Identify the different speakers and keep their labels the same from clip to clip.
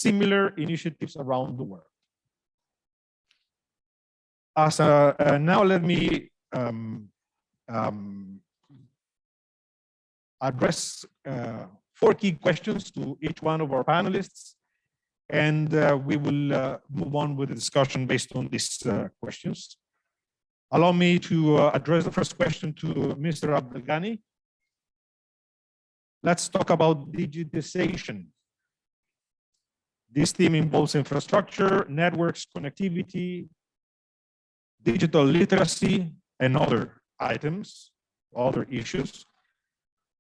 Speaker 1: similar initiatives around the world. Now let me address 4 key questions to each one of our panelists, and we will move on with the discussion based on these questions. Allow me to address the first question to Mr. Abdelghani. Let's talk about digitization. This theme involves infrastructure, networks, connectivity, digital literacy, and other items, other issues.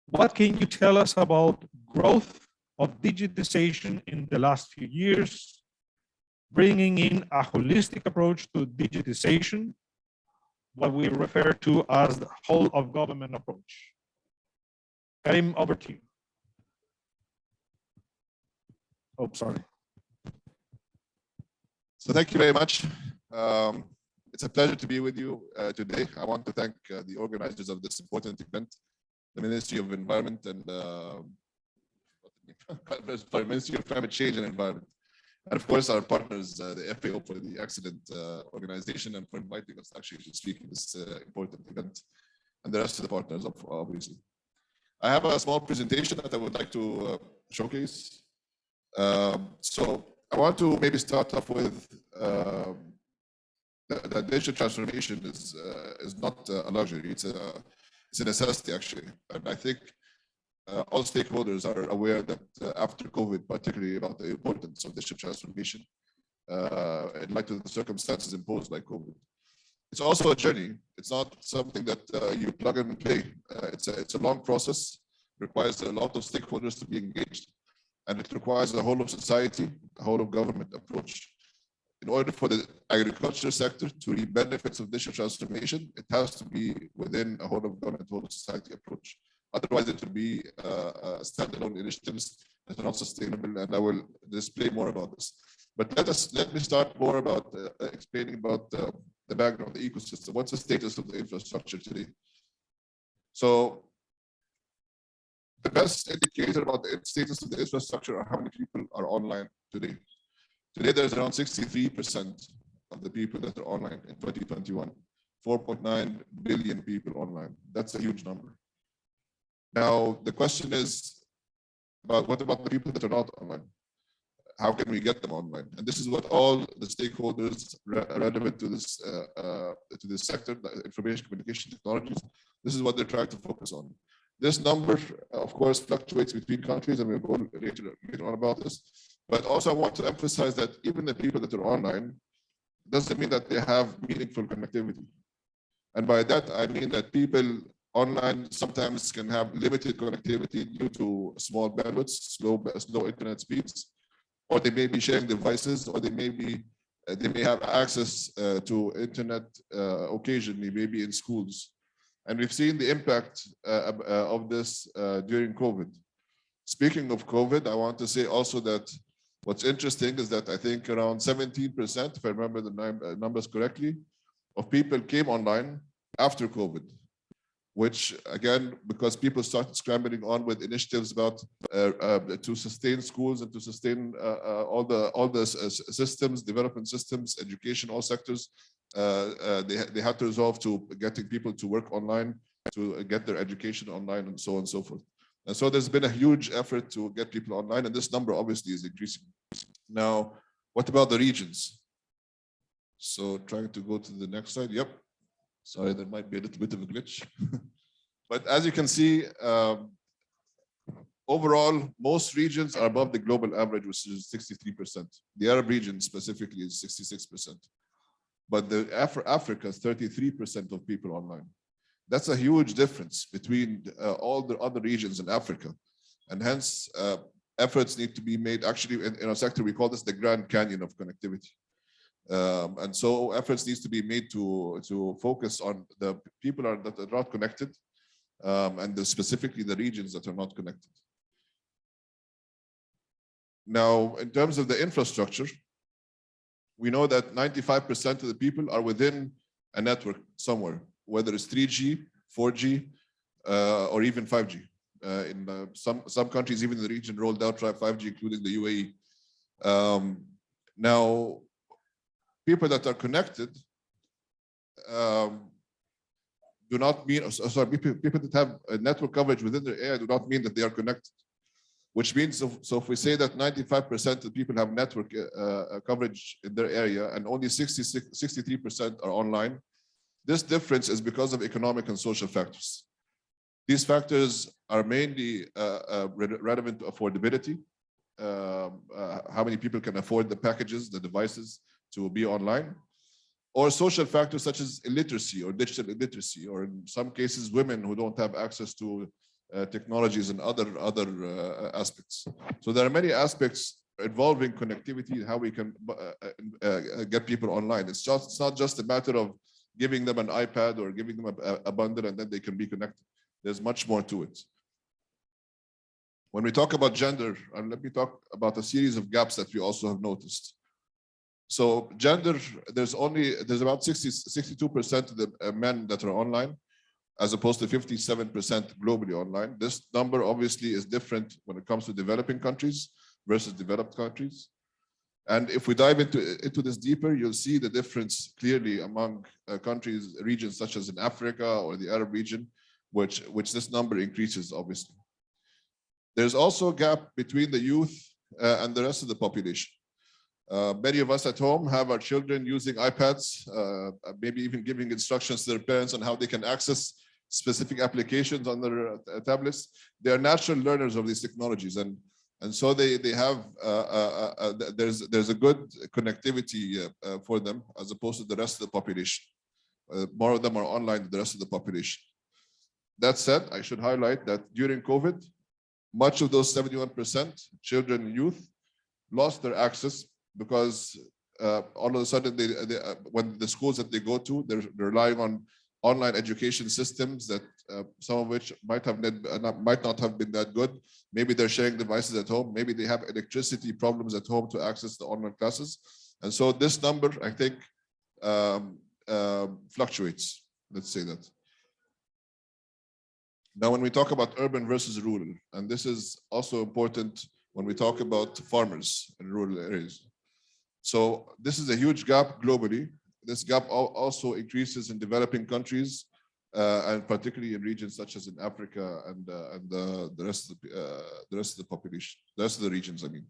Speaker 1: What can you tell us about growth of digitization in the last few years, bringing in a holistic approach to digitization, what we refer to as the whole of government approach? Karim, over to you. Oh, sorry.
Speaker 2: So thank you very much. It's a pleasure to be with you today. I want to thank the organizers of this important event, the Ministry of Environment and Ministry of Climate Change and Environment, and of course our partners, the FAO, for the excellent organization and for inviting us actually to speak in this important event, and the rest of the partners, obviously. I have a small presentation that I would like to showcase. So I want to maybe start off with that digital transformation is not a luxury; it's a necessity actually, and I think all stakeholders are aware that after COVID, particularly about the importance of digital transformation in light of the circumstances imposed by COVID. It's also a journey. It's not something that you plug and play. It's a long process. It requires a lot of stakeholders to be engaged, and it requires a whole of society, a whole of government approach. In order for the agriculture sector to reap benefits of digital transformation, it has to be within a whole of government, whole of society approach. Otherwise, it will be standalone initiatives that are not sustainable, and I will display more about this. But let me start more about explaining about the background, the ecosystem. What's the status of the infrastructure today? So the best indicator about the status of the infrastructure are how many people are online today. Today, there's around 63% of the people that are online in 2021. 4.9 billion people online. That's a huge number. Now, the question is about what about the people that are not online? How can we get them online? And this is what all the stakeholders relevant to this sector, the information communication technologies, this is what they're trying to focus on. This number, of course, fluctuates between countries, and we'll go later on about this. But also, I want to emphasize that even the people that are online doesn't mean that they have meaningful connectivity. And by that, I mean that people online sometimes can have limited connectivity due to small bandwidths, slow internet speeds, or they may be sharing devices, or they may have access to internet occasionally, maybe in schools. And we've seen the impact of this during COVID. Speaking of COVID, I want to say also that what's interesting is that I think around 17%, if I remember the numbers correctly, of people came online after COVID, which again, because people started scrambling on with initiatives about to sustain schools and to sustain all the systems, development systems, education, all sectors, they had to resolve to getting people to work online, to get their education online, and so on and so forth. And so there's been a huge effort to get people online, and this number obviously is increasing. Now, what about the regions? So trying to go to the next slide. Yep. Sorry, there might be a little bit of a glitch. But as you can see, overall, most regions are above the global average, which is 63%. The Arab region specifically is 66%. But Africa is 33% of people online. That's a huge difference between all the other regions in Africa. And hence, efforts need to be made. Actually, in our sector, we call this the Grand Canyon of connectivity. And so efforts needs to be made to focus on the people that are not connected, and specifically the regions that are not connected. Now, in terms of the infrastructure, we know that 95% of the people are within a network somewhere, whether it's 3G, 4G, or even 5G. In some countries, even the region rolled out 5G, including the UAE. Now, people that are connected do not mean, people that have a network coverage within their area do not mean that they are connected. Which means, so if we say that 95% of people have network coverage in their area and only 63% are online, this difference is because of economic and social factors. These factors are mainly relevant to affordability, how many people can afford the packages, the devices to be online, or social factors such as illiteracy or digital illiteracy, or in some cases, women who don't have access to technologies and other aspects. So there are many aspects involving connectivity, how we can get people online. It's not just a matter of giving them an iPad or giving them a bundle and then they can be connected. There's much more to it. When we talk about gender, let me talk about a series of gaps that we also have noticed. So gender, there's about 62% of the men that are online, as opposed to 57% globally online. This number obviously is different when it comes to developing countries versus developed countries. And if we dive into this deeper, you'll see the difference clearly among countries, regions such as in Africa or the Arab region, which this number increases, obviously. There's also a gap between the youth and the rest of the population. Many of us at home have our children using iPads, maybe even giving instructions to their parents on how they can access specific applications on their tablets. They are natural learners of these technologies, and so they have there's a good connectivity for them as opposed to the rest of the population. More of them are online than the rest of the population. That said, I should highlight that during COVID, much of those 71% children and youth lost their access because all of a sudden, when the schools that they go to, they're relying on online education systems that some of which might not have been that good. Maybe they're sharing devices at home. Maybe they have electricity problems at home to access the online classes. And so this number, I think, fluctuates, let's say that. Now, when we talk about urban versus rural, and this is also important when we talk about farmers in rural areas. So this is a huge gap globally. This gap also increases in developing countries, and particularly in regions such as in Africa and the rest of the population, the rest of the regions, I mean.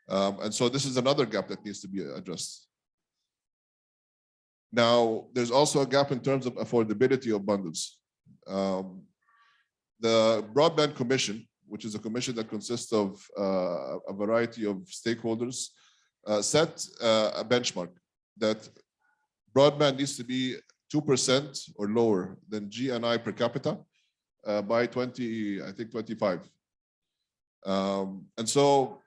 Speaker 2: And so this is another gap that needs to be addressed. Now, there's also a gap in terms of affordability of bundles. The Broadband Commission, which is a commission that consists of a variety of stakeholders, set a benchmark that broadband needs to be 2% or lower than GNI per capita by 25. And so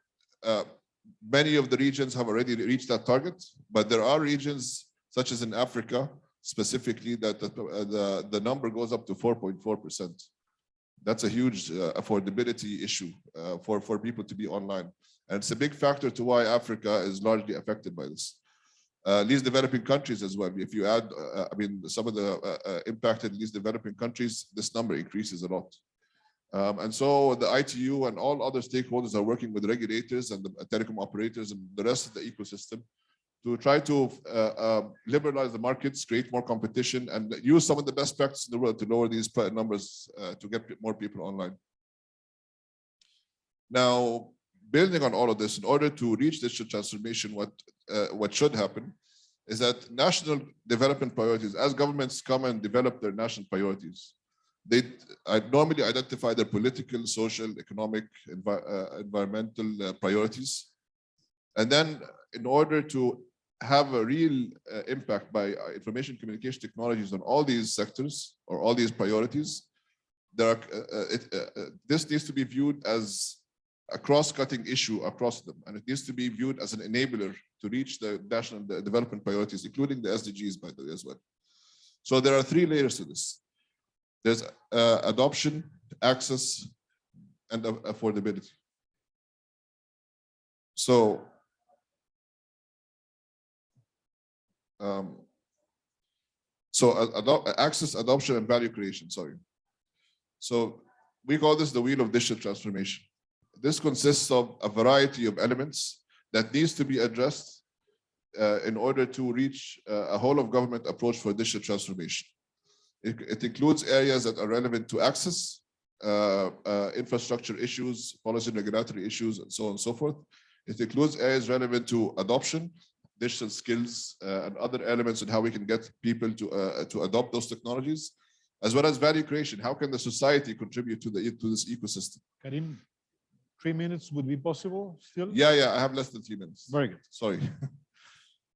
Speaker 2: many of the regions have already reached that target, but there are regions such as in Africa specifically that the number goes up to 4.4%. That's a huge affordability issue for people to be online. And it's a big factor to why Africa is largely affected by this. Least developing countries as well. If you add, I mean, some of the impacted least developing countries, this number increases a lot. And so the ITU and all other stakeholders are working with regulators and the telecom operators and the rest of the ecosystem to try to liberalize the markets, create more competition, and use some of the best practices in the world to lower these numbers to get more people online. Now, building on all of this, in order to reach digital transformation, what should happen is that national development priorities, as governments come and develop their national priorities, they normally identify their political, social, economic, environmental priorities. And then in order to have a real impact by information communication technologies on all these sectors or all these priorities, this needs to be viewed as a cross-cutting issue across them, and it needs to be viewed as an enabler to reach the national development priorities, including the SDGs, by the way, as well. So there are 3 layers to this. There's adoption, access, and affordability. So access, adoption, and value creation, sorry. So we call this the wheel of digital transformation. This consists of a variety of elements that needs to be addressed in order to reach a whole of government approach for digital transformation. It includes areas that are relevant to access, infrastructure issues, policy and regulatory issues, and so on and so forth. It includes areas relevant to adoption, digital skills, and other elements in how we can get people to adopt those technologies, as well as value creation. How can the society contribute to this ecosystem?
Speaker 1: Karim, 3 minutes would be possible still?
Speaker 2: Yeah, I have less than 3 minutes.
Speaker 1: Very good.
Speaker 2: Sorry.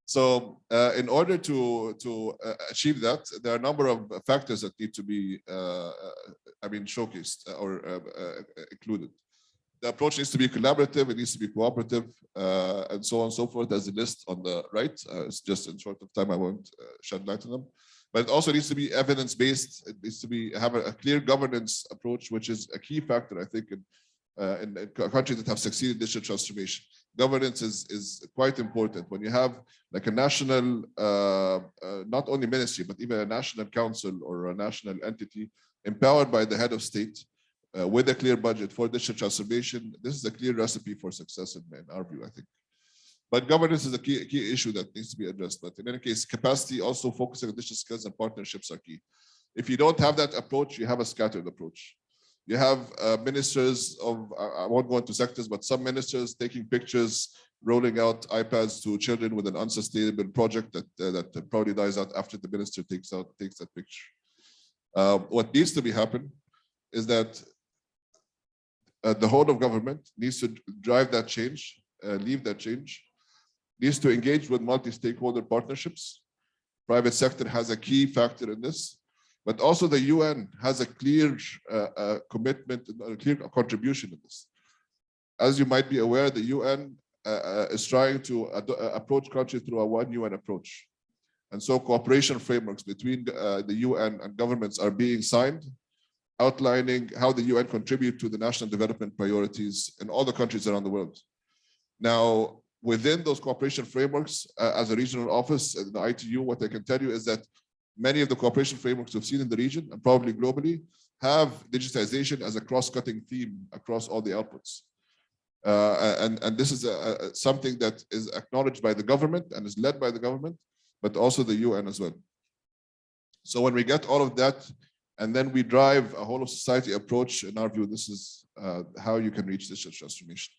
Speaker 2: So in order to achieve that, there are a number of factors that need to be, showcased or included. The approach needs to be collaborative, it needs to be cooperative, and so on and so forth. There's a list on the right. It's just in short of time, I won't shed light on them. But it also needs to be evidence-based. It needs to have a clear governance approach, which is a key factor, I think, in countries that have succeeded in digital transformation. Governance is quite important. When you have like a national, not only ministry, but even a national council or a national entity empowered by the head of state with a clear budget for digital transformation, this is a clear recipe for success in our view, I think. But governance is a key issue that needs to be addressed. But in any case, capacity, also focusing on digital skills and partnerships are key. If you don't have that approach, you have a scattered approach. You have ministers of, I won't go into sectors, but some ministers taking pictures, rolling out iPads to children with an unsustainable project that probably dies out after the minister takes that picture. What needs to be happen is that the whole of government needs to drive that change, lead that change, needs to engage with multi-stakeholder partnerships. Private sector has a key factor in this. But also the UN has a clear commitment, a clear contribution in this. As you might be aware, the UN is trying to approach countries through a one UN approach. And so cooperation frameworks between the UN and governments are being signed, outlining how the UN contribute to the national development priorities in all the countries around the world. Now, within those cooperation frameworks, as a regional office in the ITU, what I can tell you is that many of the cooperation frameworks we've seen in the region and probably globally have digitization as a cross-cutting theme across all the outputs. And this is something that is acknowledged by the government and is led by the government, but also the UN as well. So when we get all of that, and then we drive a whole of society approach, in our view, this is how you can reach digital transformation.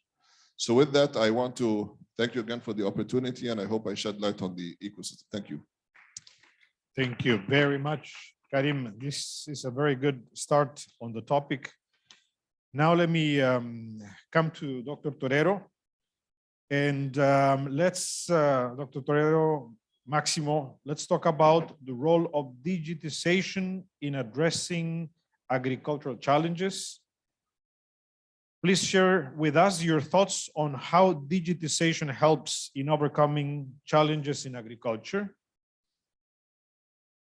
Speaker 2: So with that, I want to thank you again for the opportunity, and I hope I shed light on the ecosystem. Thank you.
Speaker 1: Thank you very much, Karim. This is a very good start on the topic. Now let me come to Dr. Torero. And let's, Dr. Torero, Maximo, let's talk about the role of digitization in addressing agricultural challenges. Please share with us your thoughts on how digitization helps in overcoming challenges in agriculture.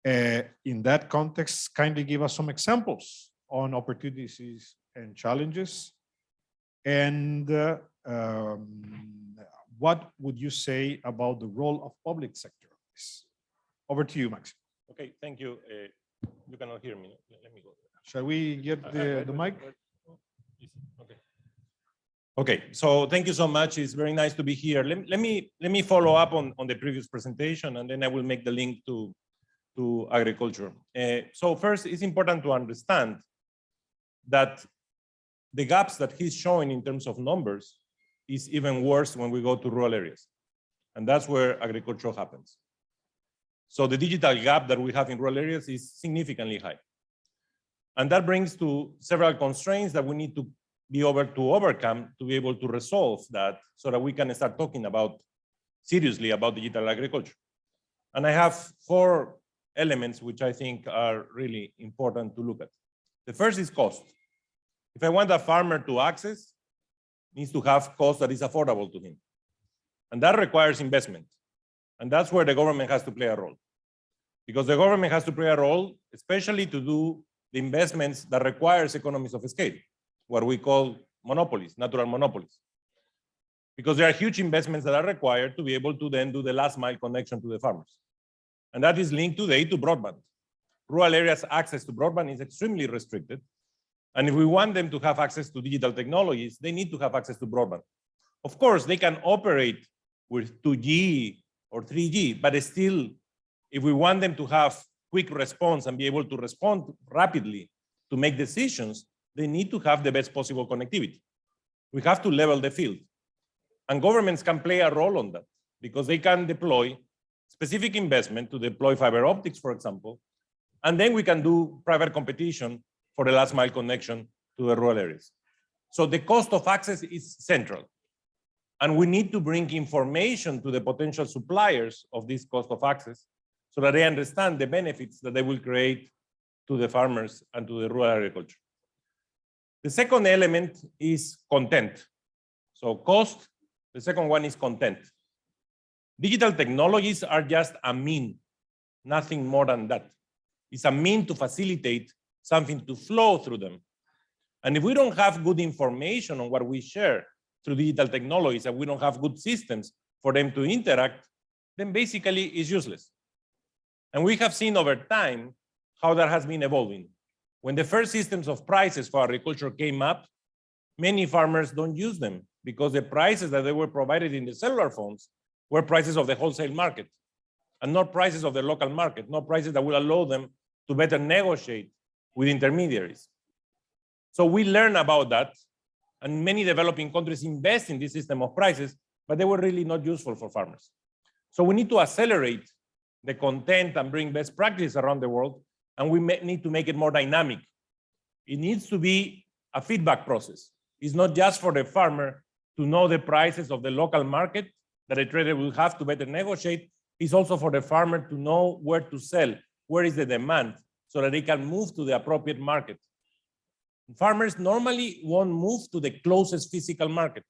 Speaker 1: In that context, kindly give us some examples on opportunities and challenges. And what would you say about the role of public sector on this? Over to you, Max.
Speaker 3: Okay, thank you. You cannot hear me. Let me go.
Speaker 1: Shall we get the mic?
Speaker 3: Okay. Okay, so thank you so much. It's very nice to be here. Let me follow up on the previous presentation, and then I will make the link to agriculture. So first, it's important to understand that the gaps that he's showing in terms of numbers is even worse when we go to rural areas. And that's where agriculture happens. So the digital gap that we have in rural areas is significantly high. And that brings to several constraints that we need to be able to overcome to be able to resolve that so that we can start talking seriously about digital agriculture. And I have 4 elements which I think are really important to look at. The first is cost. If I want a farmer to access, needs to have cost that is affordable to him. And that requires investment. And that's where the government has to play a role. Because the government has to play a role, especially to do the investments that requires economies of scale, what we call monopolies, natural monopolies. Because there are huge investments that are required to be able to then do the last mile connection to the farmers. And that is linked today to broadband. Rural areas' access to broadband is extremely restricted. And if we want them to have access to digital technologies, they need to have access to broadband. Of course, they can operate with 2G or 3G, but still, if we want them to have quick response and be able to respond rapidly to make decisions, they need to have the best possible connectivity. We have to level the field. And governments can play a role on that because they can deploy specific investment to deploy fiber optics, for example, and then we can do private competition for the last mile connection to the rural areas. So the cost of access is central. And we need to bring information to the potential suppliers of this cost of access so that they understand the benefits that they will create to the farmers and to the rural agriculture. The second element is content. So cost, the second one is content. Digital technologies are just a mean, nothing more than that. It's a mean to facilitate something to flow through them. And if we don't have good information on what we share through digital technologies and we don't have good systems for them to interact, then basically it's useless. And we have seen over time how that has been evolving. When the first systems of prices for agriculture came up, many farmers don't use them because the prices that they were provided in the cellular phones were prices of the wholesale market and not prices of the local market, not prices that will allow them to better negotiate with intermediaries. So we learn about that, and many developing countries invest in this system of prices, but they were really not useful for farmers. So we need to accelerate the content and bring best practice around the world, and we need to make it more dynamic. It needs to be a feedback process. It's not just for the farmer to know the prices of the local market that a trader will have to better negotiate. It's also for the farmer to know where to sell, where is the demand, so that they can move to the appropriate market. Farmers normally won't move to the closest physical market.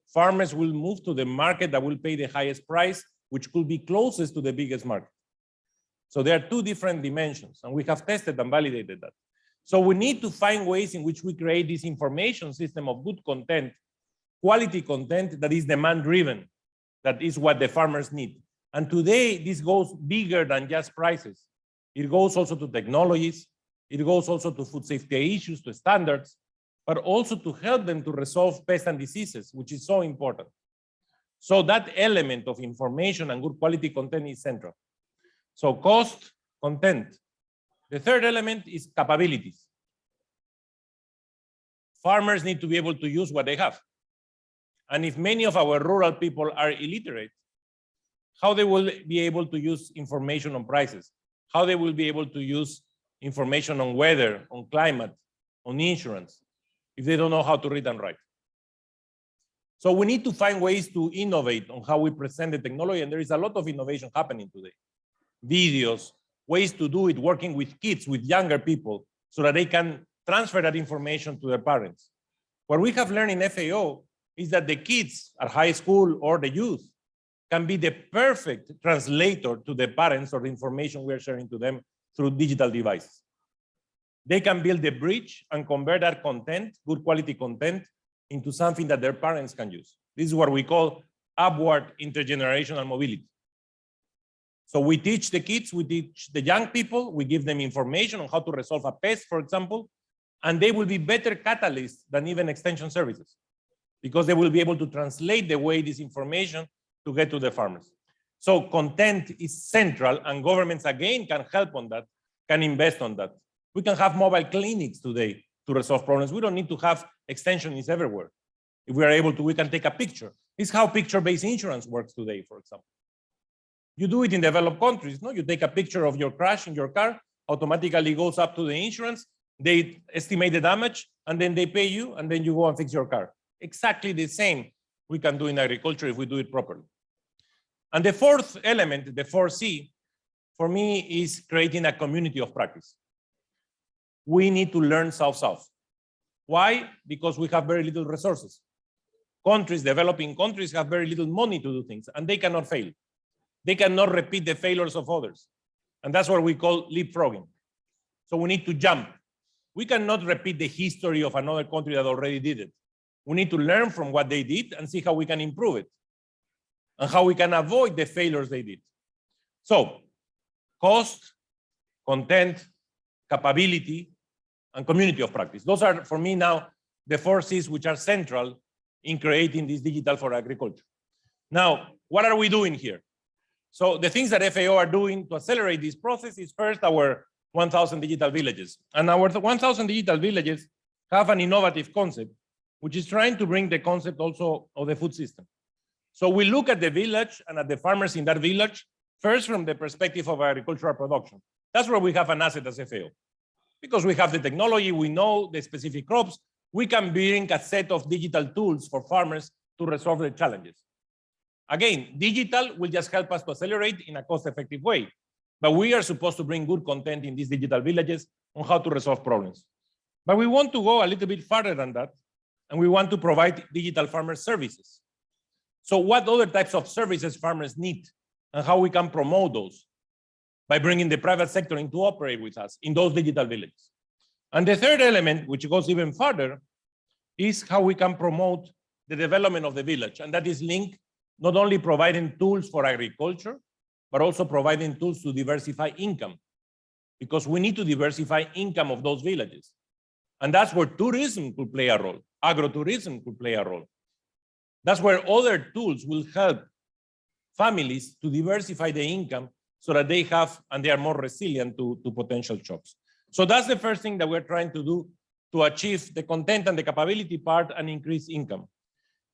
Speaker 3: Farmers will move to the market that will pay the highest price, which could be closest to the biggest market. So there are two different dimensions, and we have tested and validated that. So we need to find ways in which we create this information system of good content, quality content that is demand-driven, that is what the farmers need. And today, this goes bigger than just prices. It goes also to technologies. It goes also to food safety issues, to standards, but also to help them to resolve pests and diseases, which is so important. So that element of information and good quality content is central. So cost, content. The third element is capabilities. Farmers need to be able to use what they have. And if many of our rural people are illiterate, how they will be able to use information on prices, how they will be able to use information on weather, on climate, on insurance, if they don't know how to read and write. So we need to find ways to innovate on how we present the technology, and there is a lot of innovation happening today. Videos, ways to do it, working with kids, with younger people, so that they can transfer that information to their parents. What we have learned in FAO is that the kids at high school or the youth can be the perfect translator to the parents or the information we are sharing to them through digital devices. They can build a bridge and convert that content, good quality content, into something that their parents can use. This is what we call upward intergenerational mobility. So we teach the kids, we teach the young people, we give them information on how to resolve a pest, for example, and they will be better catalysts than even extension services because they will be able to translate the way this information to get to the farmers. So content is central, and governments again can help on that, can invest on that. We can have mobile clinics today to resolve problems. We don't need to have extensionists everywhere. If we are able to, we can take a picture. This is how picture-based insurance works today, for example. You do it in developed countries, no? You take a picture of your crash in your car, automatically goes up to the insurance, they estimate the damage, and then they pay you, and then you go and fix your car. Exactly the same we can do in agriculture if we do it properly. And the fourth element, the 4C, for me is creating a community of practice. We need to learn South-South. Why? Because we have very little resources. Countries, developing countries, have very little money to do things, and they cannot fail. They cannot repeat the failures of others. And that's what we call leapfrogging. So we need to jump. We cannot repeat the history of another country that already did it. We need to learn from what they did and see how we can improve it and how we can avoid the failures they did. So cost, content, capability, and community of practice. Those are, for me now, the 4 Cs which are central in creating this digital for agriculture. Now, what are we doing here? So the things that FAO are doing to accelerate this process is first our 1,000 digital villages. And our 1,000 digital villages have an innovative concept, which is trying to bring the concept also of the food system. So we look at the village and at the farmers in that village, first from the perspective of agricultural production. That's where we have an asset as FAO. Because we have the technology, we know the specific crops, we can bring a set of digital tools for farmers to resolve the challenges. Again, digital will just help us to accelerate in a cost-effective way. But we are supposed to bring good content in these digital villages on how to resolve problems. But we want to go a little bit further than that, and we want to provide digital farmer services. So what other types of services farmers need and how we can promote those by bringing the private sector in to operate with us in those digital villages. And the third element, which goes even further, is how we can promote the development of the village. And that is linked not only providing tools for agriculture, but also providing tools to diversify income, because we need to diversify income of those villages. And that's where tourism could play a role, agrotourism could play a role. That's where other tools will help families to diversify the income so that they have, and they are more resilient to potential shocks. So that's the first thing that we're trying to do to achieve the content and the capability part and increase income.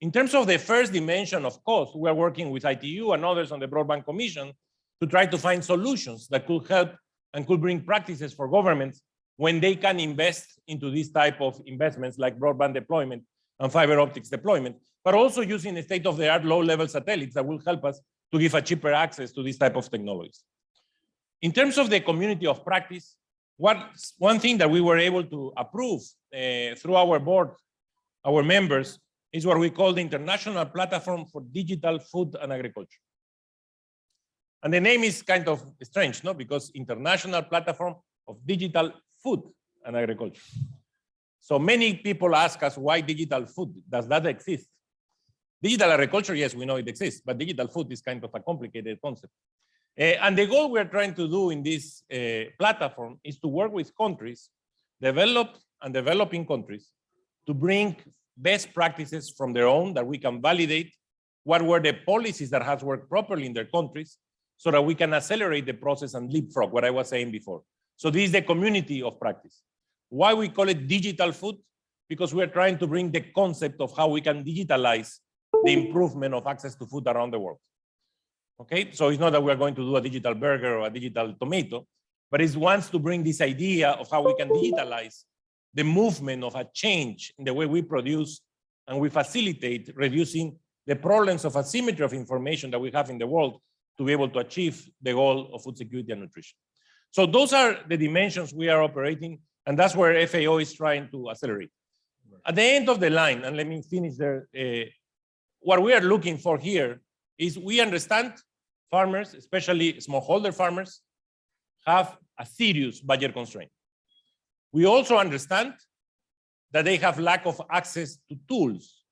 Speaker 3: In terms of the first dimension of cost, we are working with ITU and others on the Broadband Commission to try to find solutions that could help and could bring practices for governments when they can invest into this type of investments like broadband deployment and fiber optics deployment, but also using state-of-the-art low-level satellites that will help us to give a cheaper access to this type of technologies. In terms of the community of practice, one thing that we were able to approve through our board, our members, is what we call the International Platform for Digital Food and Agriculture. And the name is kind of strange, no? Because International Platform of Digital Food and Agriculture. So many people ask us why digital food, does that exist? Digital agriculture, yes, we know it exists, but digital food is kind of a complicated concept. And the goal we're trying to do in this platform is to work with countries, developed and developing countries, to bring best practices from their own that we can validate what were the policies that has worked properly in their countries so that we can accelerate the process and leapfrog, what I was saying before. So this is the community of practice. Why we call it digital food? Because we're trying to bring the concept of how we can digitalize the improvement of access to food around the world. Okay, so it's not that we're going to do a digital burger or a digital tomato, but it wants to bring this idea of how we can digitalize the movement of a change in the way we produce and we facilitate reducing the problems of asymmetry of information that we have in the world to be able to achieve the goal of food security and nutrition. So those are the dimensions we are operating, and that's where FAO is trying to accelerate. At the end of the line, and let me finish there, what we are looking for here is we understand farmers, especially smallholder farmers, have a serious budget constraint. We also understand that they have lack of access to tools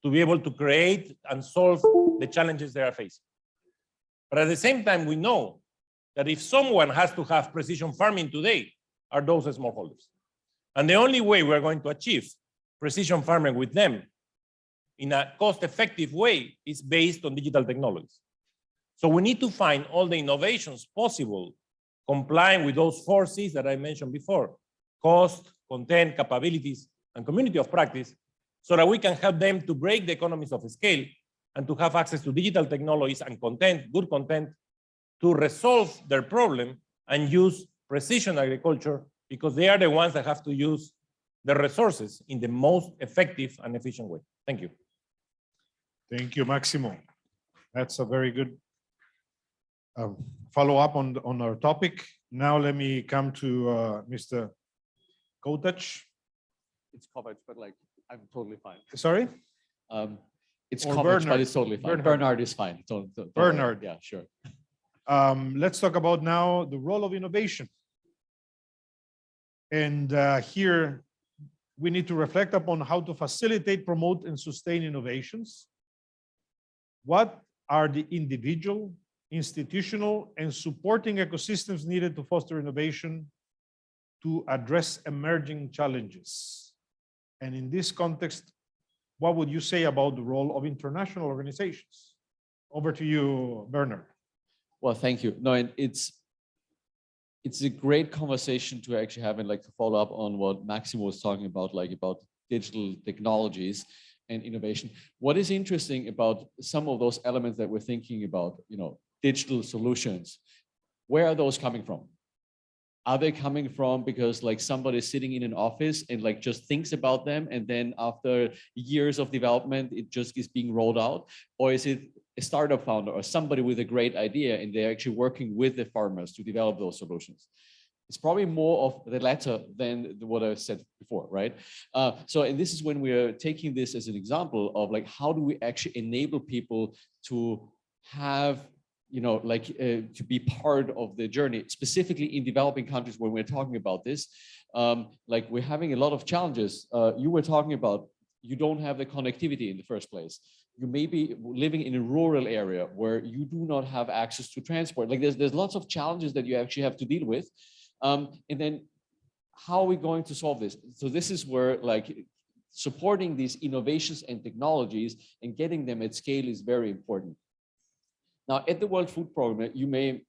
Speaker 3: to be able to create and solve the challenges they are facing. But at the same time, we know that if someone has to have precision farming today, are those smallholders. And the only way we're going to achieve precision farming with them in a cost-effective way is based on digital technologies. So we need to find all the innovations possible complying with those 4 C's that I mentioned before: cost, content, capabilities, and community of practice, so that we can help them to break the economies of scale and to have access to digital technologies and content, good content, to resolve their problem and use precision agriculture, because they are the ones that have to use the resources in the most effective and efficient way. Thank you.
Speaker 1: Thank you, Maximo. That's a very good follow-up on our topic. Now let me come to Mr. Kotach.
Speaker 4: It's covered, but like, I'm totally fine.
Speaker 1: Sorry?
Speaker 4: It's
Speaker 1: Or
Speaker 4: covered,
Speaker 1: Bernard.
Speaker 4: but it's totally fine. Bernard is fine. Don't worry.
Speaker 1: Bernard.
Speaker 4: Yeah, sure.
Speaker 1: Let's talk about now the role of innovation. And here we need to reflect upon how to facilitate, promote, and sustain innovations. What are the individual, institutional, and supporting ecosystems needed to foster innovation to address emerging challenges? And in this context, what would you say about the role of international organizations? Over to you, Bernard.
Speaker 4: Well, thank you. No, and it's a great conversation to actually have, and like to follow up on what Maximo was talking about, like about digital technologies and innovation. What is interesting about some of those elements that we're thinking about, digital solutions, where are those coming from? Are they coming from because like somebody sitting in an office and like just thinks about them, and then after years of development, it just is being rolled out? Or is it a startup founder or somebody with a great idea and they're actually working with the farmers to develop those solutions? It's probably more of the latter than what I said before, right? And this is when we are taking this as an example of like, how do we actually enable people to have to be part of the journey, specifically in developing countries when we're talking about this. Like we're having a lot of challenges. You were talking about, you don't have the connectivity in the first place. You may be living in a rural area where you do not have access to transport. Like there's lots of challenges that you actually have to deal with. And then how are we going to solve this? So this is where like supporting these innovations and technologies and getting them at scale is very important. Now, at the World Food Programme, you may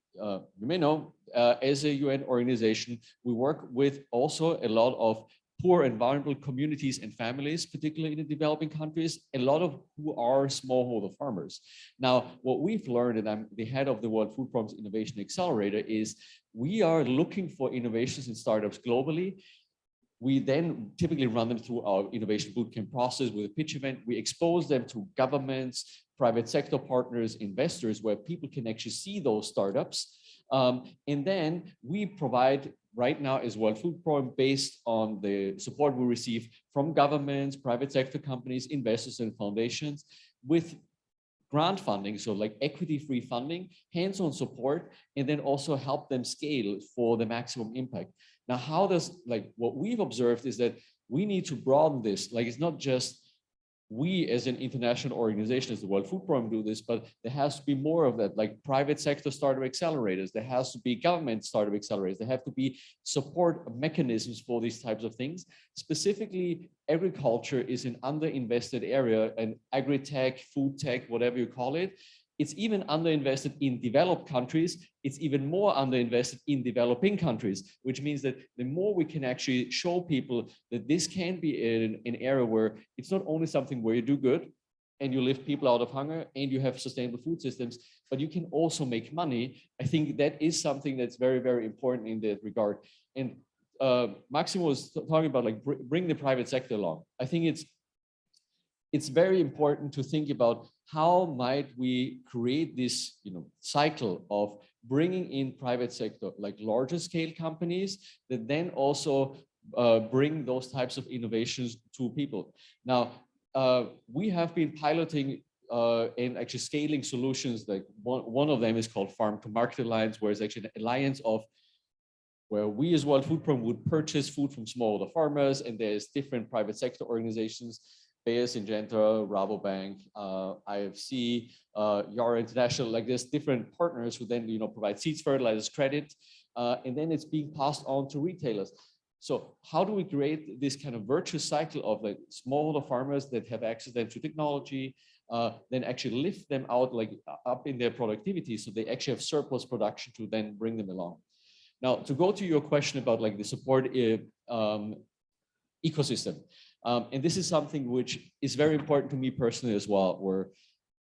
Speaker 4: know, as a UN organization, we work with also a lot of poor and vulnerable communities and families, particularly in the developing countries, a lot of who are smallholder farmers. Now, what we've learned, and I'm the head of the World Food Programme's Innovation Accelerator, is we are looking for innovations and startups globally. We then typically run them through our innovation bootcamp process with a pitch event. We expose them to governments, private sector partners, investors, where people can actually see those startups. And then we provide right now as World Food Programme, based on the support we receive from governments, private sector companies, investors and foundations, with grant funding, so like equity-free funding, hands-on support, and then also help them scale for the maximum impact. Now, how does, like what we've observed is that we need to broaden this. Like it's not just we as an international organization, as the World Food Programme do this, but there has to be more of that, like private sector startup accelerators. There has to be government startup accelerators. There have to be support mechanisms for these types of things. Specifically, agriculture is an underinvested area, and agri-tech, food tech, whatever you call it. It's even underinvested in developed countries. It's even more underinvested in developing countries, which means that the more we can actually show people that this can be an area where it's not only something where you do good and you lift people out of hunger and you have sustainable food systems, but you can also make money. I think that is something that's very, very important in that regard. And Maximo was talking about like bring the private sector along. I think it's very important to think about how might we create this cycle of bringing in private sector, like larger scale companies that then also bring those types of innovations to people. Now, we have been piloting and actually scaling solutions. Like one of them is called Farm to Market Alliance, where it's actually an alliance of where we as World Food Programme would purchase food from smallholder farmers, and there's different private sector organizations, Bayer, Syngenta, Rabobank, IFC, Yara International, like there's different partners who then provide seeds, fertilizers, credit, and then it's being passed on to retailers. So how do we create this kind of virtuous cycle of like smallholder farmers that have access then to technology, then actually lift them out like up in their productivity, so they actually have surplus production to then bring them along. Now, to go to your question about like the support ecosystem. And this is something which is very important to me personally as well, where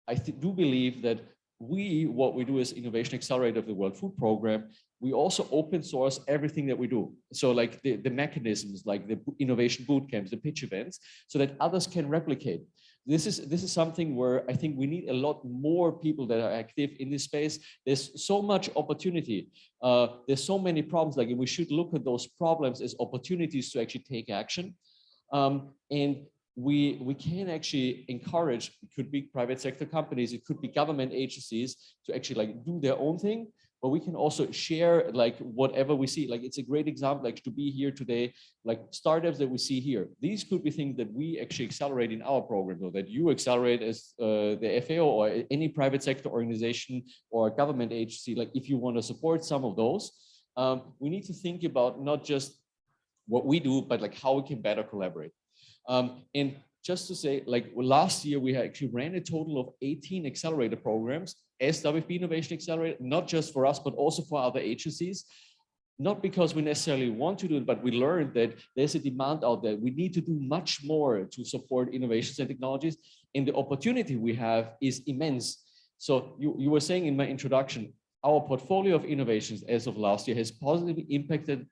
Speaker 4: I do believe that what we do as Innovation Accelerator of the World Food Programme, we also open source everything that we do. So like the mechanisms, like the innovation boot camps, the pitch events, so that others can replicate. This is something where I think we need a lot more people that are active in this space. There's so much opportunity. There's so many problems, like we should look at those problems as opportunities to actually take action. And we can actually encourage, it could be private sector companies, it could be government agencies to actually like do their own thing, but we can also share like whatever we see. Like it's a great example, like to be here today, like startups that we see here. These could be things that we actually accelerate in our program, or that you accelerate as the FAO or any private sector organization or government agency. Like if you want to support some of those, we need to think about not just what we do, but like how we can better collaborate. And just to say, like last year, we actually ran a total of 18 accelerator programs as WFP Innovation Accelerator, not just for us, but also for other agencies. Not because we necessarily want to do it, but we learned that there's a demand out there. We need to do much more to support innovations and technologies. And the opportunity we have is immense. So you were saying in my introduction, our portfolio of innovations as of last year has positively impacted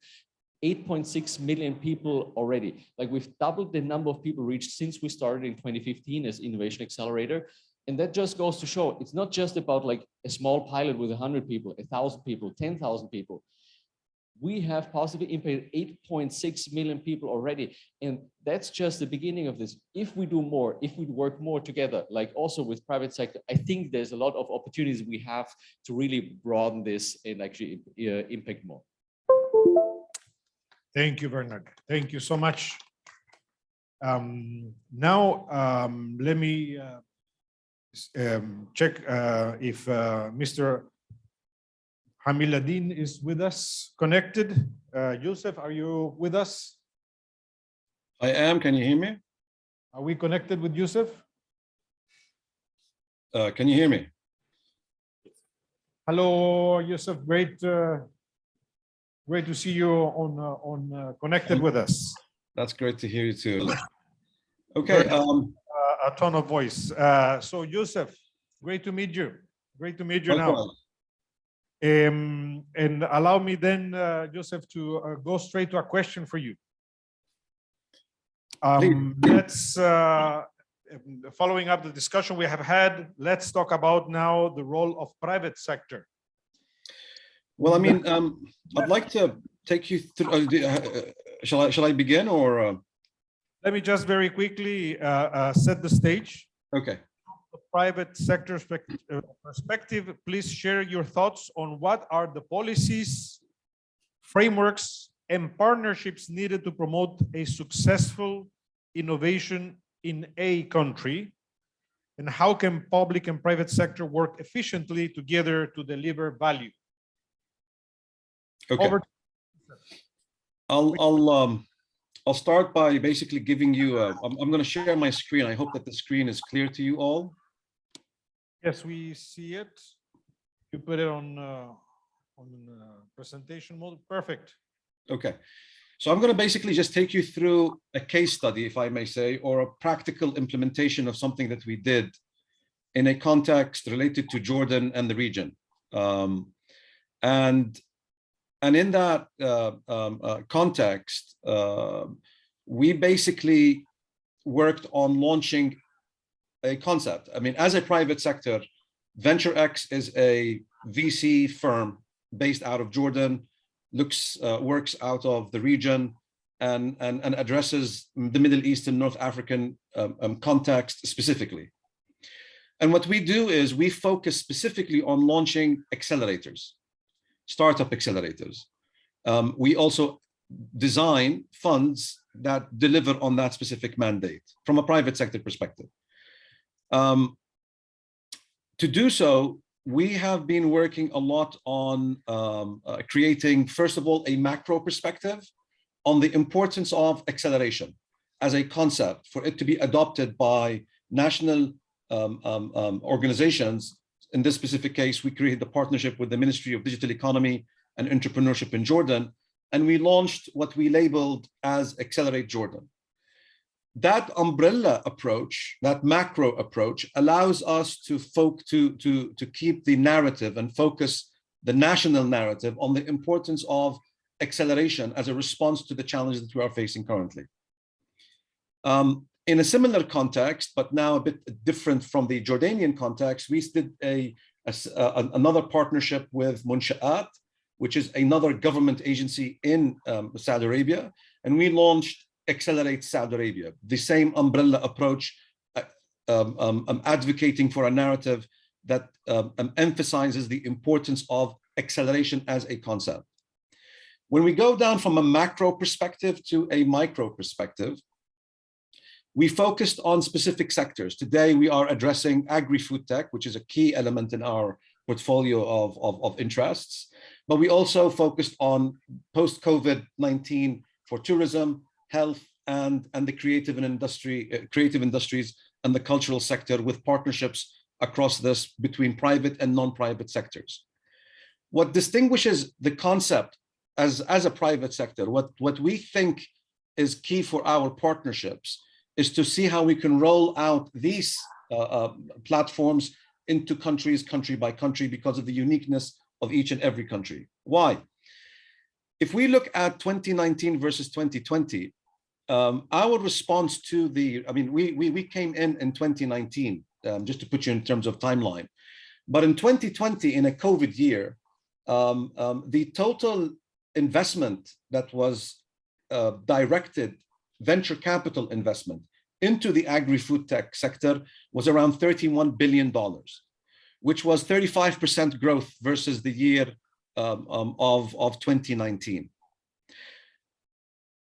Speaker 4: 8.6 million people already. Like we've doubled the number of people reached since we started in 2015 as Innovation Accelerator. And that just goes to show it's not just about like a small pilot with 100 people, 1,000 people, 10,000 people. We have positively impacted 8.6 million people already. And that's just the beginning of this. If we do more, if we work more together, like also with private sector, I think there's a lot of opportunities we have to really broaden this and actually impact more.
Speaker 1: Thank you, Bernard. Thank you so much. Now, let me check if Mr. Hamiladin is with us, connected. Joseph, are you with us?
Speaker 5: I am. Can you hear me?
Speaker 1: Are we connected with Joseph?
Speaker 5: Can you hear me?
Speaker 1: Hello, Joseph. Great, great to see you on connected with us.
Speaker 5: That's great to hear you too. Okay.
Speaker 1: A tone of voice. So, Joseph, great to meet you. Great to meet you now. And allow me then, Joseph, to go straight to a question for you. Let's, following up the discussion we have had, let's talk about now the role of private sector.
Speaker 5: Well, I mean, I'd like to take you through. Shall I begin or?
Speaker 1: Let me just very quickly set the stage.
Speaker 5: Okay.
Speaker 1: The private sector perspective, please share your thoughts on what are the policies, frameworks, and partnerships needed to promote a successful innovation in a country, and how can public and private sector work efficiently together to deliver value.
Speaker 5: Okay. I'll start by basically giving you I'm going to share my screen. I hope that the screen is clear to you all.
Speaker 1: Yes, we see it. You put it on presentation mode. Perfect.
Speaker 5: Okay. So I'm going to basically just take you through a case study, if I may say, or a practical implementation of something that we did in a context related to Jordan and the region. And in that context, we basically worked on launching a concept. I mean, as a private sector, VentureX is a VC firm based out of Jordan, works out of the region and addresses the Middle East and North African context specifically. And what we do is we focus specifically on launching accelerators, startup accelerators. We also design funds that deliver on that specific mandate from a private sector perspective. To do so, we have been working a lot on creating, first of all, a macro perspective on the importance of acceleration as a concept for it to be adopted by national organizations. In this specific case, we created a partnership with the Ministry of Digital Economy and Entrepreneurship in Jordan, and we launched what we labeled as Accelerate Jordan. That umbrella approach, that macro approach, allows us to keep the narrative and focus the national narrative on the importance of acceleration as a response to the challenges that we are facing currently. In a similar context, but now a bit different from the Jordanian context, we did another partnership with Munshaat, which is another government agency in Saudi Arabia, and we launched Accelerate Saudi Arabia, the same umbrella approach, advocating for a narrative that emphasizes the importance of acceleration as a concept. When we go down from a macro perspective to a micro perspective, we focused on specific sectors. Today, we are addressing agri-food tech, which is a key element in our portfolio of interests, but we also focused on post-COVID-19 for tourism, health, and the creative industries and the cultural sector with partnerships across this between private and non-private sectors. What distinguishes the concept as a private sector, what we think is key for our partnerships is to see how we can roll out these platforms into countries, country by country, because of the uniqueness of each and every country. Why? If we look at 2019 versus 2020, our response to we came in 2019, just to put you in terms of timeline. But in 2020, in a COVID year, the total investment that was directed, venture capital investment into the agri-food tech sector was around $31 billion, which was 35% growth versus the year of 2019.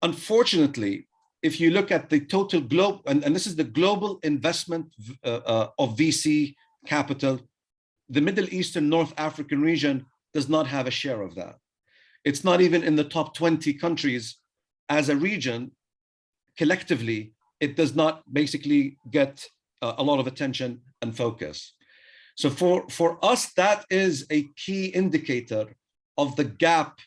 Speaker 5: Unfortunately, if you look at the total globe, and this is the global investment of VC capital, the Middle East and North African region does not have a share of that. It's not even in the top 20 countries as a region. Collectively, it does not basically get a lot of attention and focus. So for us, that is a key indicator of the gap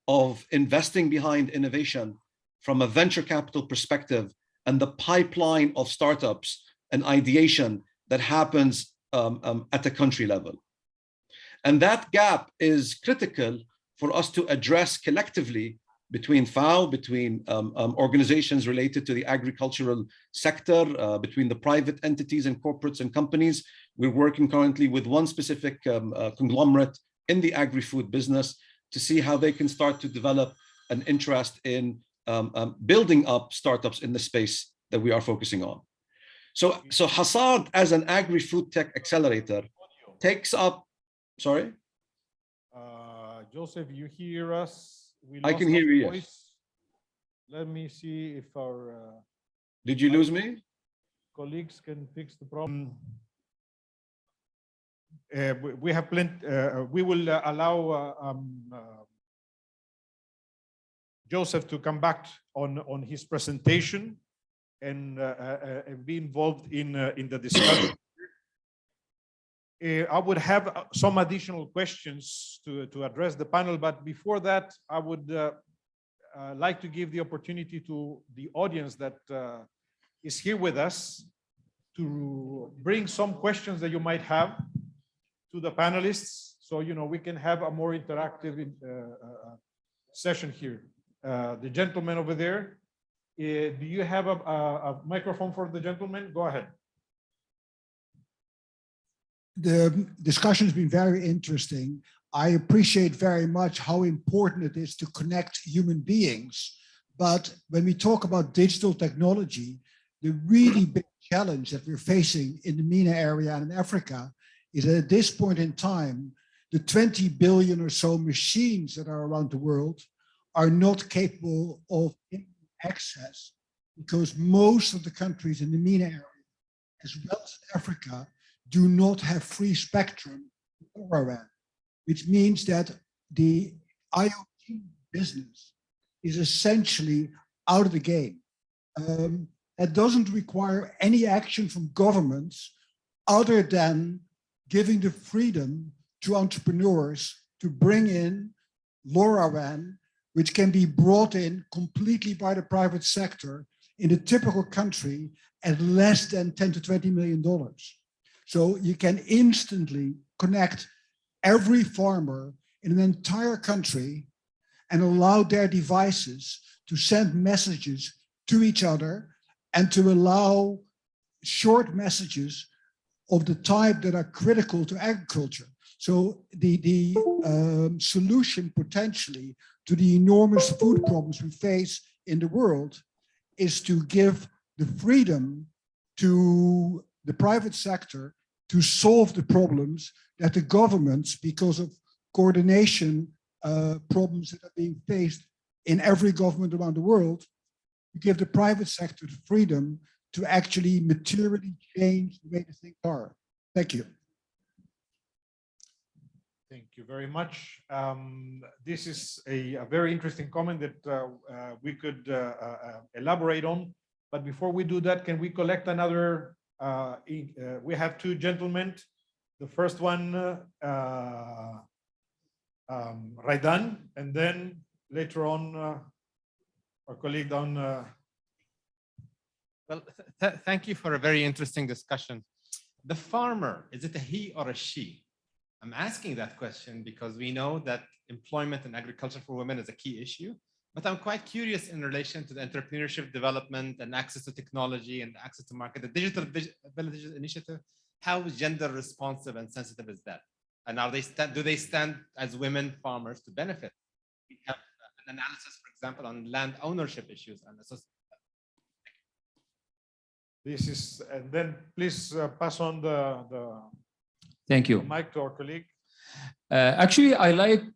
Speaker 5: of investing behind innovation from a venture capital perspective and the pipeline of startups and ideation that happens at the country level. And that gap is critical for us to address collectively between FAO, between organizations related to the agricultural sector, between the private entities and corporates and companies. We're working currently with one specific conglomerate in the agri-food business to see how they can start to develop an interest in building up startups in the space that we are focusing on. So Hassad, as an agri-food tech accelerator, takes up, sorry?
Speaker 1: Joseph, you hear us?
Speaker 5: I can hear you, yes.
Speaker 1: Let me see if our
Speaker 5: Did you lose me?
Speaker 1: colleagues can fix the problem. We have plenty. We will allow Joseph to come back on his presentation and be involved in the discussion. I would have some additional questions to address the panel, but before that, I would like to give the opportunity to the audience that is here with us to bring some questions that you might have to the panelists, so we can have a more interactive session here. The gentleman over there, do you have a microphone for the gentleman? Go ahead.
Speaker 6: The discussion has been very interesting. I appreciate very much how important it is to connect human beings. But when we talk about digital technology, the really big challenge that we're facing in the MENA area and in Africa is that at this point in time, the 20 billion or so machines that are around the world are not capable of access, because most of the countries in the MENA area, as well as Africa, do not have free spectrum, which means that the IoT business is essentially out of the game. That doesn't require any action from governments other than giving the freedom to entrepreneurs to bring in LoRaWAN, which can be brought in completely by the private sector in a typical country at less than $10 to $20 million. So you can instantly connect every farmer in an entire country and allow their devices to send messages to each other and to allow short messages of the type that are critical to agriculture. So the solution potentially to the enormous food problems we face in the world is to give the freedom to the private sector to solve the problems that the governments, because of coordination problems that are being faced in every government around the world, to give the private sector the freedom to actually materially change the way the things are. Thank you.
Speaker 1: Thank you very much. This is a very interesting comment that we could elaborate on. But before we do that, can we collect another? We have two gentlemen. The first one, Raidan, and then later on, our colleague down.
Speaker 7: Well, thank you for a very interesting discussion. The farmer, is it a he or a she? I'm asking that question because we know that employment in agriculture for women is a key issue, but I'm quite curious in relation to the entrepreneurship development and access to technology and access to market, the Digital Villages Initiative. How gender responsive and sensitive is that? And are they do they stand as women farmers to benefit? We have an analysis, for example, on land ownership issues and
Speaker 1: This is, and then please pass on the
Speaker 8: Thank you.
Speaker 1: mic to our colleague.
Speaker 8: Actually, I like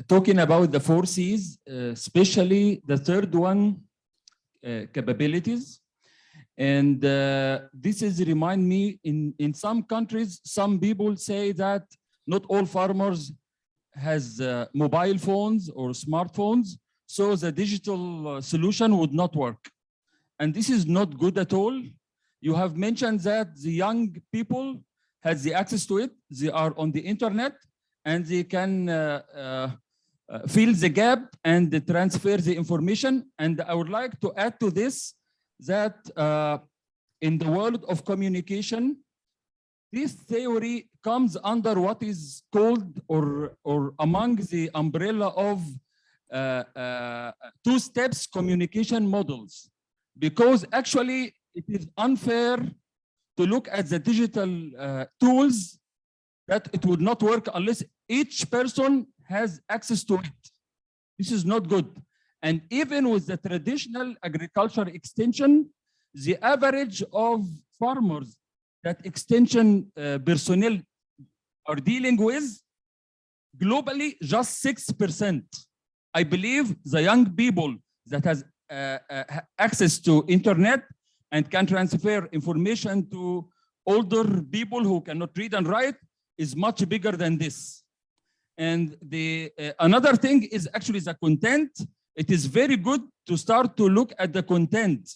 Speaker 8: talking about the 4 C's, especially the third one, capabilities. And this is remind me in some countries, some people say that not all farmers has mobile phones or smartphones, so the digital solution would not work. And this is not good at all. You have mentioned that the young people has the access to it. They are on the internet and they can fill the gap and transfer the information. And I would like to add to this that in the world of communication, this theory comes under what is called or among the umbrella of 2 steps communication models. Because actually it is unfair to look at the digital tools that it would not work unless each person has access to it. This is not good. And even with the traditional agriculture extension, the average of farmers that extension personnel are dealing with globally just 6%. I believe the young people that has access to internet and can transfer information to older people who cannot read and write is much bigger than this. And the another thing is actually the content. It is very good to start to look at the content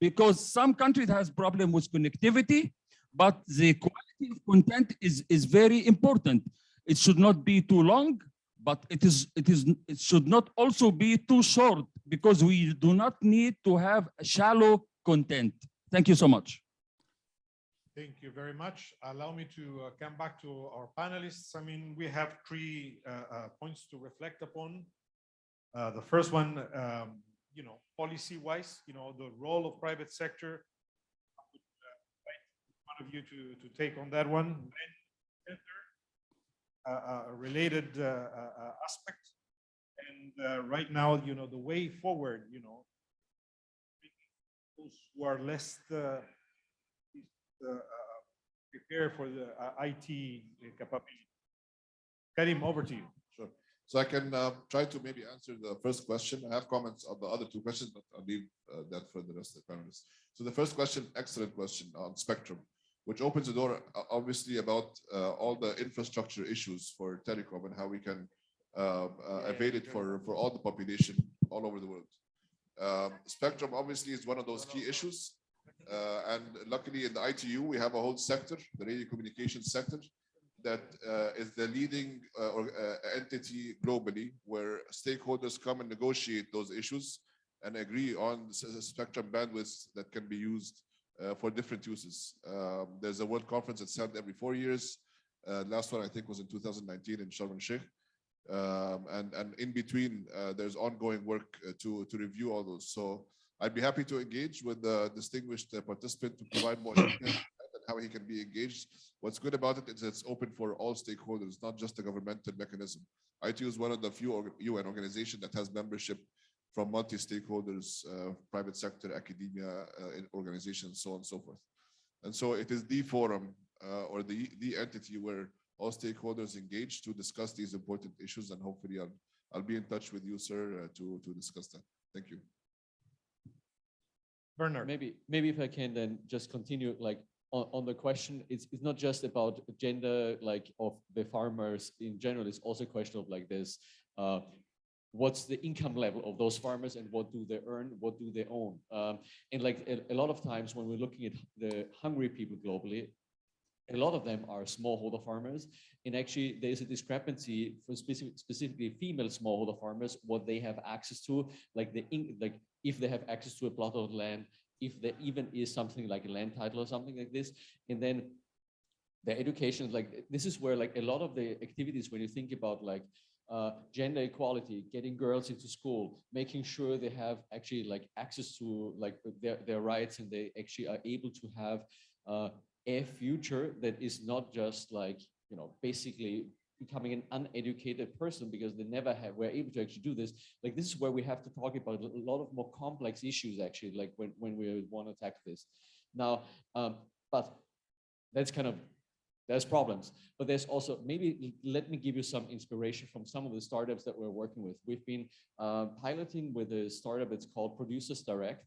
Speaker 8: because some countries has problem with connectivity, but the quality of content is very important. It should not be too long, but it should not also be too short because we do not need to have shallow content. Thank you so much.
Speaker 1: Thank you very much. Allow me to come back to our panelists. I mean, we have 3 points to reflect upon. The first one, you know, policy-wise, you know, the role of private sector. I would invite one of you to take on that one. Related aspect. And right now, you know, the way forward, you know, those who are less prepare for the IT capability. Karim, over to you.
Speaker 2: Sure. So I can try to maybe answer the first question. I have comments on the other 2 questions, but I'll leave that for the rest of the panelists. So the first question, excellent question on spectrum, which opens the door, obviously, about all the infrastructure issues for telecom and how we can avail it for all the population all over the world. Spectrum, obviously, is one of those key issues. And luckily, in the ITU, we have a whole sector, the radio communications sector, that is the leading entity globally, where stakeholders come and negotiate those issues and agree on the spectrum bandwidth that can be used for different uses. There's a world conference that's held every 4 years. Last one, I think, was in 2019 in Sharm el-Sheikh. And in between, there's ongoing work to review all those. So I'd be happy to engage with the distinguished participant to provide more details and how he can be engaged. What's good about it is it's open for all stakeholders, not just a governmental mechanism. ITU is one of the few UN organizations that has membership from multi-stakeholders, private sector, academia, organizations, so on and so forth. And so it is the forum or the entity where all stakeholders engage to discuss these important issues, and hopefully I'll be in touch with you, sir, to discuss that. Thank you.
Speaker 1: Bernard.
Speaker 4: Maybe if I can then just continue, like on the question, it's not just about gender, like of the farmers in general. It's also a question of like this, what's the income level of those farmers and what do they earn, what do they own? And like a lot of times when we're looking at the hungry people globally, a lot of them are smallholder farmers. And actually there's a discrepancy for specifically female smallholder farmers, what they have access to, like if they have access to a plot of land, if there even is something like a land title or something like this. And then the education, like this is where like a lot of the activities, when you think about like gender equality, getting girls into school, making sure they have actually like access to like their rights, and they actually are able to have a future that is not just like, you know, basically becoming an uneducated person because they never were able to actually do this. Like this is where we have to talk about a lot of more complex issues actually, like when we want to tackle this. Now, but that's kind of, there's problems, but there's also, maybe let me give you some inspiration from some of the startups that we're working with. We've been piloting with a startup that's called Producers Direct.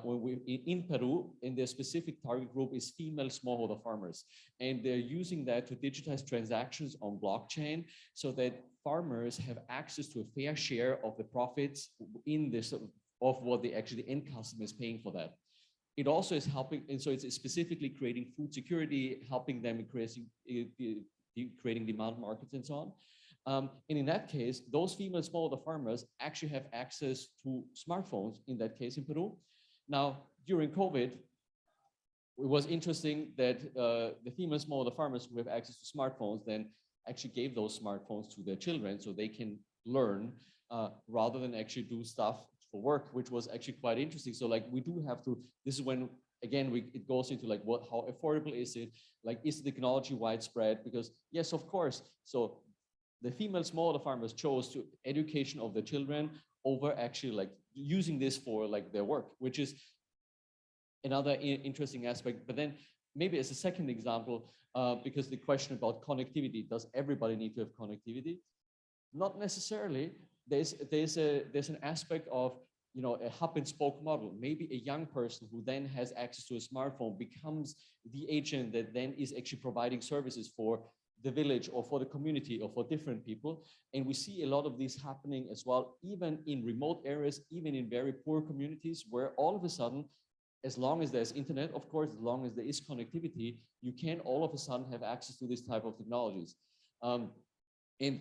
Speaker 4: When we in Peru, and their specific target group is female smallholder farmers, and they're using that to digitize transactions on blockchain so that farmers have access to a fair share of the profits in this of what the end customer is paying for that. It also is helping, and so it's specifically creating food security, helping them creating demand markets and so on. And in that case, those female smallholder farmers actually have access to smartphones, in that case in Peru. Now, during COVID, it was interesting that the female smallholder farmers who have access to smartphones then actually gave those smartphones to their children so they can learn rather than actually do stuff for work, which was actually quite interesting. So like we do have to, this is when, again, it goes into like how affordable is it? Like, is the technology widespread? Because yes, of course. So the female smallholder farmers chose to education of their children over actually like using this for like their work, which is another interesting aspect. But then maybe as a second example, because the question about connectivity, does everybody need to have connectivity? Not necessarily. There's an aspect of, you know, a hub and spoke model. Maybe a young person who then has access to a smartphone becomes the agent that then is actually providing services for the village or for the community or for different people. And we see a lot of this happening as well, even in remote areas, even in very poor communities, where all of a sudden, as long as there's internet, of course, as long as there is connectivity, you can all of a sudden have access to this type of technologies. And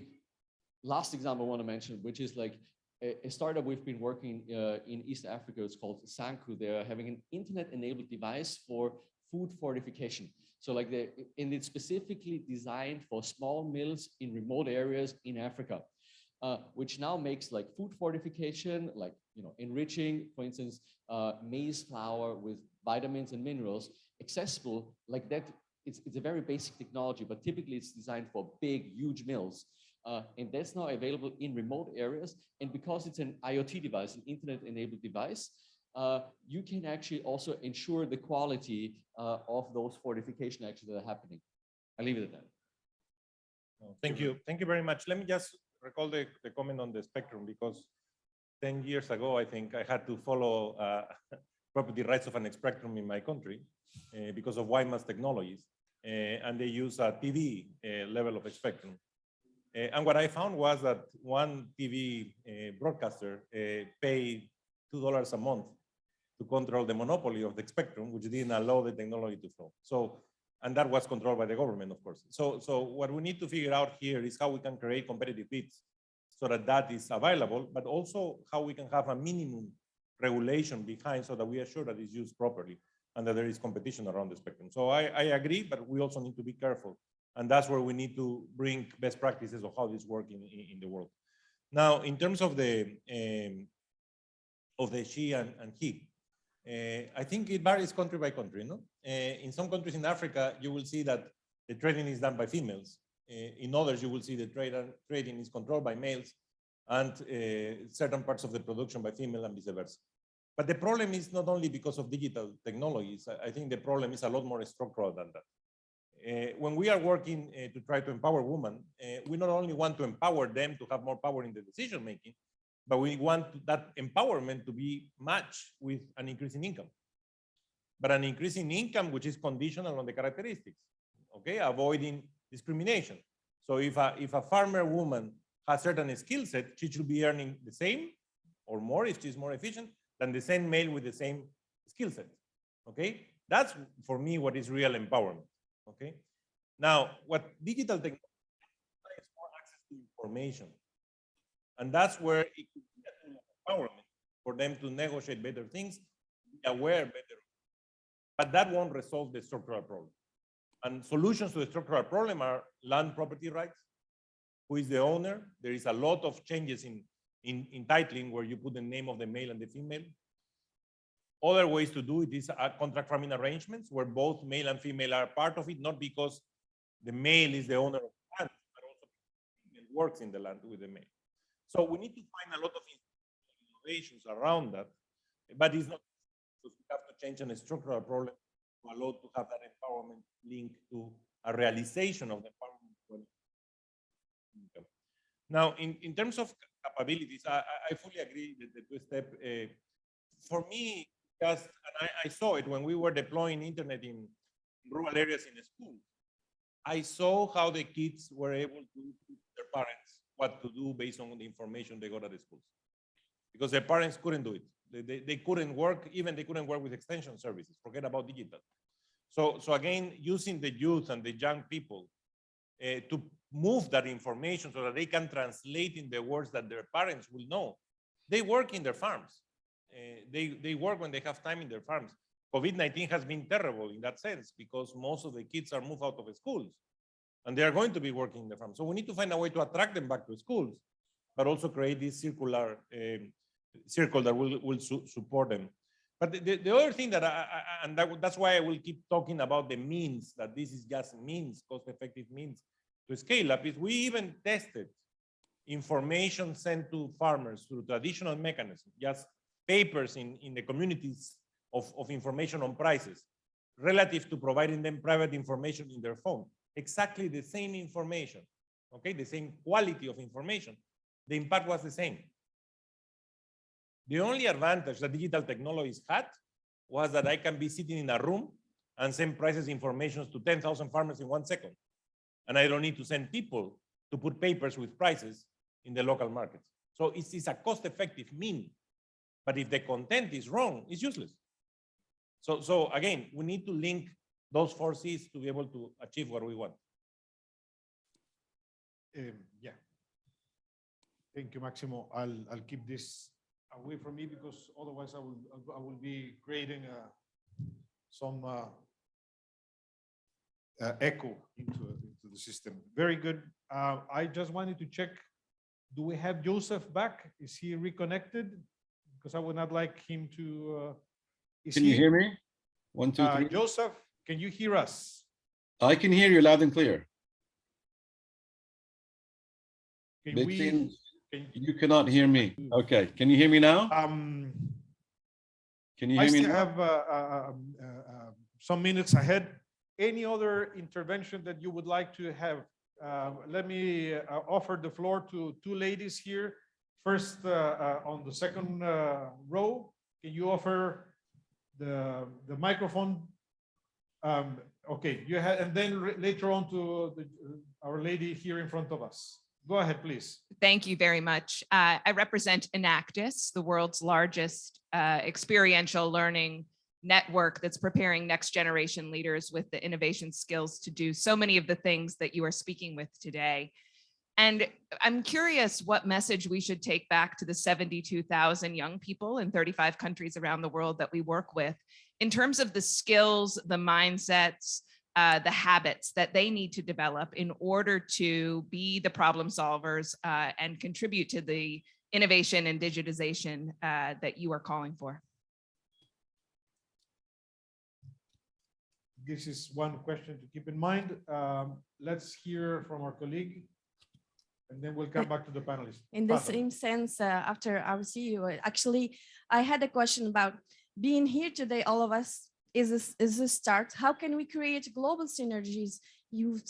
Speaker 4: last example I want to mention, which is like a startup we've been working in East Africa. It's called Sanku. They're having an internet-enabled device for food fortification. So like and it's specifically designed for small mills in remote areas in Africa, which now makes like food fortification, like, you know, enriching, for instance, maize flour with vitamins and minerals accessible like that. It's a very basic technology, but typically it's designed for big, huge mills. And that's now available in remote areas. And because it's an IoT device, an internet-enabled device, you can actually also ensure the quality of those fortification actions that are happening. I'll leave it at that.
Speaker 3: Thank you. Thank you very much. Let me just recall the comment on the spectrum, because 10 years ago, I think I had to follow property rights of an spectrum in my country because of WiMAX technologies. And they use a TV level of spectrum. And what I found was that one TV broadcaster paid $2 a month to control the monopoly of the spectrum, which didn't allow the technology to flow. So, and that was controlled by the government, of course. So what we need to figure out here is how we can create competitive bids so that that is available, but also how we can have a minimum regulation behind so that we are sure that it's used properly and that there is competition around the spectrum. So I agree, but we also need to be careful. And that's where we need to bring best practices of how this works in the world. Now, in terms of the she and he, I think it varies country by country. No, in some countries in Africa, you will see that the trading is done by females. In others, you will see the trading is controlled by males, and certain parts of the production by female and vice versa. But the problem is not only because of digital technologies. I think the problem is a lot more structural than that. When we are working to try to empower women, we not only want to empower them to have more power in the decision making, but we want that empowerment to be matched with an increase in income. but an increase in income, which is conditional on the characteristics, okay, avoiding discrimination. So if a farmer woman has certain skill set, she should be earning the same or more if she's more efficient than the same male with the same skill set, okay? That's, for me, what is real empowerment, okay? Now, what digital technology is more access to information. And that's where it could be a tool of empowerment for them to negotiate better things, be aware better. But that won't resolve the structural problem. And solutions to the structural problem are land property rights. Who is the owner? There is a lot of changes in titling where you put the name of the male and the female. Other ways to do it is contract farming arrangements where both male and female are part of it, not because the male is the owner of the land, but also because it works in the land with the male. So we need to find a lot of innovations around that, but it's not because we have to change a structural problem to allow to have that empowerment linked to a realization of the empowerment. Now, in terms of capabilities, I fully agree that the two-step, for me, just, and I saw it when we were deploying internet in rural areas in the school. I saw how the kids were able to teach their parents what to do based on the information they got at the schools. Because their parents couldn't do it. They couldn't work, even they couldn't work with extension services, forget about digital. So again, using the youth and the young people to move that information so that they can translate in the words that their parents will know. They work in their farms. They work when they have time in their farms. COVID-19 has been terrible in that sense because most of the kids are moved out of schools and they are going to be working in the farm. So we need to find a way to attract them back to schools, but also create this circular circle that will support them. But the other thing that that's why I will keep talking about the means, that this is just means, cost-effective means to scale up, is we even tested information sent to farmers through traditional mechanisms, just papers in the communities of information on prices, relative to providing them private information in their phone. Exactly the same information, okay, the same quality of information. The impact was the same. The only advantage that digital technologies had was that I can be sitting in a room and send prices information to 10,000 farmers in 1 second. And I don't need to send people to put papers with prices in the local markets. So it's a cost-effective mean. But if the content is wrong, it's useless. So again, we need to link those 4 C's to be able to achieve what we want.
Speaker 1: Yeah. Thank you, Maximo. I'll keep this away from me because otherwise I will be creating some echo into the system. Very good. I just wanted to check, do we have Joseph back? Is he reconnected? Because I would not like him to...
Speaker 5: Can you hear me? 1, 2, 3.
Speaker 1: Joseph, can you hear us?
Speaker 5: I can hear you loud and clear. You cannot hear me. Okay. Can you hear me now? Can you hear me now?
Speaker 1: I still have some minutes ahead. Any other intervention that you would like to have? Let me offer the floor to 2 ladies here. First, on the second row, can you offer the microphone? Okay, you have, and then later on to our lady here in front of us. Go ahead, please.
Speaker 9: Thank you very much. I represent Enactus, the world's largest experiential learning network that's preparing next generation leaders with the innovation skills to do so many of the things that you are speaking with today. And I'm curious what message we should take back to the 72,000 young people in 35 countries around the world that we work with in terms of the skills, the mindsets, the habits that they need to develop in order to be the problem solvers and contribute to the innovation and digitization that you are calling for.
Speaker 1: This is one question to keep in mind. Let's hear from our colleague, and then we'll come back to the panelists.
Speaker 10: In the same sense, after our CEO, actually, I had a question about being here today, all of us, is a start. How can we create global synergies? You've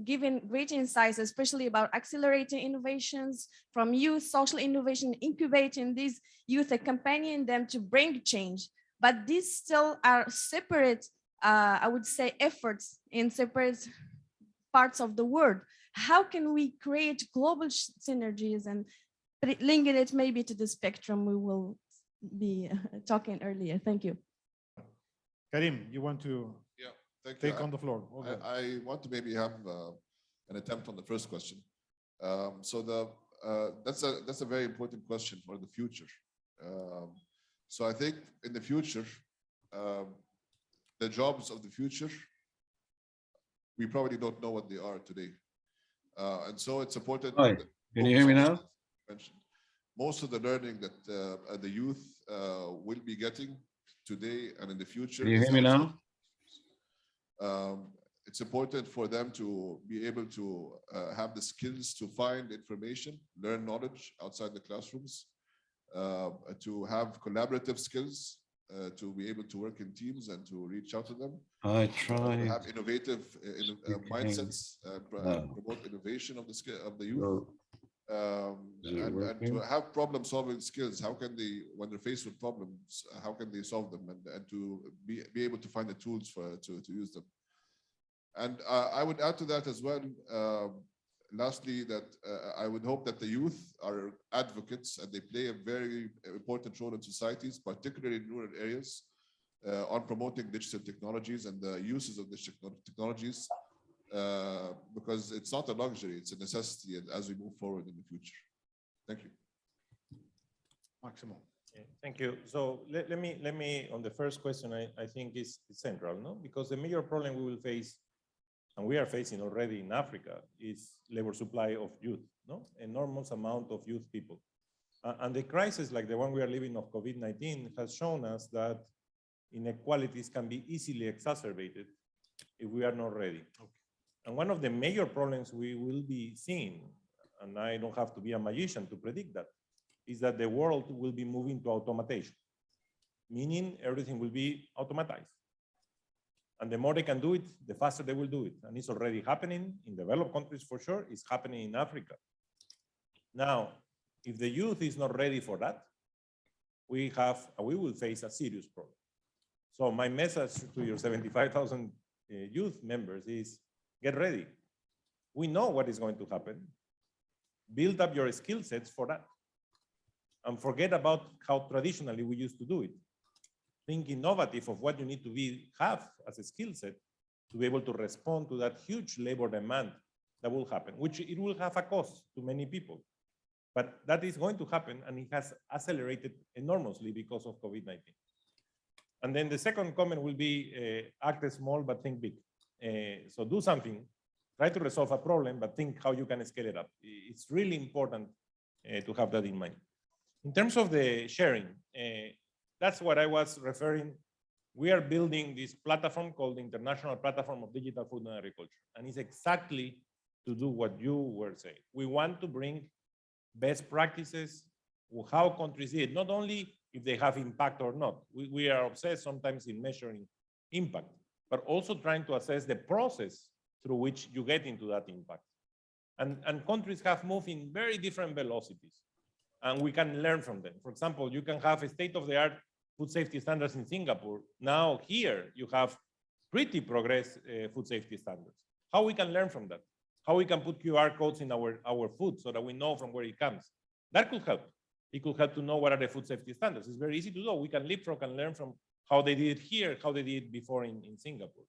Speaker 10: given great insights, especially about accelerating innovations from youth, social innovation, incubating these youth, accompanying them to bring change. but these still are separate, I would say, efforts in separate parts of the world. How can we create global synergies and link it maybe to the spectrum we will be talking earlier? Thank you.
Speaker 1: Karim, you want to
Speaker 2: Thank you.
Speaker 1: take on the floor? Okay.
Speaker 2: I want to maybe have an attempt on the first question. That's a very important question for the future. So I think in the future, the jobs of the future, we probably don't know what they are today. And so it's important.
Speaker 5: Hi, can you hear me now?
Speaker 2: Most of the learning that the youth will be getting today and in the future.
Speaker 5: Can you hear me now?
Speaker 2: It's important for them to be able to have the skills to find information, learn knowledge outside the classrooms, to have collaborative skills, to be able to work in teams and to reach out to them.
Speaker 5: I try.
Speaker 2: Have innovative mindsets, promote innovation of the youth. And to have problem-solving skills. How can they, when they're faced with problems, how can they solve them, and to be able to find the tools to use them. And I would add to that as well, lastly, that I would hope that the youth are advocates and they play a very important role in societies, particularly in rural areas, on promoting digital technologies and the uses of digital technologies. Because it's not a luxury, it's a necessity as we move forward in the future. Thank you.
Speaker 1: Maximo.
Speaker 3: Thank you. So let me on the first question, I think is central, no? Because the major problem we will face, and we are facing already in Africa, is labor supply of youth, no? Enormous amount of youth people. And the crisis like the one we are living of COVID-19 has shown us that inequalities can be easily exacerbated if we are not ready. Okay. And one of the major problems we will be seeing, and I don't have to be a magician to predict that, is that the world will be moving to automation, meaning everything will be automatized. And the more they can do it, the faster they will do it. And it's already happening in developed countries for sure, it's happening in Africa. Now, if the youth is not ready for that, we will face a serious problem. So my message to your 75,000 youth members is, get ready. We know what is going to happen. Build up your skill sets for that. And forget about how traditionally we used to do it. Think innovative of what you need to have as a skill set to be able to respond to that huge labor demand that will happen, which it will have a cost to many people. But that is going to happen, and it has accelerated enormously because of COVID-19. And then the second comment will be act small, but think big. So do something, try to resolve a problem, but think how you can scale it up. It's really important to have that in mind. In terms of the sharing, that's what I was referring. We are building this platform called the International Platform of Digital Food and Agriculture. And it's exactly to do what you were saying. We want to bring best practices, how countries did, not only if they have impact or not. We are obsessed sometimes in measuring impact, but also trying to assess the process through which you get into that impact. And countries have moved in very different velocities, and we can learn from them. For example, you can have a state-of-the-art food safety standards in Singapore. Now here, you have pretty progressed food safety standards. How we can learn from that? How we can put QR codes in our food so that we know from where it comes? That could help. It could help to know what are the food safety standards. It's very easy to do. We can leapfrog and learn from how they did it here, how they did it before in Singapore.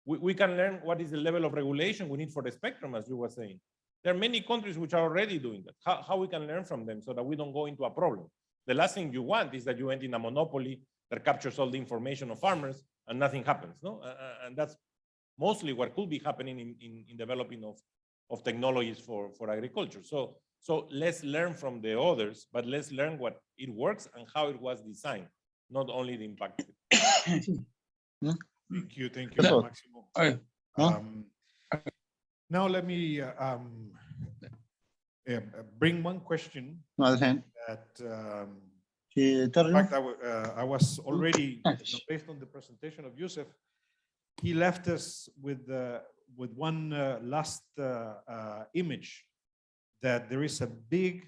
Speaker 3: We can learn what is the level of regulation we need for the spectrum, as you were saying. There are many countries which are already doing that. How we can learn from them so that we don't go into a problem. The last thing you want is that you end in a monopoly that captures all the information of farmers and nothing happens, no? And that's mostly what could be happening in developing of technologies for agriculture. So let's learn from the others, but let's learn what it works and how it was designed, not only the impact.
Speaker 1: Thank you, Maximo. Now let me bring one question that, in fact, I was already, based on the presentation of Yusuf, he left us with one last image, that there is a big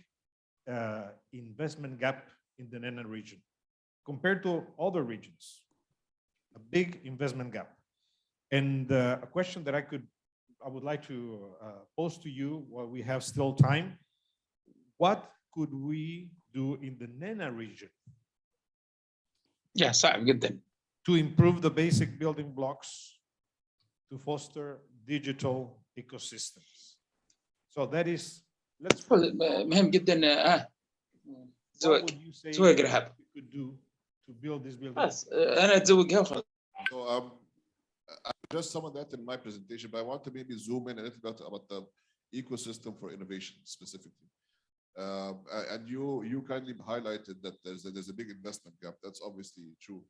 Speaker 1: investment gap in the MENA region. compared to other regions, a big investment gap. And a question that I would like to pose to you while we have still time, what could we do in the MENA region
Speaker 11: صعب جدا.
Speaker 1: to improve the basic building blocks to foster digital ecosystems? So that is, let's.
Speaker 11: مهم جدا.
Speaker 1: What would you say
Speaker 11: زواج رحاب.
Speaker 1: we could do to build this building?
Speaker 11: بس أنا أتزوجها.
Speaker 2: So I addressed some of that in my presentation, but I want to maybe zoom in a little bit about the ecosystem for innovation specifically. And you kindly highlighted that there's a big investment gap. That's obviously true.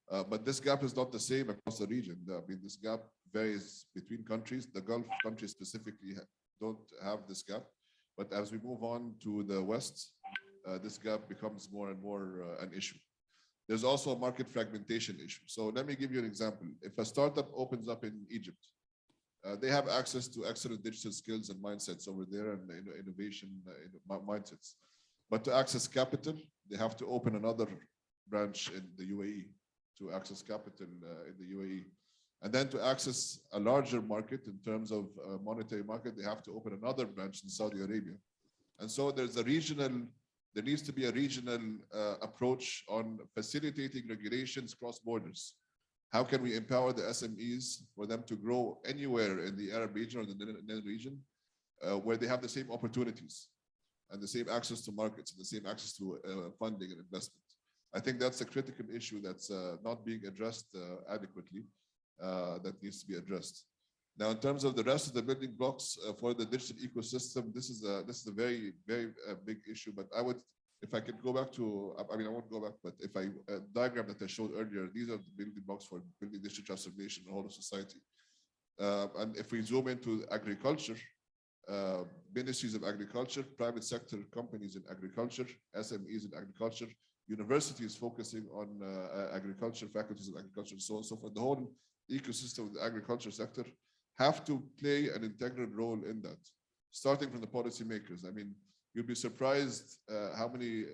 Speaker 2: But this gap is not the same across the region. I mean, this gap varies between countries. The Gulf countries specifically don't have this gap. But as we move on to the West, this gap becomes more and more an issue. There's also a market fragmentation issue. So let me give you an example. If a startup opens up in Egypt, they have access to excellent digital skills and mindsets over there and innovation mindsets. But to access capital, they have to open another branch in the UAE to access capital in the UAE. And then to access a larger market in terms of monetary market, they have to open another branch in Saudi Arabia. And so there needs to be a regional approach on facilitating regulations cross borders. How can we empower the SMEs for them to grow anywhere in the Arab region or the NEN region where they have the same opportunities and the same access to markets and the same access to funding and investment? I think that's a critical issue that's not being addressed adequately, that needs to be addressed. Now, in terms of the rest of the building blocks for the digital ecosystem, this is a very, very big issue. But if I could go back to, I mean, I won't go back, but if I diagram that I showed earlier, these are the building blocks for building digital transformation in the whole of society. And if we zoom into agriculture, ministries of agriculture, private sector companies in agriculture, SMEs in agriculture, universities focusing on agriculture, faculties of agriculture, and so on and so forth. The whole ecosystem of the agriculture sector have to play an integral role in that, starting from the policymakers. I mean, you'd be surprised how many,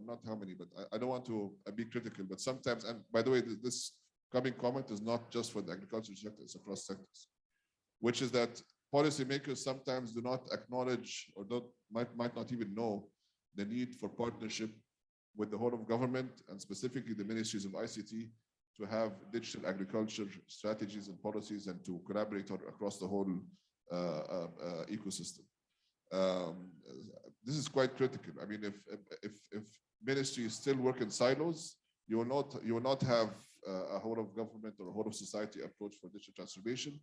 Speaker 2: not how many, but I don't want to be critical, but sometimes, and by the way, this coming comment is not just for the agriculture sector, it's across sectors, which is that policymakers sometimes do not acknowledge or might not even know the need for partnership with the whole of government and specifically the ministries of ICT to have digital agriculture strategies and policies and to collaborate across the whole ecosystem. This is quite critical. I mean, if ministries still work in silos, you will not have a whole of government or a whole of society approach for digital transformation.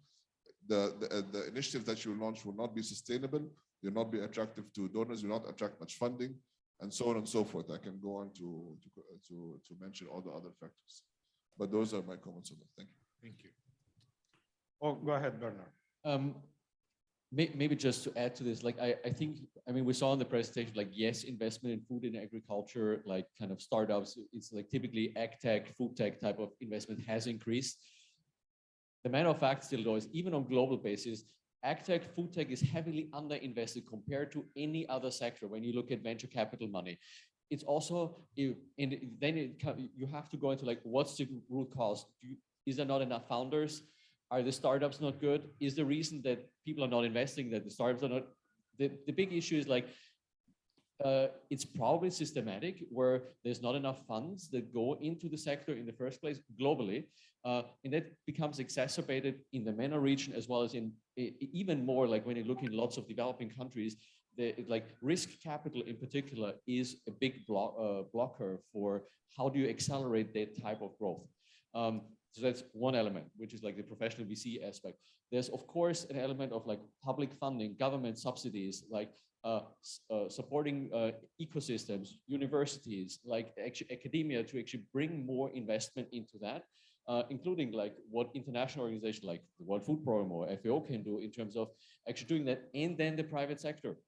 Speaker 2: The initiatives that you launch will not be sustainable. They'll not be attractive to donors. Will not attract much funding, and so on and so forth. I can go on to mention all the other factors. But those are my comments on that. Thank you.
Speaker 1: Thank you. Oh, go ahead, Bernard.
Speaker 4: Maybe just to add to this, like I think, I mean, we saw in the presentation, like, yes, investment in food and agriculture, like kind of startups, it's like typically ag tech, food tech type of investment has increased. The matter of fact still though is even on global basis, ag tech, food tech is heavily underinvested compared to any other sector when you look at venture capital money. It's also, you have to go into like, what's the root cause? Is there not enough founders? Are the startups not good? Is the reason that people are not investing that the startups are not? The big issue is like, it's probably systematic where there's not enough funds that go into the sector in the first place globally. And that becomes exacerbated in the MENA region as well as in even more like when you look in lots of developing countries, like risk capital in particular is a big blocker for how do you accelerate that type of growth. So that's one element, which is like the professional VC aspect. There's of course an element of like public funding, government subsidies, like supporting ecosystems, universities, like academia to actually bring more investment into that, including like what international organizations like the World Food Program or FAO can do in terms of actually doing that, and then the private sector.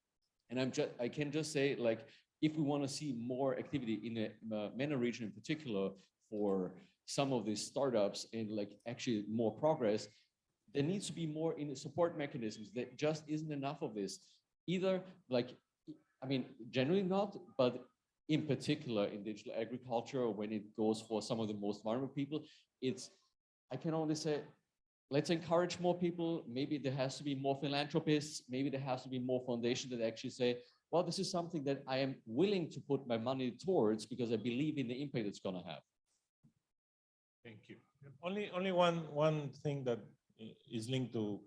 Speaker 4: And I can just say, like, if we want to see more activity in the MENA region in particular for some of these startups and like actually more progress, there needs to be more in the support mechanisms. There just isn't enough of this. Either like, I mean, generally not, but in particular in digital agriculture, when it goes for some of the most vulnerable people, I can only say, let's encourage more people. Maybe there has to be more philanthropists. Maybe there has to be more foundations that actually say, well, this is something that I am willing to put my money towards because I believe in the impact it's going to have.
Speaker 3: Thank you. Only one thing that is linked to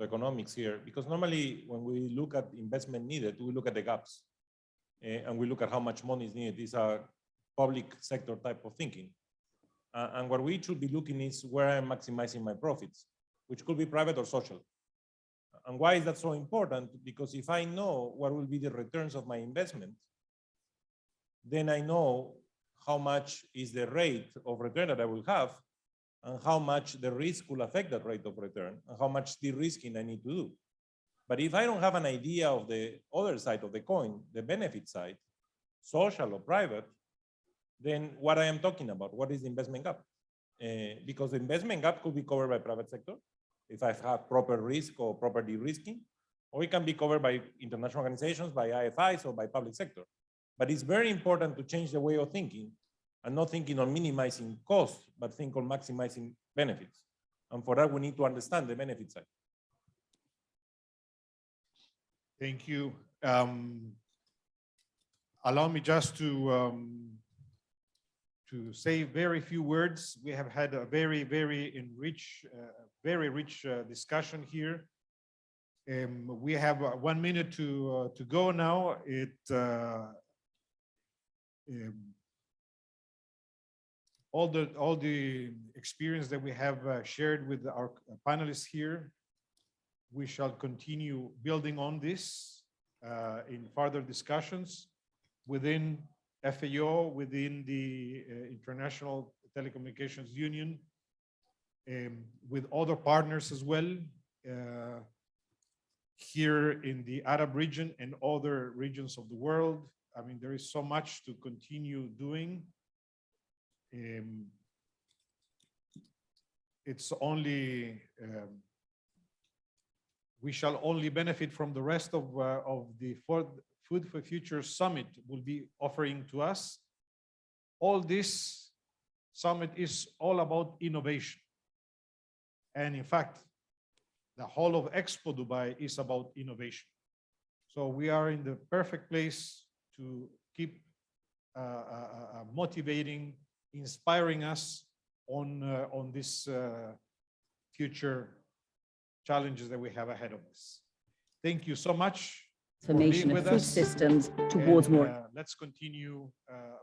Speaker 3: economics here, because normally when we look at investment needed, we look at the gaps and we look at how much money is needed. These are public sector type of thinking. And what we should be looking is where I'm maximizing my profits, which could be private or social. And why is that so important? Because if I know what will be the returns of my investment, then I know how much is the rate of return that I will have and how much the risk will affect that rate of return and how much de-risking I need to do. But if I don't have an idea of the other side of the coin, the benefit side, social or private, then what I am talking about, what is the investment gap? Because the investment gap could be covered by private sector if I have proper risk or proper de-risking, or it can be covered by international organizations, by IFIs, or by public sector. But it's very important to change the way of thinking and not thinking on minimizing costs, but think on maximizing benefits. And for that, we need to understand the benefit side.
Speaker 1: Thank you. Allow me just to say very few words. We have had a very rich discussion here. We have 1 minute to go now. All the experience that we have shared with our panelists here, we shall continue building on this in further discussions within FAO, within the International Telecommunications Union, with other partners as well, here in the Arab region and other regions of the world. I mean, there is so much to continue doing. It's only, we shall only benefit from the rest of the Food for Future Summit will be offering to us. All this summit is all about innovation. And in fact, the whole of Expo Dubai is about innovation. So we are in the perfect place to keep motivating, inspiring us on this future challenges that we have ahead of us. Thank you so much.
Speaker 12: Transformation of food systems towards more.
Speaker 1: Let's continue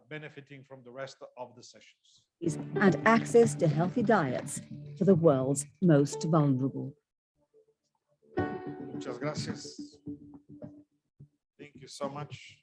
Speaker 1: benefiting from the rest of the sessions.
Speaker 12: And access to healthy diets for the world's most vulnerable.
Speaker 1: Muchas gracias. Thank you so much.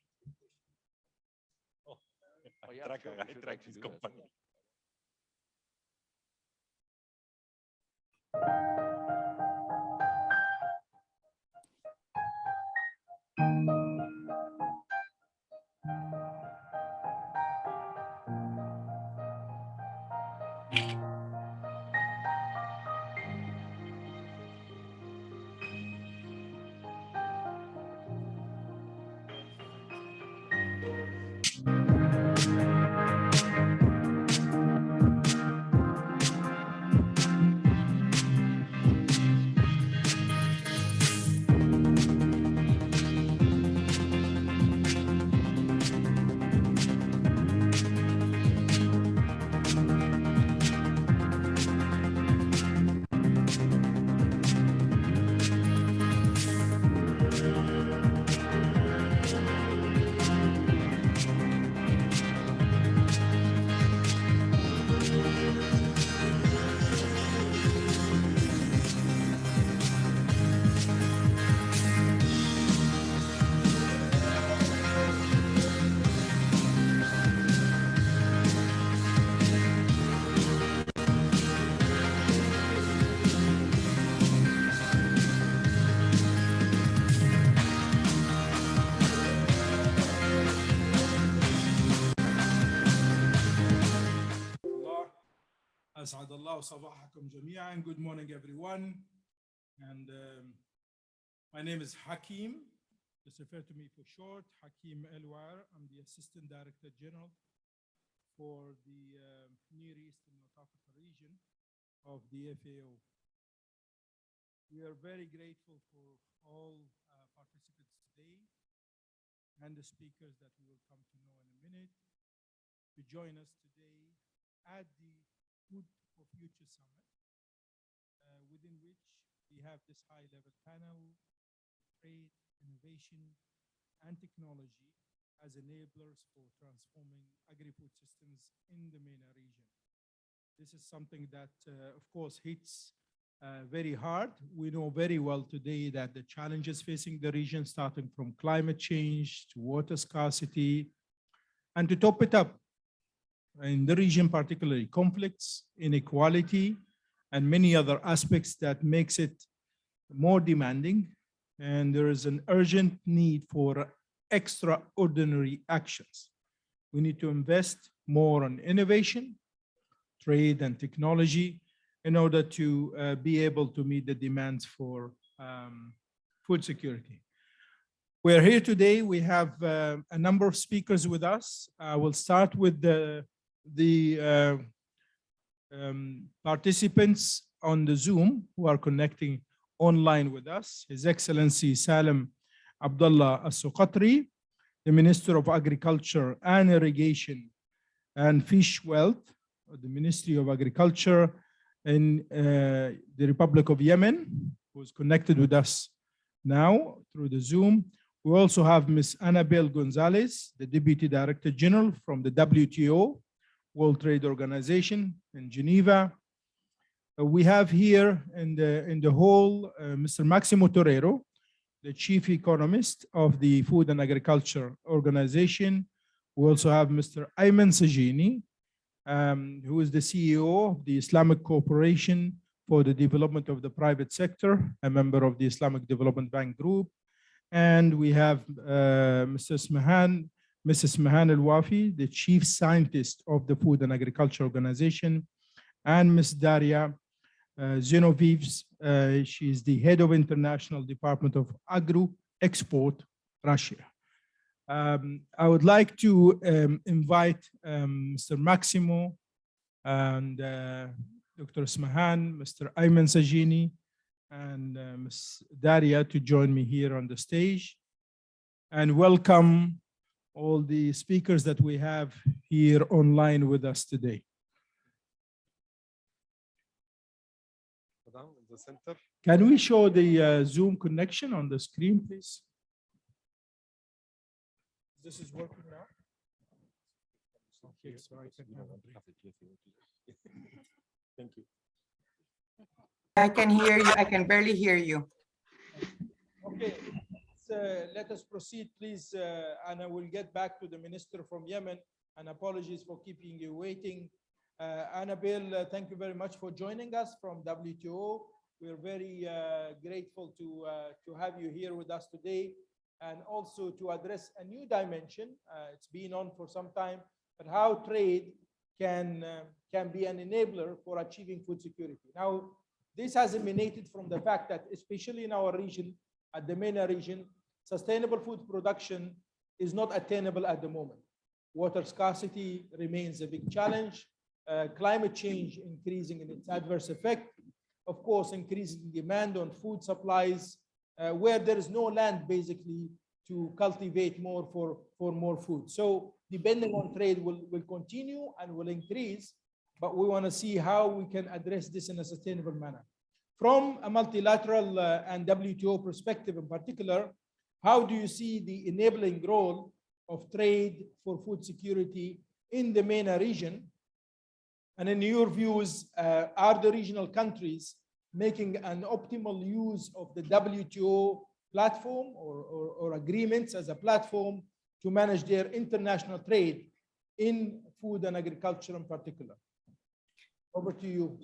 Speaker 13: أسعد الله صباحكم جميعا. Good morning everyone. And my name is Hakim. Just refer to me for short, Hakim Elwar. I'm the Assistant Director General for the Near East and North Africa region of the FAO. We are very grateful for all participants today and the speakers that we will come to know in a minute to join us today at the Food for Future Summit, within which we have this high-level panel, trade, innovation, and technology as enablers for transforming agri-food systems in the MENA region. This is something that, of course, hits very hard. We know very well today that the challenges facing the region, starting from climate change to water scarcity, and to top it up, in the region particularly, conflicts, inequality, and many other aspects that makes it more demanding. And there is an urgent need for extraordinary actions. We need to invest more on innovation, trade, and technology in order to be able to meet the demands for food security. We're here today. We have a number of speakers with us. We'll start with the participants on the Zoom who are connecting online with us. His Excellency Salim Abdullah Al-Suqatri, the Minister of Agriculture and Irrigation and Fish Wealth, the Ministry of Agriculture in the Republic of Yemen, who is connected with us now through the Zoom. We also have Ms. Annabelle Gonzalez, the Deputy Director General from the WTO, World Trade Organization in Geneva. We have here in the hall Mr. Maximo Torero, the Chief Economist of the Food and Agriculture Organization. We also have Mr. Ayman Sajini, who is the CEO of the Islamic Cooperation for the Development of the Private Sector, a member of the Islamic Development Bank Group. And we have Mrs. Mahan Al-Wafi, the Chief Scientist of the Food and Agriculture Organization, and Ms. Daria Zenovives. She is the Head of International Department of Agro-Export, Russia. I would like to invite Mr. Maximo and Dr. Smahan, Mr. Ayman Sajini, and Ms. Daria to join me here on the stage, and welcome all the speakers that we have here online with us today. Can we show the Zoom connection on the screen, please? This is working now? Okay, so I can Thank you.
Speaker 14: I can hear you. I can barely hear you.
Speaker 1: Okay, let us proceed, please. And I will get back to the minister from Yemen. And apologies for keeping you waiting. Annabelle, thank you very much for joining us from WTO. We're very grateful to have you here with us today, and also to address a new dimension. It's been on for some time, but how trade can be an enabler for achieving food security. Now, this has emanated from the fact that, especially in our region, at the MENA region, sustainable food production is not attainable at the moment. Water scarcity remains a big challenge. Climate change increasing in its adverse effect. Of course, increasing demand on food supplies, where there is no land basically to cultivate more for more food. So depending on trade will continue and will increase, but we want to see how we can address this in a sustainable manner. From a multilateral and WTO perspective in particular, how do you see the enabling role of trade for food security in the MENA region? And in your views, are the regional countries making an optimal use of the WTO platform or agreements as a platform to manage their international trade in food and agriculture in particular? Over to you.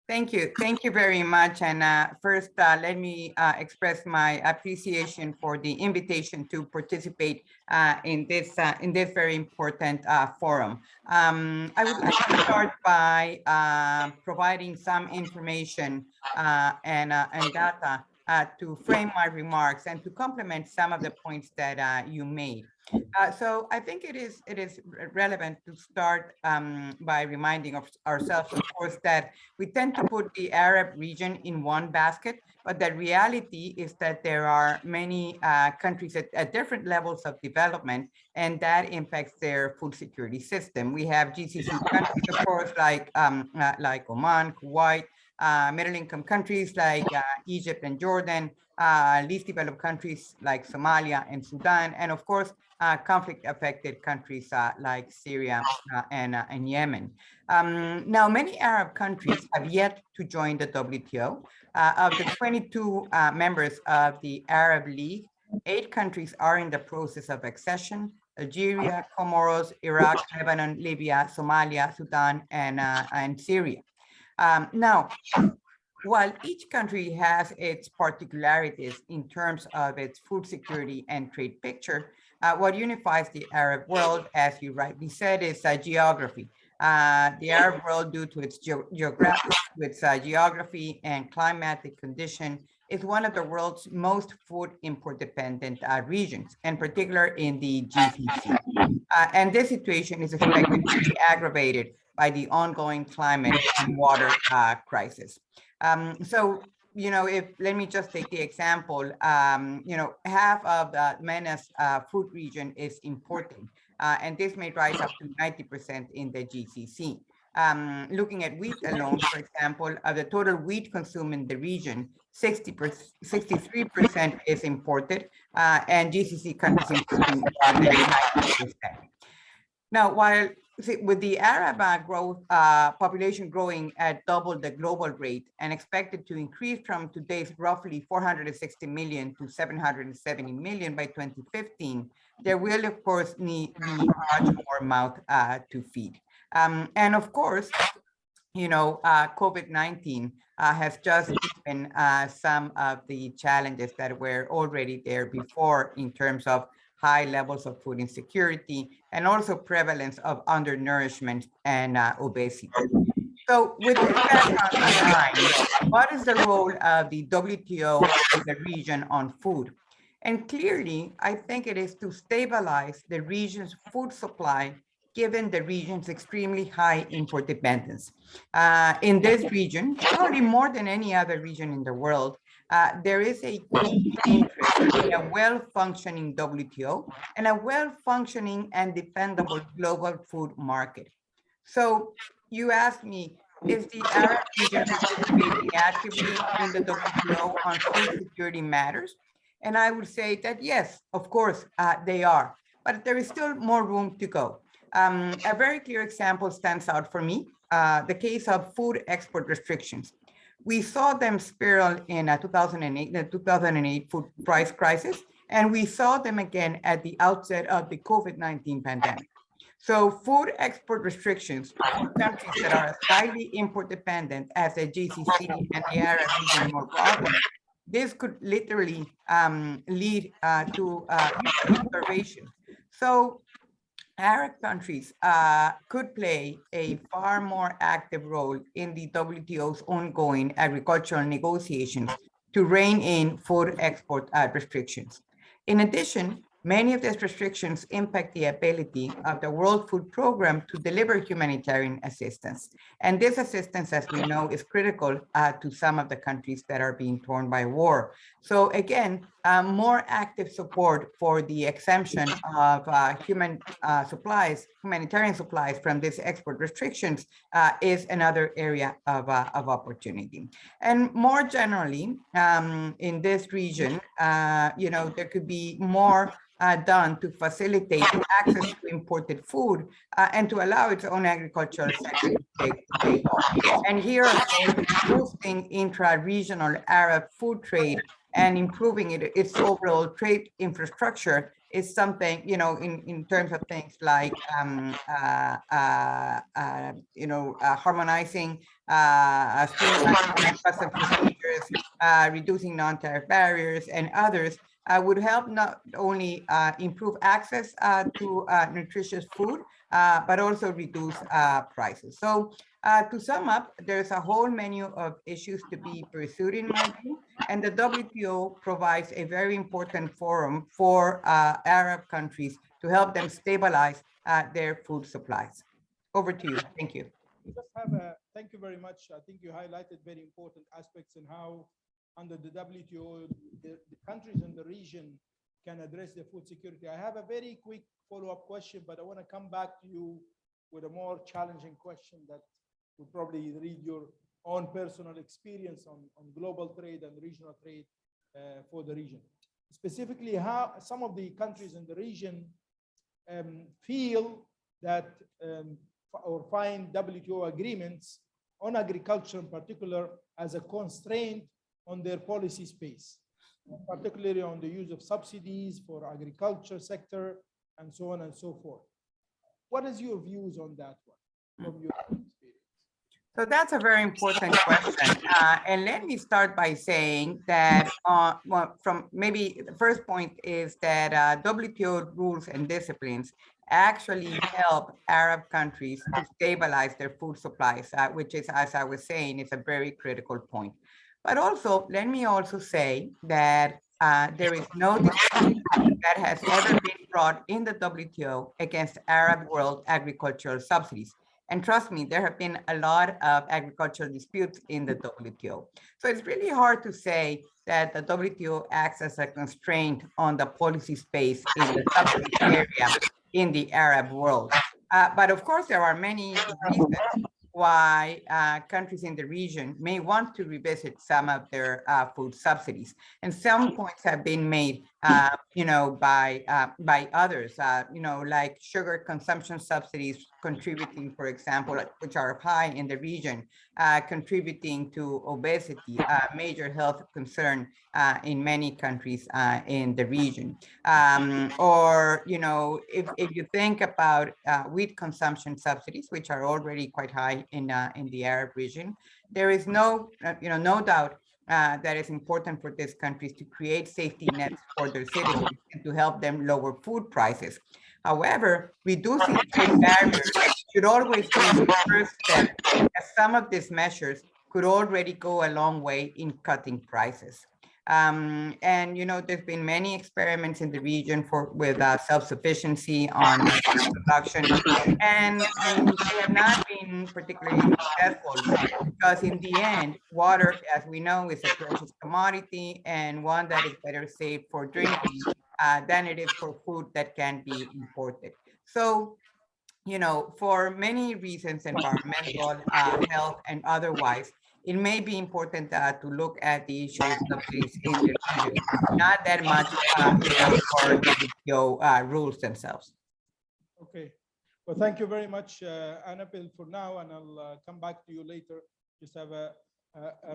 Speaker 14: Thank you. Thank you very much. And first, let me express my appreciation for the invitation to participate in this very important forum. I would like to start by providing some information and data to frame my remarks and to complement some of the points that you made. So I think it is relevant to start by reminding ourselves, of course, that we tend to put the Arab region in one basket, but the reality is that there are many countries at different levels of development, and that impacts their food security system. We have GCC countries, of course, like Oman, Kuwait, middle-income countries like Egypt and Jordan, least developed countries like Somalia and Sudan, and of course, conflict-affected countries like Syria and Yemen. Now, many Arab countries have yet to join the WTO. Of the 22 members of the Arab League, 8 countries are in the process of accession: Algeria, Comoros, Iraq, Lebanon, Libya, Somalia, Sudan, and Syria. Now, while each country has its particularities in terms of its food security and trade picture, what unifies the Arab world, as you rightly said, is geography. The Arab world, due to its geography and climatic condition, is one of the world's most food import dependent regions, in particular in the GCC. And this situation is expected to be aggravated by the ongoing climate and water crisis. So, let me just take the example, half of the MENA's food region is imported, and this may rise up to 90% in the GCC. Looking at wheat alone, for example, of the total wheat consumed in the region, 63% is imported, and GCC countries including 90%. Now, while with the Arab population growing at double the global rate and expected to increase from today's roughly 460 million to 770 million by 2015, there will, of course, be much more mouth to feed. And of course, COVID-19 has just deepened some of the challenges that were already there before in terms of high levels of food insecurity and also prevalence of undernourishment and obesity. So with this background in mind, what is the role of the WTO in the region on food? And clearly, I think it is to stabilize the region's food supply given the region's extremely high import dependence. In this region, probably more than any other region in the world, there is a key interest in a well-functioning WTO and a well-functioning and dependable global food market. So you asked me, is the Arab region participating actively in the WTO on food security matters? And I would say that yes, of course, they are, but there is still more room to go. A very clear example stands out for me, the case of food export restrictions. We saw them spiral in 2008, the 2008 food price crisis, and we saw them again at the outset of the COVID-19 pandemic. So food export restrictions for countries that are as highly import dependent as the GCC and the Arab region more broadly, this could literally lead to starvation. So Arab countries could play a far more active role in the WTO's ongoing agricultural negotiations to rein in food export restrictions. In addition, many of these restrictions impact the ability of the World Food Program to deliver humanitarian assistance. And this assistance, as we know, is critical to some of the countries that are being torn by war. So again, more active support for the exemption of humanitarian supplies from these export restrictions is another area of opportunity. And more generally, in this region, there could be more done to facilitate access to imported food and to allow its own agricultural sector to take off. And here, of course, boosting intra-regional Arab food trade and improving its overall trade infrastructure is something, in terms of things like, harmonizing custom procedures, reducing non-tariff barriers, and others would help not only improve access to nutritious food, but also reduce prices. So To sum up, there's a whole menu of issues to be pursued in my view, and the WTO provides a very important forum for Arab countries to help them stabilize their food supplies. Over to you. Thank you.
Speaker 13: Thank you very much. I think you highlighted very important aspects in how under the WTO, the countries in the region can address their food security. I have a very quick follow-up question, but I want to come back to you with a more challenging question that will probably read your own personal experience on global trade and regional trade for the region. Specifically, how some of the countries in the region feel that or find WTO agreements on agriculture in particular as a constraint on their policy space, particularly on the use of subsidies for agriculture sector and so on and so forth. What is your views on that one from your experience?
Speaker 14: So that's a very important question. And let me start by saying that well, from maybe the first point is that WTO rules and disciplines actually help Arab countries to stabilize their food supplies, which is, as I was saying, is a very critical point. But also, let me also say that there is no dispute that has ever been brought in the WTO against Arab world agricultural subsidies. And trust me, there have been a lot of agricultural disputes in the WTO. So it's really hard to say that the WTO acts as a constraint on the policy space in the subsidy area in the Arab world. But of course, there are many reasons why countries in the region may want to revisit some of their food subsidies. And some points have been made, you know, by others, you know, like sugar consumption subsidies contributing, for example, which are high in the region, contributing to obesity, a major health concern in many countries in the region. Or, you know, if you think about wheat consumption subsidies, which are already quite high in the Arab region, there is no, you know, no doubt that it's important for these countries to create safety nets for their citizens and to help them lower food prices. However, reducing trade barriers should always be the first step, as some of these measures could already go a long way in cutting prices. And you know, there's been many experiments in the region with self-sufficiency on production, and they have not been particularly successful because in the end, water, as we know, is a precious commodity and one that is better saved for drinking than it is for food that can be imported. So, you know, for many reasons, environmental, health, and otherwise, it may be important to look at the issue of subsidies in the region, not that much for WTO rules themselves.
Speaker 13: Okay. Well, thank you very much, Annabelle, for now, and I'll come back to you later. Just have a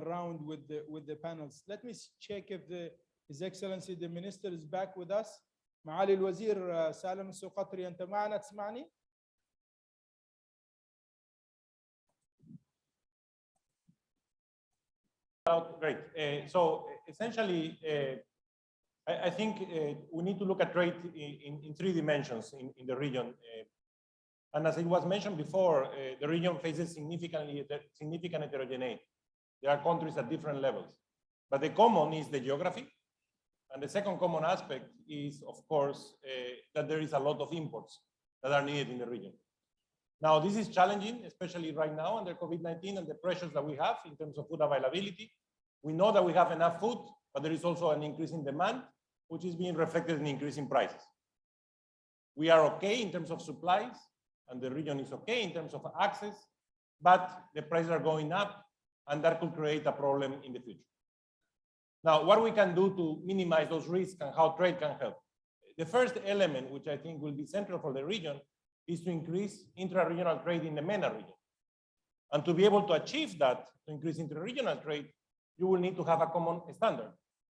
Speaker 13: round with the panels. Let me check if His Excellency the Minister is back with us. معالي الوزير سالم السقطري، أنت معنا تسمعني؟
Speaker 3: Great. So essentially, I think we need to look at trade in three dimensions in the region. And as it was mentioned before, the region faces significant heterogeneity. There are countries at different levels, but the common is the geography. And the second common aspect is, of course, that there is a lot of imports that are needed in the region. Now, this is challenging, especially right now under COVID-19 and the pressures that we have in terms of food availability. We know that we have enough food, but there is also an increase in demand, which is being reflected in increasing prices. We are okay in terms of supplies, and the region is okay in terms of access, but the prices are going up, and that could create a problem in the future. Now, what we can do to minimize those risks and how trade can help. The first element, which I think will be central for the region, is to increase intra-regional trade in the MENA region. And to be able to achieve that, to increase intra-regional trade, you will need to have a common standard,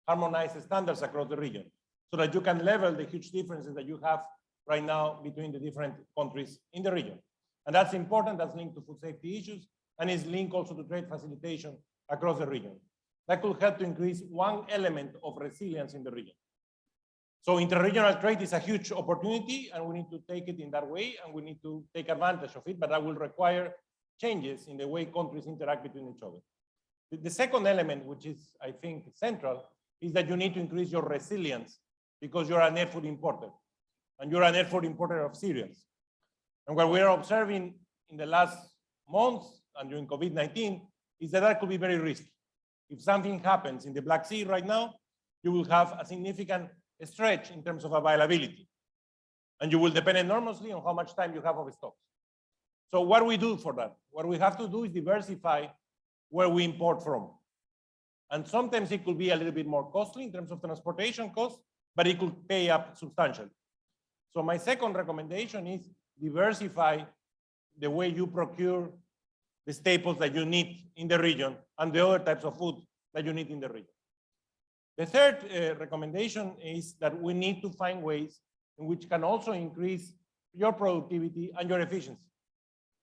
Speaker 3: harmonized standards across the region, so that you can level the huge differences that you have right now between the different countries in the region. And that's important, that's linked to food safety issues, and is linked also to trade facilitation across the region. That could help to increase one element of resilience in the region. So interregional trade is a huge opportunity, and we need to take it in that way, and we need to take advantage of it, but that will require changes in the way countries interact between each other. The second element, which is, I think, central, is that you need to increase your resilience because you're an air food importer, and you're an air food importer of cereals. And what we're observing in the last months and during COVID-19 is that that could be very risky. If something happens in the Black Sea right now, you will have a significant stretch in terms of availability. And you will depend enormously on how much time you have of stocks. So what do we do for that? What we have to do is diversify where we import from. And sometimes it could be a little bit more costly in terms of transportation costs, but it could pay up substantially. So my second recommendation is diversify the way you procure the staples that you need in the region and the other types of food that you need in the region. The third recommendation is that we need to find ways in which can also increase your productivity and your efficiency.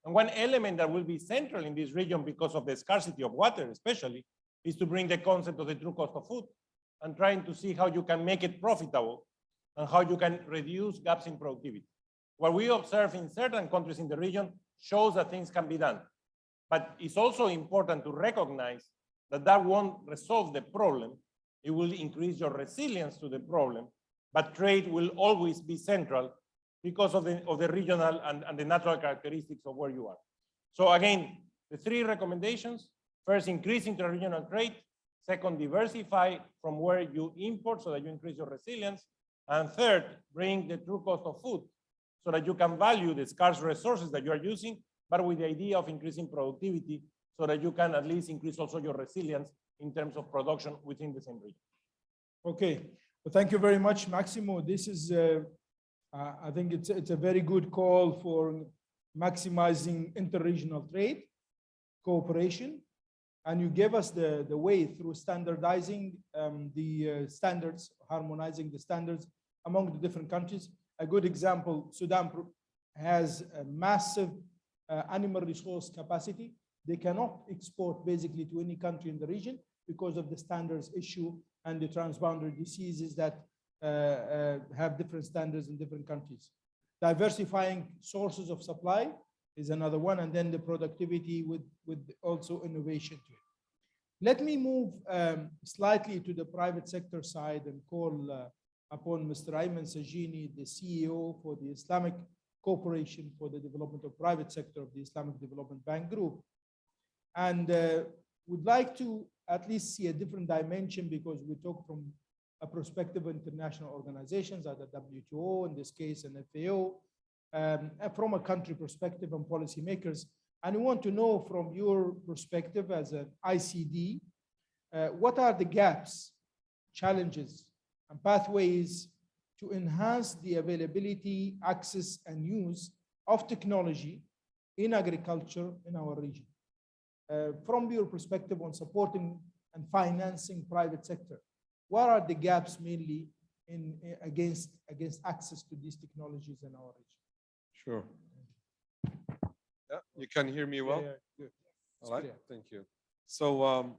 Speaker 3: And one element that will be central in this region because of the scarcity of water especially is to bring the concept of the true cost of food and trying to see how you can make it profitable and how you can reduce gaps in productivity. What we observe in certain countries in the region shows that things can be done. But it's also important to recognize that that won't resolve the problem. It will increase your resilience to the problem, but trade will always be central because of the regional and the natural characteristics of where you are. So again, the three recommendations: first, increase interregional trade; second, diversify from where you import so that you increase your resilience; and third, bring the true cost of food so that you can value the scarce resources that you are using, but with the idea of increasing productivity so that you can at least increase also your resilience in terms of production within the same region.
Speaker 13: Okay, well, thank you very much, Maximo. This is, I think it's a very good call for maximizing interregional trade, cooperation, and you gave us the way through standardizing the standards, harmonizing the standards among the different countries. A good example, Sudan has a massive animal resource capacity. They cannot export basically to any country in the region because of the standards issue and the transboundary diseases that have different standards in different countries. Diversifying sources of supply is another one, and then the productivity with also innovation to it. Let me move slightly to the private sector side and call upon Mr. Ayman Sajini, the CEO for the Islamic Cooperation for the Development of Private Sector of the Islamic Development Bank Group. And would like to at least see a different dimension because we talk from a perspective of international organizations, either WTO, in this case, and FAO, from a country perspective and policymakers. And we want to know from your perspective as an ICD, what are the gaps, challenges, and pathways to enhance the availability, access, and use of technology in agriculture in our region? From your perspective on supporting and financing private sector, what are the gaps mainly against access to these technologies in our region?
Speaker 15: Sure. Yeah, you can hear me well?
Speaker 13: Yeah, good.
Speaker 15: All right, thank you. So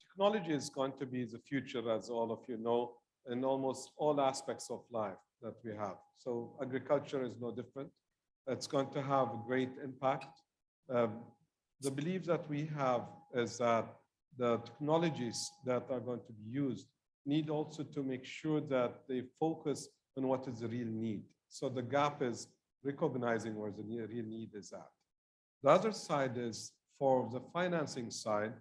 Speaker 15: technology is going to be the future, as all of you know, in almost all aspects of life that we have. So agriculture is no different. It's going to have a great impact. The belief that we have is that the technologies that are going to be used need also to make sure that they focus on what is the real need. So the gap is recognizing where the real need is at. The other side is, for the financing side,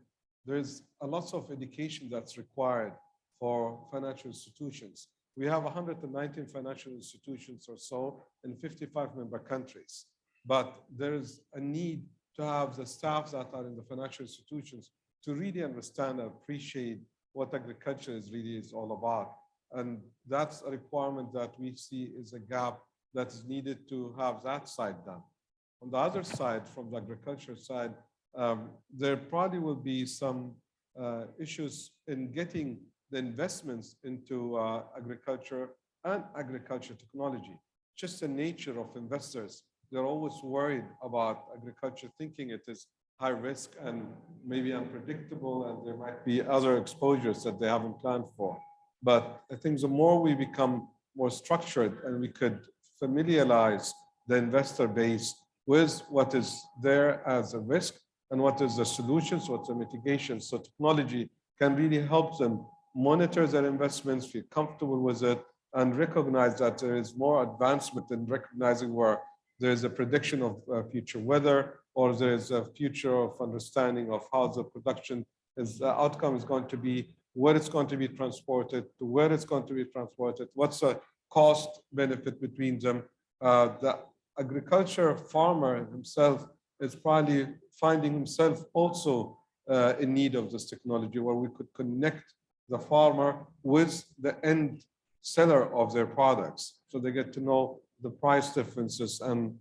Speaker 15: there's a lot of education that's required for financial institutions. We have 119 financial institutions or so in 55 member countries, but there's a need to have the staff that are in the financial institutions to really understand and appreciate what agriculture is all about. And that's a requirement that we see is a gap that is needed to have that side done. On the other side, from the agriculture side, there probably will be some issues in getting the investments into agriculture and agriculture technology. Just the nature of investors, they're always worried about agriculture, thinking it is high risk and maybe unpredictable, and there might be other exposures that they haven't planned for. But I think the more we become more structured and we could familiarize the investor base with what is there as a risk and what is the solutions, what's the mitigation. So technology can really help them monitor their investments, feel comfortable with it, and recognize that there is more advancement in recognizing where there is a prediction of future weather, or there is a future of understanding of how the production outcome is going to be, where it's going to be transported, to where it's going to be transported, what's the cost benefit between them. The agriculture farmer himself is probably finding himself also in need of this technology, where we could connect the farmer with the end seller of their products, so they get to know the price differences and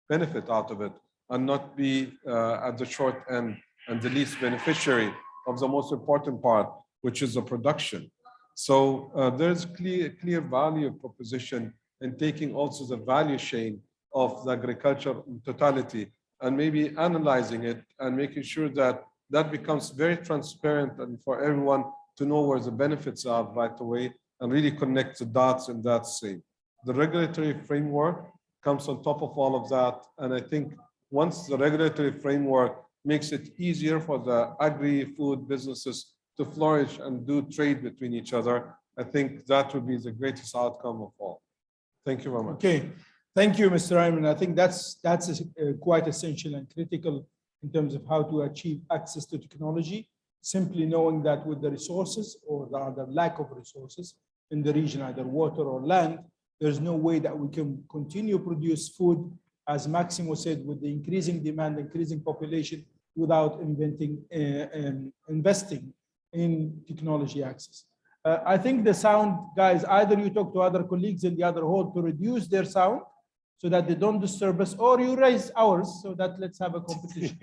Speaker 15: benefit out of it, and not be at the short end and the least beneficiary of the most important part, which is the production. So there's clear value proposition in taking also the value chain of the agriculture in totality, and maybe analyzing it and making sure that that becomes very transparent and for everyone to know where the benefits are right away, and really connect the dots in that same. The regulatory framework comes on top of all of that. And I think once the regulatory framework makes it easier for the agri-food businesses to flourish and do trade between each other, I think that would be the greatest outcome of all. Thank you very much.
Speaker 13: Okay, thank you, Mr. Ayman. I think that's quite essential and critical in terms of how to achieve access to technology. Simply knowing that with the resources, or the lack of resources in the region, either water or land, there's no way that we can continue produce food, as Maximo said, with the increasing demand, increasing population, without investing in technology access. I think the sound, guys, either you talk to other colleagues in the other hall to reduce their sound so that they don't disturb us, or you raise ours so that let's have a competition.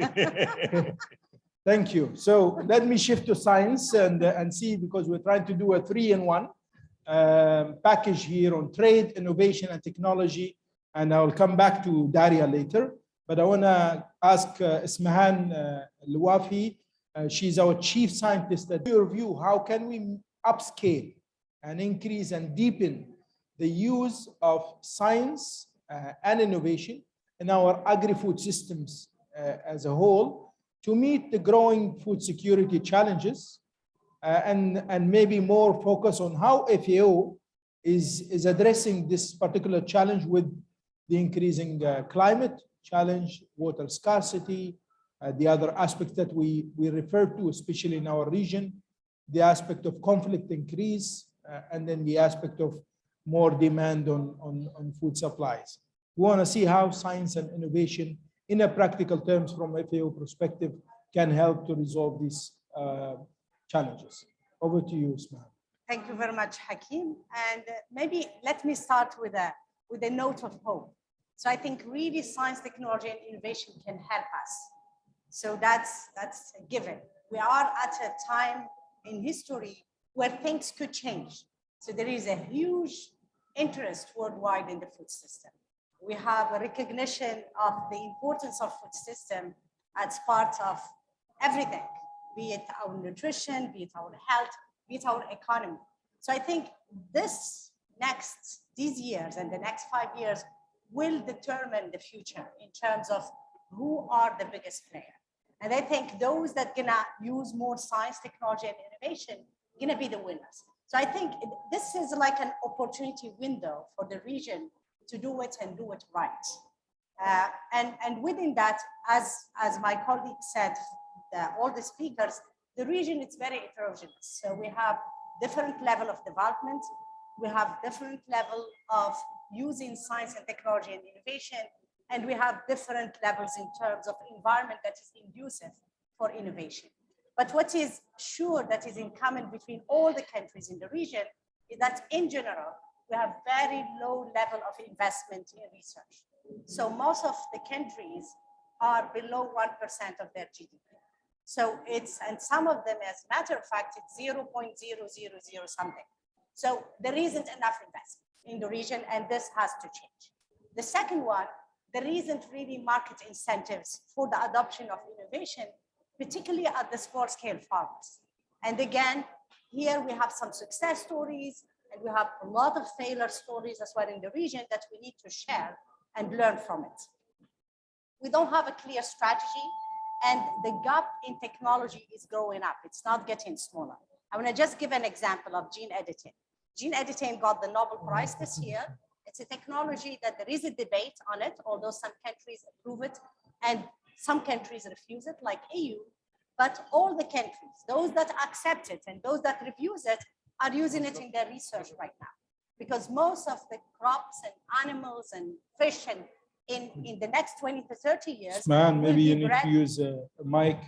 Speaker 13: Thank you. So let me shift to science and see, because we're trying to do a 3-in-1 package here on trade, innovation, and technology. And I will come back to Daria later. But I want to ask Ismahan Louafi. She's our chief scientist. At your view, how can we upscale and increase and deepen the use of science and innovation in our agri-food systems as a whole, to meet the growing food security challenges, and maybe more focus on how FAO is addressing this particular challenge with the increasing climate challenge, water scarcity, the other aspects that we refer to, especially in our region, the aspect of conflict increase, and then the aspect of more demand on food supplies. We want to see how science and innovation, in a practical terms from FAO perspective, can help to resolve these challenges. Over to you, Ismail.
Speaker 16: Thank you very much, Hakeem. And maybe let me start with a note of hope. So I think really science, technology, and innovation can help us. So that's a given. We are at a time in history where things could change. So there is a huge interest worldwide in the food system. We have a recognition of the importance of food system as part of everything, be it our nutrition, be it our health, be it our economy. So I think these years and the next 5 years will determine the future in terms of who are the biggest player. And I think those that gonna use more science, technology, and innovation gonna be the winners. So I think this is like an opportunity window for the region to do it and do it right. And within that, as my colleague said, all the speakers, the region is very heterogeneous. So we have different level of development. We have different level of using science and technology and innovation. And we have different levels in terms of environment that is conducive for innovation. But what is sure that is in common between all the countries in the region is that in general, we have very low level of investment in research. So most of the countries are below 1% of their GDP. So and some of them, as a matter of fact, it's 0.000 something. So there isn't enough investment in the region, and this has to change. The second one, there isn't really market incentives for the adoption of innovation, particularly at the small scale farmers. And again, here we have some success stories, and we have a lot of failure stories as well in the region that we need to share and learn from it. we don't have a clear strategy, and the gap in technology is growing up. It's not getting smaller. I want to just give an example of gene editing. Gene editing got the Nobel Prize this year. It's a technology that there is a debate on it, although some countries approve it and some countries refuse it, like EU. But all the countries, those that accept it and those that refuse it, are using it in their research right now. Because most of the crops and animals and fish and in the next 20 to 30 years.
Speaker 13: Man, maybe you need
Speaker 16: bred.
Speaker 13: to use a mic.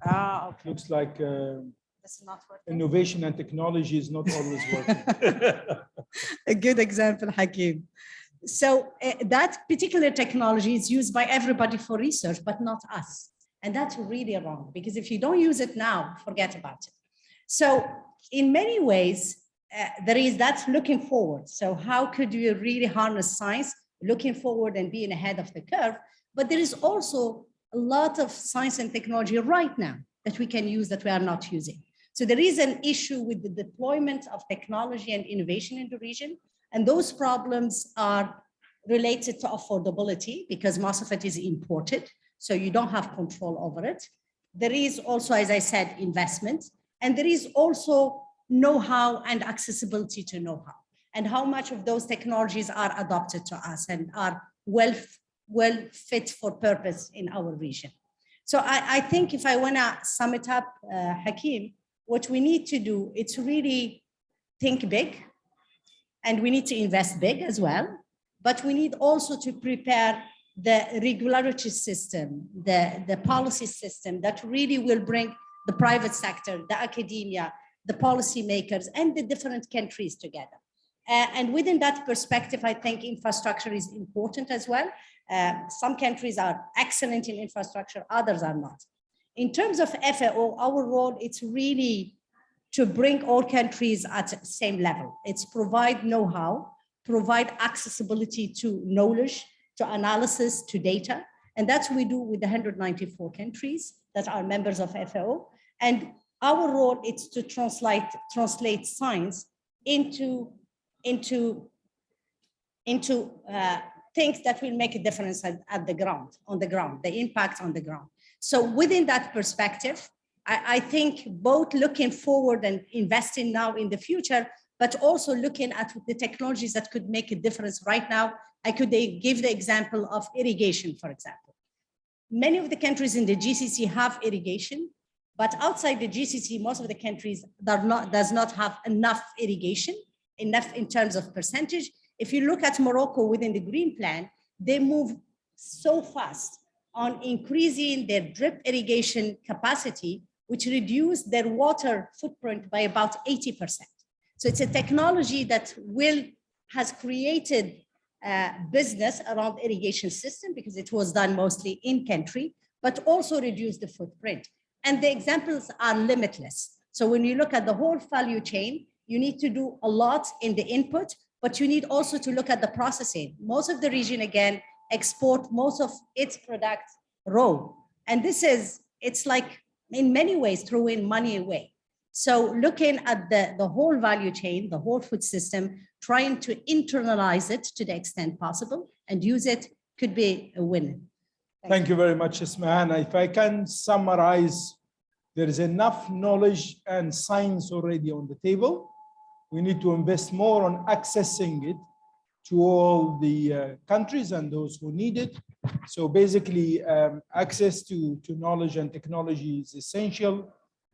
Speaker 16: Ah, okay.
Speaker 13: Looks like
Speaker 16: This is not working.
Speaker 13: innovation and technology is not always working.
Speaker 16: A good example, Hakeem. So that particular technology is used by everybody for research, but not us. And that's really wrong, because if you don't use it now, forget about it. So in many ways, there is that looking forward. So how could you really harness science, looking forward and being ahead of the curve? But there is also a lot of science and technology right now that we can use that we are not using. So there is an issue with the deployment of technology and innovation in the region. And those problems are related to affordability, because most of it is imported. So you don't have control over it. There is also, as I said, investment. And there is also know-how and accessibility to know-how, and how much of those technologies are adopted to us and are well fit for purpose in our region. So I think if I want to sum it up, Hakeem, what we need to do, it's really think big, and we need to invest big as well, but we need also to prepare the regulatory system, the policy system that really will bring the private sector, the academia, the policymakers, and the different countries together. And within that perspective, I think infrastructure is important as well. Some countries are excellent in infrastructure, others are not. In terms of FAO, our role, it's really to bring all countries at the same level. It's provide know-how, provide accessibility to knowledge, to analysis, to data. And that's what we do with the 194 countries that are members of FAO. And our role is to translate science into things that will make a difference at the ground, on the ground, the impact on the ground. So within that perspective, I think both looking forward and investing now in the future, but also looking at the technologies that could make a difference right now. I could give the example of irrigation, for example. Many of the countries in the GCC have irrigation, but outside the GCC, most of the countries does not have enough irrigation, enough in terms of percentage. If you look at Morocco within the Green Plan, they move so fast on increasing their drip irrigation capacity, which reduced their water footprint by about 80%. So it's a technology that has created business around irrigation system, because it was done mostly in country, but also reduced the footprint. And the examples are limitless. So when you look at the whole value chain, you need to do a lot in the input, but you need also to look at the processing. Most of the region, again, export most of its products raw. And it's like, in many ways, throwing money away. So looking at the whole value chain, the whole food system, trying to internalize it to the extent possible and use it could be a win.
Speaker 13: Thank you very much, Ismahan. If I can summarize, there is enough knowledge and science already on the table. We need to invest more on accessing it to all the countries and those who need it. So basically, access to knowledge and technology is essential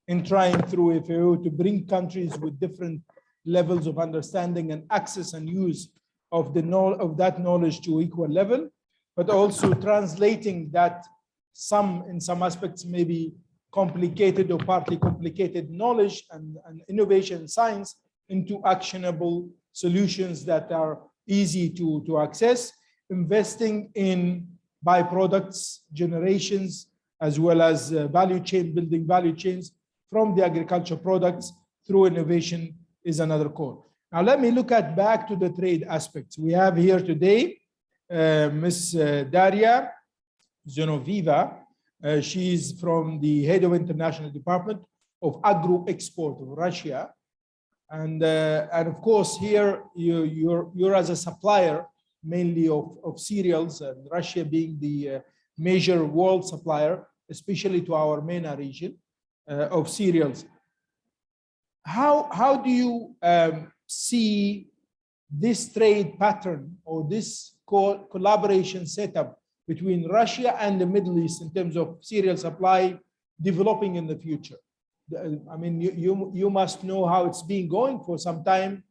Speaker 13: in trying through FAO to bring countries with different levels of understanding and access and use of that knowledge to equal level, but also translating that in some aspects maybe complicated or partly complicated knowledge and innovation science into actionable solutions that are easy to access, investing in byproducts, generations, as well as value chain, building value chains from the agriculture products through innovation is another core. Now let me look back to the trade aspects. We have here today Ms. Daria Zenoviva. She's from the head of international department of agro-export of Russia. And of course, here you're as a supplier mainly of cereals, and Russia being the major world supplier, especially to our MENA region of cereals. How do you see this trade pattern or this collaboration setup between Russia and the Middle East in terms of cereal supply developing in the future? I mean, you must know how it's been going for some time.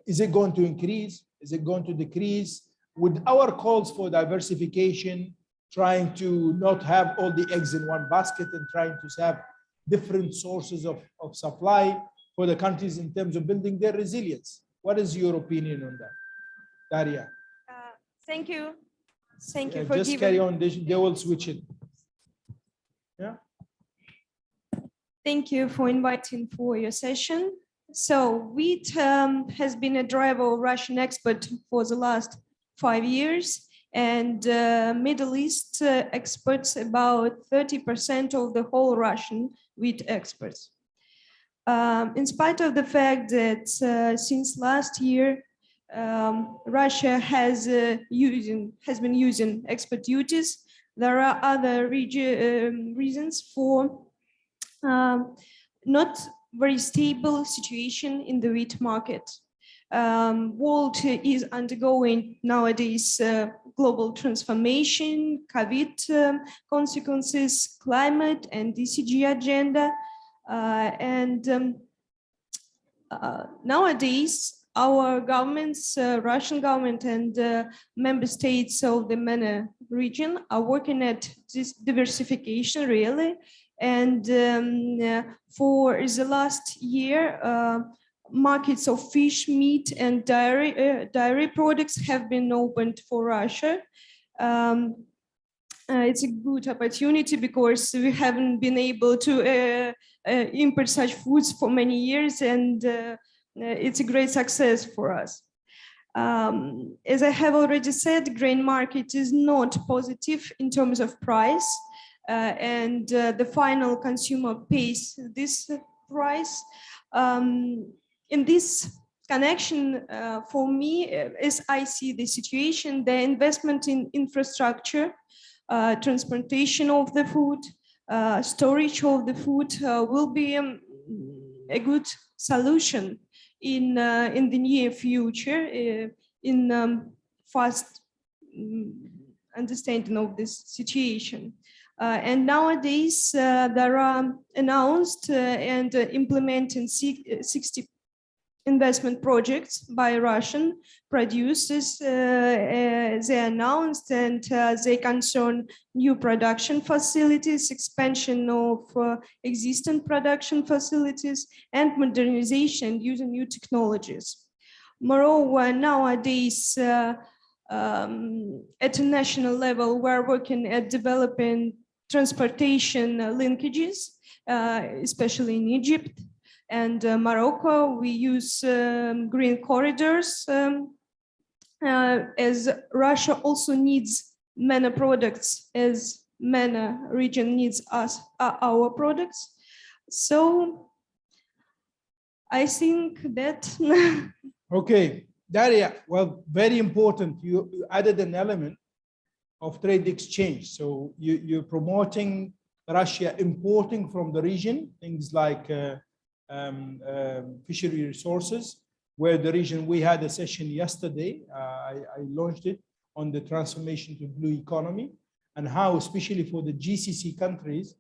Speaker 13: Is it going to increase? Is it going to decrease? With our calls for diversification, trying to not have all the eggs in one basket and trying to have different sources of supply for the countries in terms of building their resilience. What is your opinion on that, Daria?
Speaker 10: Thank you. Thank you for
Speaker 13: just
Speaker 10: giving.
Speaker 13: carry on. They will switch it. Yeah.
Speaker 17: Thank you for inviting for your session. So wheat has been a driver of Russian export for the last 5 years, and Middle East exports about 30% of the whole Russian wheat exports. In spite of the fact that since last year, Russia has been using export duties, there are other reasons for not very stable situation in the wheat market. World is undergoing nowadays global transformation, COVID consequences, climate and DCG agenda. Nowadays, our governments, Russian government and member states of the MENA region are working at this diversification really. And for the last year, markets of fish, meat and dairy products have been opened for Russia. It's a good opportunity because we haven't been able to import such foods for many years, and it's a great success for us. As I have already said, grain market is not positive in terms of price, and the final consumer pays this price. In this connection, for me, as I see the situation, the investment in infrastructure, transportation of the food, storage of the food will be a good solution in the near future, in fast understanding of this situation. And nowadays, there are announced and implementing 60 investment projects by Russian producers. They announced, and they concern new production facilities, expansion of existing production facilities, and modernization using new technologies. Moreover, nowadays, at a national level, we're working at developing transportation linkages, especially in Egypt and Morocco. We use green corridors as Russia also needs MENA products, as MENA region needs our products. So I think that.
Speaker 13: Okay, Daria, well, very important. You added an element of trade exchange. So you're promoting Russia importing from the region, things like fishery resources, where the region, we had a session yesterday, I launched it on the transformation to blue economy and how, especially for the GCC countries,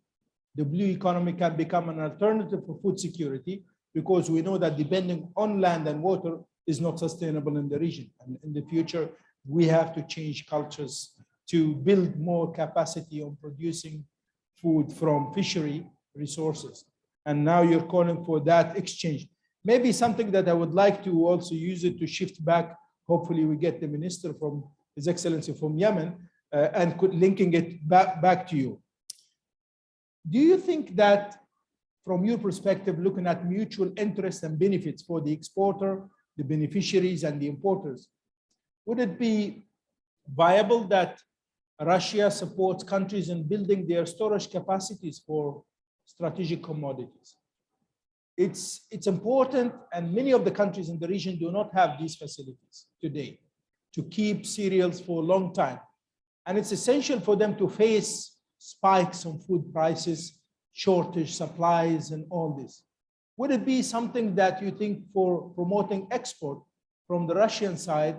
Speaker 13: the blue economy can become an alternative for food security, because we know that depending on land and water is not sustainable in the region. And in the future, we have to change cultures to build more capacity on producing food from fishery resources. And now you're calling for that exchange. Maybe something that I would like to also use it to shift back. Hopefully we get the minister from His Excellency from Yemen and linking it back to you. Do you think that from your perspective, looking at mutual interests and benefits for the exporter, the beneficiaries and the importers, would it be viable that Russia supports countries in building their storage capacities for strategic commodities? It's important, and many of the countries in the region do not have these facilities today to keep cereals for a long time. And it's essential for them to face spikes on food prices, shortage supplies, and all this. Would it be something that you think for promoting export from the Russian side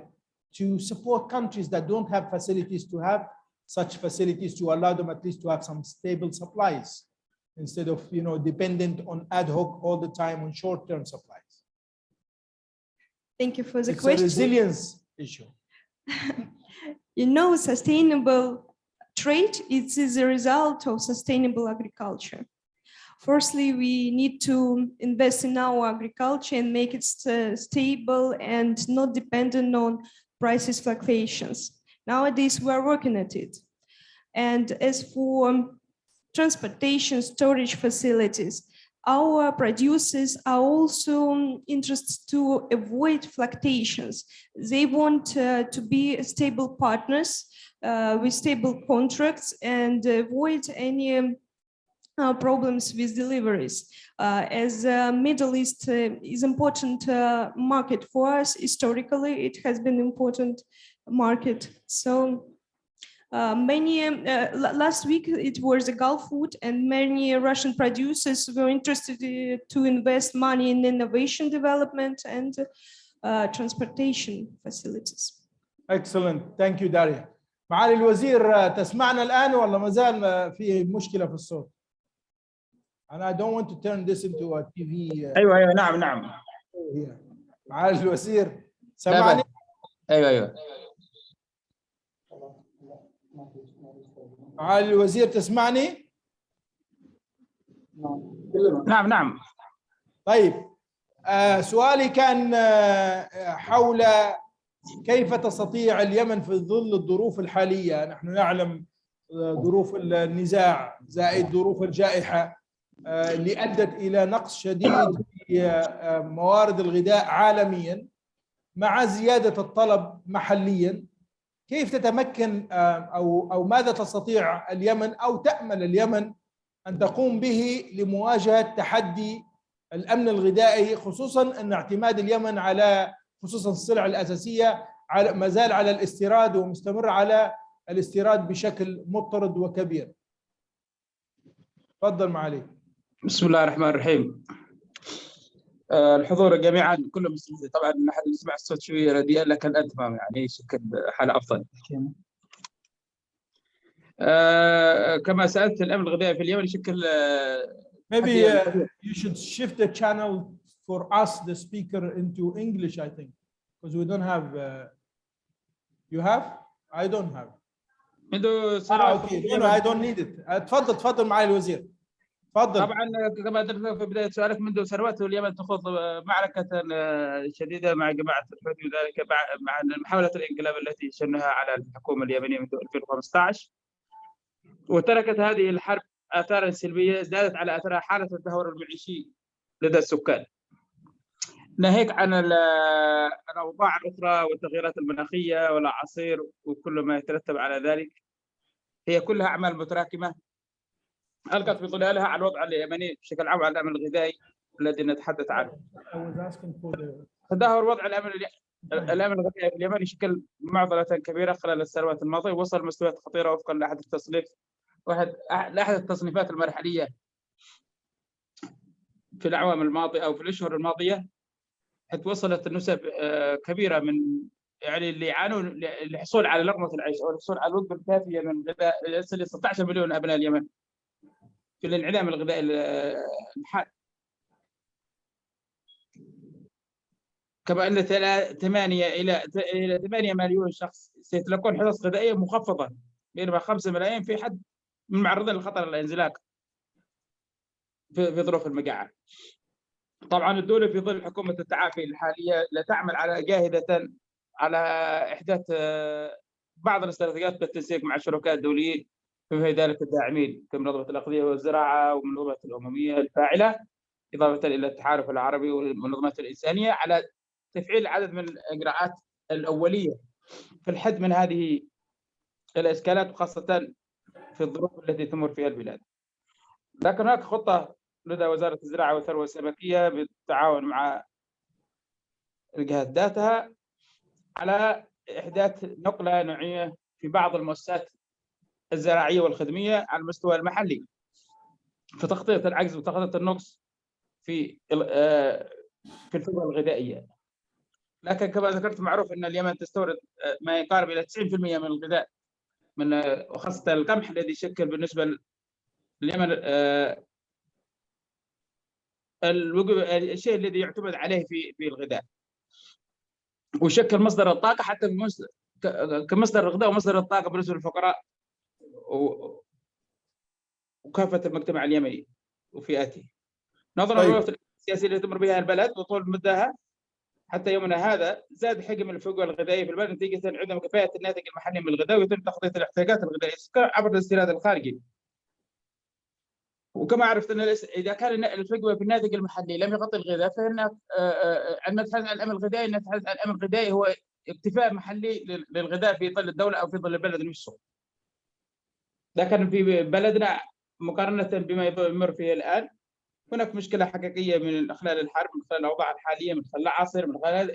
Speaker 13: to support countries that don't have facilities to have such facilities, to allow them at least to have some stable supplies instead of dependent on ad hoc all the time on short-term supplies?
Speaker 17: Thank you for the
Speaker 13: It's
Speaker 17: question.
Speaker 13: a resilience issue.
Speaker 17: Sustainable trade is a result of sustainable agriculture. Firstly, we need to invest in our agriculture and make it stable and not dependent on prices fluctuations. Nowadays, we are working at it. And as for transportation storage facilities, our producers are also interested to avoid fluctuations. They want to be stable partners with stable contracts and avoid any problems with deliveries. As Middle East is important market for us historically, it has been important market. So last week it was a Gulf food, and many Russian producers were interested to invest money in innovation development and transportation facilities.
Speaker 13: Excellent. Thank you, Daria. معالي الوزير تسمعنا الآن ولا ما زال في مشكلة في الصوت؟ And I don't want to turn this into a TV.
Speaker 11: ايوه نعم.
Speaker 13: معالي الوزير سمعني؟
Speaker 11: ايوه.
Speaker 13: معالي الوزير تسمعني؟
Speaker 11: نعم.
Speaker 13: طيب سؤالي كان حول كيف تستطيع اليمن في ظل الظروف الحالية. نحن نعلم ظروف النزاع زائد ظروف الجائحة اللي أدت إلى نقص شديد في موارد الغذاء عالميا مع زيادة الطلب محليا. كيف تتمكن أو ماذا تستطيع اليمن أو تأمل اليمن أن تقوم به لمواجهة تحدي الأمن الغذائي، خصوصا أن اعتماد اليمن على خصوصا السلع الأساسية ما زال على الاستيراد ومستمر على الاستيراد بشكل مضطرد وكبير. تفضل معالي.
Speaker 11: بسم الله الرحمن الرحيم. الحضور جميعا كلهم طبعا نحن نسمع الصوت شويه رديء لكن الان تمام يعني شكل حاله افضل. كما سالت الامن الغذائي في اليمن يشكل
Speaker 13: Maybe you should shift the channel for us, the speaker, into English, I think, because we don't have. You have? I don't have. Okay. No, I don't need it. تفضل معالي الوزير. تفضل.
Speaker 11: طبعا كما ذكرت في بدايه سؤالك منذ سنوات اليمن تخوض معركه شديده مع جماعه الحوثي، وذلك مع محاوله الانقلاب التي شنها على الحكومه اليمنيه منذ 2015، وتركت هذه الحرب آثارا سلبية زادت على أثرها حالة التدهور المعيشي لدى السكان، ناهيك عن الأوضاع الأخرى والتغييرات المناخية والأعاصير وكل ما يترتب على ذلك. هي كلها أعمال متراكمة ألقت بظلالها على الوضع اليمني بشكل عام، على الأمن الغذائي الذي نتحدث عنه. تدهور وضع الأمن الغذائي في اليمن يشكل معضلة كبيرة خلال السنوات الماضية، وصل مستويات خطيرة وفقا لأحد التصنيفات المرحلية في الأعوام الماضية أو في الأشهر الماضية، حيث وصلت النسب كبيرة من يعني اللي يعانون للحصول على لقمة العيش أو الحصول على الوجبة الكافية من غذاء يصل إلى 16 مليون أبناء اليمن في الانعدام الغذائي الحاد. كما أن 8 إلى 8 مليون شخص سيتلقون حصص غذائية مخفضة، بينما 5 ملايين في حد من معرضين لخطر الانزلاق في ظروف المجاعة. طبعا الدولة في ظل حكومة التعافي الحالية لا تعمل على جاهدة على إحداث بعض الاستراتيجيات بالتنسيق مع الشركاء الدوليين في ذلك الداعمين كمنظمة الأغذية والزراعة ومنظمة الأممية الفاعلة، إضافة إلى التحالف العربي والمنظمات الإنسانية، على تفعيل عدد من الإجراءات الأولية في الحد من هذه الإشكالات، وخاصة في الظروف التي تمر فيها البلاد. لكن هناك خطة لدى وزارة الزراعة والثروة السمكية بالتعاون مع الجهات ذاتها على إحداث نقلة نوعية في بعض المؤسسات الزراعية والخدمية على المستوى المحلي في تغطية العجز وتغطية النقص في الفجوة الغذائية. لكن كما ذكرت معروف أن اليمن تستورد ما يقارب إلى 90% من الغذاء وخاصة القمح الذي يشكل بالنسبة لليمن الشيء الذي يعتمد عليه في الغذاء، ويشكل مصدر الطاقة حتى كمصدر الغذاء ومصدر الطاقة بالنسبة للفقراء وكافة المجتمع اليمني وفئاته. نظرا للظروف السياسية اللي تمر بها البلد وطول مدتها حتى يومنا هذا، زاد حجم الفجوة الغذائية في البلد نتيجة عدم كفاءة الناتج المحلي من الغذاء، ويتم تغطية الاحتياجات الغذائية عبر الاستيراد الخارجي. وكما عرفت ان اذا كان الفجوه في الناتج المحلي لم يغطي الغذاء، فان عندما نتحدث عن الامن الغذائي نتحدث عن الامن الغذائي هو اكتفاء محلي للغذاء في ظل الدوله او في ظل البلد نفسه. لكن في بلدنا مقارنه بما يمر فيه الان هناك مشكله حقيقيه من خلال الحرب، من خلال الاوضاع الحاليه، من خلال العصر، من خلال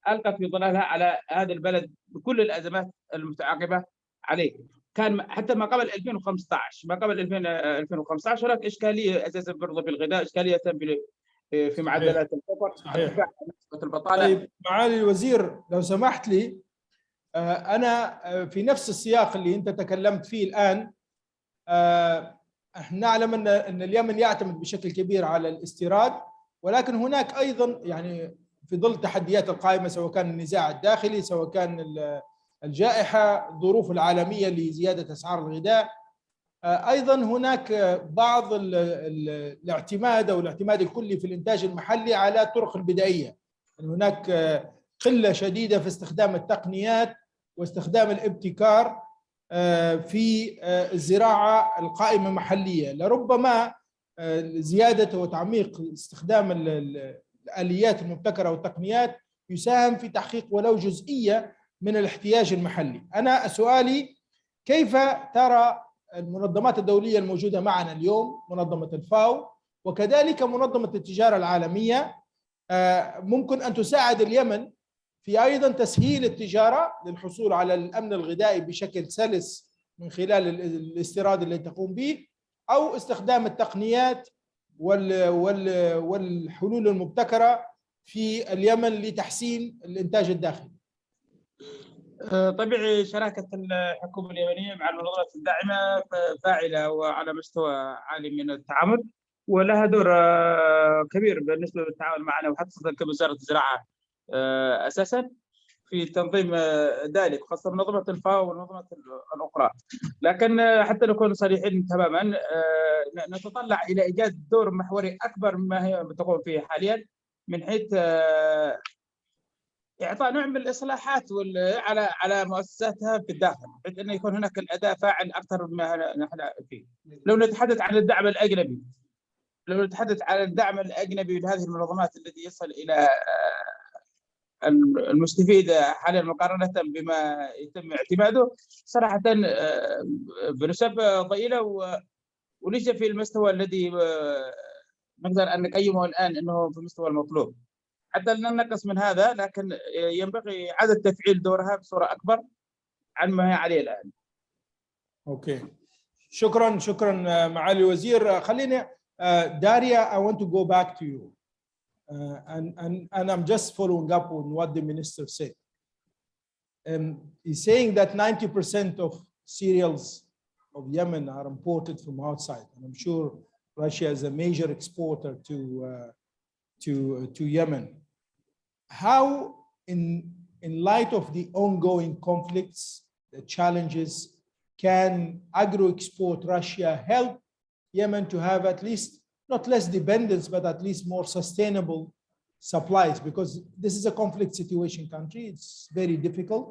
Speaker 11: القت في ظلالها على هذا البلد بكل الازمات المتعاقبه عليه. كان حتى ما قبل 2015 هناك اشكاليه اساسا برضه بالغذاء، اشكاليه في معدلات الفقر،
Speaker 13: صحيح.
Speaker 11: البطاله.
Speaker 13: طيب معالي الوزير لو سمحت لي، انا في نفس السياق اللي انت تكلمت فيه الان، احنا نعلم ان اليمن يعتمد بشكل كبير على الاستيراد، ولكن هناك ايضا يعني في ظل التحديات القائمه، سواء كان النزاع الداخلي، سواء كان الجائحة، الظروف العالمية لزيادة أسعار الغذاء، أيضا هناك بعض الاعتماد أو الاعتماد الكلي في الإنتاج المحلي على الطرق البدائية. يعني هناك قلة شديدة في استخدام التقنيات واستخدام الابتكار في الزراعة القائمة محلية. لربما زيادة وتعميق استخدام الآليات المبتكرة والتقنيات يساهم في تحقيق ولو جزئية من الاحتياج المحلي. أنا سؤالي، كيف ترى المنظمات الدولية الموجودة معنا اليوم، منظمة الفاو وكذلك منظمة التجارة العالمية، ممكن أن تساعد اليمن في أيضا تسهيل التجارة للحصول على الأمن الغذائي بشكل سلس من خلال الاستيراد اللي تقوم به، أو استخدام التقنيات والحلول المبتكرة في اليمن لتحسين الإنتاج الداخلي؟
Speaker 11: طبيعي شراكة الحكومة اليمنية مع المنظمات الداعمة فاعلة وعلى مستوى عالي من التعامل، ولها دور كبير بالنسبة للتعامل معنا، وحتى كوزارة الزراعة أساسا في تنظيم ذلك، خاصة منظمة الفاو والمنظمات الأخرى. لكن حتى نكون صريحين تماما، نتطلع إلى إيجاد دور محوري أكبر مما هي تقوم فيه حاليا، من حيث إعطاء نوع من الإصلاحات على مؤسساتها في الداخل، بحيث أن يكون هناك الأداء فاعل أكثر مما نحن فيه. لو نتحدث عن الدعم الأجنبي لهذه المنظمات التي يصل إلى المستفيد حاليا مقارنة بما يتم اعتماده، صراحة بنسب ضئيلة، وليس في المستوى الذي نقدر أن نقيمه الآن أنه في المستوى المطلوب. حتى لا ننقص من هذا، لكن ينبغي إعادة تفعيل دورها بصورة أكبر عن ما هي عليه الآن.
Speaker 13: أوكي، شكرا معالي الوزير. خليني Daria, I want to go back to you, and I'm just following up on what the minister said. He's saying that 90% of cereals of Yemen are imported from outside, and I'm sure Russia is a major exporter to Yemen. How, in light of the ongoing conflicts, the challenges, can agro-export Russia help Yemen to have at least not less dependence, but at least more sustainable supplies? Because this is a conflict situation country, it's very difficult.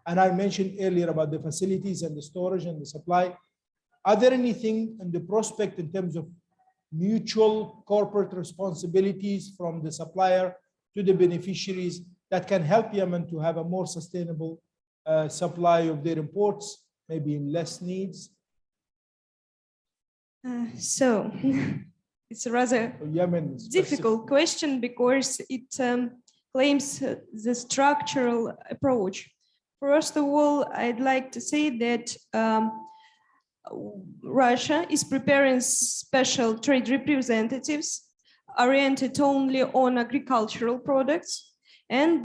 Speaker 13: And I mentioned earlier about the facilities and the storage and the supply. Are there anything in the prospect in terms of mutual corporate responsibilities from the supplier to the beneficiaries that can help Yemen to have a more sustainable supply of their imports, maybe in less needs?
Speaker 17: So it's a rather difficult question, because it claims the structural approach First of all, I'd like to say that Russia is preparing special trade representatives oriented only on agricultural products. And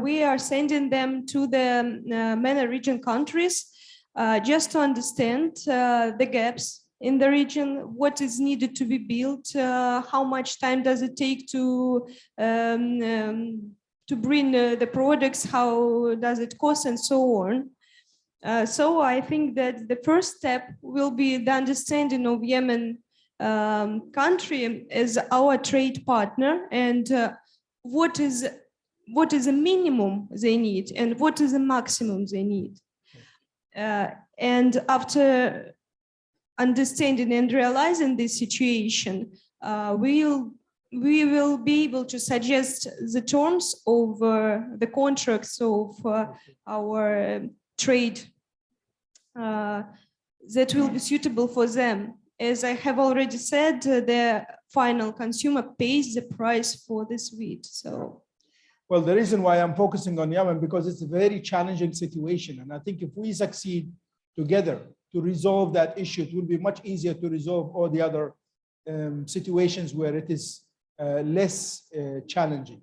Speaker 17: we are sending them to the MENA region countries just to understand the gaps in the region, what is needed to be built, how much time does it take to bring the products, how does it cost, and so on. So I think that the first step will be the understanding of Yemen country as our trade partner, and what is a minimum they need and what is the maximum they need. And after understanding and realizing this situation, we will be able to suggest the terms of the contracts of our trade that will be suitable for them. As I have already said, the final consumer pays the price for this wheat. So,
Speaker 13: well, the reason why I'm focusing on Yemen, because it's a very challenging situation. And I think if we succeed together to resolve that issue, it will be much easier to resolve all the other situations where it is less challenging.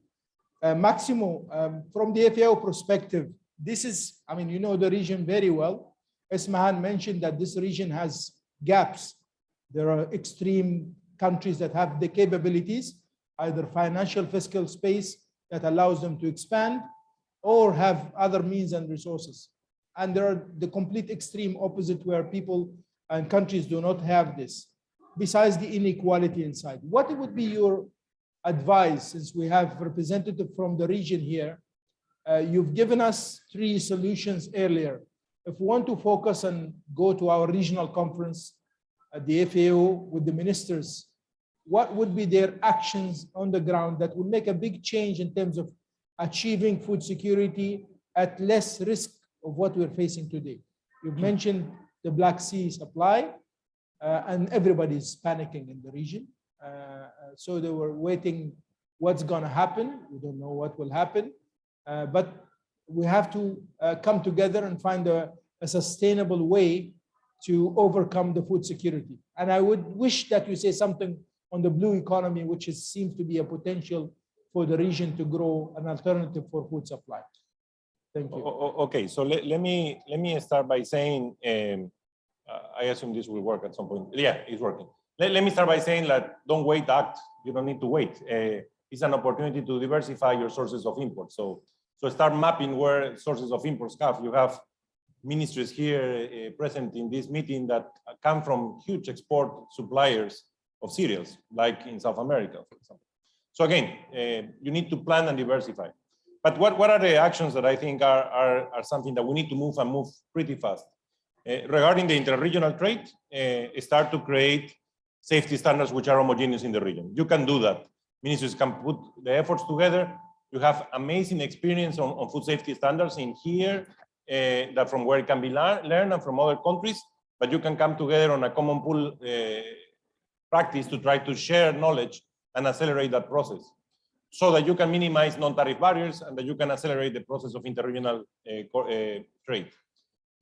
Speaker 13: Maximo, from the FAO perspective, this is, I mean, you know the region very well. Ismahan mentioned that this region has gaps. There are extreme countries that have the capabilities, either financial, fiscal space that allows them to expand, or have other means and resources. And there are the complete extreme opposite where people and countries do not have this, besides the inequality inside. What would be your advice, since we have representative from the region here? You've given us 3 solutions earlier. If we want to focus and go to our regional conference at the FAO with the ministers, what would be their actions on the ground that would make a big change in terms of achieving food security at less risk of what we're facing today? You've mentioned the Black Sea supply, and everybody's panicking in the region. So they were waiting what's going to happen. We don't know what will happen, but we have to come together and find a sustainable way to overcome the food security. And I would wish that you say something on the blue economy, which seems to be a potential for the region to grow an alternative for food supply. Thank you.
Speaker 3: Okay, so let me start by saying, I assume this will work at some point. Yeah, it's working. Let me start by saying that don't wait, act. You don't need to wait. It's an opportunity to diversify your sources of import. So start mapping where sources of imports come. You have ministries here present in this meeting that come from huge export suppliers of cereals, like in South America, for example. So again, you need to plan and diversify. But what are the actions that I think are something that we need to move and move pretty fast? Regarding the interregional trade, start to create safety standards which are homogeneous in the region. You can do that. Ministries can put the efforts together. You have amazing experience on food safety standards in here, that from where it can be learned and from other countries, but you can come together on a common pool practice to try to share knowledge and accelerate that process so that you can minimize non-tariff barriers and that you can accelerate the process of interregional trade.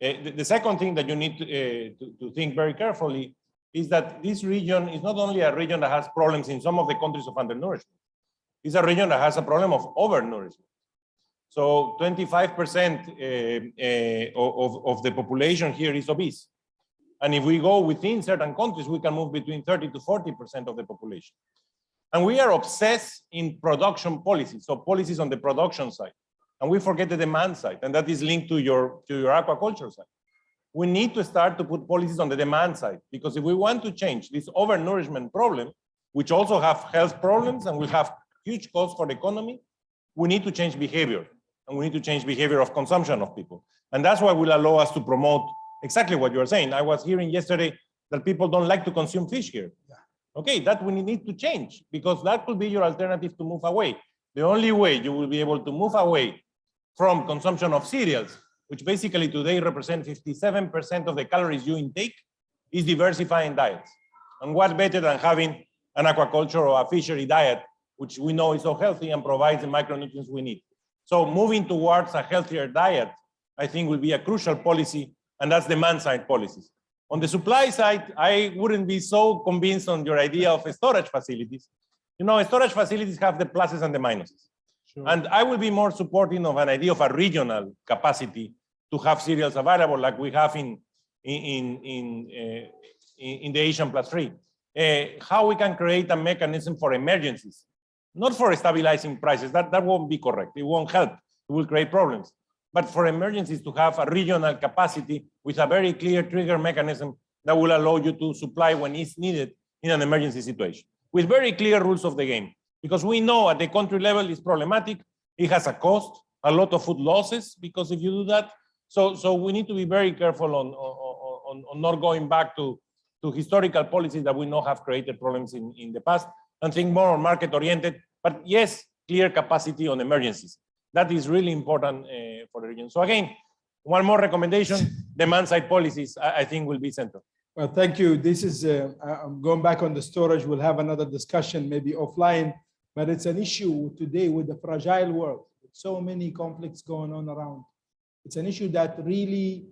Speaker 3: The second thing that you need to think very carefully is that this region is not only a region that has problems in some of the countries of undernourishment, it's a region that has a problem of overnourishment. So 25% of the population here is obese. And if we go within certain countries, we can move between 30 to 40% of the population. And we are obsessed in production policies, so policies on the production side. And we forget the demand side, and that is linked to your aquaculture side. We need to start to put policies on the demand side, because if we want to change this overnourishment problem, which also have health problems and will have huge costs for the economy, we need to change behavior, and we need to change behavior of consumption of people. And that's why will allow us to promote exactly what you are saying. I was hearing yesterday that people don't like to consume fish here. Yeah. Okay, that we need to change, because that could be your alternative to move away. The only way you will be able to move away from consumption of cereals, which basically today represent 57% of the calories you intake, is diversifying diets. And what better than having an aquaculture or a fishery diet, which we know is so healthy and provides the micronutrients we need. So moving towards a healthier diet I think will be a crucial policy, and that's demand side policies. On the supply side, I wouldn't be so convinced on your idea of storage facilities. You know, storage facilities have the pluses and the minuses.
Speaker 13: Sure.
Speaker 3: And I will be more supporting of an idea of a regional capacity to have cereals available like we have in the Asian +3. How we can create a mechanism for emergencies, not for stabilizing prices, that won't be correct. It won't help, it will create problems. But for emergencies to have a regional capacity with a very clear trigger mechanism that will allow you to supply when it's needed in an emergency situation, with very clear rules of the game. Because we know at the country level it's problematic, it has a cost, a lot of food losses, because if you do that, so we need to be very careful on not going back to historical policies that we know have created problems in the past, and think more on market-oriented, but yes, clear capacity on emergencies. That is really important for the region. So again, one more recommendation, demand-side policies, I think will be central.
Speaker 13: Well, thank you. This is, I'm going back on the storage. We'll have another discussion, maybe offline, but it's an issue today with the fragile world. With so many conflicts going on around. It's an issue that really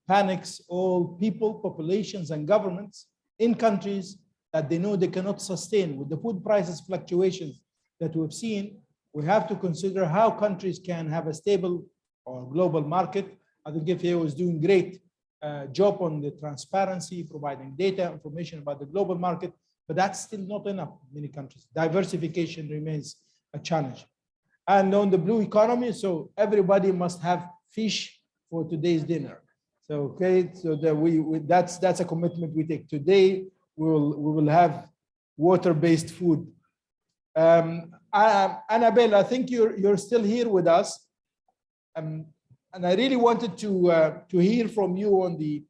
Speaker 13: panics all people, populations, and governments in countries that they know they cannot sustain. With the food prices fluctuations that we've seen, we have to consider how countries can have a stable or global market. I think FAO is doing great job on the transparency, providing data, information about the global market, but that's still not enough in many countries. Diversification remains a challenge. And on the blue economy, so everybody must have fish for today's dinner. So, okay, so that that's a commitment we take. Today, we will have water-based food. Annabelle, I think you're still here with us. And I really wanted to hear from you on the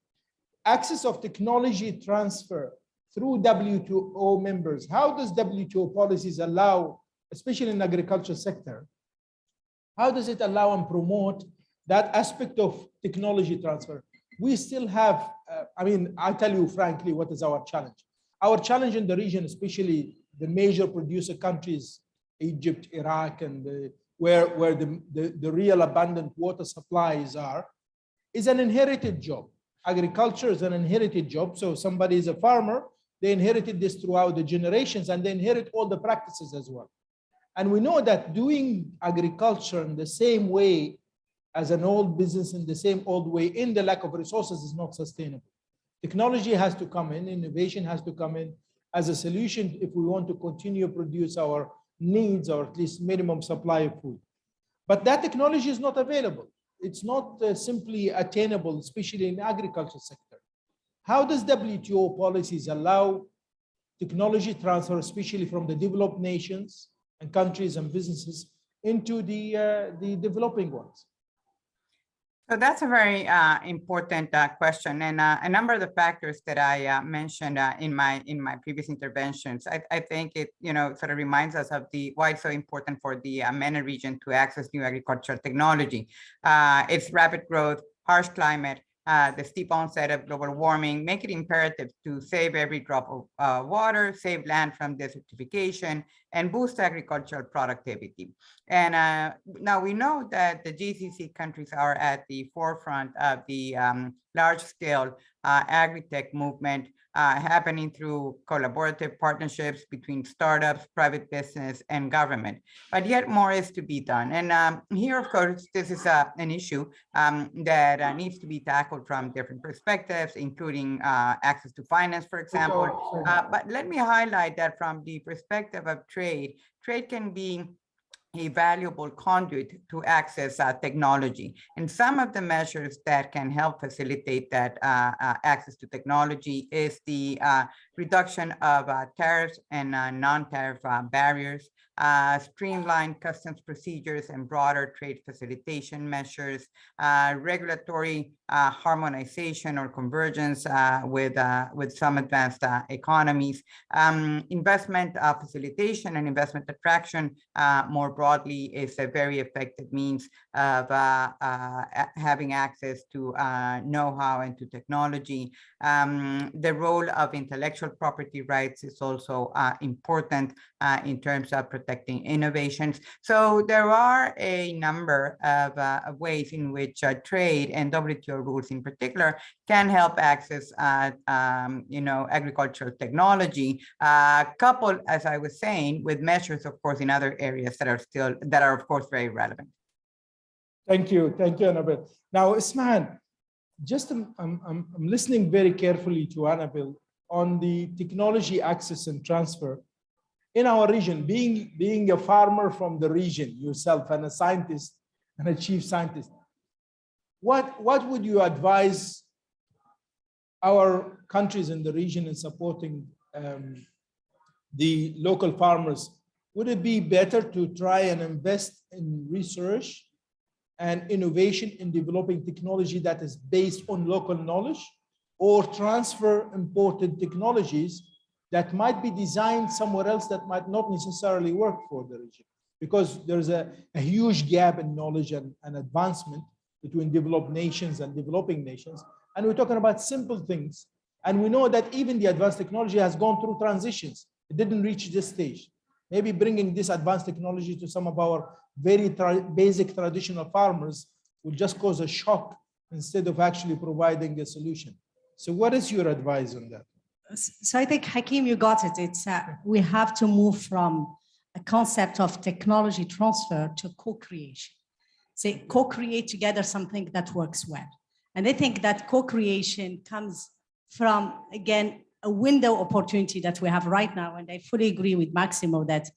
Speaker 13: access of technology transfer through WTO members. How does WTO policies allow, especially in the agriculture sector, how does it allow and promote that aspect of technology transfer? We still have, I mean, I'll tell you frankly, what is our challenge? Our challenge in the region, especially the major producer countries, Egypt, Iraq, and where the real abundant water supplies are, is an inherited job. Agriculture is an inherited job. So somebody is a farmer, they inherited this throughout the generations, and they inherit all the practices as well. And we know that doing agriculture in the same way as an old business, in the same old way, in the lack of resources, is not sustainable. Technology has to come in, innovation has to come in as a solution if we want to continue to produce our needs, or at least minimum supply of food. But that technology is not available. It's not simply attainable, especially in the agriculture sector. How does WTO policies allow technology transfer, especially from the developed nations and countries and businesses, into the developing ones?
Speaker 14: So that's a very important question, and a number of the factors that I mentioned in my previous interventions, I think it sort of reminds us of why it's so important for the MENA region to access new agricultural technology. Its rapid growth, harsh climate, the steep onset of global warming make it imperative to save every drop of water, save land from desertification, and boost agricultural productivity. And now we know that the GCC countries are at the forefront of the large-scale agri-tech movement happening through collaborative partnerships between startups, private business, and government. But yet more is to be done. And here, of course, this is an issue that needs to be tackled from different perspectives, including access to finance, for example. But let me highlight that from the perspective of trade can be a valuable conduit to access technology. And some of the measures that can help facilitate that access to technology is the reduction of tariffs and non-tariff barriers, streamlined customs procedures and broader trade facilitation measures, regulatory harmonization or convergence with some advanced economies, investment facilitation and investment attraction more broadly is a very effective means of having access to know-how and to technology. The role of intellectual property rights is also important in terms of protecting protecting innovations. So there are a number of ways in which trade and WTO rules in particular can help access, agricultural technology, coupled, as I was saying, with measures, of course, in other areas that are of course very relevant.
Speaker 13: Thank you, Annabelle. Now, Ismahan, just I'm listening very carefully to Annabelle on the technology access and transfer in our region. Being a farmer from the region yourself and a scientist and a chief scientist, what would you advise our countries in the region in supporting the local farmers? Would it be better to try and invest in research and innovation in developing technology that is based on local knowledge, or transfer imported technologies that might be designed somewhere else that might not necessarily work for the region? Because there's a huge gap in knowledge and advancement between developed nations and developing nations. And we're talking about simple things. And we know that even the advanced technology has gone through transitions. It didn't reach this stage. Maybe bringing this advanced technology to some of our very basic traditional farmers will just cause a shock instead of actually providing a solution. So what is your advice on that?
Speaker 16: So I think, Hakeem, you got it. It's we have to move from a concept of technology transfer to co-creation. Say, co-create together something that works well. And I think that co-creation comes from, again, a window opportunity that we have right now. And I fully agree with Maximo that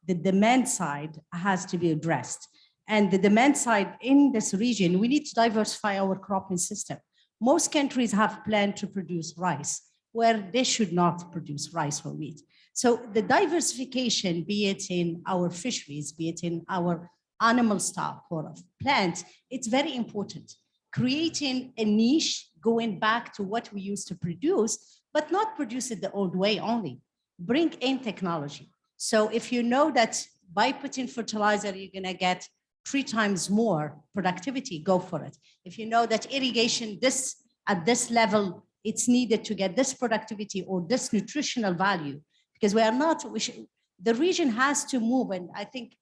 Speaker 16: the demand side has to be addressed. And the demand side in this region, we need to diversify our cropping system. Most countries have planned to produce rice where they should not produce rice or wheat. So the diversification, be it in our fisheries, be it in our animal stock or plants, it's very important. Creating a niche, going back to what we used to produce, but not produce it the old way only. Bring in technology. So if you know that by putting fertilizer, you're gonna get 3 times more productivity, go for it. If you know that irrigation at this level, it's needed to get this productivity or this nutritional value, because the region has to move, and I think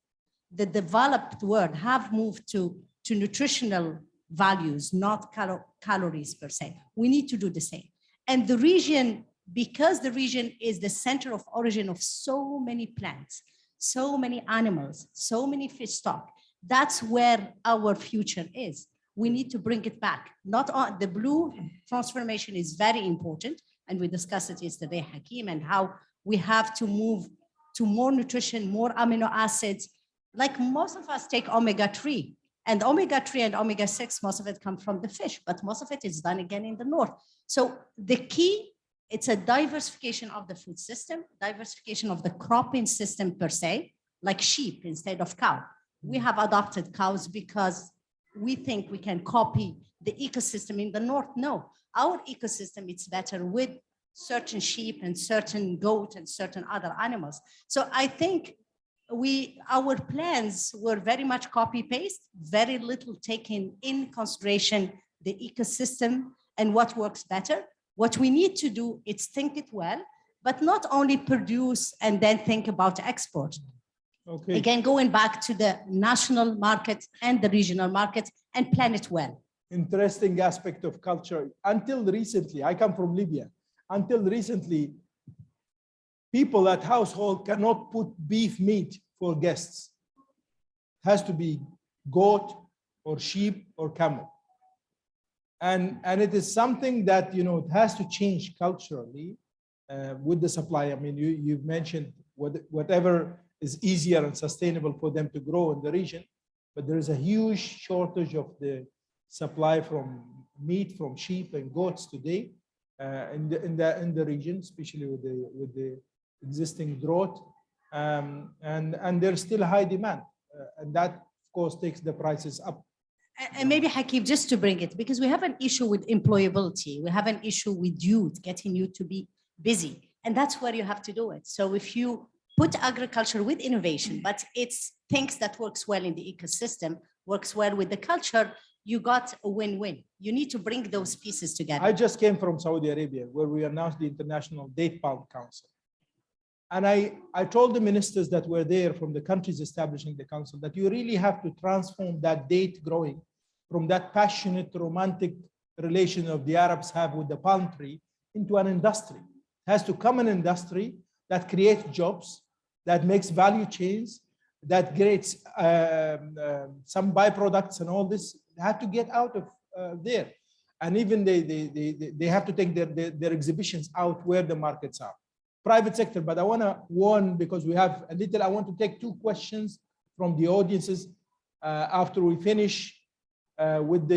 Speaker 16: the developed world have moved to nutritional values, not calories per se. We need to do the same. And the region, because the region is the center of origin of so many plants, so many animals, so many fish stock, that's where our future is. We need to bring it back. Not on the blue transformation is very important, and we discussed it yesterday, Hakeem, and how we have to move to more nutrition, more amino acids. Like most of us take omega-3, and omega-3 and omega-6, most of it come from the fish, but most of it is done again in the north. So the key, it's a diversification of the food system, diversification of the cropping system per se, like sheep instead of cow. We have adopted cows because we think we can copy the ecosystem in the north. No, our ecosystem, it's better with certain sheep and certain goat and certain other animals. So I think our plans were very much copy-paste, very little taking in consideration the ecosystem and what works better. What we need to do is think it well, but not only produce and then think about export.
Speaker 13: Okay.
Speaker 16: Again, going back to the national market and the regional market and plan it well.
Speaker 13: Interesting aspect of culture. Until recently, I come from Libya. Until recently, people at household cannot put beef meat for guests. It has to be goat or sheep or camel. And it is something that, it has to change culturally with the supply. I mean, you've mentioned whatever is easier and sustainable for them to grow in the region, but there is a huge shortage of the supply from meat from sheep and goats today in the region, especially with the existing drought, and there's still high demand, and that of course takes the prices up.
Speaker 16: And maybe Hakeem, just to bring it, because we have an issue with employability, we have an issue with youth, getting you to be busy, and that's where you have to do it. So if you put agriculture with innovation, but it's things that works well in the ecosystem, works well with the culture, you got a win-win. You need to bring those pieces together.
Speaker 13: I just came from Saudi Arabia, where we announced the International Date Palm Council. And I told the ministers that were there from the countries establishing the council that you really have to transform that date growing from that passionate, romantic relation of the Arabs have with the palm tree into an industry. It has to come an industry that creates jobs, that makes value chains, that creates some byproducts and all this. They have to get out of there. And even they have to take their exhibitions out where the markets are. Private sector, but I want to warn, because we have a little, I want to take 2 questions from the audiences after we finish with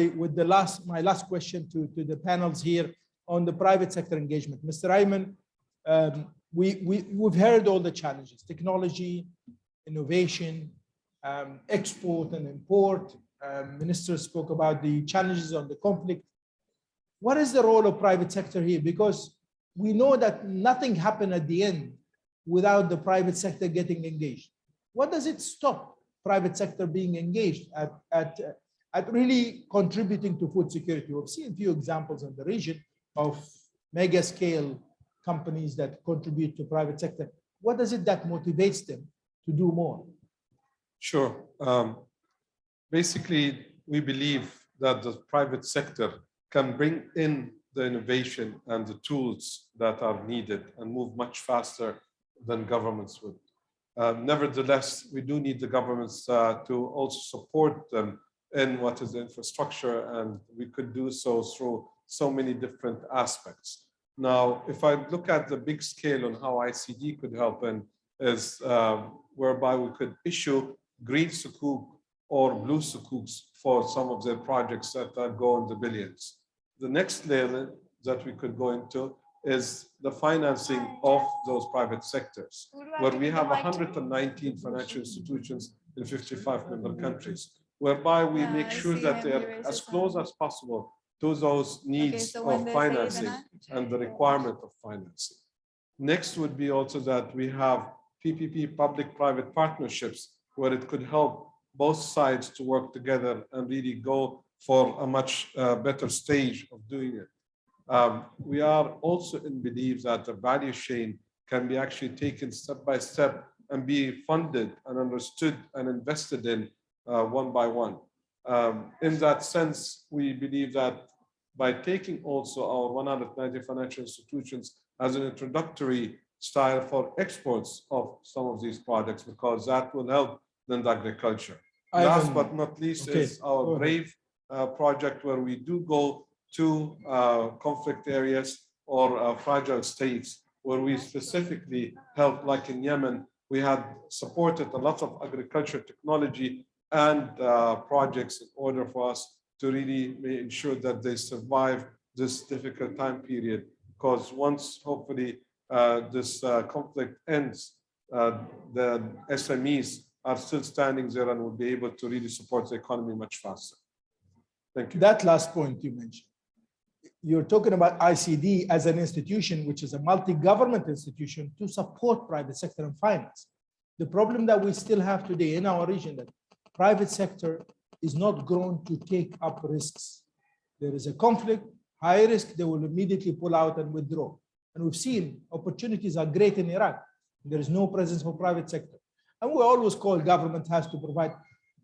Speaker 13: my last question to the panels here on the private sector engagement. Mr. Ayman, we've heard all the challenges: technology, innovation, export and import. Minister spoke about the challenges on the conflict. What is the role of private sector here? Because we know that nothing happened at the end without the private sector getting engaged. What does it stop private sector being engaged at really contributing to food security? We've seen a few examples in the region of mega scale companies that contribute to private sector. What is it that motivates them to do more?
Speaker 15: Sure. Basically, we believe that the private sector can bring in the innovation and the tools that are needed and move much faster than governments would. Nevertheless, we do need the governments to also support them in what is the infrastructure, and we could do so through so many different aspects. Now, if I look at the big scale on how ICD could help in, is whereby we could issue green sukuk or blue sukuks for some of their projects that go in the billions. The next layer that we could go into is the financing of those private sectors, where we have 119 financial institutions in 55 member countries, whereby we make sure that they are as close as possible to those needs of financing and the requirement of financing. Next would be also that we have PPP, public-private partnerships, where it could help both sides to work together and really go for a much better stage of doing it. We are also in belief that the value chain can be actually taken step by step and be funded and understood and invested in one by one. In that sense, we believe that by taking also our 190 financial institutions as an introductory style for exports of some of these products, because that will help then the agriculture. Last but not least is our BRAVE project, where we do go to conflict areas or fragile states, where we specifically help, like in Yemen, we had supported a lot of agriculture technology and projects in order for us to really ensure that they survive this difficult time period. Because once, hopefully, this conflict ends, the SMEs are still standing there and will be able to really support the economy much faster. Thank you.
Speaker 13: That last point you mentioned, you're talking about ICD as an institution, which is a multi-government institution to support private sector and finance. The problem that we still have today in our region, that private sector is not grown to take up risks. There is a conflict, high risk, they will immediately pull out and withdraw. And we've seen opportunities are great in Iraq. There is no presence for private sector. And we always call government has to provide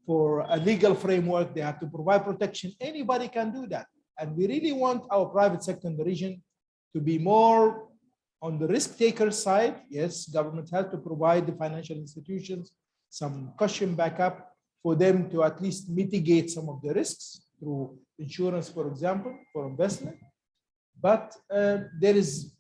Speaker 13: for a legal framework. They have to provide protection. Anybody can do that. And we really want our private sector in the region to be more on the risk taker side. Yes, government has to provide the financial institutions some cushion backup for them to at least mitigate some of the risks through insurance, for example, for investment. But there is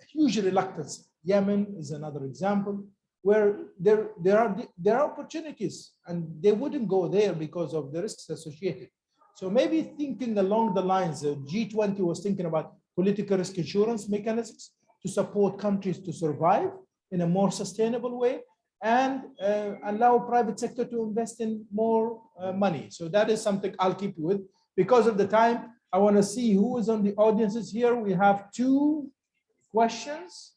Speaker 13: huge reluctance. Yemen is another example where there are opportunities and they wouldn't go there because of the risks associated. So maybe thinking along the lines of G20 was thinking about political risk insurance mechanisms to support countries to survive in a more sustainable way and allow private sector to invest in more money. So that is something I'll keep you with. Because of the time, I want to see who is on the audiences here. We have 2 questions.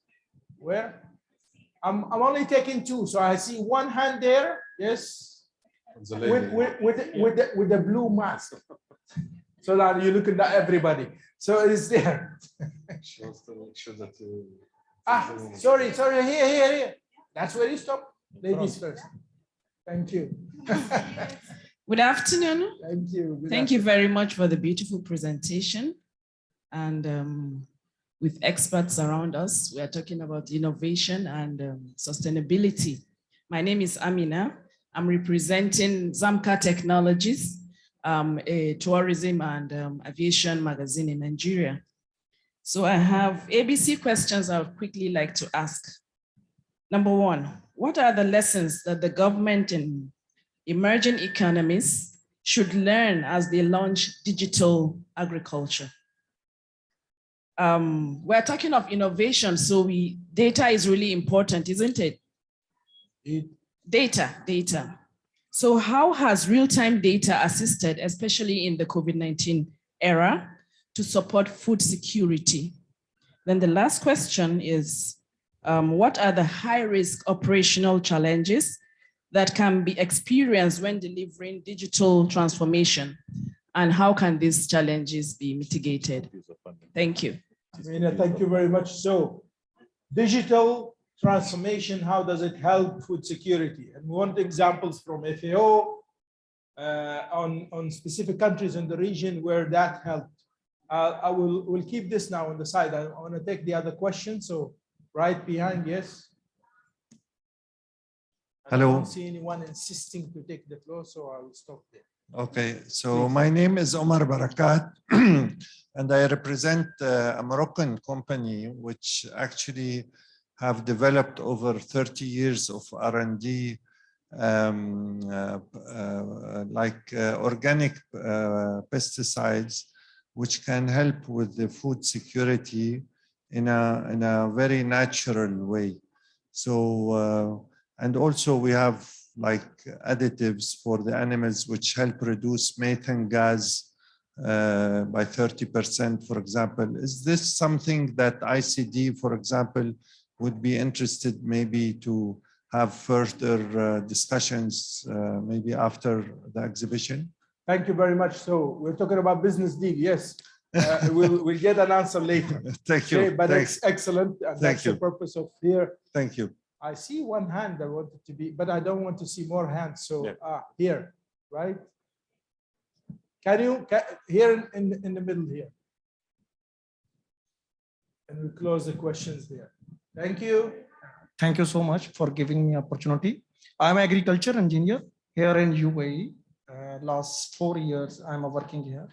Speaker 13: Where? I'm only taking 2, so I see one hand there. Yes, with the blue mask, so that you're looking at everybody. So it's there. Sorry, here. That's where you stop. Ladies first. Thank you.
Speaker 18: Good afternoon.
Speaker 13: Thank you.
Speaker 18: Thank you very much for the beautiful presentation. And with experts around us, we are talking about innovation and sustainability. My name is Amina. I'm representing Zamka Technologies, a tourism and aviation magazine in Nigeria. So I have ABC questions I would quickly like to ask. Number one, what are the lessons that the government and emerging economies should learn as they launch digital agriculture? We're talking of innovation, so data is really important, isn't it? Data. So how has real-time data assisted, especially in the COVID-19 era, to support food security? Then the last question is, what are the high-risk operational challenges that can be experienced when delivering digital transformation? And how can these challenges be mitigated? Thank you.
Speaker 13: Amina, thank you very much. So, digital transformation, how does it help food security? And we want examples from FAO on specific countries in the region where that helped. We'll keep this now on the side. I want to take the other question. So, right behind, yes.
Speaker 19: Hello.
Speaker 13: I don't see anyone insisting to take the floor, so I will stop there.
Speaker 19: Okay, so my name is Omar Barakat, and I represent a Moroccan company which actually have developed over 30 years of R&D, organic pesticides, which can help with the food security in a very natural way. So, and also we have like additives for the animals which help reduce methane gas by 30%, for example. Is this something that ICD, for example, would be interested maybe to have further discussions maybe after the exhibition?
Speaker 13: Thank you very much. So we're talking about business deal, yes. We'll get an answer later.
Speaker 19: Thank you.
Speaker 13: Okay, but
Speaker 19: Thanks.
Speaker 13: it's excellent. And
Speaker 19: Thank
Speaker 13: that's
Speaker 19: you.
Speaker 13: the purpose of here.
Speaker 19: Thank you.
Speaker 13: I see one hand that wanted to be, but I don't want to see more hands. So here, right? Here in the middle here. And we close the questions there. Thank you.
Speaker 20: Thank you so much for giving me opportunity. I'm an agriculture engineer here in UAE. Last 4 years, I'm working here.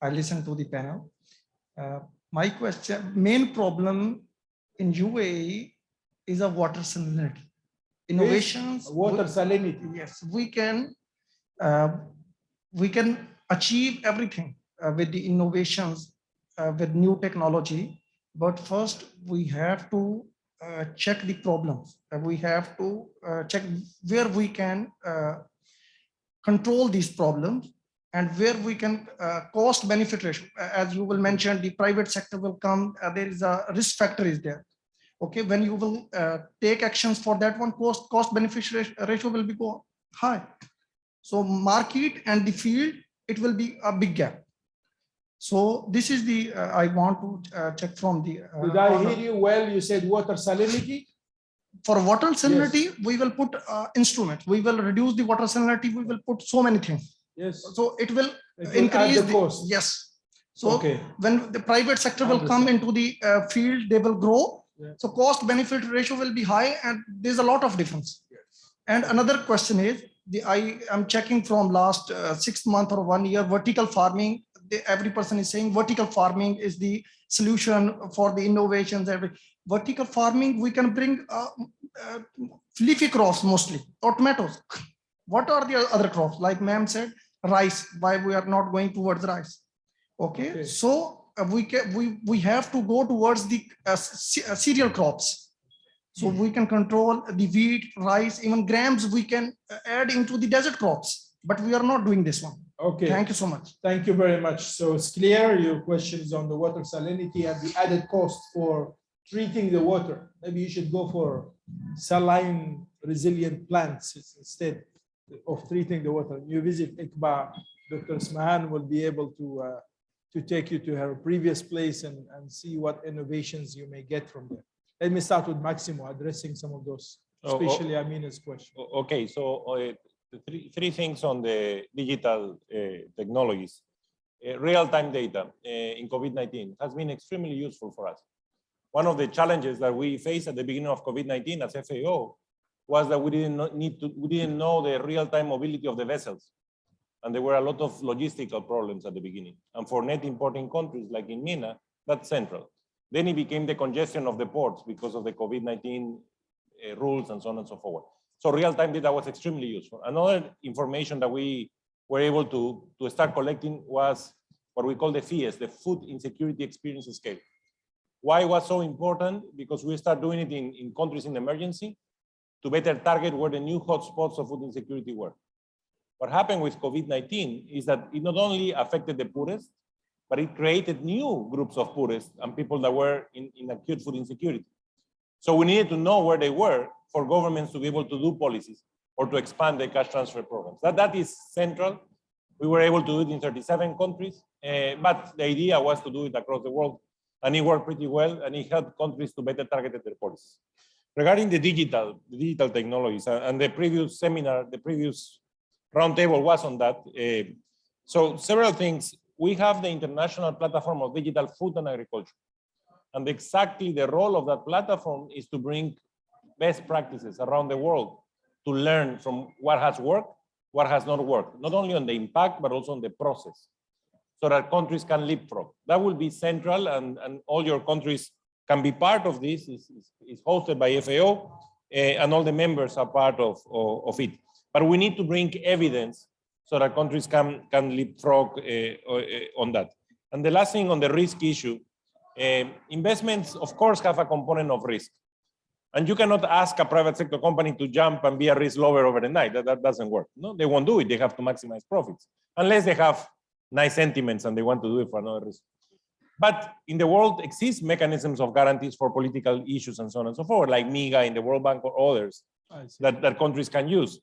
Speaker 20: I listened to the panel. My question, main problem in UAE is a water salinity. Innovations.
Speaker 13: Water salinity.
Speaker 20: Yes, we can achieve everything with the innovations, with new technology. But first, we have to check the problems. We have to check where we can control these problems and where we can cost benefit ratio. As you will mention, the private sector will come, there is a risk factor is there. Okay, when you will take actions for that one, cost benefit ratio will be go high. So market and the field, it will be a big gap. So this is the, I want to check from the.
Speaker 13: Did I hear you well? You said water salinity?
Speaker 20: For water salinity, yes. We will put instruments. We will reduce the water salinity. We will put so many things.
Speaker 13: Yes.
Speaker 20: So it will increase the cost. Yes. So when the private sector will come into the field, they will grow. Yeah. So cost benefit ratio will be high, and there's a lot of difference. Yes. And another question is, I am checking from last 6 months or 1 year, vertical farming. Every person is saying vertical farming is the solution for the innovations. Vertical farming, we can bring leafy crops mostly, or tomatoes. What are the other crops? Like ma'am said, rice. Why we are not going towards rice? Okay. So we have to go towards the cereal crops. So we can control the wheat, rice, even grams we can add into the desert crops, but we are not doing this one.
Speaker 13: Okay.
Speaker 20: Thank you so much.
Speaker 13: Thank you very much. So it's clear your questions on the water salinity and the added cost for treating the water. Maybe you should go for saline resilient plants instead of treating the water. You visit ICBA, Dr. Smahan will be able to to take you to her previous place and see what innovations you may get from there. Let me start with Maximo addressing some of those, especially Amina's question.
Speaker 3: Okay, so the three things on the digital technologies. Real-time data in COVID-19 has been extremely useful for us. One of the challenges that we faced at the beginning of COVID-19 as FAO was that we didn't know the real-time mobility of the vessels. And there were a lot of logistical problems at the beginning. And for net importing countries like in MENA, that's central. Then it became the congestion of the ports because of the COVID-19 rules and so on and so forth. So real-time data was extremely useful. Another information that we were able to start collecting was what we call the FIES, the Food Insecurity Experience Scale. Why it was so important? Because we start doing it in countries in emergency to better target where the new hotspots of food insecurity were. What happened with COVID-19 is that it not only affected the poorest, but it created new groups of poorest and people that were in acute food insecurity. So we needed to know where they were for governments to be able to do policies or to expand the cash transfer programs. That is central. We were able to do it in 37 countries, but the idea was to do it across the world, and it worked pretty well, and it helped countries to better target their policies. Regarding the digital technologies, and the previous seminar, the previous roundtable was on that. So several things. We have the International Platform of Digital Food and Agriculture. And exactly the role of that platform is to bring best practices around the world to learn from what has worked, what has not worked, not only on the impact, but also on the process, so that countries can leapfrog. That will be central, and all your countries can be part of this. It's hosted by FAO, and all the members are part of it. But we need to bring evidence so that countries can leapfrog on that. And the last thing on the risk issue, investments, of course, have a component of risk. And you cannot ask a private sector company to jump and be a risk lover overnight. That doesn't work. No, they won't do it. They have to maximize profits, unless they have nice sentiments and they want to do it for another reason. But in the world exist mechanisms of guarantees for political issues and so on and so forth, like MEGA in the World Bank or others that countries can use.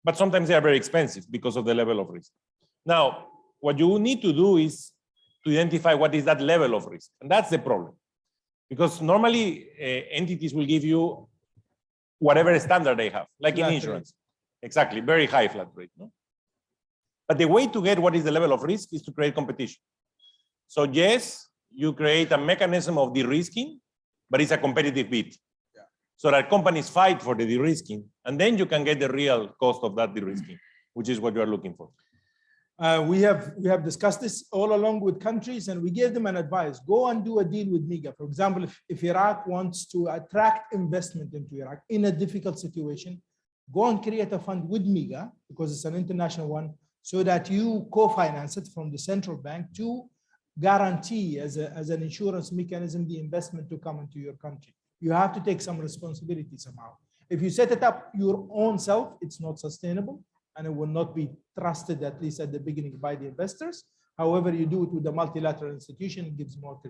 Speaker 3: But sometimes they are very expensive because of the level of risk. Now, what you need to do is to identify what is that level of risk. And that's the problem. Because normally entities will give you whatever standard they have, like in insurance. Exactly, very high flat rate. No? But the way to get what is the level of risk is to create competition. So yes, you create a mechanism of de-risking, but it's a competitive bid. So that companies fight for the de-risking, and then you can get the real cost of that de-risking, which is what you are looking for.
Speaker 13: We have discussed this all along with countries, and we gave them an advice. Go and do a deal with MEGA. For example, if Iraq wants to attract investment into Iraq in a difficult situation, go and create a fund with MEGA, because it's an international one, so that you co-finance it from the central bank to guarantee as an insurance mechanism the investment to come into your country. You have to take some responsibility somehow. If you set it up your own self, it's not sustainable, and it will not be trusted, at least at the beginning, by the investors. However, you do it with a multilateral institution, it gives more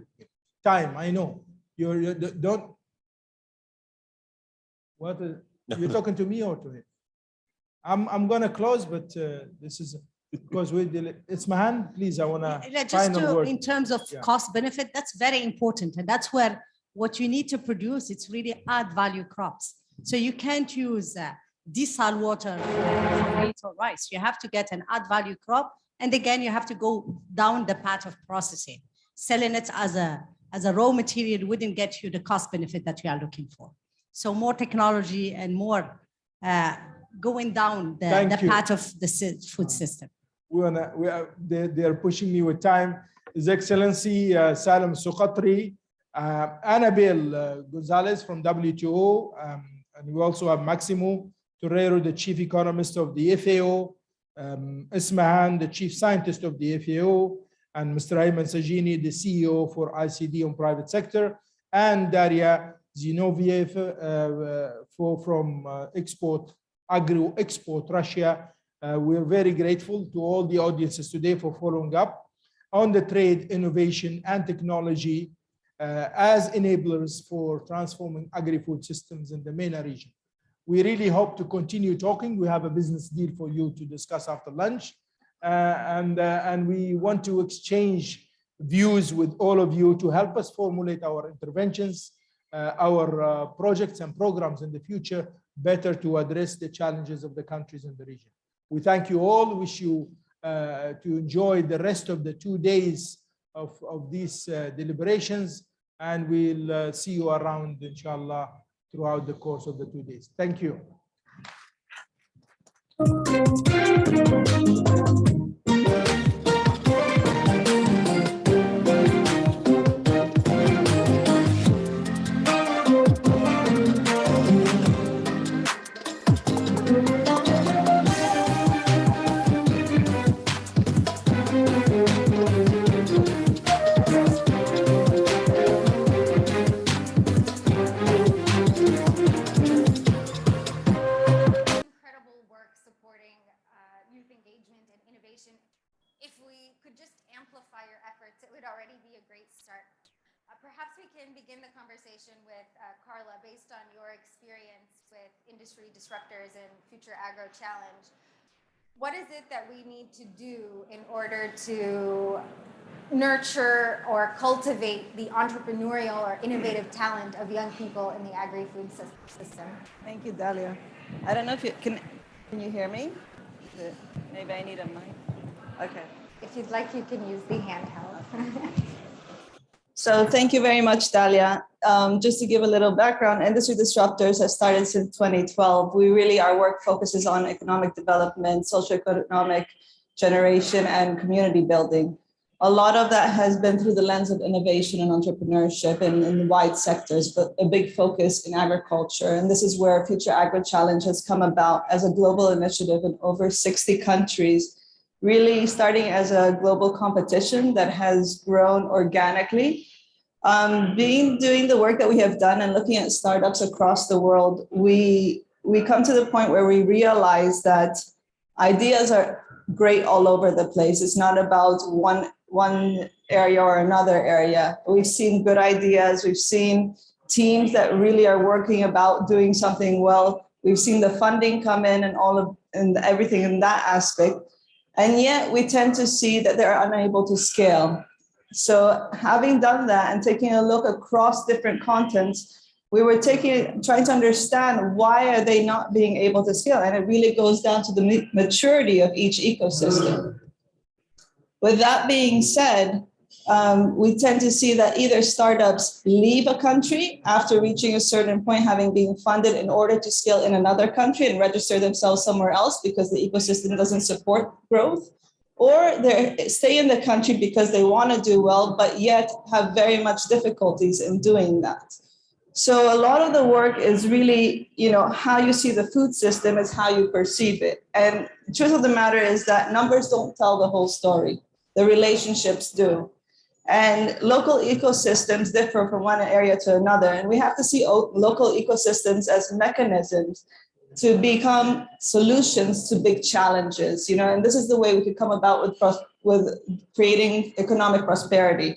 Speaker 13: time. I know you're don't. What you're talking to me or to him? I'm gonna close, but this is because it's my hand. Please, I wanna
Speaker 16: just in terms of cost benefit. That's very important, and that's where what you need to produce. It's really add value crops. So you can't use desal water for wheat or rice. You have to get an add value crop, and again you have to go down the path of processing. Selling it as a raw material wouldn't get you the cost benefit that you are looking for. So more technology and more going down the path of the food system.
Speaker 13: They are pushing me with time. His Excellency Salam Suqatri, Annabelle Gonzalez from WTO, and we also have Maximo Torrero, the Chief Economist of the FAO, Ismahan, the Chief Scientist of the FAO, and Mr. Ayman Sajini, the CEO for ICD on private sector, and Daria Zinoviev from Agro-Export Russia. We're very grateful to all the audiences today for following up on the trade, innovation, and technology as enablers for transforming agri-food systems in the MENA region. We really hope to continue talking. We have a business deal for you to discuss after lunch. and we want to exchange views with all of you to help us formulate our interventions, our projects and programs in the future better to address the challenges of the countries in the region. We thank you all, wish you to enjoy the rest of the 2 days of these deliberations, and we'll see you around, inshallah, throughout the course of the 2 days. Thank you.
Speaker 21: If we could just amplify your efforts, it would already be a great start. Perhaps we can begin the conversation with Carla, based on your experience with industry disruptors and Future Agro Challenge. What is it that we need to do in order to nurture or cultivate the entrepreneurial or innovative talent of young people in the agri-food system?
Speaker 22: Thank you, Dalia. I don't know if you can you hear me? Maybe I need a mic. Okay.
Speaker 21: If you'd like, you can use the handheld.
Speaker 22: So thank you very much, Dalia. Just to give a little background, Industry Disruptors has started since 2012. Our work focuses on economic development, socioeconomic generation, and community building. A lot of that has been through the lens of innovation and entrepreneurship in wide sectors, but a big focus in agriculture. And this is where Future Agro Challenge has come about as a global initiative in over 60 countries, really starting as a global competition that has grown organically. Doing the work that we have done and looking at startups across the world, we come to the point where we realize that ideas are great all over the place. It's not about one area or another area. We've seen good ideas. We've seen teams that really are working about doing something well. We've seen the funding come in and everything in that aspect. And yet we tend to see that they're unable to scale. So having done that and taking a look across different contents, we were trying to understand why are they not being able to scale? And it really goes down to the maturity of each ecosystem. With that being said, we tend to see that either startups leave a country after reaching a certain point, having been funded in order to scale in another country and register themselves somewhere else because the ecosystem doesn't support growth, or they stay in the country because they want to do well, but yet have very much difficulties in doing that. So a lot of the work is really, how you see the food system is how you perceive it. And the truth of the matter is that numbers don't tell the whole story. The relationships do. And local ecosystems differ from one area to another. And we have to see local ecosystems as mechanisms to become solutions to big challenges, and this is the way we could come about with creating economic prosperity.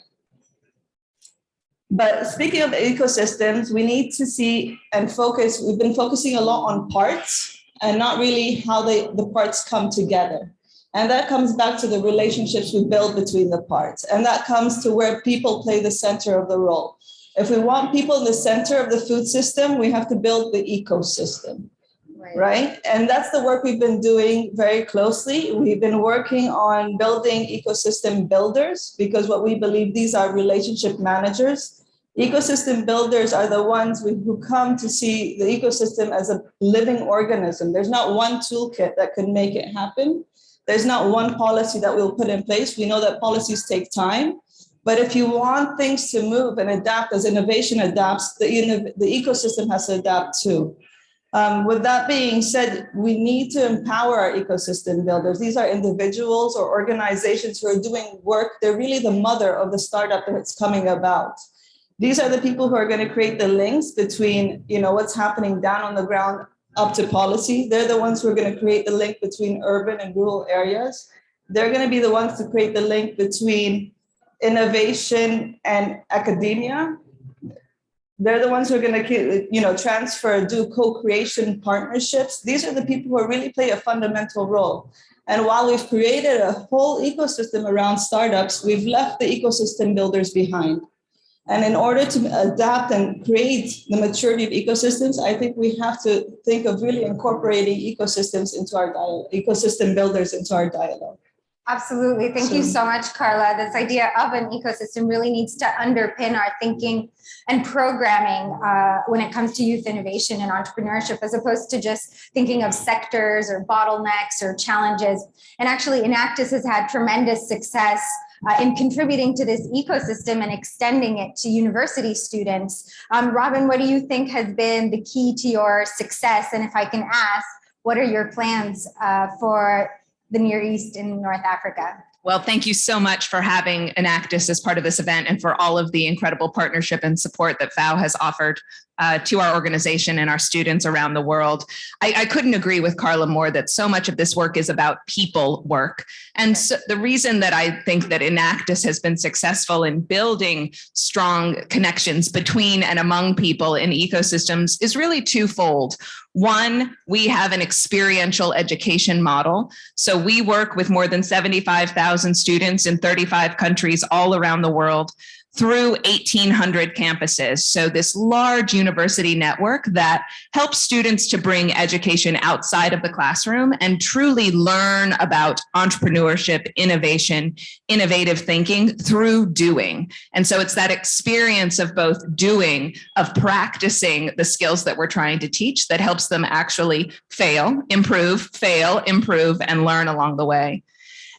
Speaker 22: But speaking of ecosystems, we need to see and focus. We've been focusing a lot on parts and not really how the parts come together. And that comes back to the relationships we build between the parts. And that comes to where people play the center of the role. If we want people in the center of the food system, we have to build the ecosystem, right? And that's the work we've been doing very closely. We've been working on building ecosystem builders because what we believe these are relationship managers. Ecosystem builders are the ones who come to see the ecosystem as a living organism. There's not one toolkit that can make it happen. There's not one policy that we'll put in place. We know that policies take time, but if you want things to move and adapt as innovation adapts, the ecosystem has to adapt too. With that being said, we need to empower our ecosystem builders. These are individuals or organizations who are doing work. They're really the mother of the startup that's coming about. These are the people who are going to create the links between, what's happening down on the ground up to policy. They're the ones who are going to create the link between urban and rural areas. They're going to be the ones to create the link between innovation and academia. They're the ones who are going to, transfer, do co-creation partnerships. These are the people who really play a fundamental role. And while we've created a whole ecosystem around startups, we've left the ecosystem builders behind. And in order to adapt and create the maturity of ecosystems, I think we have to think of really incorporating ecosystems into our ecosystem builders into our dialogue.
Speaker 6: Absolutely. Thank you so much, Carla. This idea of an ecosystem really needs to underpin our thinking and programming when it comes to youth innovation and entrepreneurship, as opposed to just thinking of sectors or bottlenecks or challenges. And actually, Enactus has had tremendous success in contributing to this ecosystem and extending it to university students. Robin, what do you think has been the key to your success? And if I can ask, what are your plans for the Near East and North Africa?
Speaker 9: Well, thank you so much for having Enactus as part of this event and for all of the incredible partnership and support that FAO has offered to our organization and our students around the world. I couldn't agree with Carla more that so much of this work is about people work. And so the reason that I think that Enactus has been successful in building strong connections between and among people in ecosystems is really twofold. One, we have an experiential education model. So we work with more than 75,000 students in 35 countries all around the world through 1,800 campuses. So this large university network that helps students to bring education outside of the classroom and truly learn about entrepreneurship, innovation, innovative thinking through doing. And so it's that experience of both doing, of practicing the skills that we're trying to teach that helps them actually fail, improve, and learn along the way.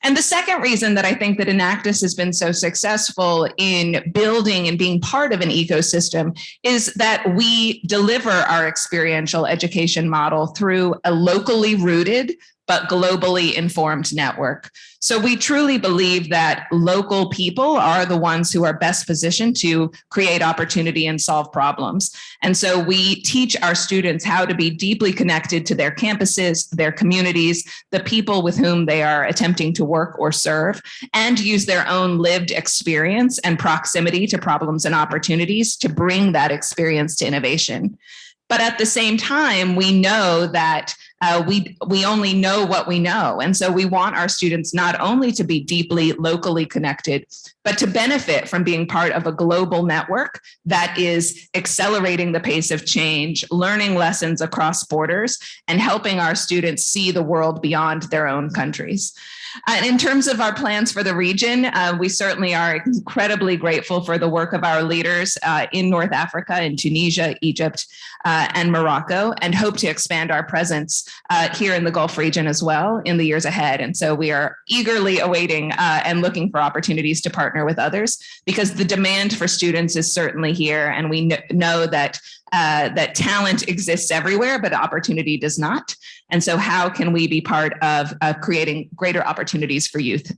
Speaker 9: And the second reason that I think that Enactus has been so successful in building and being part of an ecosystem is that we deliver our experiential education model through a locally rooted but globally informed network. So we truly believe that local people are the ones who are best positioned to create opportunity and solve problems. And so we teach our students how to be deeply connected to their campuses, their communities, the people with whom they are attempting to work or serve, and use their own lived experience and proximity to problems and opportunities to bring that experience to innovation. But at the same time, we know that we only know what we know. And so we want our students not only to be deeply locally connected, but to benefit from being part of a global network that is accelerating the pace of change, learning lessons across borders, and helping our students see the world beyond their own countries. In terms of our plans for the region, we certainly are incredibly grateful for the work of our leaders in North Africa, in Tunisia, Egypt, and Morocco, and hope to expand our presence here in the Gulf region as well in the years ahead. And so we are eagerly awaiting and looking for opportunities to partner with others, because the demand for students is certainly here, and we know that that talent exists everywhere, but opportunity does not. And so how can we be part of creating greater opportunities for youth?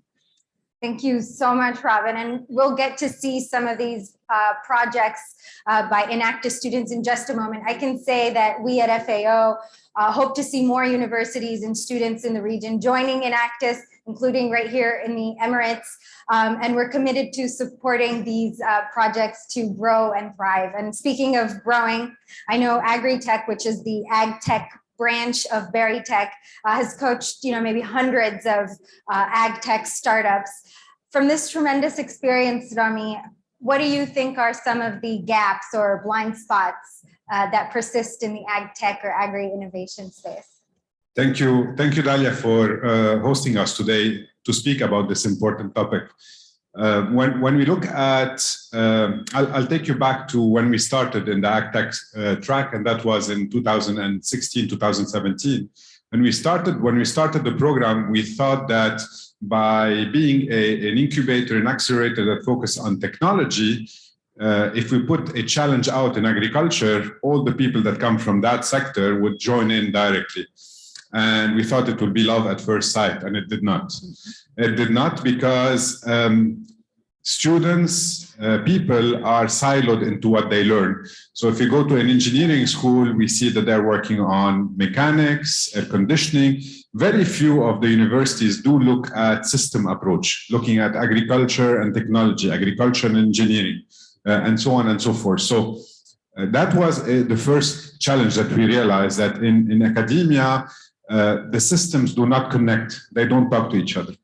Speaker 6: Thank you so much, Robin. And we'll get to see some of these projects by Enactus students in just a moment. I can say that we at FAO hope to see more universities and students in the region joining Enactus, including right here in the Emirates. And we're committed to supporting these projects to grow and thrive. And speaking of growing, I know AgriTech, which is the ag tech branch of Berry Tech, has coached maybe hundreds of ag tech startups. From this tremendous experience, Rami, what do you think are some of the gaps or blind spots that persist in the ag tech or agri-innovation space?
Speaker 7: Thank you, Dalia, for hosting us today to speak about this important topic. When we look at, I'll take you back to when we started in the AgTech track, and that was in 2016, 2017. When we started the program, we thought that by being an incubator and accelerator that focused on technology, if we put a challenge out in agriculture, all the people that come from that sector would join in directly. And we thought it would be love at first sight, and it did not. It did not, because students, people are siloed into what they learn. So if you go to an engineering school, we see that they're working on mechanics, air conditioning. Very few of the universities do look at system approach, looking at agriculture and technology, agriculture and engineering, and so on and so forth. So That was the first challenge that we realized, that in academia, the systems do not connect. They don't talk to each other.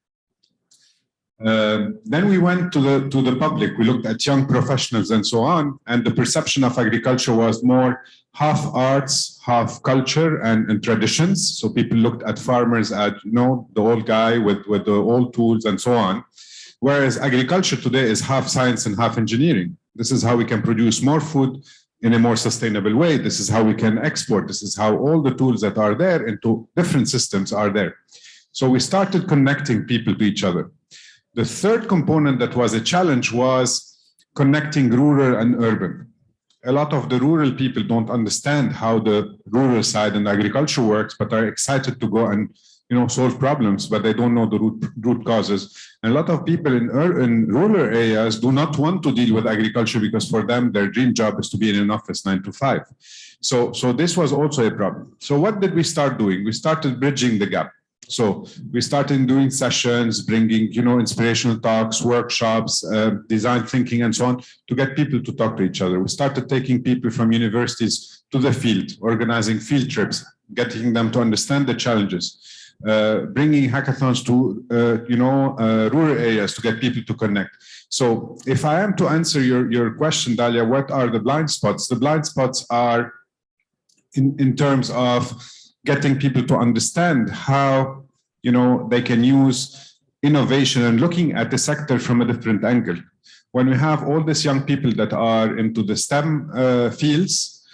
Speaker 7: Then we went to the public. We looked at young professionals and so on, and the perception of agriculture was more half arts, half culture and traditions. So people looked at farmers as, you know, the old guy with the old tools and so on. Whereas agriculture today is half science and half engineering. This is how we can produce more food in a more sustainable way. This is how we can export. This is how all the tools that are there into different systems are there. So we started connecting people to each other. The third component that was a challenge was connecting rural and urban. A lot of the rural people don't understand how the rural side and agriculture works, but are excited to go and, you know, solve problems, but they don't know the root causes. And a lot of people in rural areas do not want to deal with agriculture because for them, their dream job is to be in an office 9 to 5. So this was also a problem. So what did we start doing? We started bridging the gap. So we started doing sessions, bringing, you know, inspirational talks, workshops, design thinking, and so on, to get people to talk to each other. We started taking people from universities to the field, organizing field trips, getting them to understand the challenges, bringing hackathons to, rural areas to get people to connect. So if I am to answer your question, Dalia, what are the blind spots? The blind spots are in terms of getting people to understand how, you know, they can use innovation and looking at the sector from a different angle. When we have all these young people that are into the STEM fields,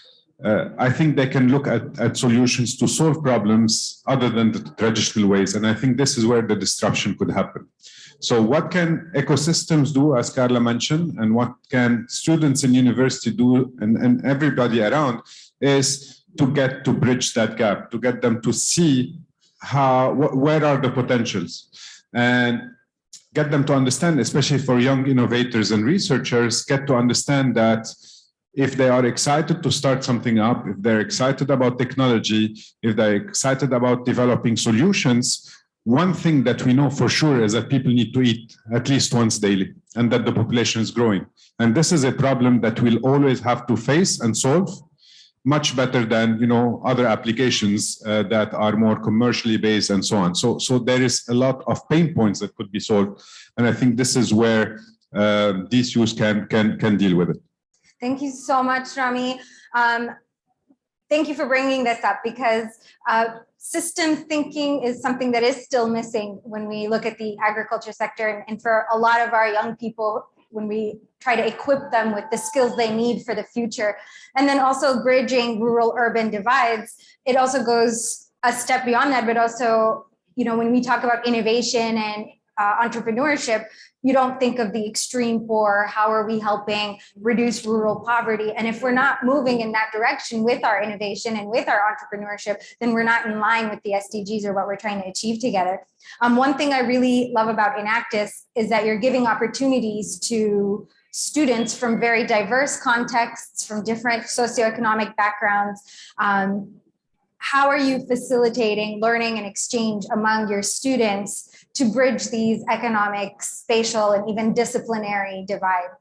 Speaker 7: I think they can look at solutions to solve problems other than the traditional ways. And I think this is where the disruption could happen. So what can ecosystems do, as Carla mentioned, and what can students in university do, and everybody around, is to get to bridge that gap, to get them to see where are the potentials, and get them to understand, especially for young innovators and researchers, get to understand that if they are excited to start something up, if they're excited about technology, if they're excited about developing solutions, one thing that we know for sure is that people need to eat at least once daily, and that the population is growing. And this is a problem that we'll always have to face and solve, much better than, you know, other applications that are more commercially based and so on. So there is a lot of pain points that could be solved, and I think this is where these use can deal with it.
Speaker 6: Thank you so much, Rami. Thank you for bringing this up, because system thinking is something that is still missing when we look at the agriculture sector, and for a lot of our young people, when we try to equip them with the skills they need for the future. And then also bridging rural-urban divides, it also goes a step beyond that, but also, you know, when we talk about innovation and entrepreneurship, you don't think of the extreme poor. How are we helping reduce rural poverty? And if we're not moving in that direction with our innovation and with our entrepreneurship, then we're not in line with the SDGs or what we're trying to achieve together. One thing I really love about Enactus is that you're giving opportunities to students from very diverse contexts, from different socioeconomic backgrounds. How are you facilitating learning and exchange among your students to bridge these economic, spatial, and even disciplinary divides?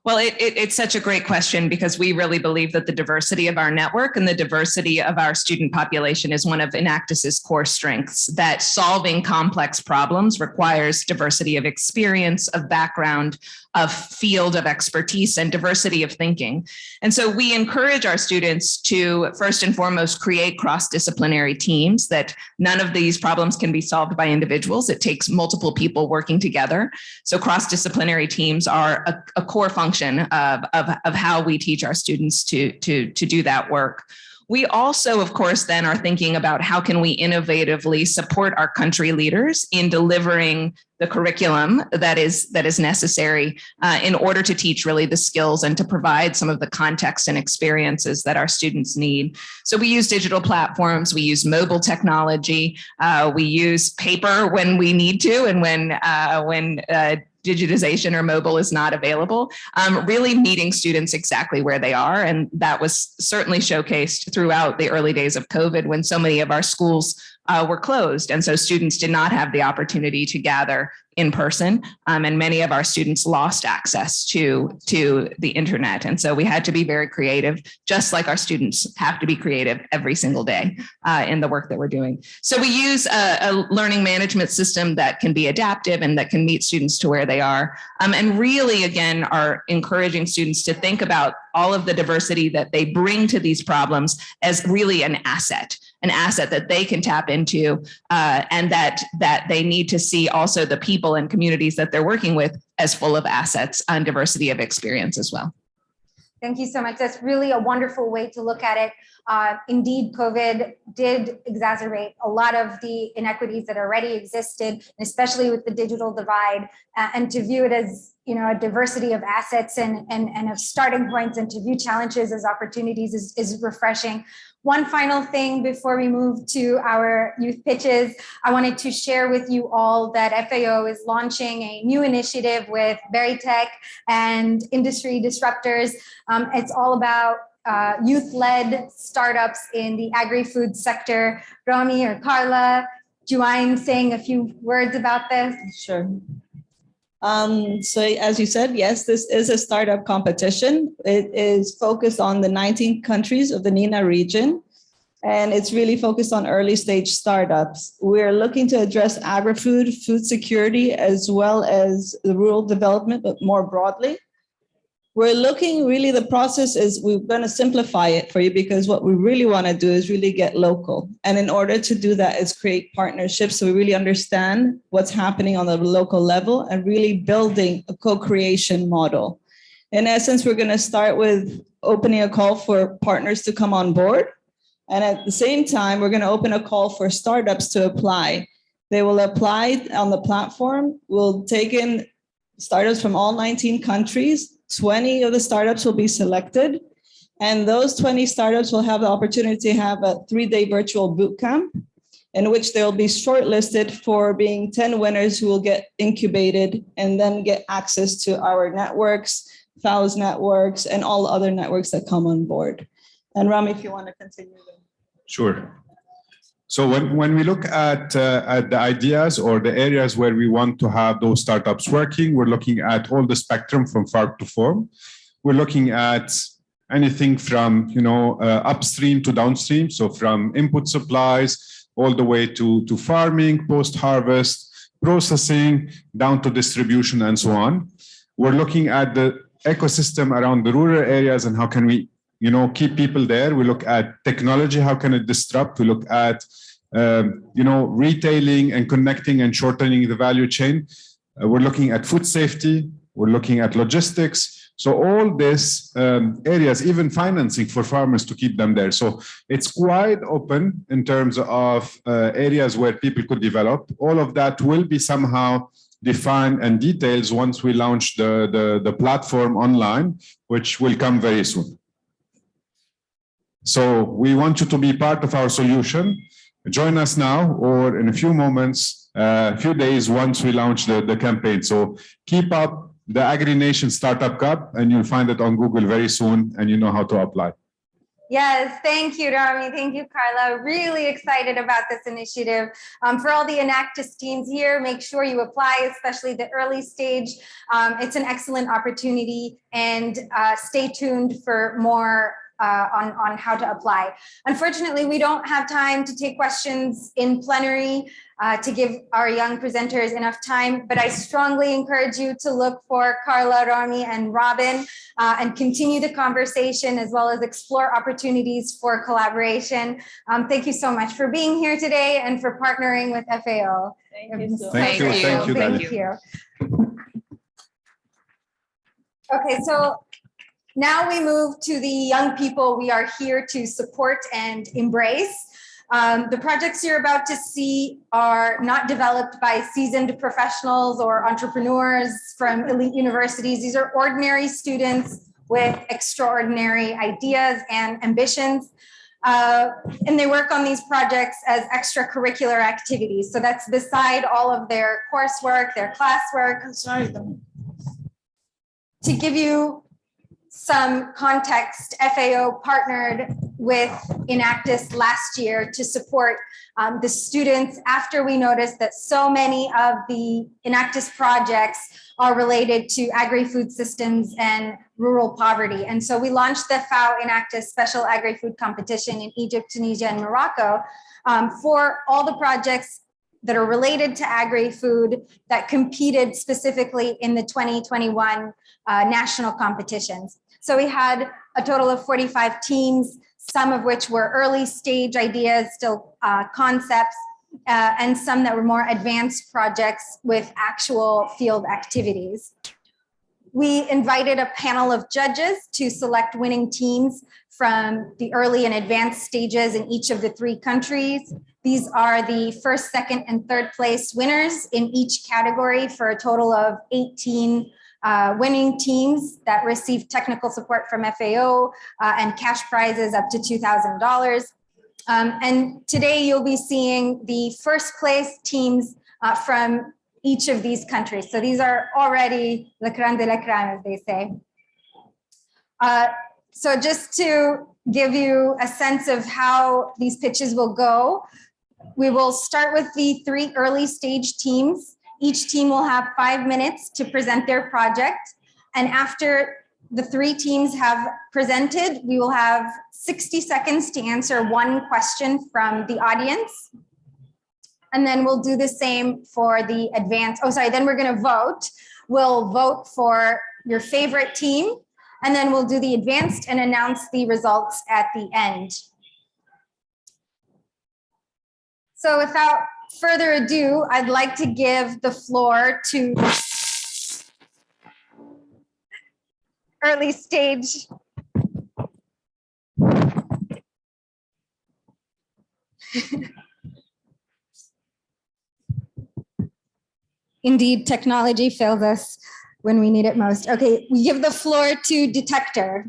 Speaker 9: Well, it's such a great question, because we really believe that the diversity of our network and the diversity of our student population is one of Enactus's core strengths, that solving complex problems requires diversity of experience, of background, of field of expertise, and diversity of thinking. And so we encourage our students to first and foremost create cross-disciplinary teams, that none of these problems can be solved by individuals. It takes multiple people working together. So cross-disciplinary teams are a core function of how we teach our students to do that work. We also, of course, then are thinking about how can we innovatively support our country leaders in delivering the curriculum that is necessary in order to teach really the skills and to provide some of the context and experiences that our students need. So we use digital platforms, we use mobile technology, we use paper when we need to, and when digitization or mobile is not available, really meeting students exactly where they are. And that was certainly showcased throughout the early days of COVID, when so many of our schools were closed. And so students did not have the opportunity to gather in person. And many of our students lost access to the internet. And so we had to be very creative, just like our students have to be creative every single day in the work that we're doing. So we use a learning management system that can be adaptive and that can meet students to where they are. And really, again, are encouraging students to think about all of the diversity that they bring to these problems as really an asset that they can tap into, and that they need to see also the people and communities that they're working with as full of assets and diversity of experience as well.
Speaker 6: Thank you so much. That's really a wonderful way to look at it. Indeed, COVID did exacerbate a lot of the inequities that already existed, especially with the digital divide, and to view it as, you know, a diversity of assets and of starting points, and to view challenges as opportunities is refreshing. One final thing before we move to our youth pitches, I wanted to share with you all that FAO is launching a new initiative with Veritech and industry disruptors. It's all about youth-led startups in the agri-food sector. Romy or Carla, do you mind saying a few words about this?
Speaker 22: Sure. So as you said, yes, this is a startup competition. It is focused on the 19 countries of the MENA region, and it's really focused on early stage startups. We're looking to address agri-food, food security, as well as the rural development, but more broadly. We're looking, really, the process is, we're going to simplify it for you, because what we really want to do is really get local. And in order to do that is create partnerships, so we really understand what's happening on the local level and really building a co-creation model. In essence, we're going to start with opening a call for partners to come on board. And at the same time, we're going to open a call for startups to apply. They will apply on the platform. We'll take in startups from all 19 countries. 20 of the startups will be selected, and those 20 startups will have the opportunity to have a 3-day virtual bootcamp in which they'll be shortlisted for being 10 winners who will get incubated and then get access to our networks, FAO's networks, and all other networks that come on board. And Rami, if you want to continue.
Speaker 7: Sure. So when we look at the ideas or the areas where we want to have those startups working, we're looking at all the spectrum from farm to fork. We're looking at anything from, you know, upstream to downstream. So from input supplies all the way to farming, post-harvest, processing, down to distribution and so on. We're looking at the ecosystem around the rural areas and how can we, you know, keep people there. We look at technology, how can it disrupt? We look at, you know, retailing and connecting and shortening the value chain. We're looking at food safety. We're looking at logistics. So all these areas, even financing for farmers to keep them there. So it's quite open in terms of areas where people could develop. All of that will be somehow defined and details once we launch the platform online, which will come very soon. So we want you to be part of our solution. Join us now or in a few moments, a few days once we launch the campaign. So keep up the AgriNation Startup Cup and you'll find it on Google very soon and you know how to apply.
Speaker 6: Yes, thank you, Rami. Thank you, Carla. Really excited about this initiative. For all the Enactus teams here, make sure you apply, especially the early stage. It's an excellent opportunity, and stay tuned for more on how to apply. Unfortunately, we don't have time to take questions in plenary to give our young presenters enough time, but I strongly encourage you to look for Carla, Rami, and Robin and continue the conversation as well as explore opportunities for collaboration. Thank you so much for being here today and for partnering with FAO.
Speaker 22: Thank you so much.
Speaker 6: Thank you. Okay, so now we move to the young people we are here to support and embrace. The projects you're about to see are not developed by seasoned professionals or entrepreneurs from elite universities. These are ordinary students with extraordinary ideas and ambitions. And they work on these projects as extracurricular activities. So that's beside all of their coursework, their classwork. To give you some context, FAO partnered with Enactus last year to support the students after we noticed that so many of the Enactus projects are related to agri-food systems and rural poverty. And so we launched the FAO Enactus Special Agri-Food Competition in Egypt, Tunisia, and Morocco for all the projects that are related to agri-food that competed specifically in the 2021 national competitions. So we had a total of 45 teams, some of which were early stage ideas, still concepts, and some that were more advanced projects with actual field activities. We invited a panel of judges to select winning teams from the early and advanced stages in each of the 3 countries. These are the first, second, and third place winners in each category for a total of 18 winning teams that received technical support from FAO and cash prizes up to $2,000. And today you'll be seeing the first place teams from each of these countries. So these are already the crème de la crème, as they say. So just to give you a sense of how these pitches will go, we will start with the 3 early stage teams. Each team will have 5 minutes to present their project. And after the 3 teams have presented, we will have 60 seconds to answer 1 question from the audience. And then we'll do the same for the advanced, then we're gonna vote. We'll vote for your favorite team, and then we'll do the advanced and announce the results at the end. So without further ado, I'd like to give the floor to early stage. Indeed, technology fails us when we need it most. Okay, we give the floor to Detector.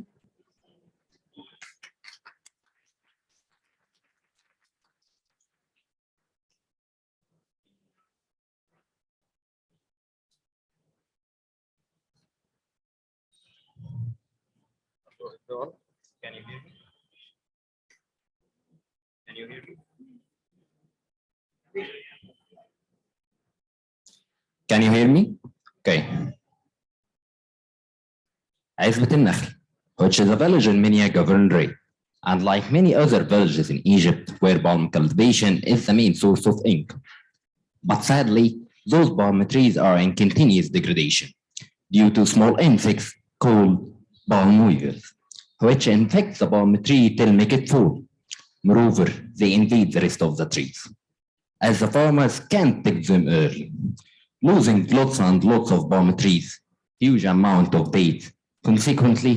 Speaker 5: Can you hear me? Can you hear me? Can you hear me? Okay. عزبة النخل, which is a village in MENA governorate, and like many other villages in Egypt where palm cultivation is the main source of income. But sadly, those palm trees are in continuous degradation due to small insects called palm weevils, which infect the palm tree till make it fall. Moreover, they invade the rest of the trees, as the farmers can't pick them early, losing lots and lots of palm trees, huge amount of dates, consequently,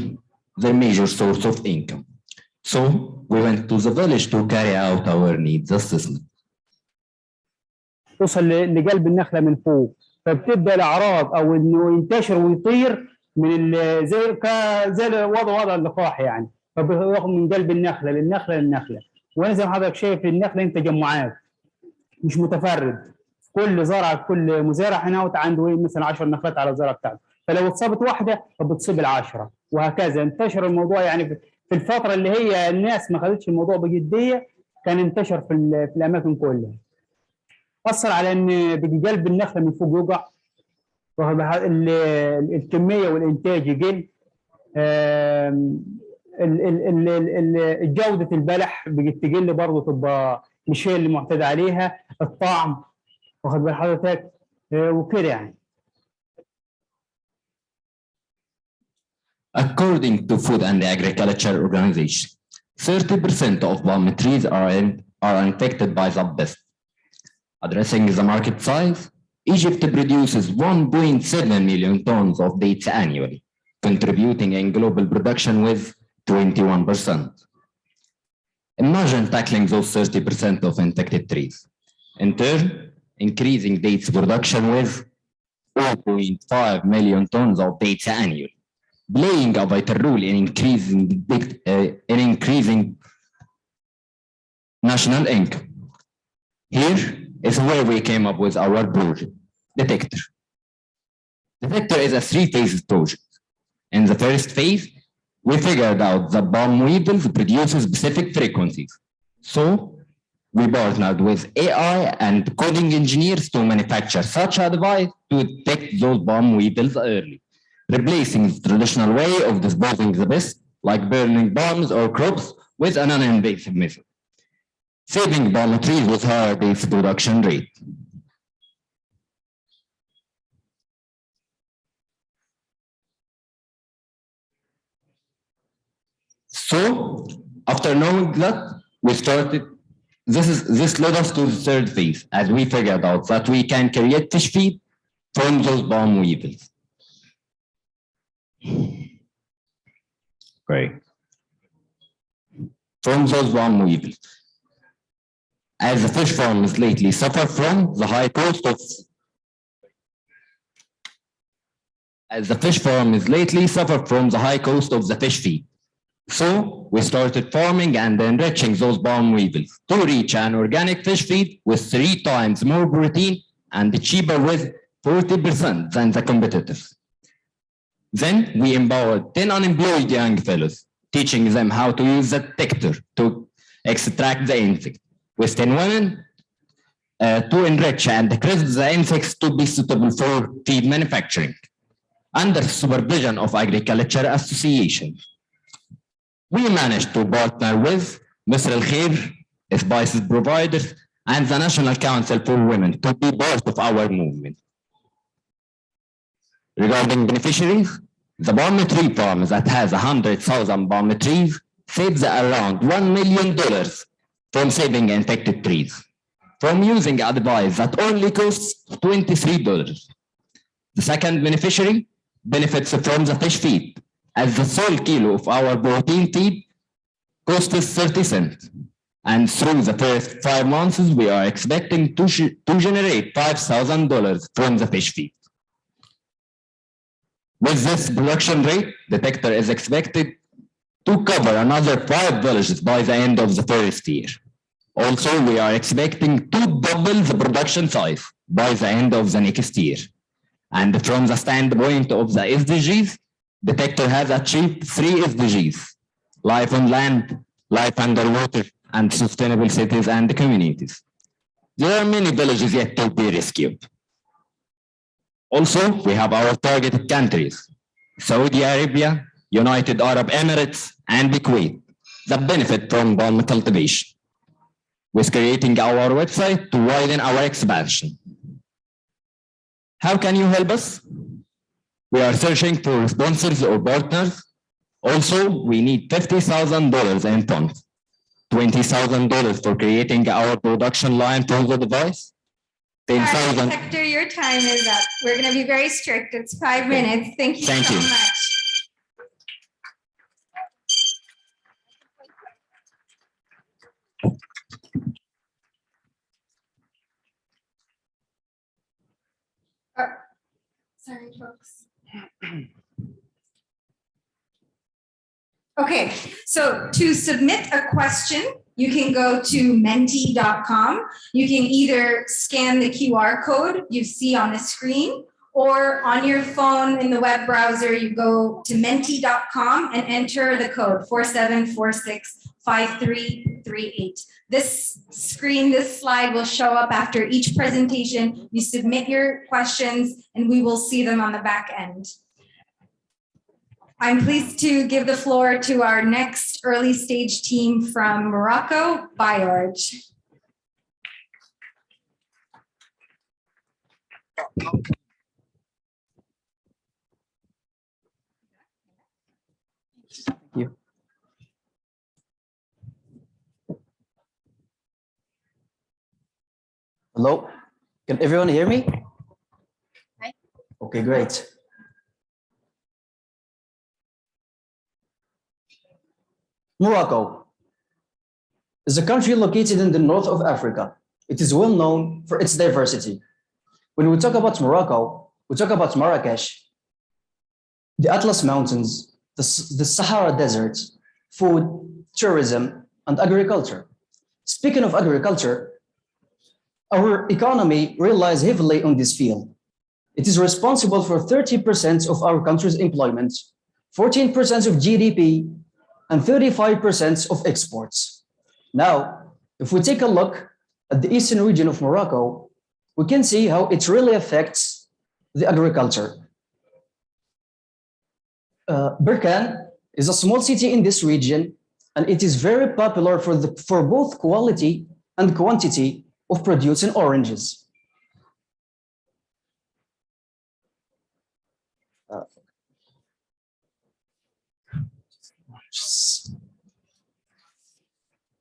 Speaker 5: their major source of income. So we went to the village to carry out our needs assessment.
Speaker 8: توصل لقلب النخله من فوق، فبتبدا الاعراض او انه ينتشر ويطير من زي وضع اللقاح يعني، فبياخد من قلب النخله للنخله. وانا زي ما حضرتك شايف النخله انت تجمعات مش متفرد، كل زرعه كل مزارع هنا عنده مثلا 10 نخلات على الزرعه بتاعته، فلو اتصابت واحده فبتصيب ال10 وهكذا. انتشر الموضوع يعني في الفتره اللي هي الناس ما خدتش الموضوع بجديه، كان انتشر في الاماكن كلها. اثر على ان بيجي قلب النخله من فوق يوجع، الكميه والانتاج يقل، جوده البلح بقت تقل برضه، تبقى مش هي اللي معتاد عليها، الطعم واخد بال حضرتك وكده يعني.
Speaker 5: According to Food and Agriculture Organization, 30% of palm trees are infected by the pest. Addressing the market size, Egypt produces 1.7 million tons of dates annually, contributing in global production with 21%. Imagine tackling those 30% of infected trees. In turn, increasing dates production with 4.5 million tons of dates annually, playing a vital role in increasing national income. Here is where we came up with our project, Detector. Detector is a 3-phase project. In the first phase, we figured out that palm weevils produce specific frequencies. So we partnered with AI and coding engineers to manufacture such a device to detect those palm weevils early, replacing the traditional way of disposing the pest, like burning palms or crops, with an non-invasive method, saving palm trees with higher base production rate. So after knowing that, we started, this led us to the third phase, as we figured out that we can create fish feed from those palm weevils.
Speaker 1: Great.
Speaker 5: From those palm weevils. As the fish farms lately suffer from the high cost of the fish feed. So we started farming and enriching those palm weevils to reach an organic fish feed with 3 times more protein and cheaper with 40% than the competitors. Then we empowered 10 unemployed young fellows, teaching them how to use the detector to extract the insect, with 10 women to enrich and crisp the insects to be suitable for feed manufacturing, under supervision of agriculture associations. We managed to partner with Misr Al Khair, spices providers, and the National Council for Women to be part of our movement. Regarding beneficiaries, the palm tree farm that has 100,000 palm trees saves around $1 million from saving infected trees, from using a device that only costs $23. The second beneficiary benefits from the fish feed, as the sole kilo of our protein feed costs 30 cents. And through the first 5 months, we are expecting to generate $5,000 from the fish feed. With this production rate, the detector is expected to cover another 5 villages by the end of the first year. Also, we are expecting to double the production size by the end of the next year. And from the standpoint of the SDGs, detector has achieved 3 SDGs: life on land, life underwater, and sustainable cities and communities. There are many villages yet to be rescued. Also, we have our targeted countries: Saudi Arabia, United Arab Emirates, and Kuwait that benefit from palm cultivation. With creating our website to widen our expansion. How can you help us? We are searching for sponsors or partners. Also, we need $50,000 in funds, $20,000 for creating our production line for the device, $10,000.
Speaker 6: Hector, your time is up. We're going to be very strict. It's 5 minutes. Thank you so much. Sorry, folks. Okay, so to submit a question, you can go to menti.com. You can either scan the QR code you see on the screen, or on your phone in the web browser, you go to menti.com and enter the code 47465338. This slide will show up after each presentation. You submit your questions and we will see them on the back end. I'm pleased to give the floor to our next early stage team from Morocco, Biorg.
Speaker 2: Thank you. Hello, can everyone hear me?
Speaker 6: Hi.
Speaker 2: Okay, great. Morocco is a country located in the north of Africa. It is well known for its diversity. When we talk about Morocco, we talk about Marrakesh, the Atlas Mountains, the Sahara Desert, food, tourism, and agriculture. Speaking of agriculture, our economy relies heavily on this field. It is responsible for 30% of our country's employment, 14% of GDP, and 35% of exports. Now, if we take a look at the eastern region of Morocco, we can see how it really affects the agriculture. Berkane is a small city in this region, and it is very popular for both quality and quantity of producing oranges.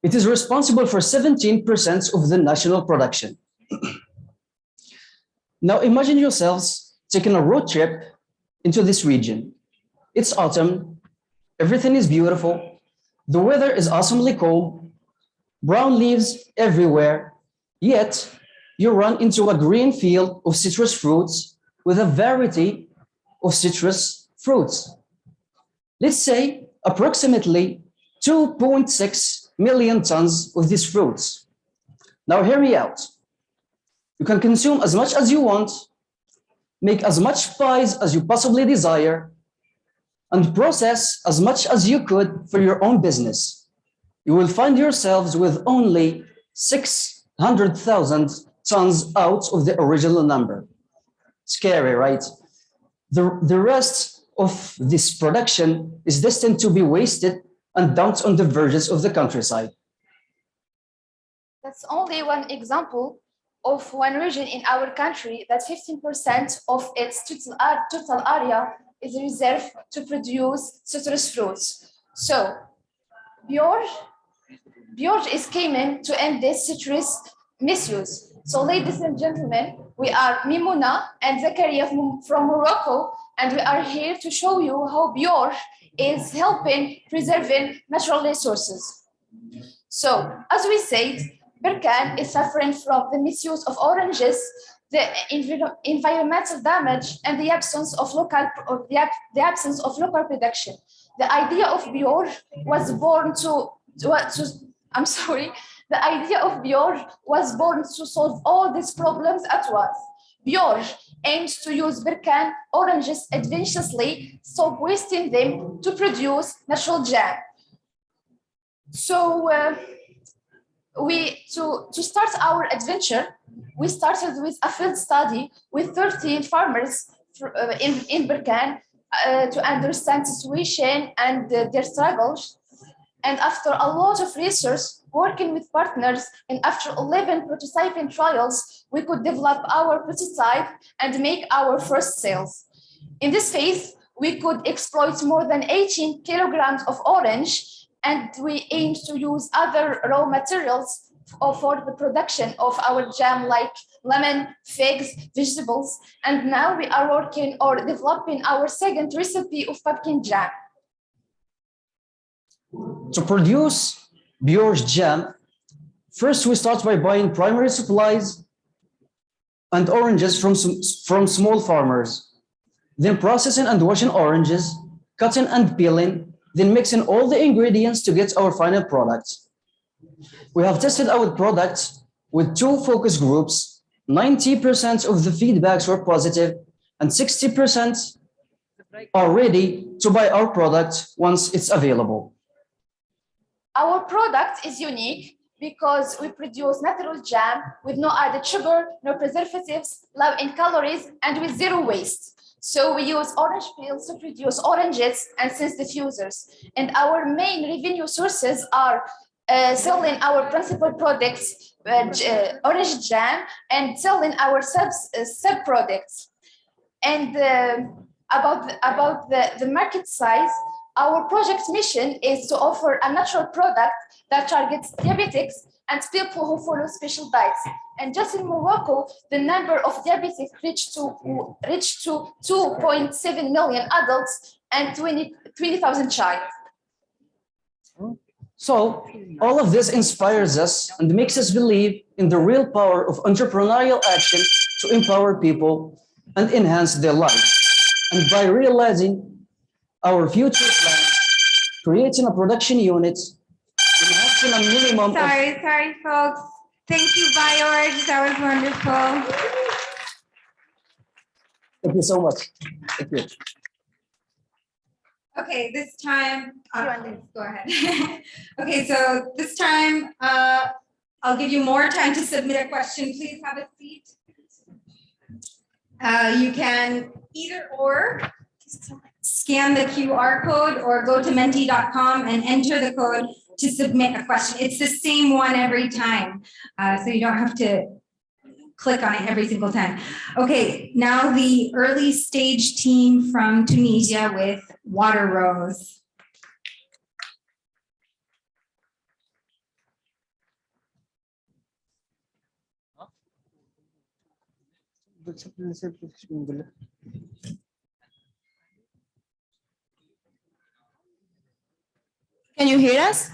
Speaker 2: It is responsible for 17% of the national production. Now imagine yourselves taking a road trip into this region. It's autumn, everything is beautiful, the weather is awesomely cold, brown leaves everywhere, yet you run into a green field of citrus fruits with a variety of citrus fruits. Let's say approximately 2.6 million tons of these fruits. Now hear me out. You can consume as much as you want, make as much pies as you possibly desire, and process as much as you could for your own business. You will find yourselves with only 600,000 tons out of the original number. Scary, right? The rest of this production is destined to be wasted and dumped on the verges of the countryside.
Speaker 4: That's only one example of one region in our country that 15% of its total area is reserved to produce citrus fruits. So, Björn is coming to end this citrus misuse. So, ladies and gentlemen, we are Mimouna and Zakaria from Morocco, and we are here to show you how Björn is helping preserving natural resources. So, as we said, Berkane is suffering from the misuse of oranges, the environmental damage, and the absence of local production. The idea of Björn was born to solve all these problems at once. Björn aims to use Berkane oranges advantageously, stop wasting them to produce natural jam. So to start our adventure, we started with a field study with 13 farmers in Berkane to understand the situation and their struggles. And after a lot of research, working with partners, and after 11 prototyping trials, we could develop our prototype and make our first sales. In this phase, we could exploit more than 18 kilograms of orange, and we aimed to use other raw materials for the production of our jam, like lemon, figs, vegetables. And now we are working or developing our second recipe of pumpkin jam.
Speaker 2: To produce Björn's jam, first we start by buying primary supplies and oranges from small farmers, then processing and washing oranges, cutting and peeling, then mixing all the ingredients to get our final product. We have tested our product with 2 focus groups. 90% of the feedbacks were positive, and 60% are ready to buy our product once it's available.
Speaker 4: Our product is unique because we produce natural jam with no added sugar, no preservatives, low in calories, and with 0 waste. So we use orange peels to produce oranges and sense diffusers. And our main revenue sources are selling our principal products, orange jam, and selling our sub-products. And about the market size, our project mission is to offer a natural product that targets diabetics and people who follow special diets. And just in Morocco, the number of diabetics reached to 2.7 million adults and 20,000 children.
Speaker 2: So all of this inspires us and makes us believe in the real power of entrepreneurial action to empower people and enhance their lives. And by realizing our future plans, creating a production unit, enhancing a minimum
Speaker 6: Sorry, folks. Thank you, Björn. That was wonderful.
Speaker 2: Thank you so much. Thank you.
Speaker 6: Okay, this time, go ahead. Okay, so this time, I'll give you more time to submit a question. Please have a seat. You can either or scan the QR code or go to menti.com and enter the code to submit a question. It's the same one every time, so you don't have to click on it every single time. Okay, now the early stage team from Tunisia with Water Rose.
Speaker 22: Can you hear us?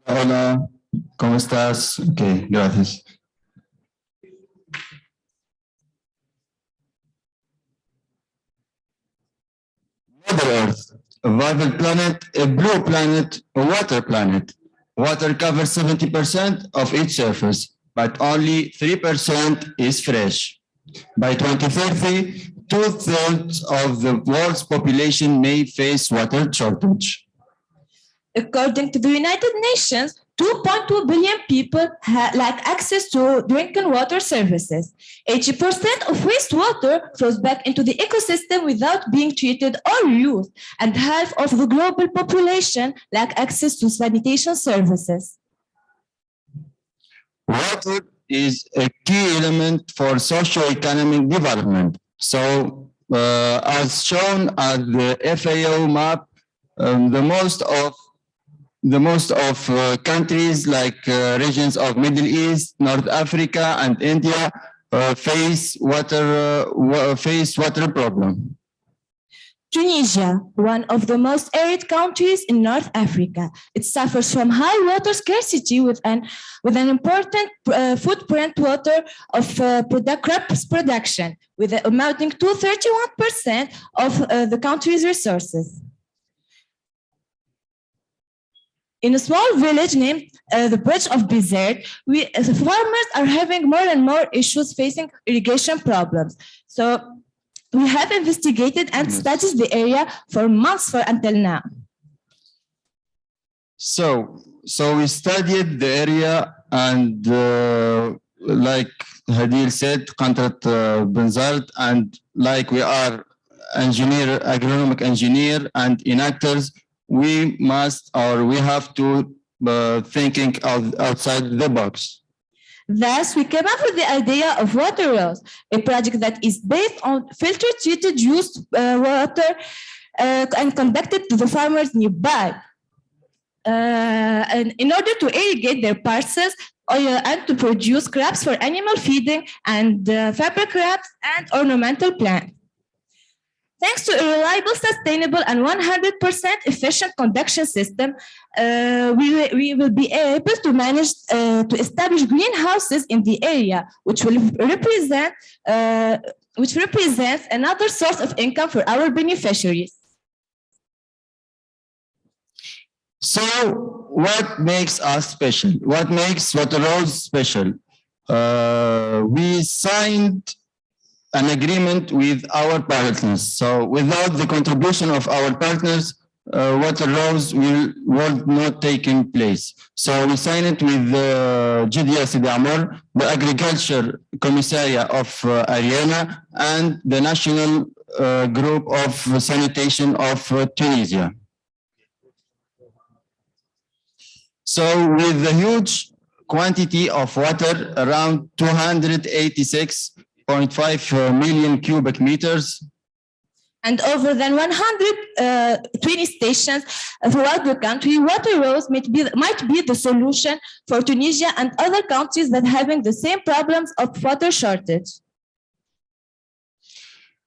Speaker 10: Hola, ¿cómo estás? Ok, gracias. Mother Earth, a vital planet, a blue planet, a water planet. Water covers 70% of its surface, but only 3% is fresh. By 2030, 2/3 of the world's population may face water shortage.
Speaker 22: According to the United Nations, 2.2 billion people lack access to drinking water services. 80% of wastewater flows back into the ecosystem without being treated or used, and half of the global population lack access to sanitation services.
Speaker 10: Water is a key element for socio-economic development. So, as shown at the FAO map, the most of countries like regions of Middle East, North Africa, and India face water problem.
Speaker 22: Tunisia, one of the most arid countries in North Africa, it suffers from high water scarcity with an important footprint water of crops production, with amounting to 31% of the country's resources. In a small village named the Bridge of Bizerte, the farmers are having more and more issues facing irrigation problems. So we have investigated and studied the area for months until now.
Speaker 10: So we studied the area, and like Hadil said, Qantrat Benzart, and like we are agronomic engineer and enactors, we have to thinking outside the box.
Speaker 22: Thus, we came up with the idea of Water Rose, a project that is based on filter-treated used water and conducted to the farmers nearby. And in order to irrigate their parcels and to produce crops for animal feeding and fabric crops and ornamental plants. Thanks to a reliable, sustainable, and 100% efficient conduction system, we will be able to manage to establish greenhouses in the area, which represents another source of income for our beneficiaries.
Speaker 10: So, what makes us special? What makes Water Rose special? We signed an agreement with our partners. So without the contribution of our partners, Water Rose will not take place. So we signed it with GDA Sidi Amor, the Agriculture Commissariat of Ariana, and the National Group of Sanitation of Tunisia. So with the huge quantity of water, around 286.5 million cubic meters.
Speaker 22: And over than 120 stations throughout the country, Water Rose might be the solution for Tunisia and other countries that are having the same problems of water shortage.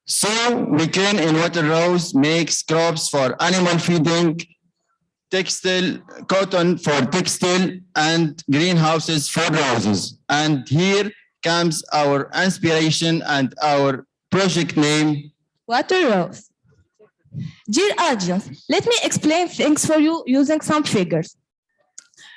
Speaker 10: So we can in Water Rose make crops for animal feeding, textile, cotton for textile, and greenhouses for roses. And here comes our inspiration and our project name,
Speaker 22: Water Rose. Dear audience, let me explain things for you using some figures.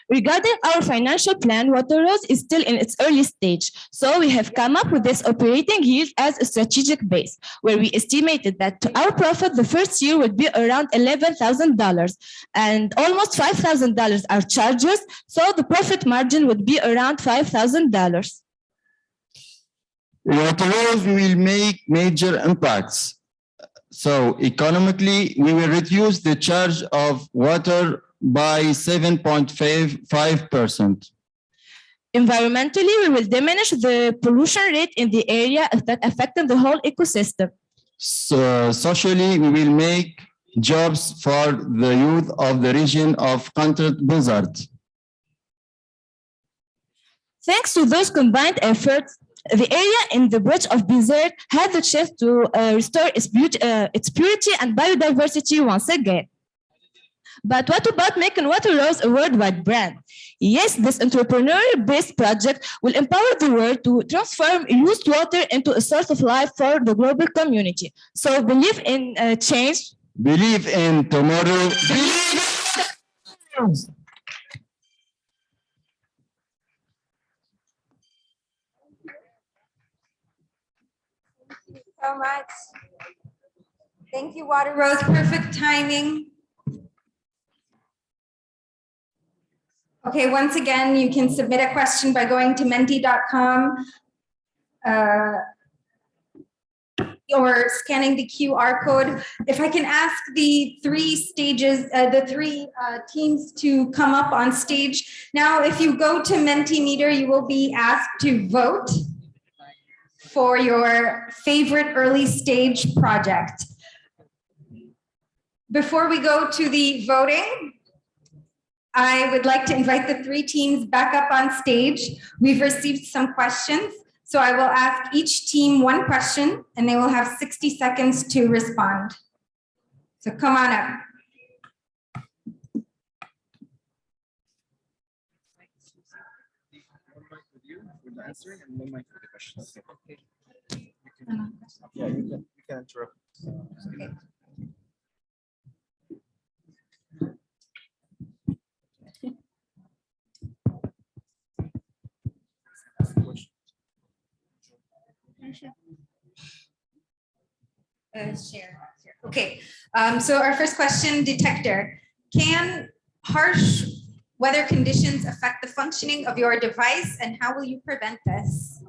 Speaker 11: Regarding our financial plan, Water Rose is still in its early stage. So we have come up with this operating yield as a strategic base, where we estimated that our profit the first year would be around $11,000 and almost $5,000 are charges. So the profit margin would be around $5,000.
Speaker 10: Water Rose will make major impacts. So economically, we will reduce the charge of water by 7.5%.
Speaker 11: Environmentally, we will diminish the pollution rate in the area that affecting the whole ecosystem.
Speaker 10: So socially, we will make jobs for the youth of the region of Continent Blizzard.
Speaker 11: Thanks to those combined efforts, the area in the bridge of Bizerte had the chance to restore its purity and biodiversity once again. But what about making Water Rose a worldwide brand? Yes, this entrepreneurial-based project will empower the world to transform used water into a source of life for the global community. So believe in change.
Speaker 10: Believe in tomorrow.
Speaker 6: So much. Thank you, Water Rose. Perfect timing. Okay, once again, you can submit a question by going to menti.com or scanning the QR code. If I can ask the three teams to come up on stage. Now, if you go to Mentimeter, you will be asked to vote for your favorite early stage project. Before we go to the voting, I would like to invite the three teams back up on stage. We've received some questions, so I will ask each team one question and they will have 60 seconds to respond. So come on up.
Speaker 12: Answering and one mic for the questions. Okay. Yeah, you can interrupt. Okay.
Speaker 6: Okay, so our first question, detector. Can harsh weather conditions affect the functioning of your device and how will you prevent this?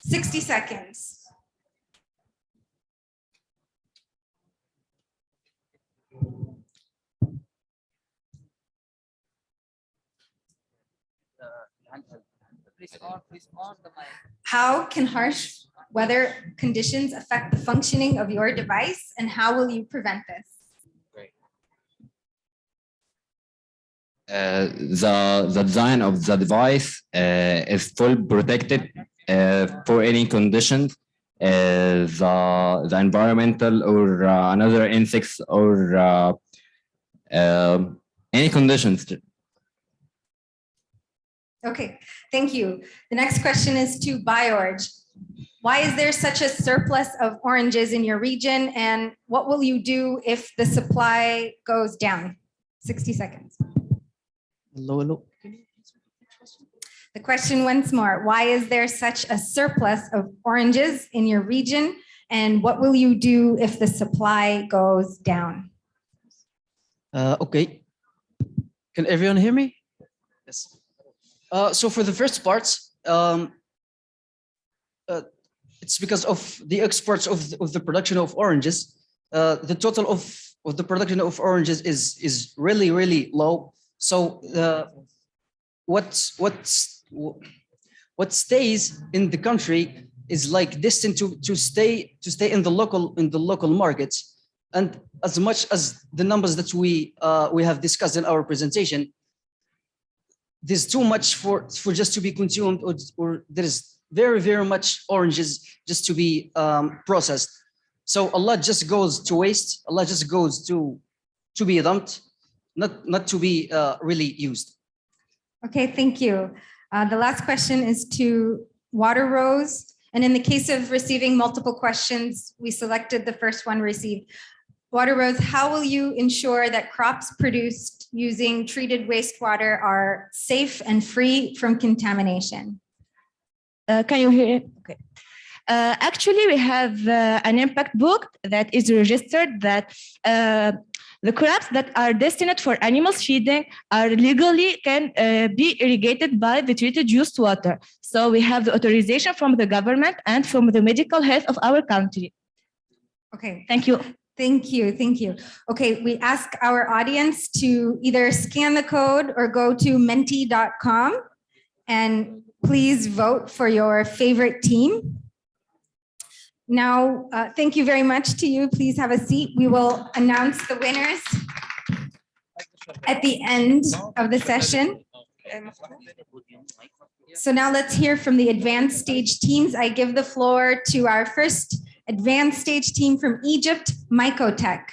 Speaker 6: 60 seconds. How can harsh weather conditions affect the functioning of your device and how will you prevent this?
Speaker 5: The design of the device is full protected for any conditions, the environmental or another insects or any conditions.
Speaker 6: Okay, thank you. The next question is to BioOrge. Why is there such a surplus of oranges in your region and what will you do if the supply goes down? 60 seconds.
Speaker 2: Hello.
Speaker 6: The question once more, why is there such a surplus of oranges in your region and what will you do if the supply goes down?
Speaker 2: Okay. Can everyone hear me? Yes. So for the first part, it's because of the exports of the production of oranges. The total of the production of oranges is really, really low. So what stays in the country is like destined to stay in the local markets. And as much as the numbers that we have discussed in our presentation, there's too much for just to be consumed, or there is very, very much oranges just to be processed. So a lot just goes to waste. A lot just goes to be dumped, not to be really used.
Speaker 6: Okay, thank you. The last question is to Water Rose. And in the case of receiving multiple questions, we selected the first one received. Water Rose, how will you ensure that crops produced using treated wastewater are safe and free from contamination?
Speaker 11: Can you hear it? Okay. Actually, we have an impact book that is registered that the crops that are destined for animals feeding are legally can be irrigated by the treated used water. So we have the authorization from the government and from the medical health of our country.
Speaker 6: Okay.
Speaker 11: Thank you.
Speaker 6: Thank you. Thank you. Okay, we ask our audience to either scan the code or go to menti.com and please vote for your favorite team. Now, thank you very much to you. Please have a seat. We will announce the winners at the end of the session. So now let's hear from the advanced stage teams. I give the floor to our first advanced stage team from Egypt, Mycotech.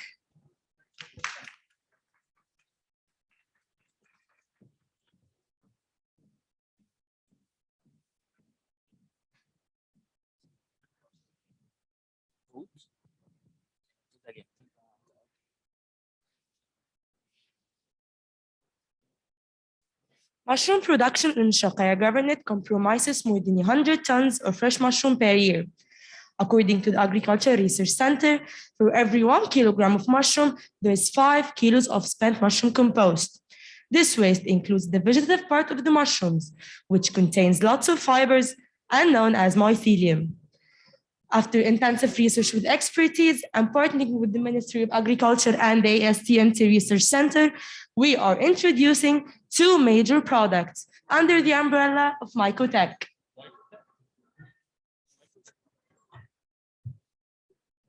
Speaker 14: Mushroom production in Shaqqa Governorate compromises more than 100 tons of fresh mushroom per year. According to the Agriculture Research Center, for every 1 kilogram of mushroom, there is 5 kilos of spent mushroom compost. This waste includes the vegetative part of the mushrooms, which contains lots of fibers and known as mycelium. After intensive research with expertise and partnering with the Ministry of Agriculture and the ASTMT Research Center, we are introducing 2 major products under the umbrella of Mycotech.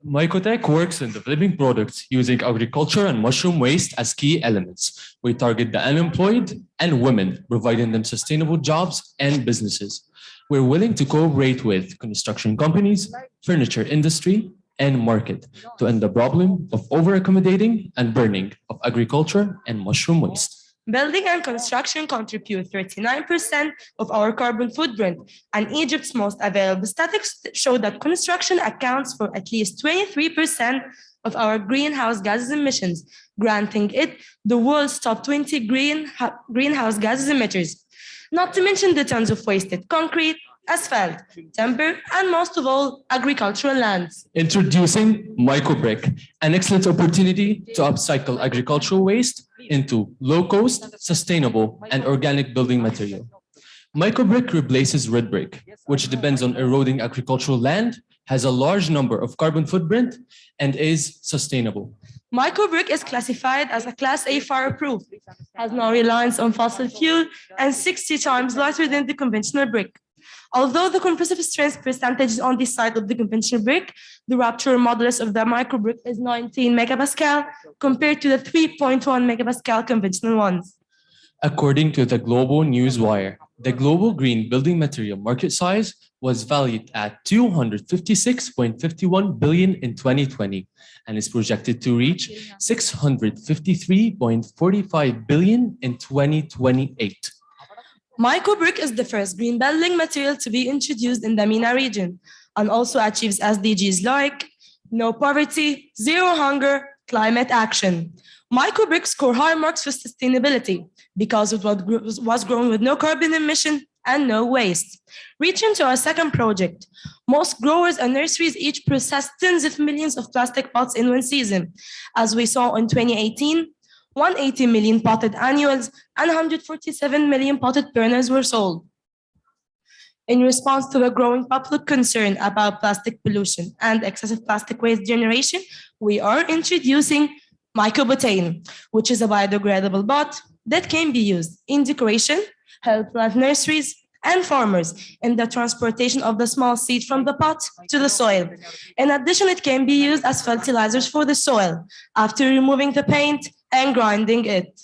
Speaker 17: Mycotech works in developing products using agriculture and mushroom waste as key elements. We target the unemployed and women, providing them sustainable jobs and businesses. We're willing to cooperate with construction companies, furniture industry, and market to end the problem of over-accommodating and burning of agriculture and mushroom waste.
Speaker 14: Building and construction contribute 39% of our carbon footprint, and Egypt's most available statistics show that construction accounts for at least 23% of our greenhouse gases emissions, granting it the world's top 20 greenhouse gases emitters. Not to mention the tons of wasted concrete, asphalt, timber, and most of all, agricultural lands.
Speaker 17: Introducing MycoBrick, an excellent opportunity to upcycle agricultural waste into low-cost, sustainable, and organic building material. MycoBrick replaces red brick, which depends on eroding agricultural land, has a large number of carbon footprint, and is sustainable.
Speaker 14: MycoBrick is classified as a Class A fireproof, has no reliance on fossil fuel, and 60 times lighter than the conventional brick. Although the compressive strength percentage is on the side of the conventional brick, the rupture modulus of the MycoBrick is 19 megapascal compared to the 3.1 megapascal conventional ones.
Speaker 17: According to the Global Newswire, the global green building material market size was valued at $256.51 billion in 2020 and is projected to reach $653.45 billion in 2028.
Speaker 14: MycoBrick is the first green building material to be introduced in the MENA region and also achieves SDGs like no poverty, zero hunger, climate action. MycoBrick score high marks for sustainability because it was grown with no carbon emission and no waste. Reaching to our second project, most growers and nurseries each process tens of millions of plastic pots in one season. As we saw in 2018, 180 million potted annuals and 147 million potted perennials were sold. In response to the growing public concern about plastic pollution and excessive plastic waste generation, we are introducing mycobutane, which is a biodegradable pot that can be used in decoration, help plant nurseries, and farmers in the transportation of the small seed from the pot to the soil. In addition, it can be used as fertilizers for the soil after removing the paint and grinding it.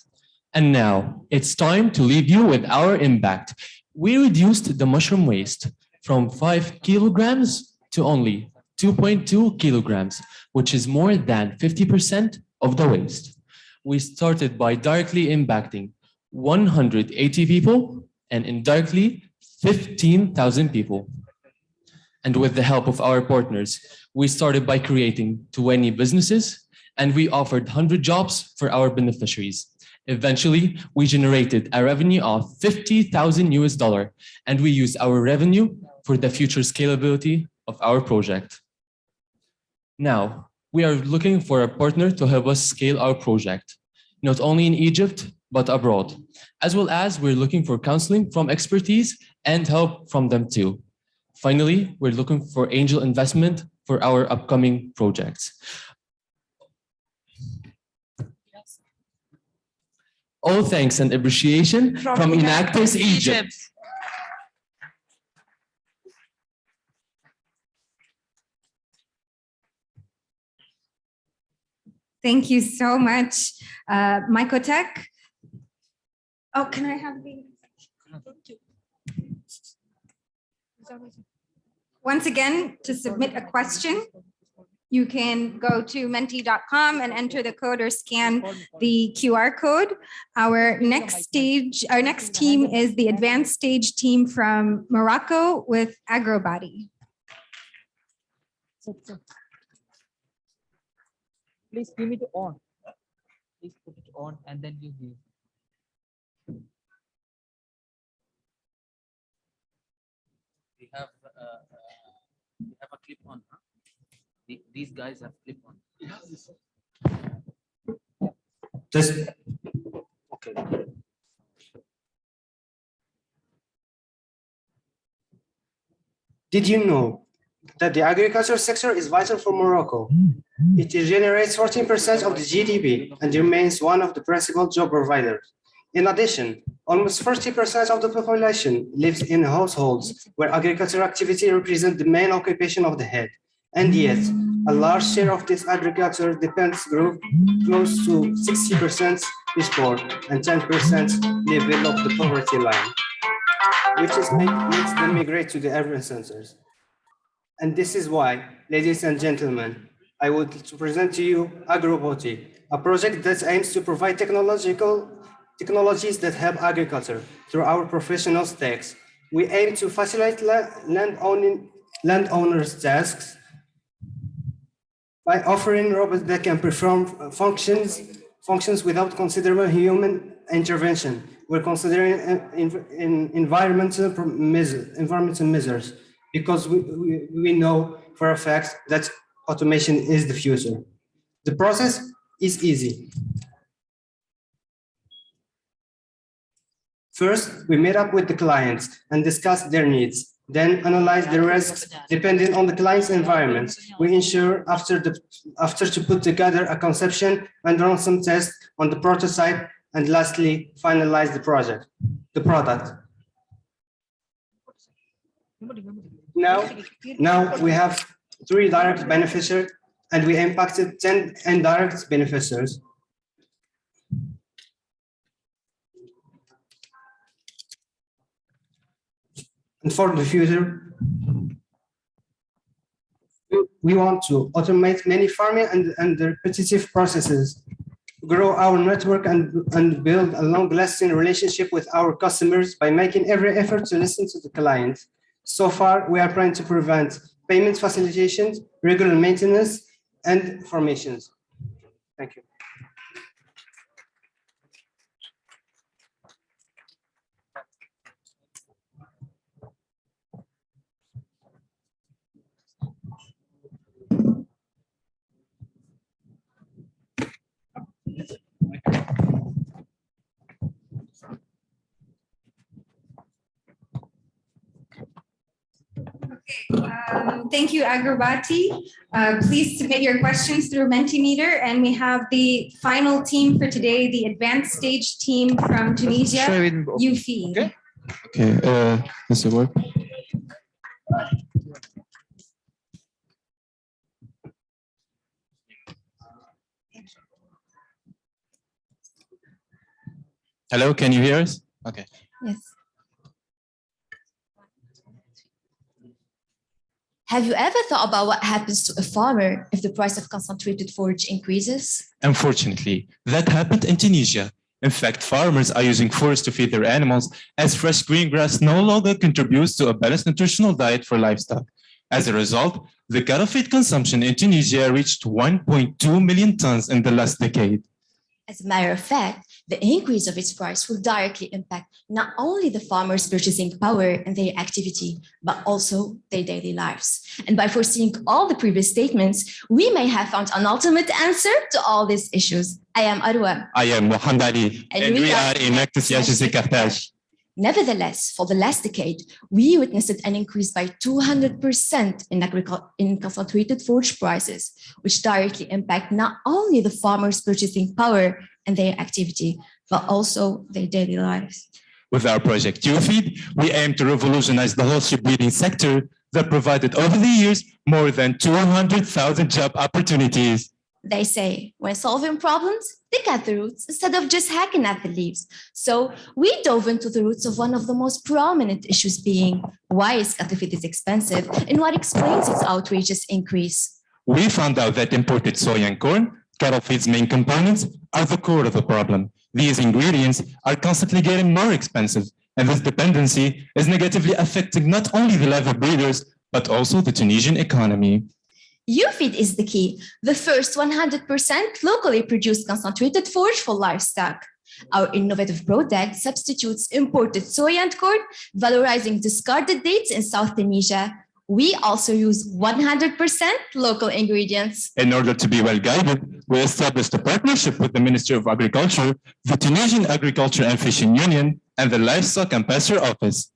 Speaker 17: And now it's time to leave you with our impact. We reduced the mushroom waste from 5 kilograms to only 2.2 kilograms, which is more than 50% of the waste. We started by directly impacting 180 people and indirectly 15,000 people. And with the help of our partners, we started by creating 20 businesses and we offered 100 jobs for our beneficiaries. Eventually, we generated a revenue of $50,000, and we used our revenue for the future scalability of our project. Now, we are looking for a partner to help us scale our project, not only in Egypt, but abroad, as well as we're looking for counseling from expertise and help from them too. Finally, we're looking for angel investment for our upcoming projects. All thanks and appreciation from Enactus Egypt.
Speaker 6: Thank you so much, Mycotech. Oh, can I have the? Once again, to submit a question, you can go to menti.com and enter the code or scan the QR code. Our next team is the advanced stage team from Morocco with AgroBody.
Speaker 15: Please give it on. Please put it on and then you give. We have a clip on. Huh? These guys have clip on.
Speaker 18: Just okay. Did you know that the agriculture sector is vital for Morocco? It generates 14% of the GDP and remains one of the principal job providers. In addition, almost 40% of the population lives in households where agricultural activity represents the main occupation of the head. And yet, a large share of this agriculture depends group close to 60% is poor and 10% live below the poverty line, which makes them migrate to the urban centers. And this is why, ladies and gentlemen, I would present to you AgriFood, a project that aims to provide technologies that help agriculture through our professional stacks. We aim to facilitate landowners' tasks by offering robots that can perform functions without considerable human intervention. We're considering environmental measures because we know for a fact that automation is the future. The process is easy. First, we meet up with the clients and discuss their needs, then analyze the risks depending on the client's environment. We ensure after to put together a conception and run some tests on the prototype, and lastly, finalize the product. Now we have 3 direct beneficiaries and we impacted 10 indirect beneficiaries. And for the future, we want to automate many farming and repetitive processes, grow our network and build a long-lasting relationship with our customers by making every effort to listen to the client. So far, we are trying to prevent payment facilitations, regular maintenance, and formations. Thank you.
Speaker 6: Thank you, Agrabati. Please submit your questions through Mentimeter, and we have the final team for today, the advanced stage team from Tunisia, UFI.
Speaker 10: Okay, Mr. Work.
Speaker 23: Hello, can you hear us? Okay.
Speaker 6: Yes.
Speaker 24: Have you ever thought about what happens to a farmer if the price of concentrated forage increases?
Speaker 23: Unfortunately, that happened in Tunisia. In fact, farmers are using forests to feed their animals as fresh green grass no longer contributes to a balanced nutritional diet for livestock. As a result, the cattle feed consumption in Tunisia reached 1.2 million tons in the last decade.
Speaker 24: As a matter of fact, the increase of its price will directly impact not only the farmers' purchasing power and their activity, but also their daily lives. And by foreseeing all the previous statements, we may have found an ultimate answer to all these issues. I am Arwa.
Speaker 23: I am Mohamed Ali, and we are in Actis Yashisi Carthage.
Speaker 24: Nevertheless, for the last decade, we witnessed an increase by 200% in concentrated forage prices, which directly impact not only the farmers' purchasing power and their activity, but also their daily lives.
Speaker 23: With our project UFeed, we aim to revolutionize the whole sheep breeding sector that provided over the years more than 200,000 job opportunities.
Speaker 24: They say, when solving problems, dig at the roots instead of just hacking at the leaves. So we dove into the roots of one of the most prominent issues being, why is cattle feed is expensive and what explains its outrageous increase?
Speaker 23: We found out that imported soy and corn, cattle feed's main components, are the core of the problem. These ingredients are constantly getting more expensive, and this dependency is negatively affecting not only the live breeders, but also the Tunisian economy.
Speaker 24: UFeed is the key, the first 100% locally produced concentrated forage for livestock. Our innovative product substitutes imported soy and corn, valorizing discarded dates in South Tunisia. We also use 100% local ingredients.
Speaker 23: In order to be well guided, we established a partnership with the Ministry of Agriculture, the Tunisian Agriculture and Fishing Union, and the Livestock and Pasture Office.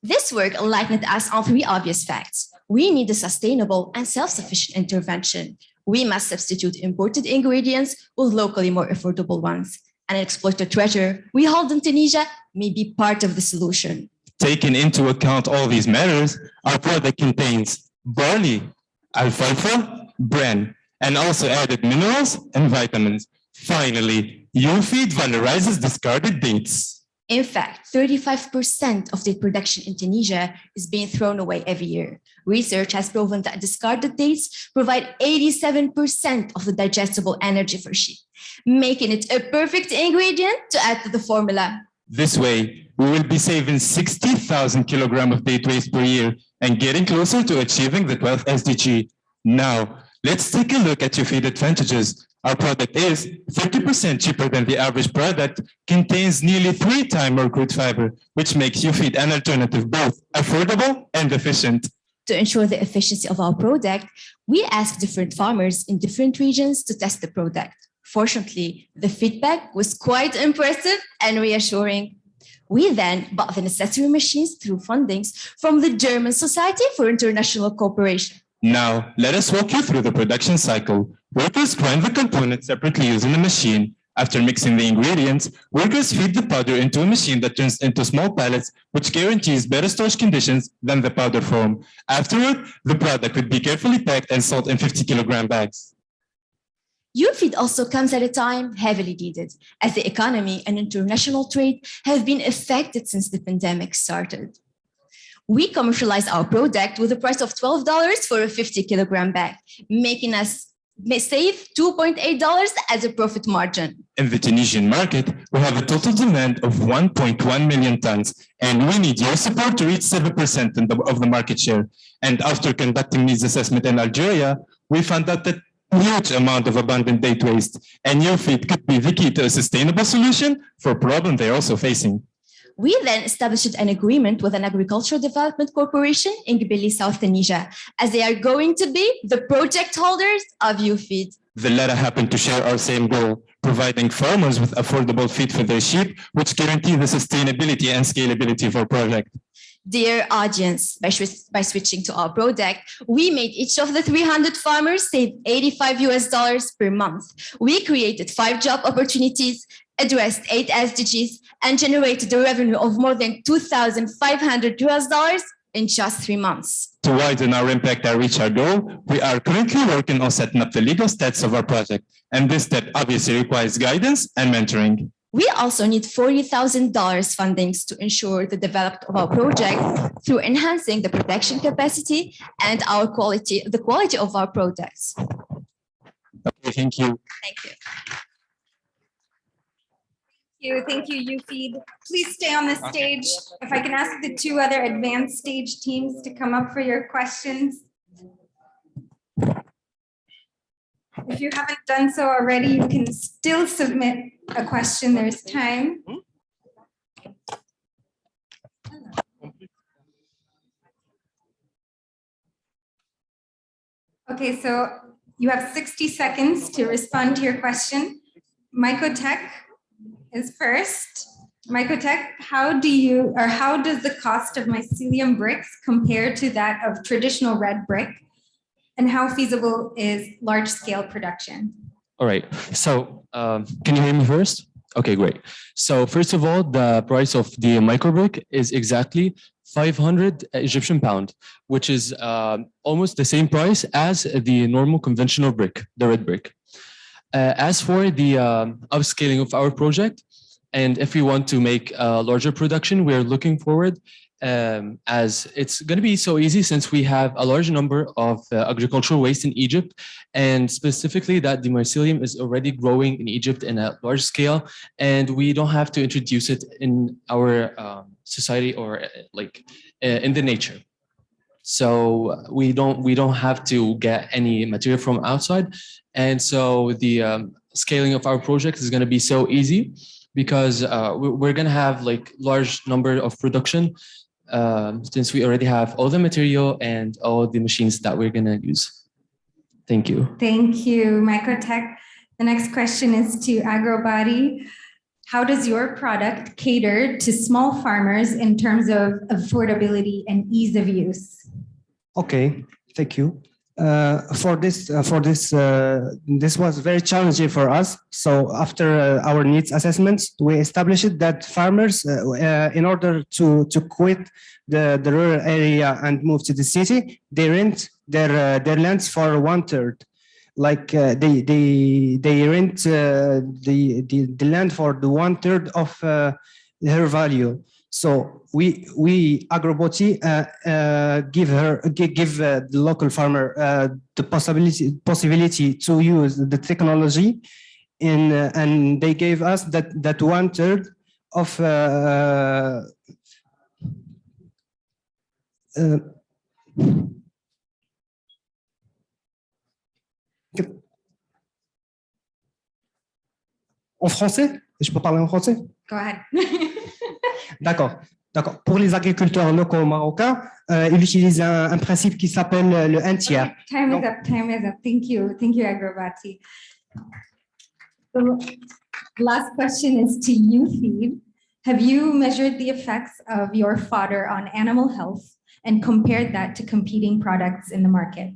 Speaker 24: This work enlightened us on three obvious facts. We need a sustainable and self-sufficient intervention. We must substitute imported ingredients with locally more affordable ones. And exploit the treasure we hold in Tunisia may be part of the solution.
Speaker 23: Taking into account all these matters, our product contains barley, alfalfa, bran, and also added minerals and vitamins. Finally, UFeed valorizes discarded dates.
Speaker 24: In fact, 35% of the production in Tunisia is being thrown away every year. Research has proven that discarded dates provide 87% of the digestible energy for sheep, making it a perfect ingredient to add to the formula.
Speaker 23: This way, we will be saving 60,000 kilograms of date waste per year and getting closer to achieving the 12th SDG. Now, let's take a look at UFeed advantages. Our product is 30% cheaper than the average product, contains nearly 3 times more crude fiber, which makes UFeed an alternative both affordable and efficient.
Speaker 24: To ensure the efficiency of our product, we asked different farmers in different regions to test the product. Fortunately, the feedback was quite impressive and reassuring. We then bought the necessary machines through fundings from the German Society for International Cooperation.
Speaker 23: Now, let us walk you through the production cycle. Workers grind the components separately using a machine. After mixing the ingredients, workers feed the powder into a machine that turns into small pellets, which guarantees better storage conditions than the powder form. Afterward, the product would be carefully packed and sold in 50-kilogram bags.
Speaker 24: UFeed also comes at a time heavily needed, as the economy and international trade have been affected since the pandemic started. We commercialize our product with a price of $12 for a 50-kilogram bag, making us save $2.8 as a profit margin.
Speaker 23: In the Tunisian market, we have a total demand of 1.1 million tons, and we need your support to reach 7% of the market share. And after conducting needs assessment in Algeria, we found out that huge amount of abundant date waste, and UFeed could be the key to a sustainable solution for a problem they're also facing.
Speaker 24: We then established an agreement with an agricultural development corporation in Gbili, South Tunisia, as they are going to be the project holders of UFeed.
Speaker 23: The latter happen to share our same goal, providing farmers with affordable feed for their sheep, which guarantee the sustainability and scalability of our project.
Speaker 24: Dear audience, by switching to our product, we made each of the 300 farmers save $85 per month. We created 5 job opportunities, addressed 8 SDGs, and generated a revenue of more than $2,500 in just 3 months.
Speaker 23: To widen our impact and reach our goal, we are currently working on setting up the legal status of our project, and this step obviously requires guidance and mentoring.
Speaker 24: We also need $40,000 fundings to ensure the development of our project through enhancing the production capacity and the quality of our products.
Speaker 23: Okay, thank you.
Speaker 24: Thank you.
Speaker 6: Thank you, UFeed. Please stay on the stage. If I can ask the two other advanced stage teams to come up for your questions. If you haven't done so already, you can still submit a question. There's time. Okay, so you have 60 seconds to respond to your question. Mycotech is first. Mycotech, how does the cost of mycelium bricks compare to that of traditional red brick? And how feasible is large-scale production?
Speaker 17: All right. So can you hear me first? Okay, great. So first of all, the price of the microbrick is exactly 500 Egyptian pound, which is almost the same price as the normal conventional brick, the red brick. As for the upscaling of our project, and if we want to make a larger production, we are looking forward as it's going to be so easy since we have a large number of agricultural waste in Egypt, and specifically that the mycelium is already growing in Egypt in a large scale, and we don't have to introduce it in our society or in the nature. So we don't have to get any material from outside, and so the scaling of our project is going to be so easy because we're going to have large number of production since we already have all the material and all the machines that we're going to use. Thank you.
Speaker 6: Thank you, Mycotech. The next question is to AgroBody. How does your product cater to small farmers in terms of affordability and ease of use?
Speaker 18: Okay, thank you. This was very challenging for us. So after our needs assessments, we established that farmers, in order to quit the rural area and move to the city, they rent their lands for 1/3. Like they rent the land for the 1/3 of her value. So we AgriBody give the local farmer the possibility to use the technology, and they gave us that 1/3 of en français? Je peux parler en français?
Speaker 6: Go ahead.
Speaker 18: D'accord. D'accord. Pour les agriculteurs locaux marocains, ils utilisent un principe qui s'appelle le 1/3.
Speaker 6: Time is up. Time is up. Thank you. Thank you, AgroBody. The last question is to UFeed. Have you measured the effects of your fodder on animal health and compared that to competing products in the market?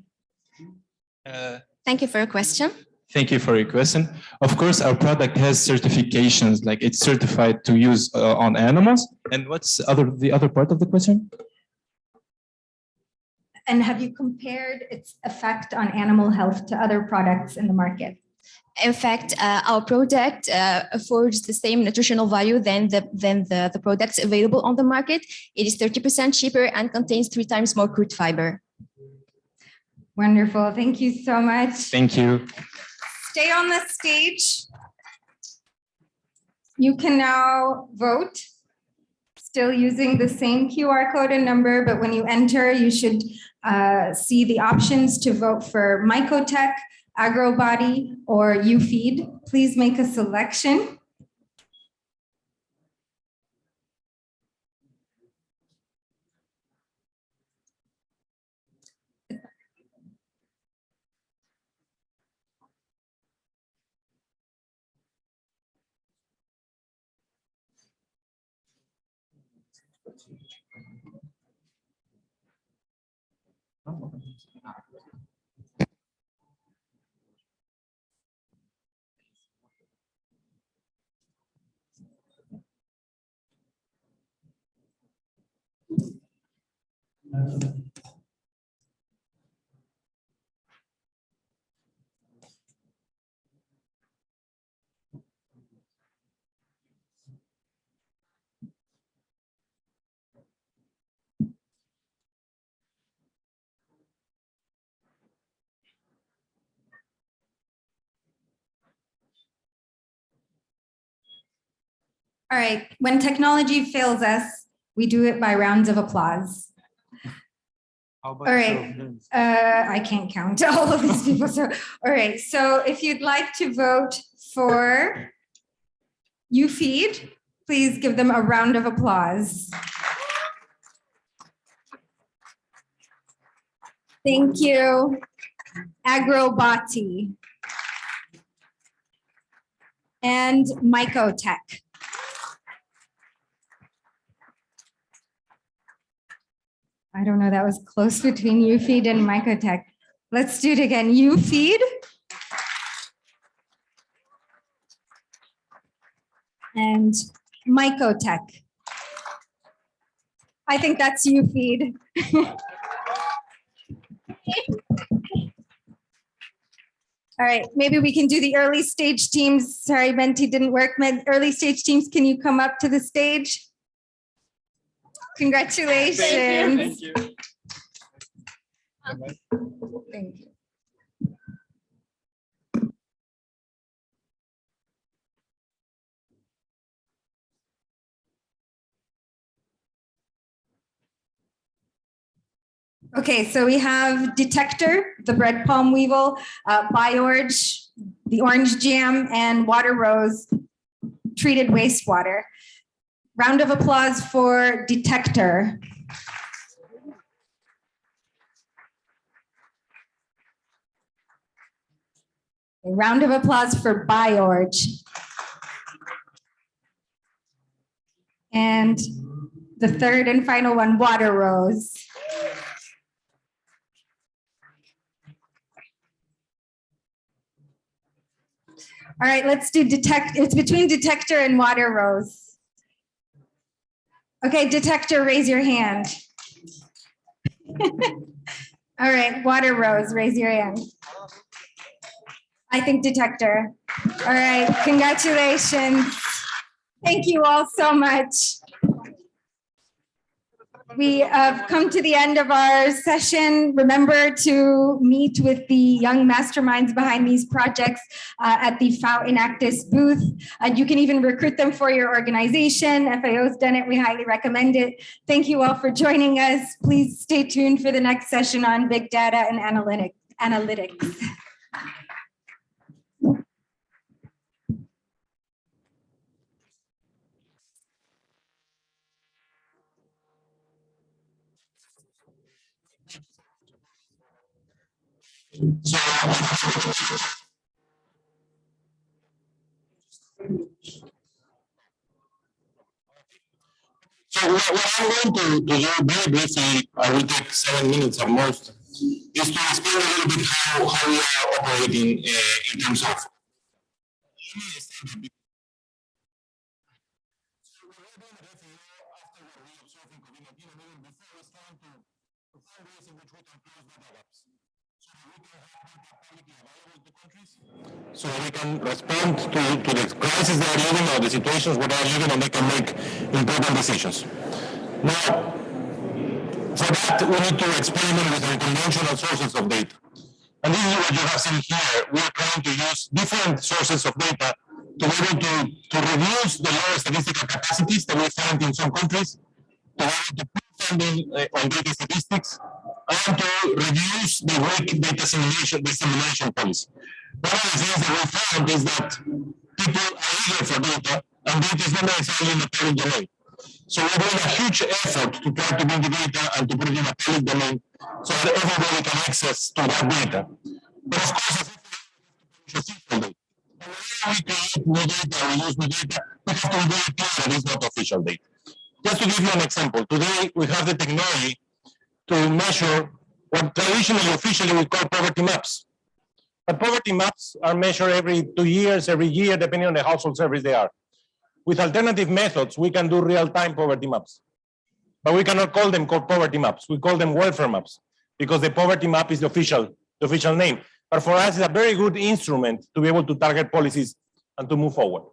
Speaker 24: Thank you for your question.
Speaker 23: Thank you for your question. Of course, our product has certifications, like it's certified to use on animals. And what's the other part of the question?
Speaker 6: And have you compared its effect on animal health to other products in the market?
Speaker 24: In fact, our product affords the same nutritional value than the products available on the market. It is 30% cheaper and contains 3 times more crude fiber.
Speaker 6: Wonderful. Thank you so much.
Speaker 23: Thank you.
Speaker 6: Stay on the stage. You can now vote, still using the same QR code and number, but when you enter, you should see the options to vote for Mycotech, AgroBody, or UFeed. Please make a selection. All right, when technology fails us, we do it by rounds of applause.
Speaker 12: How about
Speaker 6: All right, I can't count all of these people. So, all right, so if you'd like to vote for UFeed, please give them a round of applause. Thank you. Agrobati and Mycotech. I don't know, that was close between UFeed and Mycotech. Let's do it again. UFeed and Mycotech. I think that's UFeed. All right, maybe we can do the early stage teams. Sorry, Menti didn't work. Early stage teams, can you come up to the stage? Congratulations.
Speaker 12: Thank you.
Speaker 6: Thank you. Okay, so we have Detector, the bread palm weevil, Biorge, the orange jam, and Water Rose treated wastewater. Round of applause for Detector. A round of applause for Biorge. And the third and final one, Water Rose. All right, let's do it's between Detector and Water Rose. Okay, Detector, raise your hand. All right, Water Rose, raise your hand. I think Detector. All right, congratulations. Thank you all so much. We have come to the end of our session. Remember to meet with the young masterminds behind these projects at the FAO Enactus booth. You can even recruit them for your organization. FAO's done it. We highly recommend it. Thank you all for joining us. Please stay tuned for the next session on big data and analytics.
Speaker 3: So what I'm going to do very briefly, I will take 7 minutes at most, is to explain a little bit how we are operating in terms of. So we can respond to the crisis they are living or the situations where they are living, and they can make important decisions. Now, for that, we need to experiment with unconventional sources of data. And this is what you have seen here. We are trying to use different sources of data to be able to reduce the lower statistical capacities that we find in some countries, to be able to put funding on data statistics, and to reduce the weak data dissemination policy. One of the things that we found is that people are eager for data, and data is not necessarily in the public domain. So we're doing a huge effort to try to bring the data and to put it in a public domain so that everybody can access to that data. But of course, we create new data, we use new data, we have to be very clear that it's not official data. Just to give you an example, today we have the technology to measure what traditionally, officially, we call poverty maps. But poverty maps are measured every 2 years, every year, depending on the household service they are. With alternative methods, we can do real-time poverty maps. But we cannot call them poverty maps. We call them welfare maps because the poverty map is the official name. But for us, it's a very good instrument to be able to target policies and to move forward.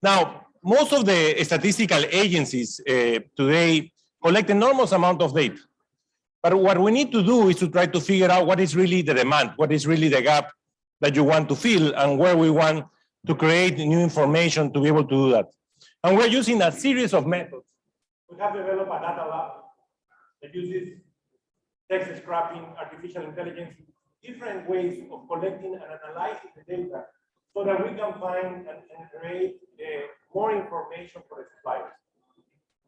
Speaker 3: Now, most of the statistical agencies today collect enormous amount of data. But what we need to do is to try to figure out what is really the demand, what is really the gap that you want to fill, and where we want to create new information to be able to do that.
Speaker 1: And we're using a series of methods. We have developed a data lab that uses text scrapping, artificial intelligence, different ways of collecting and analyzing the data so that we can find and create more information for the suppliers.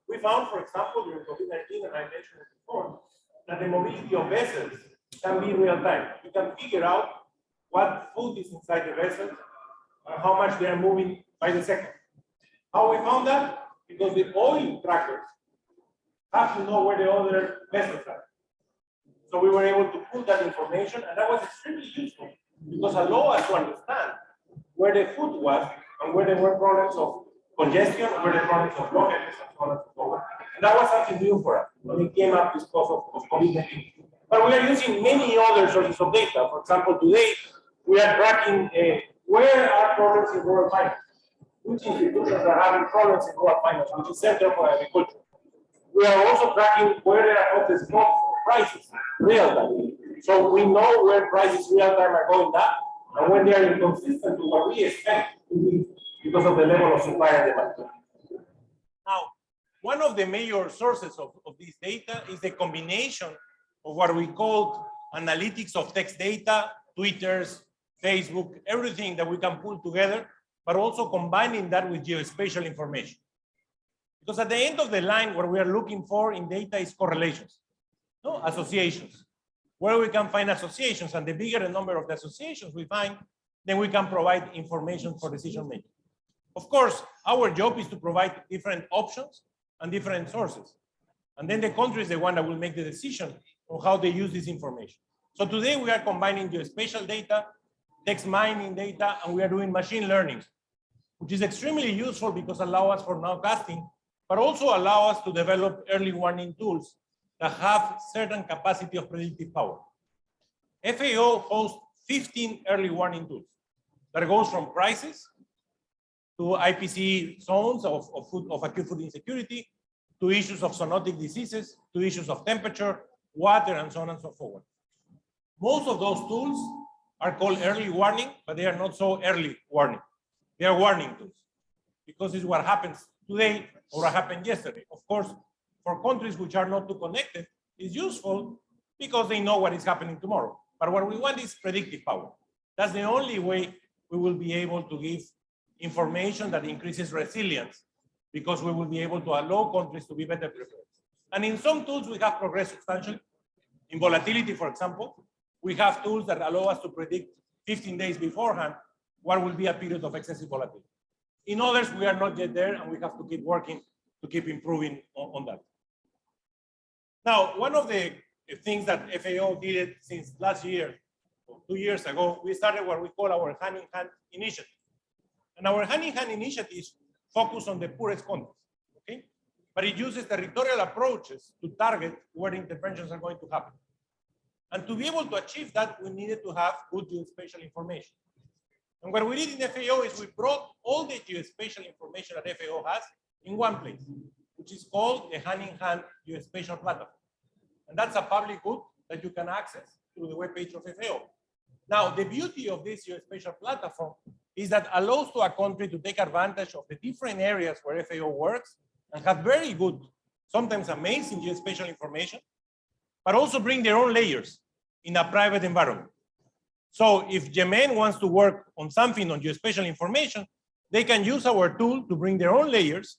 Speaker 1: We found, for example, during COVID-19, and I mentioned it before, that the mobility of vessels can be real time. You can figure out what food is inside the vessels and how much they are moving by the second. How we found that? Because the oil trackers have to know where the other vessels are. So we were able to pull that information, and that was extremely useful because it allowed us to understand where the food was and where there were problems of congestion, where the problems of blockages, and so on and so forth. And that was something new for us when it came up because of COVID-19. But we are using many other sources of data. For example, today we are tracking where are problems in rural finance, which institutions are having problems in rural finance, which is Center for Agriculture. We are also tracking where there are hottest spots prices real time. So we know where prices real time are going down and when they are inconsistent to what we expect to be because of the level of supply and demand. Now, one of the major sources of this data is the combination of what we call analytics of text data, Twitters, Facebook, everything that we can pull together, but also combining that with geospatial information. Because at the end of the line, what we are looking for in data is correlations, no associations, where we can find associations, and the bigger the number of the associations we find, then we can provide information for decision making. Of course, our job is to provide different options and different sources. And then the country is the one that will make the decision on how they use this information. So today we are combining geospatial data, text mining data, and we are doing machine learning, which is extremely useful because allow us for nowcasting, but also allow us to develop early warning tools that have certain capacity of predictive power. FAO hosts 15 early warning tools that goes from prices to IPC zones of acute food insecurity, to issues of zoonotic diseases, to issues of temperature, water, and so on and so forth. Most of those tools are called early warning, but they are not so early warning. They are warning tools because it's what happens today or what happened yesterday. Of course, for countries which are not too connected, it's useful because they know what is happening tomorrow. But what we want is predictive power. That's the only way we will be able to give information that increases resilience, because we will be able to allow countries to be better prepared. And in some tools, we have progressed substantially. In volatility, for example, we have tools that allow us to predict 15 days beforehand what will be a period of excessive volatility. In others, we are not yet there, and we have to keep working to keep improving on that. Now, one of the things that FAO did since last year, or 2 years ago, we started what we call our hand-in-hand initiative. And our hand-in-hand initiative focus on the poorest countries, okay? But it uses territorial approaches to target where interventions are going to happen. And to be able to achieve that, we needed to have good geospatial information. And what we did in FAO is we brought all the geospatial information that FAO has in one place, which is called the hand-in-hand geospatial platform. And that's a public good that you can access through the webpage of FAO. Now, the beauty of this geospatial platform is that allows to a country to take advantage of the different areas where FAO works and have very good, sometimes amazing geospatial information, but also bring their own layers in a private environment. So if Yemen wants to work on something on geospatial information, they can use our tool to bring their own layers,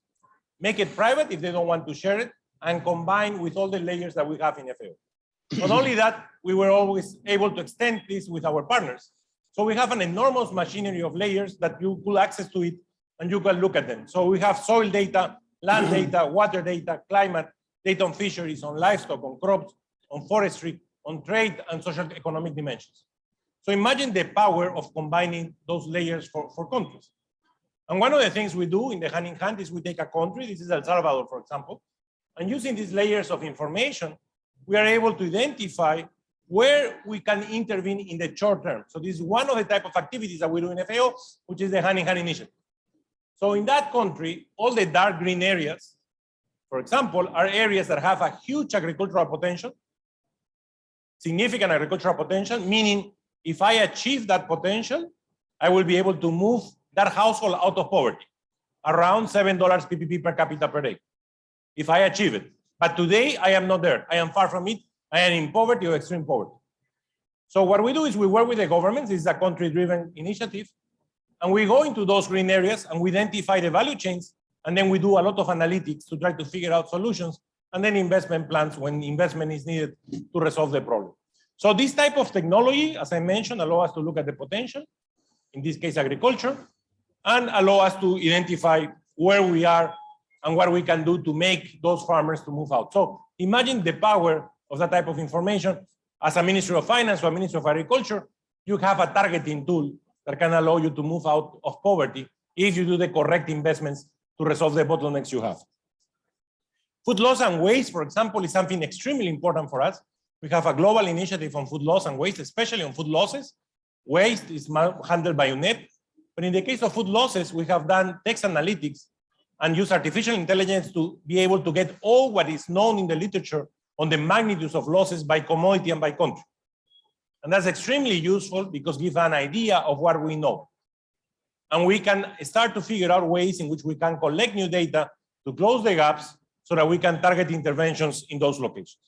Speaker 1: make it private if they don't want to share it, and combine with all the layers that we have in FAO. Not only that, we were always able to extend this with our partners. So we have an enormous machinery of layers that you could access to it and you can look at them. So we have soil data, land data, water data, climate, data on fisheries, on livestock, on crops, on forestry, on trade and social economic dimensions. So imagine the power of combining those layers for countries. And one of the things we do in the hand-in-hand is we take a country, this is El Salvador, for example, and using these layers of information, we are able to identify where we can intervene in the short term. So this is one of the type of activities that we do in FAO, which is the hand-in-hand initiative. So in that country, all the dark green areas, for example, are areas that have a huge agricultural potential, significant agricultural potential, meaning if I achieve that potential, I will be able to move that household out of poverty. around $7 PPP per capita per day, if I achieve it. But today, I am not there. I am far from it. I am in poverty or extreme poverty. So what we do is we work with the governments. This is a country-driven initiative. And we go into those green areas and we identify the value chains. And then we do a lot of analytics to try to figure out solutions and then investment plans when investment is needed to resolve the problem. So this type of technology, as I mentioned, allow us to look at the potential, in this case, agriculture, and allow us to identify where we are and what we can do to make those farmers to move out. So imagine the power of that type of information. As a Ministry of Finance or a Ministry of Agriculture, you have a targeting tool that can allow you to move out of poverty if you do the correct investments to resolve the bottlenecks you have. Food loss and waste, for example, is something extremely important for us. We have a global initiative on food loss and waste, especially on food losses. Waste is handled by UNEP. But in the case of food losses, we have done text analytics and use artificial intelligence to be able to get all what is known in the literature on the magnitudes of losses by commodity and by country. And that's extremely useful because it gives an idea of what we know. And we can start to figure out ways in which we can collect new data to close the gaps so that we can target interventions in those locations.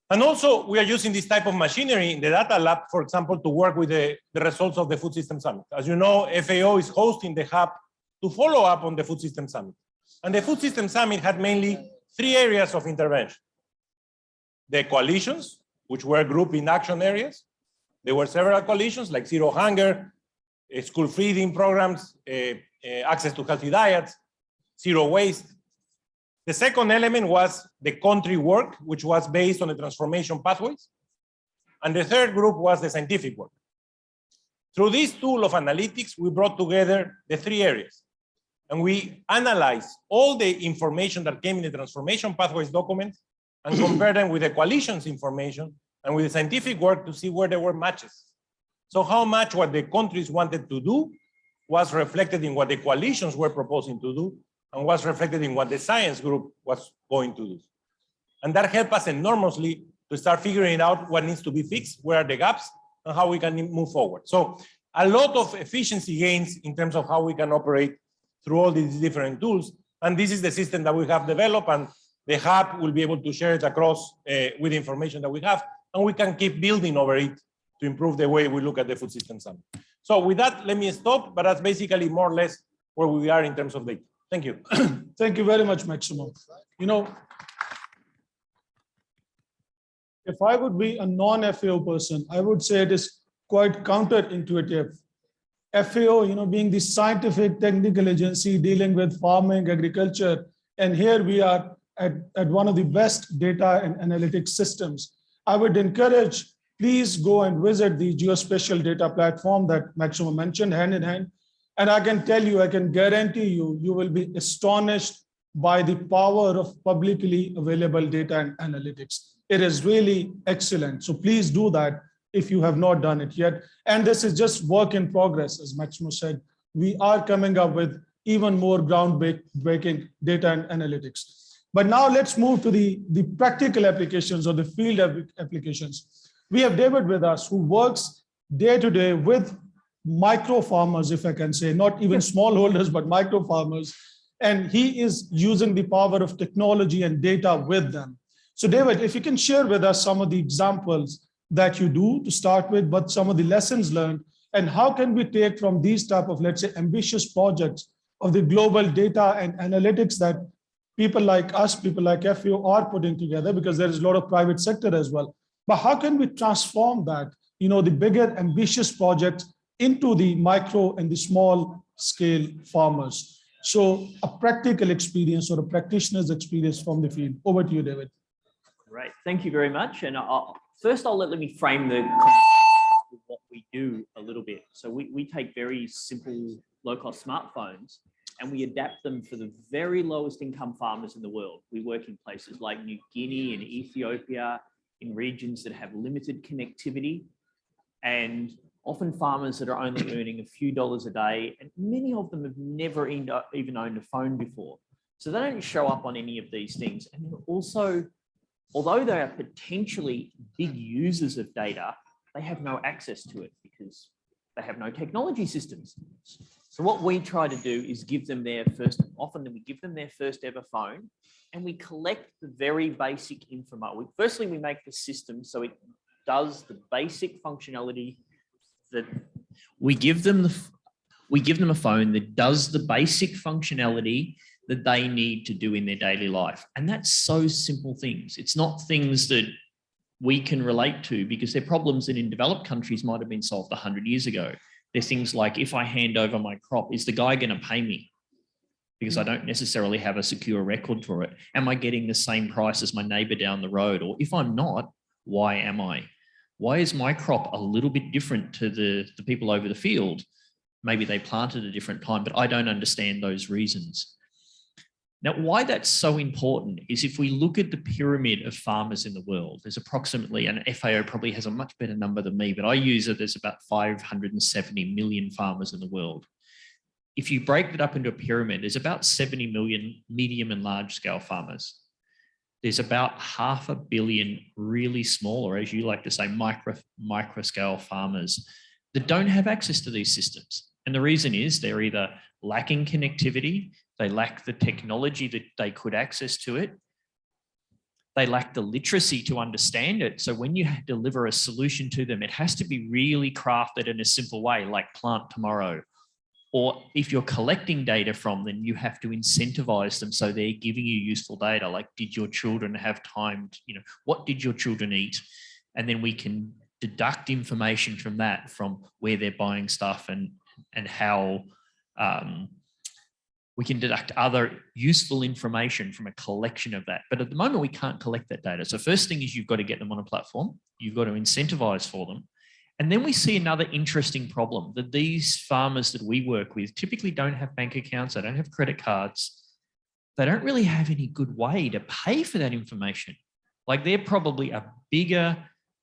Speaker 1: And also, we are using this type of machinery in the data lab, for example, to work with the results of the Food System Summit. As you know, FAO is hosting the hub to follow up on the Food System Summit. And the Food System Summit had mainly 3 areas of intervention. The coalitions, which were grouped in action areas. There were several coalitions like zero hunger, school feeding programs, access to healthy diets, zero waste. The second element was the country work, which was based on the transformation pathways. And the third group was the scientific work. Through this tool of analytics, we brought together the 3 areas. And we analyzed all the information that came in the transformation pathways document and compared them with the coalition's information and with the scientific work to see where there were matches. So how much what the countries wanted to do was reflected in what the coalitions were proposing to do and was reflected in what the science group was going to do. And that helped us enormously to start figuring out what needs to be fixed, where are the gaps, and how we can move forward. So a lot of efficiency gains in terms of how we can operate through all these different tools. And this is the system that we have developed, and the hub will be able to share it across with the information that we have, and we can keep building over it to improve the way we look at the Food System Summit. So with that, let me stop, but that's basically more or less where we are in terms of data. Thank you.
Speaker 13: Thank you very much, Maximo. You know, if I would be a non-FAO person, I would say it is quite counterintuitive. FAO, you know, being the scientific technical agency dealing with farming, agriculture, and here we are at one of the best data and analytics systems. I would encourage, please go and visit the geospatial data platform that Maximo mentioned, hand in hand. And I can tell you, I can guarantee you, you will be astonished by the power of publicly available data and analytics. It is really excellent. So please do that if you have not done it yet. And this is just work in progress, as Maximo said. We are coming up with even more groundbreaking data and analytics. But now let's move to the practical applications or the field applications. We have David with us, who works day to day with micro farmers, if I can say, not even smallholders, but micro farmers. And he is using the power of technology and data with them. So David, if you can share with us some of the examples that you do to start with, but some of the lessons learned, and how can we take from these type of, let's say, ambitious projects of the global data and analytics that people like us, people like FAO are putting together, because there is a lot of private sector as well. But how can we transform that, you know, the bigger ambitious projects into the micro and the small scale farmers? So a practical experience or a practitioner's experience from the field. Over to you, David.
Speaker 16: Great, thank you very much. And first let me frame what we do a little bit. So we take very simple, low-cost smartphones and we adapt them for the very lowest income farmers in the world. We work in places like New Guinea and Ethiopia, in regions that have limited connectivity, and often farmers that are only earning a few dollars a day, and many of them have never even owned a phone before. So they don't show up on any of these things. And also, although they are potentially big users of data, they have no access to it because they have no technology systems. So what we try to do is give them often we give them their first ever phone, and we collect the very basic information. Firstly, we make the system so it does the basic functionality that we give them a phone that does the basic functionality that they need to do in their daily life. And that's so simple things. It's not things that we can relate to because they're problems that in developed countries might have been solved 100 years ago. They're things like, if I hand over my crop, is the guy going to pay me? Because I don't necessarily have a secure record for it. Am I getting the same price as my neighbor down the road? Or if I'm not, why am I? Why is my crop a little bit different to the people over the field? Maybe they planted at a different time, but I don't understand those reasons. Now, why that's so important is if we look at the pyramid of farmers in the world, there's approximately, and FAO probably has a much better number than me, but I use it, there's about 570 million farmers in the world. If you break that up into a pyramid, there's about 70 million medium and large scale farmers. There's about 500 million really small, or as you like to say, micro scale farmers that don't have access to these systems. And the reason is they're either lacking connectivity, they lack the technology that they could access to it, they lack the literacy to understand it. So when you deliver a solution to them, it has to be really crafted in a simple way, like plant tomorrow. Or if you're collecting data from them, you have to incentivize them so they're giving you useful data, like did your children have time to, what did your children eat? And then we can deduct information from that, from where they're buying stuff and how we can deduct other useful information from a collection of that. But at the moment, we can't collect that data. So first thing is you've got to get them on a platform. You've got to incentivize for them. And then we see another interesting problem that these farmers that we work with typically don't have bank accounts. They don't have credit cards. They don't really have any good way to pay for that information. Like they're probably a bigger,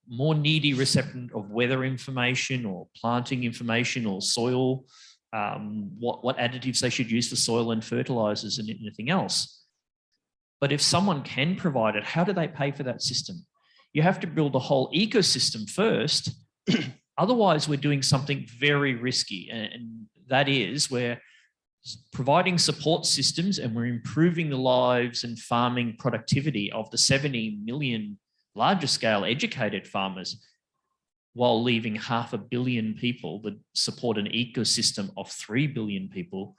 Speaker 16: more needy recipient of weather information or planting information or soil, what additives they should use for soil and fertilizers and anything else. But if someone can provide it, how do they pay for that system? You have to build a whole ecosystem first. Otherwise, we're doing something very risky. And that is we're providing support systems and we're improving the lives and farming productivity of the 70 million larger scale educated farmers, while leaving 500 million people that support an ecosystem of 3 billion people.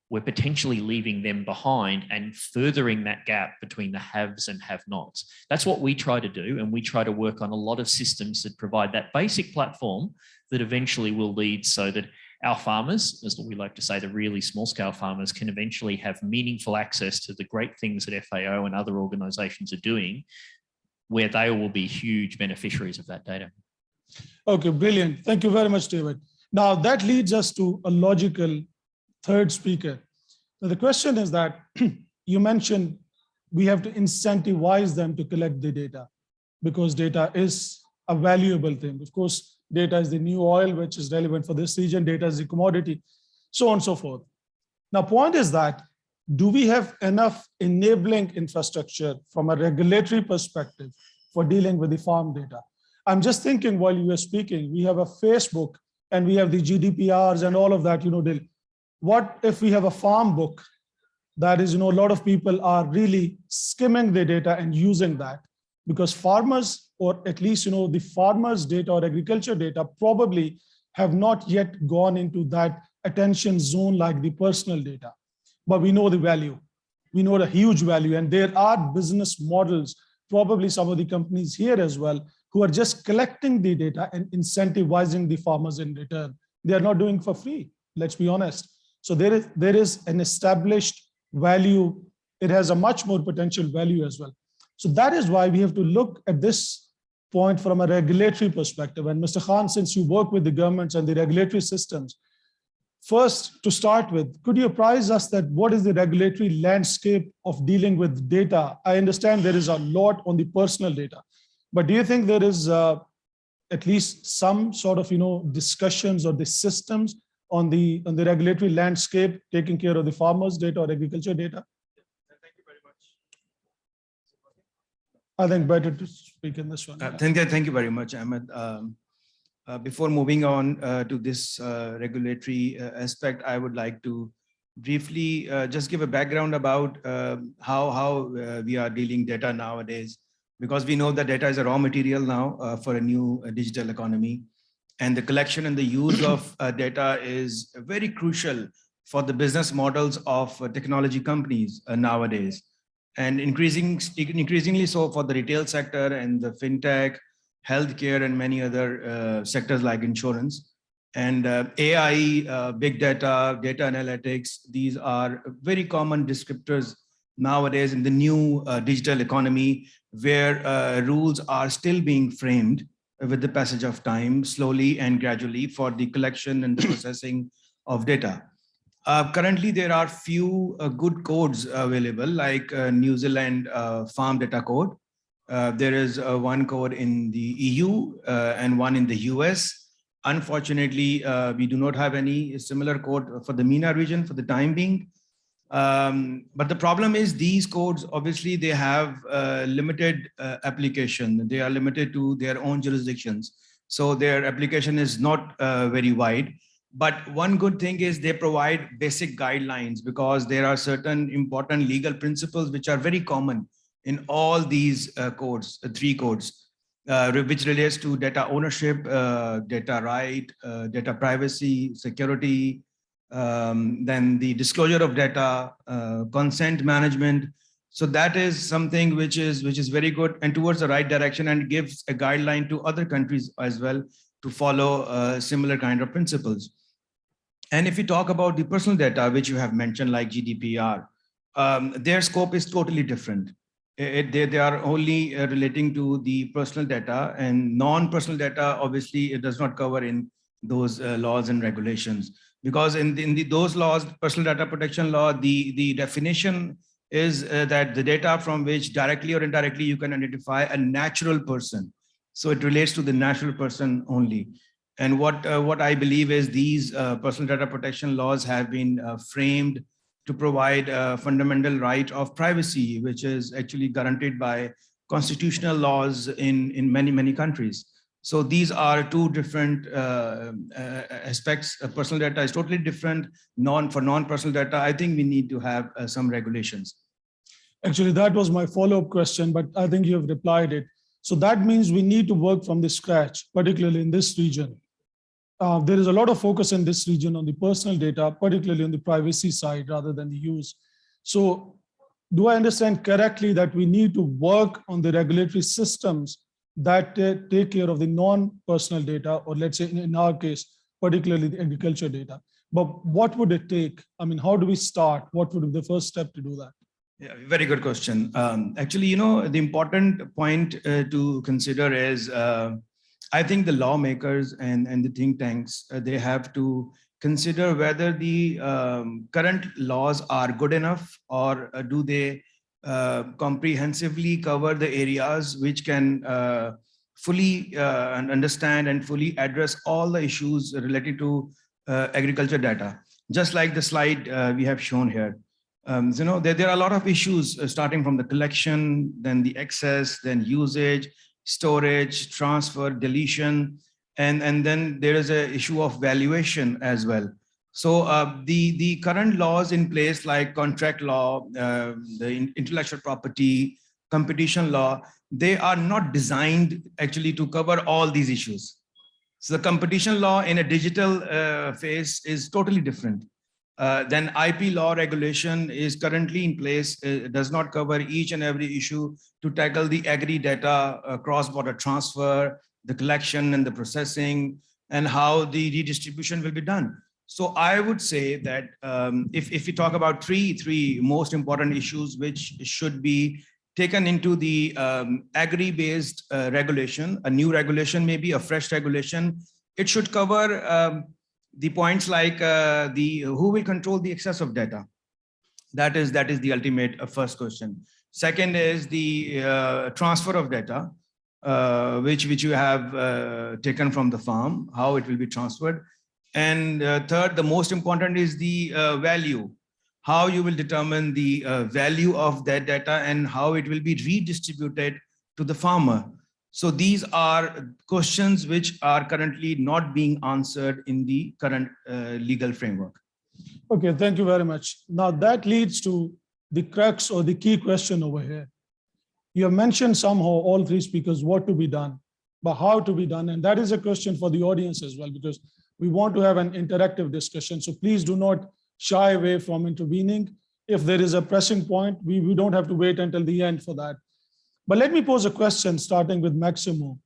Speaker 16: We're potentially leaving them behind and furthering that gap between the haves and have-nots. That's what we try to do, and we try to work on a lot of systems that provide that basic platform that eventually will lead so that our farmers, as we like to say, the really small-scale farmers, can eventually have meaningful access to the great things that FAO and other organizations are doing, where they will be huge beneficiaries of that data.
Speaker 13: Okay, brilliant. Thank you very much, David. Now that leads us to a logical third speaker. Now the question is that you mentioned we have to incentivize them to collect the data because data is a valuable thing. Of course, data is the new oil, which is relevant for this region. Data is a commodity, so on and so forth. Now, point is that, do we have enough enabling infrastructure from a regulatory perspective for dealing with the farm data? I'm just thinking while you were speaking, we have a Facebook and we have the GDPRs and all of that, what if we have a farm book that is, a lot of people are really skimming the data and using that, because farmers, or at least, the farmers' data or agriculture data probably have not yet gone into that attention zone like the personal data. But we know the value. We know the huge value. And there are business models, probably some of the companies here as well, who are just collecting the data and incentivizing the farmers in return. They are not doing for free, let's be honest. So there is an established value. It has a much more potential value as well. So that is why we have to look at this point from a regulatory perspective. And Mr. Khan, since you work with the governments and the regulatory systems, first, to start with, could you apprise us that what is the regulatory landscape of dealing with data? I understand there is a lot on the personal data, but do you think there is at least some sort of discussions or the systems on the regulatory landscape taking care of the farmers' data or agriculture data?
Speaker 12: Thank you very much.
Speaker 13: I think better to speak in this one.
Speaker 12: Thank you very much, Ahmed.
Speaker 9: Before moving on to this regulatory aspect, I would like to briefly just give a background about how we are dealing data nowadays, because we know that data is a raw material now for a new digital economy. And the collection and the use of data is very crucial for the business models of technology companies nowadays. And increasingly so for the retail sector and the fintech, healthcare, and many other sectors like insurance. And AI, big data, data analytics, these are very common descriptors nowadays in the new digital economy, where rules are still being framed with the passage of time, slowly and gradually, for the collection and the processing of data. Currently, there are few good codes available, like New Zealand Farm Data Code. There is one code in the EU and one in the US. Unfortunately, we do not have any similar code for the MENA region for the time being. But the problem is these codes, obviously, they have limited application. They are limited to their own jurisdictions. So their application is not very wide. But one good thing is they provide basic guidelines, because there are certain important legal principles which are very common in all these codes, three codes, which relates to data ownership, data right, data privacy, security, then the disclosure of data, consent management. So that is something which is very good and towards the right direction, and gives a guideline to other countries as well to follow similar kind of principles. And if we talk about the personal data, which you have mentioned, like GDPR, their scope is totally different. They are only relating to the personal data, and non-personal data, obviously, it does not cover in those laws and regulations. Because in those laws, personal data protection law, the definition is that the data from which directly or indirectly you can identify a natural person. So it relates to the natural person only. And what I believe is these personal data protection laws have been framed to provide a fundamental right of privacy, which is actually guaranteed by constitutional laws in many countries. So these are two different aspects. Personal data is totally different. For non-personal data, I think we need to have some regulations.
Speaker 13: Actually, that was my follow-up question, but I think you have replied it. So that means we need to work from the scratch, particularly in this region. There is a lot of focus in this region on the personal data, particularly on the privacy side rather than the use. So do I understand correctly that we need to work on the regulatory systems that take care of the non-personal data, or let's say in our case, particularly the agriculture data? But what would it take? I mean, how do we start? What would be the first step to do that?
Speaker 9: Yeah, very good question. Actually, the important point to consider is, I think the lawmakers and the think tanks, they have to consider whether the current laws are good enough, or do they comprehensively cover the areas which can fully understand and fully address all the issues related to agriculture data. Just like the slide we have shown here. There are a lot of issues starting from the collection, then the access, then usage, storage, transfer, deletion, and then there is an issue of valuation as well. So the current laws in place, like contract law, the intellectual property, competition law, they are not designed actually to cover all these issues. So the competition law in a digital phase is totally different. Then IP law regulation is currently in place, does not cover each and every issue to tackle the agri data, cross-border transfer, the collection and the processing, and how the redistribution will be done. So I would say that if we talk about three most important issues which should be taken into the agri-based regulation, a new regulation, maybe a fresh regulation, it should cover the points like who will control the access of data. That is the ultimate first question. Second is the transfer of data, which you have taken from the farm, how it will be transferred. And third, the most important is the value, how you will determine the value of that data and how it will be redistributed to the farmer. So these are questions which are currently not being answered in the current legal framework.
Speaker 13: Okay, thank you very much. Now that leads to the crux or the key question over here. You have mentioned somehow, all three speakers, what to be done, but how to be done. And that is a question for the audience as well, because we want to have an interactive discussion. So please do not shy away from intervening. If there is a pressing point, we don't have to wait until the end for that. But let me pose a question starting with Maximo.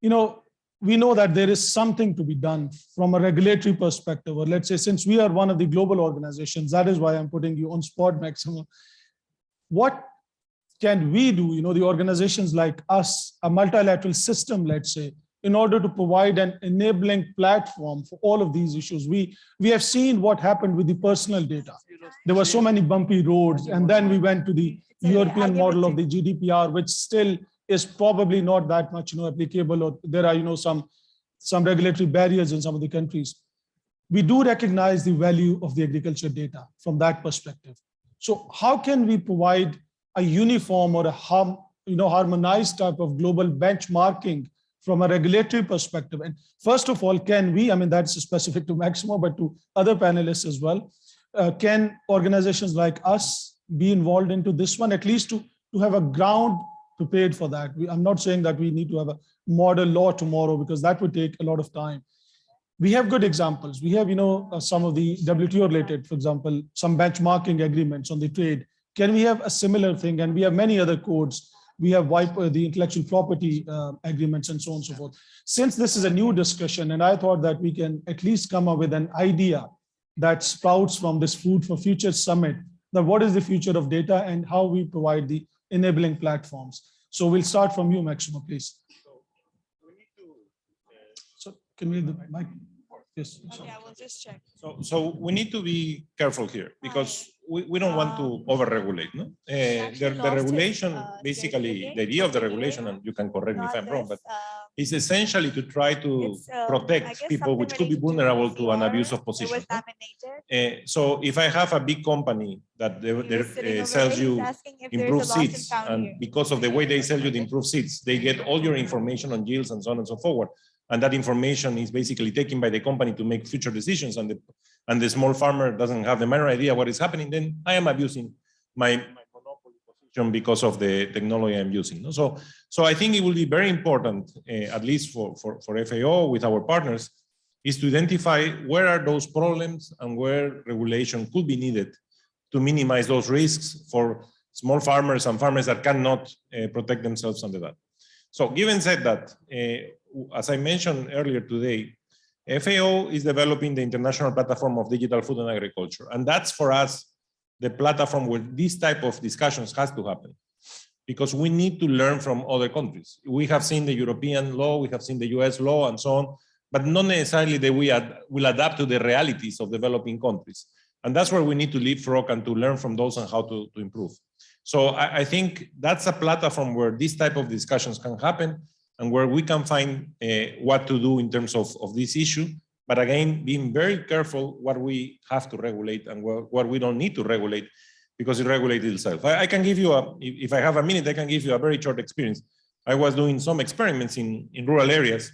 Speaker 13: You know, we know that there is something to be done from a regulatory perspective, or let's say, since we are one of the global organizations, that is why I'm putting you on spot, Maximo. What can we do, you know, the organizations like us, a multilateral system, let's say, in order to provide an enabling platform for all of these issues? We have seen what happened with the personal data. There were so many bumpy roads, and then we went to the European model of the GDPR, which still is probably not that much, you know, applicable, or there are, you know, some regulatory barriers in some of the countries. We do recognize the value of the agriculture data from that perspective. So how can we provide a uniform or a harmonized type of global benchmarking from a regulatory perspective? And first of all, can we, I mean, that's specific to Maximo, but to other panelists as well, can organizations like us be involved into this one, at least to have a ground prepared for that? I'm not saying that we need to have a model law tomorrow, because that would take a lot of time. We have good examples. We have, you know, some of the WTO related, for example, some benchmarking agreements on the trade. Can we have a similar thing? And we have many other codes. We have the intellectual property agreements and so on and so forth. Since this is a new discussion, and I thought that we can at least come up with an idea that sprouts from this Food for Future Summit, that what is the future of data and how we provide the enabling platforms. So we'll start from you, Maximo, please. So can we have the mic? Yes.
Speaker 7: Okay, I will just check.
Speaker 1: So we need to be careful here, because we don't want to over-regulate. No? The regulation, basically, the idea of the regulation, and you can correct me if I'm wrong, but is essentially to try to protect people which could be vulnerable to an abuse of position. No? So if I have a big company that sells you improved seeds, and because of the way they sell you the improved seeds, they get all your information on yields and so on and so forth. And that information is basically taken by the company to make future decisions, and the small farmer doesn't have the minor idea what is happening, then I am abusing my monopoly position because of the technology I'm using. So I think it will be very important, at least for FAO with our partners, is to identify where are those problems and where regulation could be needed to minimize those risks for small farmers and farmers that cannot protect themselves under that. So given said that, as I mentioned earlier today, FAO is developing the International Platform of Digital Food and Agriculture. And that's for us, the platform where this type of discussions has to happen, because we need to learn from other countries. We have seen the European law, we have seen the US law and so on, but not necessarily that we will adapt to the realities of developing countries. And that's where we need to leapfrog and to learn from those and how to improve. So I think that's a platform where this type of discussions can happen, and where we can find what to do in terms of this issue. But again, being very careful what we have to regulate and what we don't need to regulate, because it regulates itself. I can give you if I have a minute, I can give you a very short experience. I was doing some experiments in rural areas,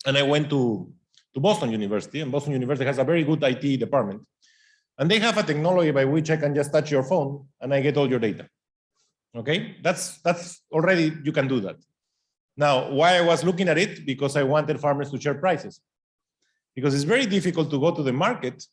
Speaker 1: and I went to Boston University, and Boston University has a very good IT department. And they have a technology by which I can just touch your phone and I get all your data. Okay, that's already, you can do that. Now, why I was looking at it, because I wanted farmers to share prices. Because it's very difficult to go to the market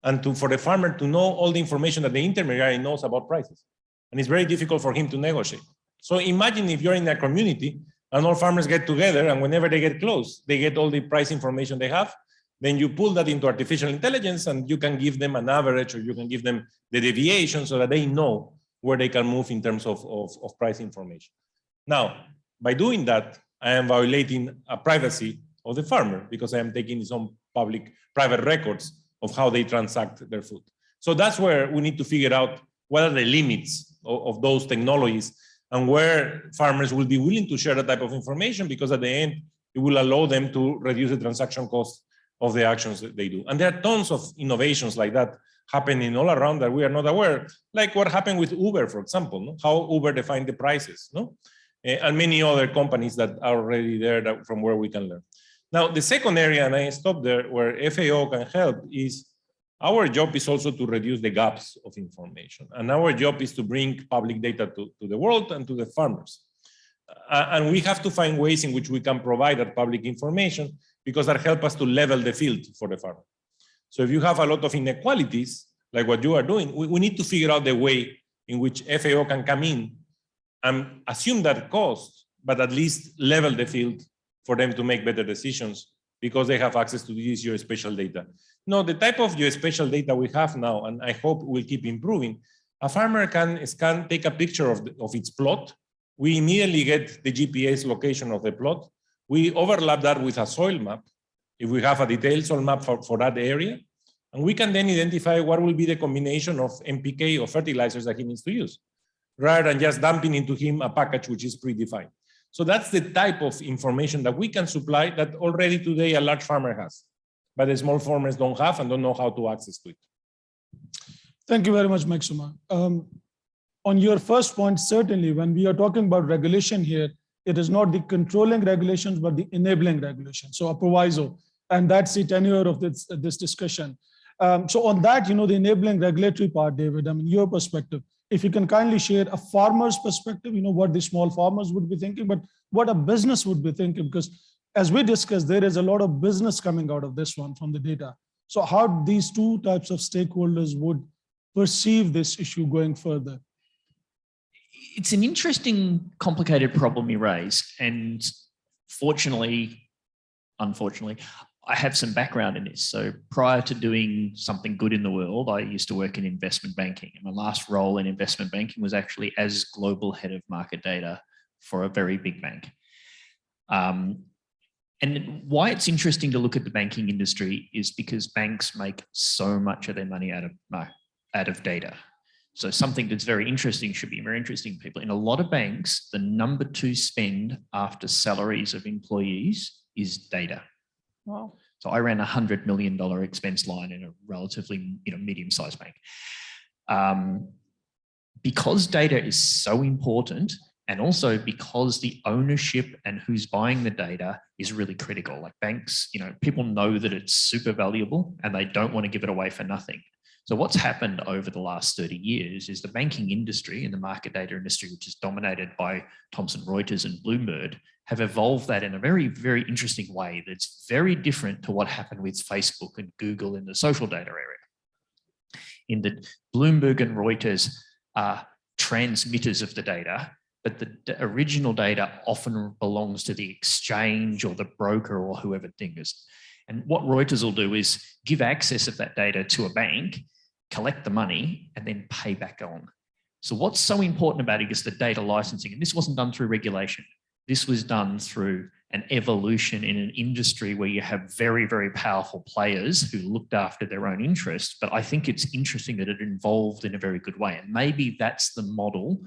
Speaker 1: and for the farmer to know all the information that the intermediary knows about prices. And it's very difficult for him to negotiate. So imagine if you're in a community and all farmers get together, and whenever they get close, they get all the price information they have. Then you pull that into artificial intelligence, and you can give them an average, or you can give them the deviation so that they know where they can move in terms of price information. Now, by doing that, I am violating a privacy of the farmer, because I am taking some private records of how they transact their food. So that's where we need to figure out what are the limits of those technologies, and where farmers will be willing to share that type of information, because at the end, it will allow them to reduce the transaction cost of the actions that they do. And there are tons of innovations like that happening all around that we are not aware, like what happened with Uber, for example, no? How Uber defined the prices. No? and many other companies that are already there from where we can learn. Now, the second area, and I stop there, where FAO can help is our job is also to reduce the gaps of information. And our job is to bring public data to the world and to the farmers. And we have to find ways in which we can provide that public information because that helps us to level the field for the farmer. So if you have a lot of inequalities, like what you are doing, we need to figure out the way in which FAO can come in and assume that cost, but at least level the field for them to make better decisions because they have access to this geospatial data. No, the type of geospatial data we have now, and I hope will keep improving, a farmer can take a picture of its plot. We immediately get the GPS location of the plot. We overlap that with a soil map, if we have a detailed soil map for that area, and we can then identify what will be the combination of NPK or fertilizers that he needs to use, rather than just dumping into him a package which is predefined. So that's the type of information that we can supply that already today a large farmer has, but the small farmers don't have and don't know how to access to it.
Speaker 13: Thank you very much, Maxima. On your first point, certainly when we are talking about regulation here, it is not the controlling regulations, but the enabling regulations. So a proviso, and that's the tenure of this discussion. So on that, the enabling regulatory part, David, I mean, your perspective, if you can kindly share a farmer's perspective, what the small farmers would be thinking, but what a business would be thinking, because as we discussed, there is a lot of business coming out of this one from the data. So how these two types of stakeholders would perceive this issue going further?
Speaker 16: It's an interesting, complicated problem you raise. And unfortunately, I have some background in this. So prior to doing something good in the world, I used to work in investment banking. And my last role in investment banking was actually as global head of market data for a very big bank. And why it's interesting to look at the banking industry is because banks make so much of their money out of data. So something that's very interesting should be very interesting to people. In a lot of banks, the number 2 spend after salaries of employees is data.
Speaker 13: Wow.
Speaker 16: So I ran $100 million expense line in a relatively medium-sized bank. Because data is so important, and also because the ownership and who's buying the data is really critical. Like banks, people know that it's super valuable and they don't want to give it away for nothing. So what's happened over the last 30 years is the banking industry and the market data industry, which is dominated by Thomson Reuters and Bloomberg, have evolved that in a very, very interesting way that's very different to what happened with Facebook and Google in the social data area. In the Bloomberg and Reuters are transmitters of the data, but the original data often belongs to the exchange or the broker or whoever thingers. And what Reuters will do is give access of that data to a bank, collect the money, and then pay back on. So what's so important about it is the data licensing. And this wasn't done through regulation. This was done through an evolution in an industry where you have very, very powerful players who looked after their own interests. But I think it's interesting that it evolved in a very good way. And maybe that's the model.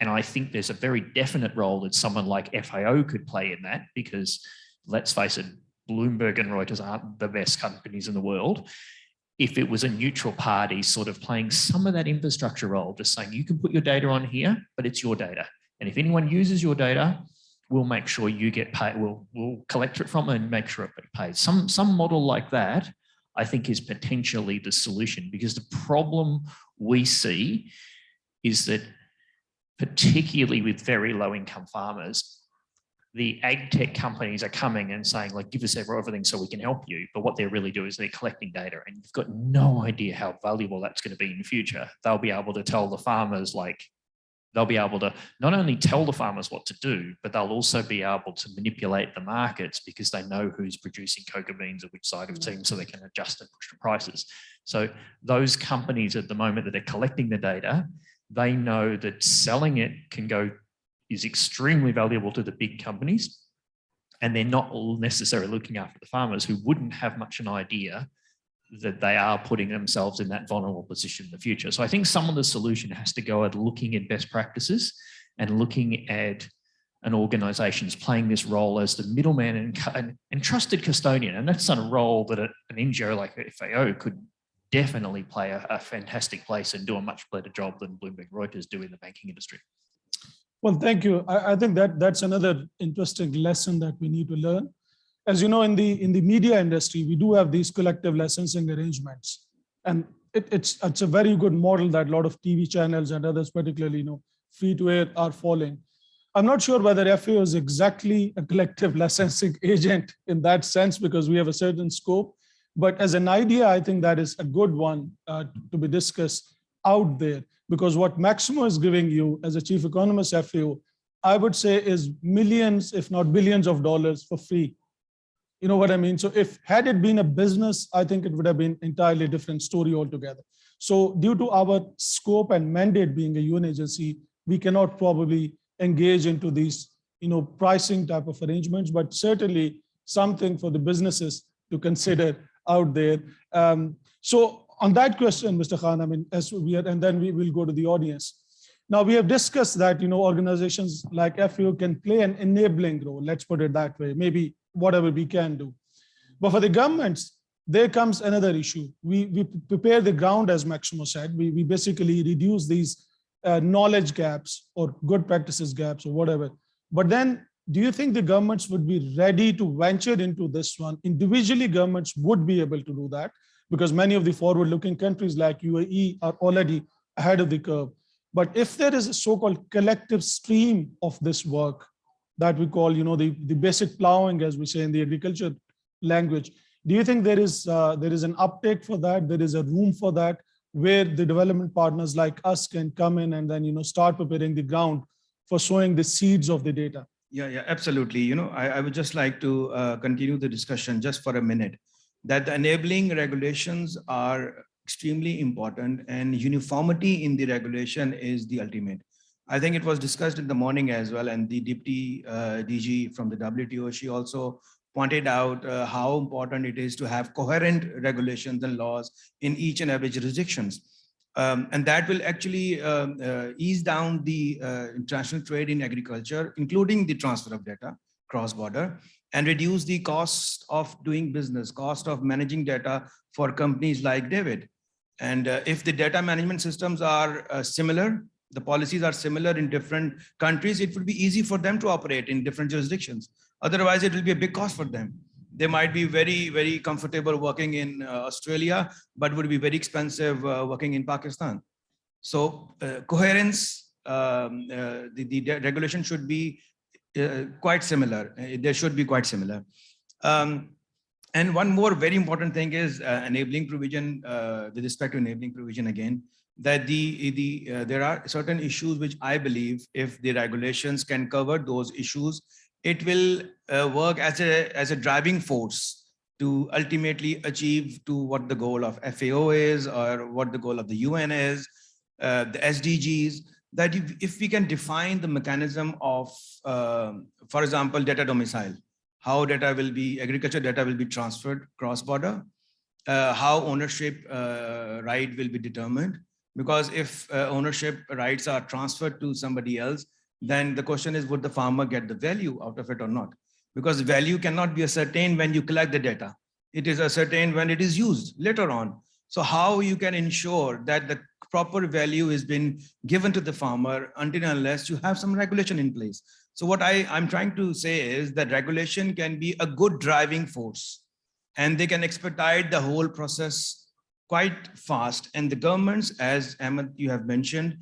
Speaker 16: And I think there's a very definite role that someone like FAO could play in that, because let's face it, Bloomberg and Reuters aren't the best companies in the world. If it was a neutral party sort of playing some of that infrastructure role, just saying you can put your data on here, but it's your data. And if anyone uses your data, we'll make sure you get paid. We'll collect it from and make sure it gets paid. Some model like that, I think, is potentially the solution, because the problem we see is that particularly with very low income farmers, the ag tech companies are coming and saying, like, give us everything so we can help you. But what they're really doing is they're collecting data, and you've got no idea how valuable that's going to be in the future. They'll be able to tell the farmers, they'll be able to not only tell the farmers what to do, but they'll also be able to manipulate the markets because they know who's producing cocoa beans at which side of team, so they can adjust and push the prices. So those companies at the moment that are collecting the data, they know that selling it is extremely valuable to the big companies, and they're not necessarily looking after the farmers who wouldn't have much an idea that they are putting themselves in that vulnerable position in the future. So I think some of the solution has to go at looking at best practices and looking at an organization's playing this role as the middleman and trusted custodian. And that's not a role that an NGO like FAO could definitely play a fantastic place and do a much better job than Bloomberg Reuters do in the banking industry.
Speaker 13: Well, thank you. I think that's another interesting lesson that we need to learn. As you know, in the media industry, we do have these collective licensing arrangements, and it's a very good model that a lot of TV channels and others, particularly free to air, are following. I'm not sure whether FAO is exactly a collective licensing agent in that sense, because we have a certain scope. But as an idea, I think that is a good one to be discussed out there, because what Maximo is giving you as a chief economist FAO, I would say, is millions, if not billions of dollars for free. You know what I mean? So had it been a business, I think it would have been entirely different story altogether. So due to our scope and mandate being a UN agency, we cannot probably engage into these, pricing type of arrangements, but certainly something for the businesses to consider out there. So on that question, Mr. Khan, I mean, and then we will go to the audience. Now we have discussed that, organizations like FAO can play an enabling role, let's put it that way, maybe whatever we can do. But for the governments, there comes another issue. We prepare the ground, as Maximo said. We basically reduce these knowledge gaps or good practices gaps or whatever. But then, do you think the governments would be ready to venture into this one? Individually, governments would be able to do that, because many of the forward-looking countries like UAE are already ahead of the curve. But if there is a so-called collective stream of this work that we call, the basic plowing, as we say in the agriculture language, do you think there is an uptake for that? There is a room for that, where the development partners like us can come in and then, start preparing the ground for sowing the seeds of the data?
Speaker 9: Yeah, absolutely. I would just like to continue the discussion just for a minute, that the enabling regulations are extremely important, and uniformity in the regulation is the ultimate. I think it was discussed in the morning as well, and the Deputy DG from the WTO, she also pointed out how important it is to have coherent regulations and laws in each and every jurisdictions. And that will actually ease down the international trade in agriculture, including the transfer of data cross-border, and reduce the cost of doing business, cost of managing data for companies like David. And if the data management systems are similar, the policies are similar in different countries, it would be easy for them to operate in different jurisdictions. Otherwise, it will be a big cost for them. They might be very, very comfortable working in Australia, but would be very expensive working in Pakistan. So coherence, the regulation should be quite similar. They should be quite similar. And one more very important thing is enabling provision, with respect to enabling provision again, that there are certain issues which I believe if the regulations can cover those issues, it will work as a driving force to ultimately achieve to what the goal of FAO is, or what the goal of the UN is, the SDGs, that if we can define the mechanism of, for example, data domicile, how data will be, agriculture data will be transferred cross-border, how ownership right will be determined. Because if ownership rights are transferred to somebody else, then the question is, would the farmer get the value out of it or not? Because value cannot be ascertained when you collect the data. It is ascertained when it is used later on. So how you can ensure that the proper value has been given to the farmer until and unless you have some regulation in place. So what I'm trying to say is that regulation can be a good driving force, and they can expedite the whole process quite fast. And the governments, as Ahmed, you have mentioned,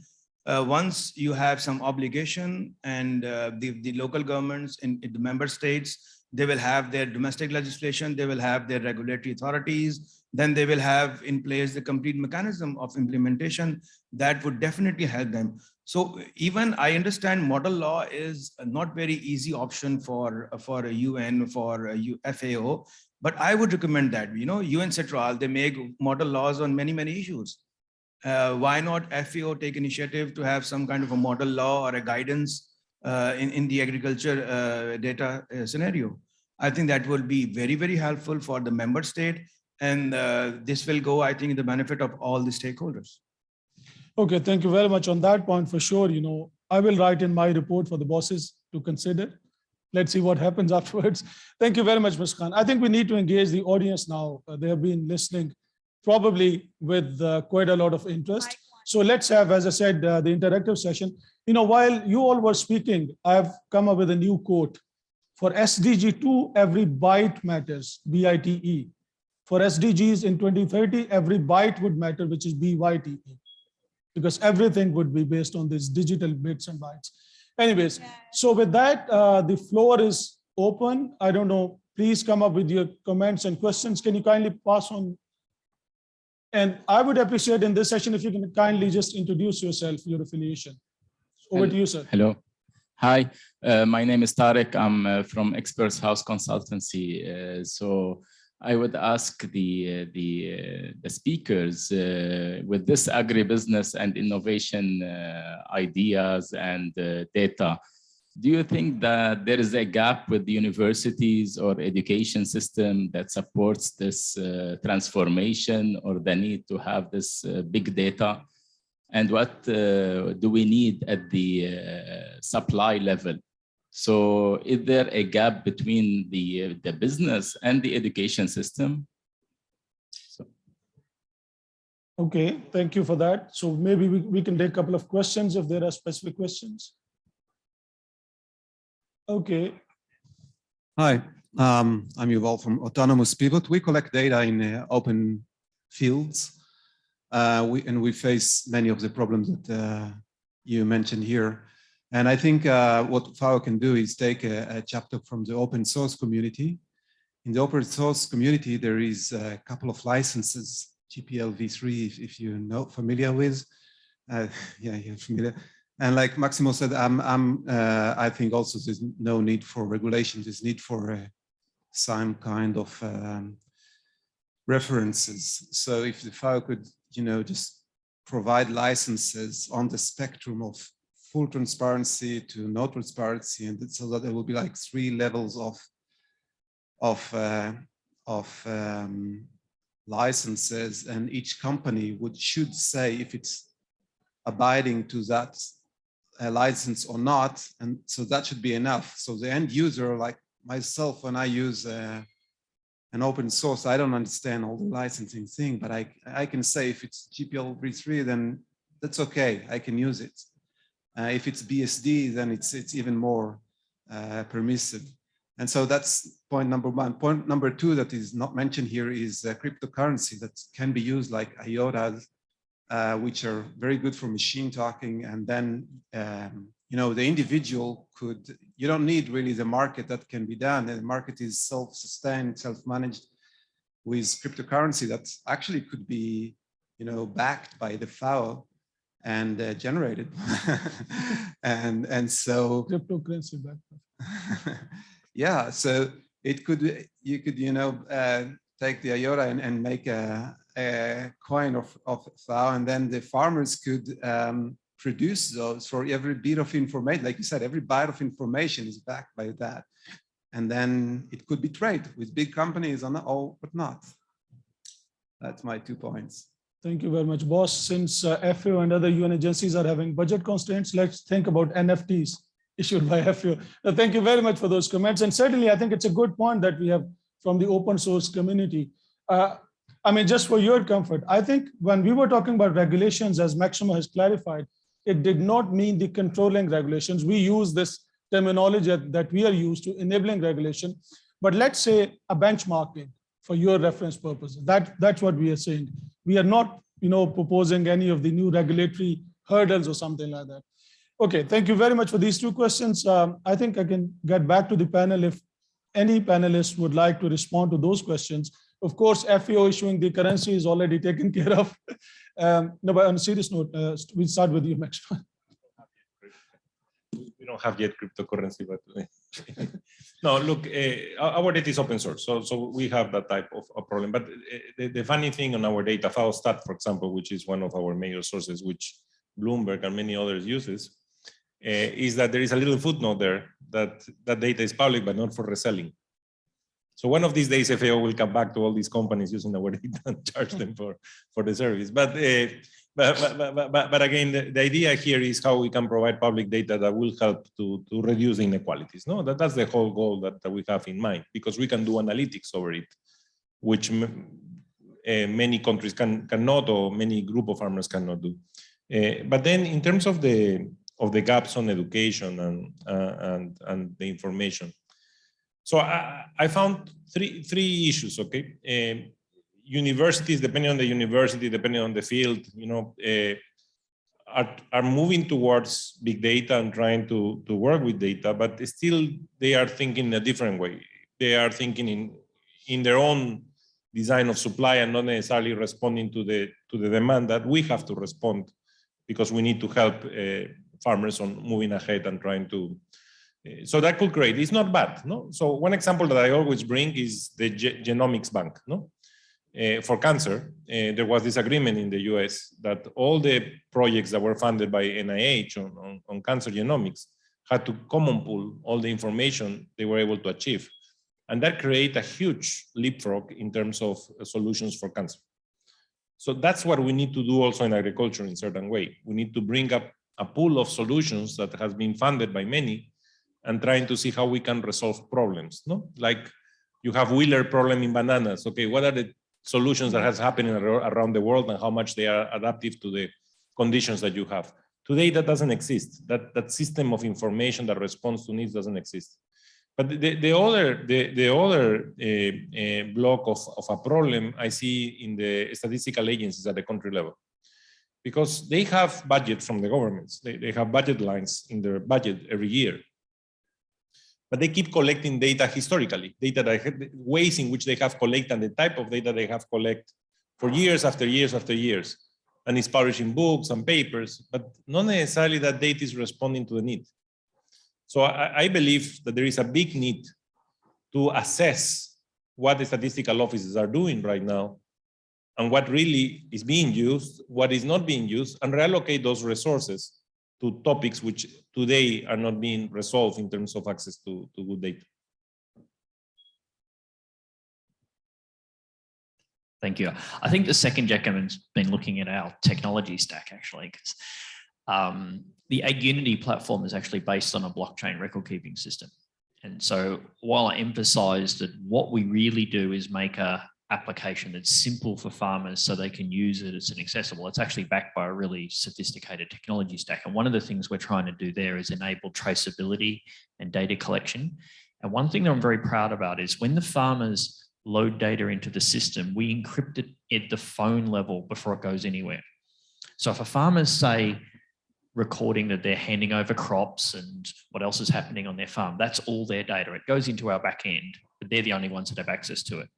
Speaker 9: once you have some obligation, and the local governments in the member states, they will have their domestic legislation, they will have their regulatory authorities, then they will have in place the complete mechanism of implementation that would definitely help them. So even I understand model law is not very easy option for a UN, for a FAO, but I would recommend that, UN Cetral, they make model laws on many, many issues. Why not FAO take initiative to have some kind of a model law or a guidance in the agriculture data scenario? I think that will be very, very helpful for the member state. And this will go, I think, in the benefit of all the stakeholders.
Speaker 13: Okay, thank you very much on that point for sure. I will write in my report for the bosses to consider. Let's see what happens afterwards. Thank you very much, Ms. Khan. I think we need to engage the audience now. They have been listening probably with quite a lot of interest. So let's have, as I said, the interactive session. While you all were speaking, I've come up with a new quote. For SDG 2, every byte matters, BITE. For SDGs in 2030, every byte would matter, which is BYTE, because everything would be based on these digital bits and bytes. Anyways, so with that, the floor is open. I don't know, please come up with your comments and questions. Can you kindly pass on? And I would appreciate in this session if you can kindly just introduce yourself, your affiliation. Over to you, sir.
Speaker 7: Hello. Hi, my name is Tarek. I'm from Experts House Consultancy. So I would ask the speakers with this agribusiness and innovation ideas and data, do you think that there is a gap with the universities or education system that supports this transformation or the need to have this big data? And what do we need at the supply level? So is there a gap between the business and the education system?
Speaker 13: Okay, thank you for that. So maybe we can take a couple of questions if there are specific questions. Okay.
Speaker 19: Hi, I'm Yuval from Autonomous Pivot. We collect data in open fields. And we face many of the problems that you mentioned here. And I think what FAO can do is take a chapter from the open source community. In the open source community, there is a couple of licenses, GPL v3, if you're not familiar with. Yeah, you're familiar. And like Maximo said, I think also there's no need for regulation. There's need for some kind of references. So if the FAO could, just provide licenses on the spectrum of full transparency to no transparency, and so that there will be like 3 levels of licenses, and each company should say if it's abiding to that license or not, and so that should be enough. So the end user, like myself, when I use an open source, I don't understand all the licensing thing, but I can say if it's GPL v3, then that's okay, I can use it. If it's BSD, then it's even more permissive. And so that's point number 1. Point number 2 that is not mentioned here is cryptocurrency that can be used like IOTAs, which are very good for machine talking. And then, the individual you don't need really the market that can be done. The market is self-sustained, self-managed with cryptocurrency that actually could be, backed by the FAO and generated. and so
Speaker 13: cryptocurrency back.
Speaker 19: Yeah, so you could take the IOTA and make a coin of FAO, and then the farmers could produce those for every bit of information. Like you said, every byte of information is backed by that. And then it could be traded with big companies or but not. That's my 2 points.
Speaker 13: Thank you very much, boss. Since FAO and other UN agencies are having budget constraints, let's think about NFTs issued by FAO. Thank you very much for those comments. And certainly, I think it's a good point that we have from the open source community. Just for your comfort, I think when we were talking about regulations, as Maximo has clarified, it did not mean the controlling regulations. We use this terminology that we are used to, enabling regulation. But let's say a benchmarking for your reference purposes. That's what we are saying. We are not, proposing any of the new regulatory hurdles or something like that. Okay, thank you very much for these 2 questions. I think I can get back to the panel if any panelists would like to respond to those questions. Of course, FAO issuing the currency is already taken care of. No, but on a serious note, we'll start with you, Max.
Speaker 1: We don't have yet cryptocurrency, but no, look, our data is open source, so we have that type of problem. But the funny thing on our data, FAOstat, for example, which is one of our major sources, which Bloomberg and many others uses, is that there is a little footnote there that data is public, but not for reselling. So one of these days, FAO will come back to all these companies using our data and charge them for the service. But again, the idea here is how we can provide public data that will help to reduce inequalities. No, that's the whole goal that we have in mind, because we can do analytics over it, which many countries cannot, or many group of farmers cannot do. But then in terms of the gaps on education and the information, so I found three issues. Okay, universities, depending on the university, depending on the field, are moving towards big data and trying to work with data, but still they are thinking in a different way. They are thinking in their own design of supply and not necessarily responding to the demand that we have to respond, because we need to help farmers on moving ahead and trying to. So that could create. It's not bad, no. So one example that I always bring is the Genomics Bank, no. For cancer, there was this agreement in the US that all the projects that were funded by NIH on cancer genomics had to common pool all the information they were able to achieve. And that created a huge leapfrog in terms of solutions for cancer. So that's what we need to do also in agriculture in a certain way. We need to bring up a pool of solutions that has been funded by many and trying to see how we can resolve problems, no? Like you have wheeler problem in bananas. Okay, what are the solutions that has happening around the world and how much they are adaptive to the conditions that you have. Today, that doesn't exist. That system of information that responds to needs doesn't exist. But the other block of a problem I see in the statistical agencies at the country level, because they have budget from the governments. They have budget lines in their budget every year. But they keep collecting data historically, data that ways in which they have collected and the type of data they have collected for years after years after years. And it's published in books and papers, but not necessarily that data is responding to the need. So I believe that there is a big need to assess what the statistical offices are doing right now and what really is being used, what is not being used, and reallocate those resources to topics which today are not being resolved in terms of access to good data.
Speaker 4: Thank you. I think the second gentleman's been looking at our technology stack actually, because the AgUnity platform is actually based on a blockchain record keeping system. And so while I emphasize that what we really do is make a application that's simple for farmers so they can use it as an accessible, it's actually backed by a really sophisticated technology stack. And one of the things we're trying to do there is enable traceability and data collection. And one thing that I'm very proud about is when the farmers load data into the system, we encrypt it at the phone level before it goes anywhere. So if a farmer's say recording that they're handing over crops and what else is happening on their farm, that's all their data. It goes into our back end, but they're the only ones that have access to it.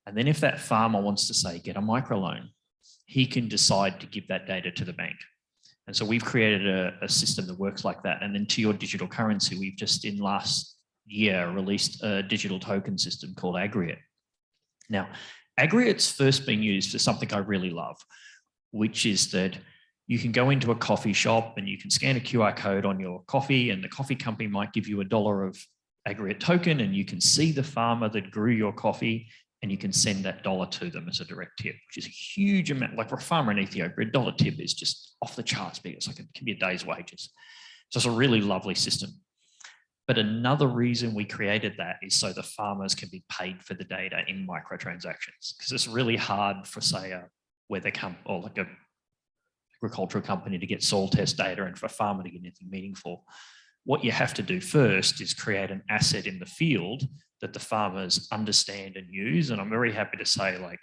Speaker 4: And then if that farmer wants to say, get a microloan, he can decide to give that data to the bank. And so we've created a system that works like that. And then to your digital currency, we've just in last year released a digital token system called Agriate. Now, Agriate's first been used for something I really love, which is that you can go into a coffee shop and you can scan a QR code on your coffee and the coffee company might give you $1 of Agriate token and you can see the farmer that grew your coffee and you can send that $1 to them as a direct tip, which is a huge amount. Like for a farmer in Ethiopia, $1 tip is just off the charts big. It's like it can be a day's wages. So it's a really lovely system. But another reason we created that is so the farmers can be paid for the data in microtransactions, because it's really hard for say a weather company or like a agricultural company to get soil test data and for a farmer to get anything meaningful. What you have to do first is create an asset in the field that the farmers understand and use. And I'm very happy to say, like,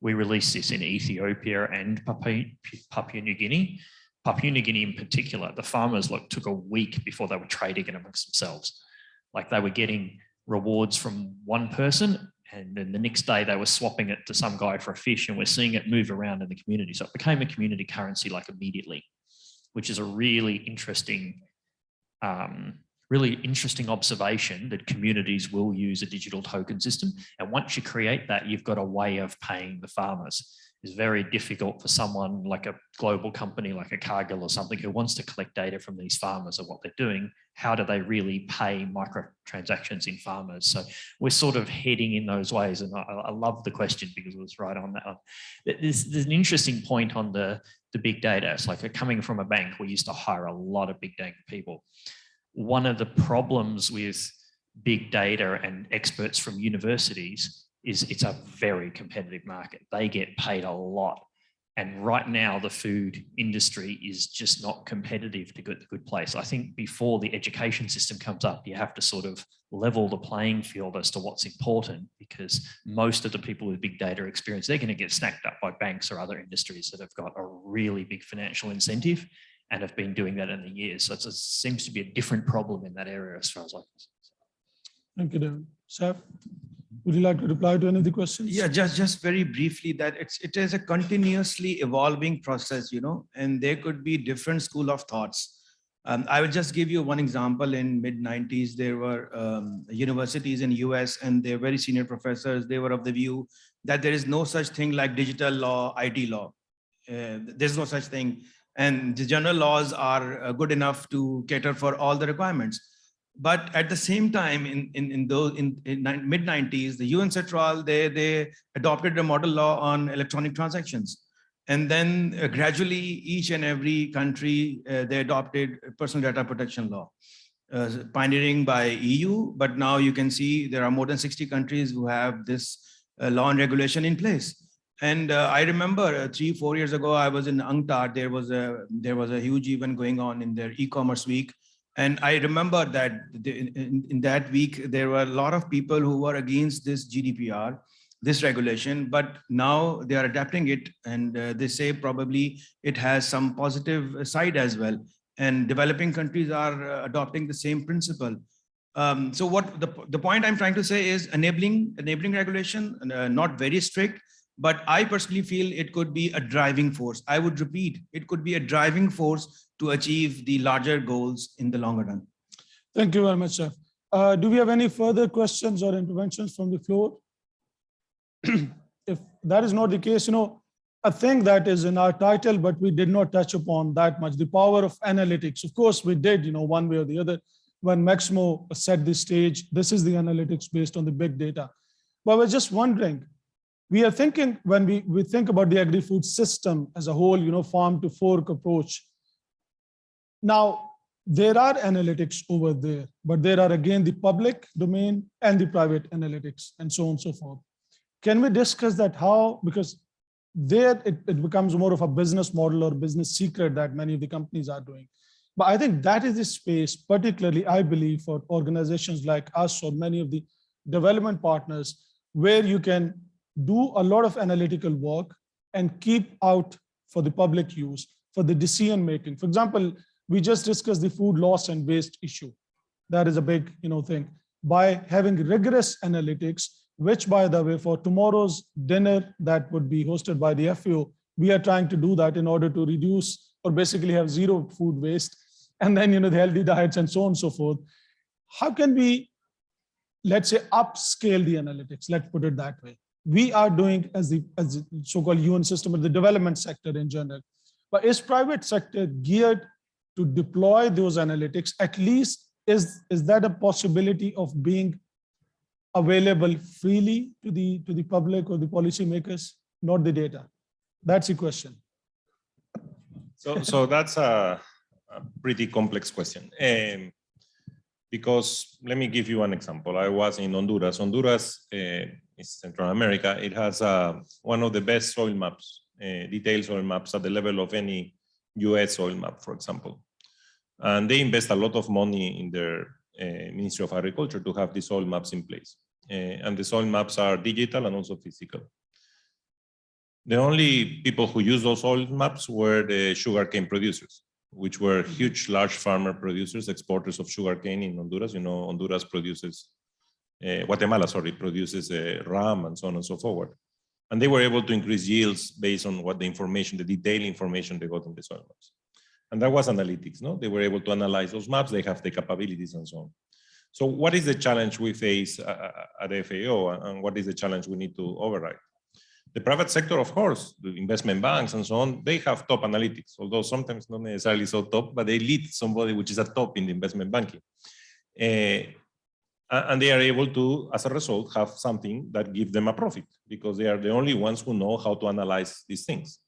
Speaker 4: we released this in Ethiopia and Papua New Guinea. Papua New Guinea in particular, the farmers took a week before they were trading it amongst themselves. Like they were getting rewards from one person and then the next day they were swapping it to some guy for a fish and we're seeing it move around in the community. So it became a community currency like immediately, which is a really interesting observation that communities will use a digital token system. And once you create that, you've got a way of paying the farmers. It's very difficult for someone like a global company like a Cargill or something who wants to collect data from these farmers of what they're doing. How do they really pay microtransactions in farmers? So we're sort of heading in those ways. And I love the question because it was right on that one. There's an interesting point on the big data. It's like coming from a bank, we used to hire a lot of big data people. One of the problems with big data and experts from universities is it's a very competitive market. They get paid a lot. And right now, the food industry is just not competitive to get the good place. I think before the education system comes up, you have to sort of level the playing field as to what's important, because most of the people with big data experience, they're going to get snapped up by banks or other industries that have got a really big financial incentive and have been doing that in the years. So it seems to be a different problem in that area as far as I can see.
Speaker 13: Thank you, David. Saf, would you like to reply to any of the questions?
Speaker 9: Yeah, just very briefly, that it is a continuously evolving process, and there could be different school of thoughts. I will just give you one example. In mid-90s, there were universities in US, and their very senior professors, they were of the view that there is no such thing like digital law, IT law. There's no such thing. And the general laws are good enough to cater for all the requirements. But at the same time, in mid-90s, the UN Central, they adopted a model law on electronic transactions. And then gradually, each and every country, they adopted personal data protection law, pioneering by EU. But now you can see there are more than 60 countries who have this law and regulation in place. And I remember 3-4 years ago, I was in UNCTAD. There was a huge event going on in their e-commerce week. And I remember that in that week, there were a lot of people who were against this GDPR, this regulation, but now they are adapting it, and they say probably it has some positive side as well. And developing countries are adopting the same principle. So what the point I'm trying to say is enabling regulation, not very strict, but I personally feel it could be a driving force. I would repeat, it could be a driving force to achieve the larger goals in the longer run.
Speaker 13: Thank you very much, Chef. Do we have any further questions or interventions from the floor? If that is not the case, a thing that is in our title, but we did not touch upon that much, the power of analytics. Of course, we did, one way or the other. When Maximo set the stage, this is the analytics based on the big data. But we're just wondering, we are thinking, when we think about the agri-food system as a whole, farm to fork approach. Now, there are analytics over there, but there are again the public domain and the private analytics and so on and so forth. Can we discuss that how, because there it becomes more of a business model or business secret that many of the companies are doing. But I think that is the space, particularly I believe for organizations like us or many of the development partners, where you can do a lot of analytical work and keep out for the public use, for the decision making. For example, we just discussed the food loss and waste issue. That is a big thing. By having rigorous analytics, which by the way, for tomorrow's dinner that would be hosted by the FAO, we are trying to do that in order to reduce or basically have zero food waste. And then, the healthy diets and so on and so forth. How can we, let's say, upscale the analytics? Let's put it that way. We are doing as the so-called UN system or the development sector in general. But is private sector geared to deploy those analytics? At least is that a possibility of being available freely to the public or the policymakers, not the data? That's the question.
Speaker 1: So that's a pretty complex question. Because let me give you an example. I was in Honduras. Honduras is Central America. It has one of the best soil maps, detailed soil maps at the level of any US soil map, for example. And they invest a lot of money in their Ministry of Agriculture to have the soil maps in place. And the soil maps are digital and also physical. The only people who use those soil maps were the sugarcane producers, which were huge, large farmer producers, exporters of sugarcane in Honduras. Honduras produces, Guatemala, produces ram and so on and so forth. And they were able to increase yields based on what the information, the detailed information they got in the soil maps. And that was analytics, no? They were able to analyze those maps, they have the capabilities and so on. So what is the challenge we face at FAO, and what is the challenge we need to override? The private sector, of course, the investment banks and so on, they have top analytics, although sometimes not necessarily so top, but they lead somebody which is a top in the investment banking. And they are able to, as a result, have something that gives them a profit, because they are the only ones who know how to analyze these things.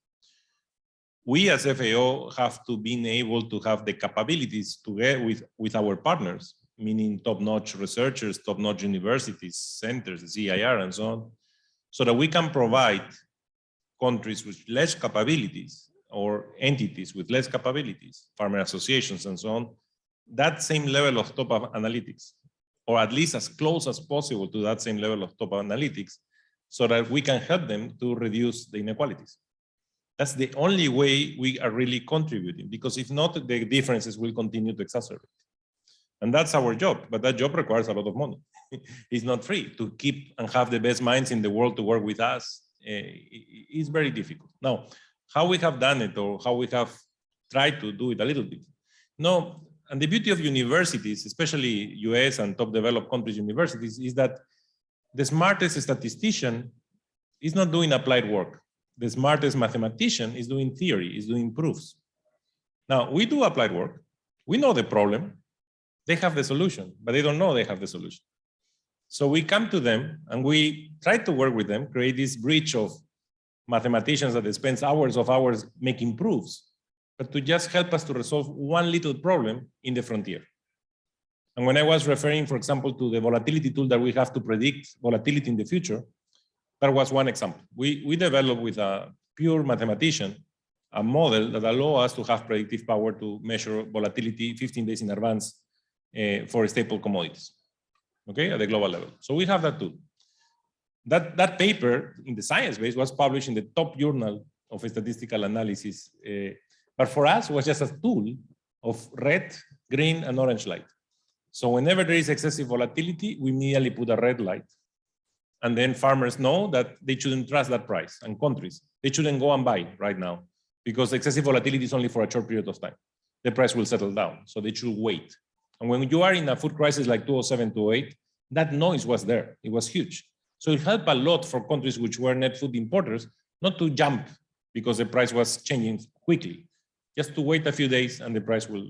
Speaker 1: We as FAO have to be able to have the capabilities to get with our partners, meaning top-notch researchers, top-notch universities, centers, CIR, and so on, so that we can provide countries with less capabilities or entities with less capabilities, farmer associations and so on, that same level of top analytics, or at least as close as possible to that same level of top analytics, so that we can help them to reduce the inequalities. That's the only way we are really contributing, because if not, the differences will continue to exacerbate. And that's our job, but that job requires a lot of money. It's not free to keep and have the best minds in the world to work with us. It's very difficult. Now, how we have done it, or how we have tried to do it a little bit. No, and the beauty of universities, especially US and top developed countries universities, is that the smartest statistician is not doing applied work. The smartest mathematician is doing theory, is doing proofs. Now, we do applied work. We know the problem. They have the solution, but they don't know they have the solution. So we come to them and we try to work with them, create this bridge of mathematicians that spend hours of hours making proofs, but to just help us to resolve one little problem in the frontier. And when I was referring, for example, to the volatility tool that we have to predict volatility in the future, that was one example. We developed with a pure mathematician a model that allows us to have predictive power to measure volatility 15 days in advance for staple commodities, okay, at the global level. So we have that too. That paper in the science base was published in the top journal of statistical analysis. But for us, it was just a tool of red, green, and orange light. So whenever there is excessive volatility, we immediately put a red light. And then farmers know that they shouldn't trust that price, and countries, they shouldn't go and buy right now, because excessive volatility is only for a short period of time. The price will settle down, so they should wait. And when you are in a food crisis like 2007, 2008, that noise was there. It was huge. So it helped a lot for countries which were net food importers not to jump because the price was changing quickly. Just to wait a few days and the price will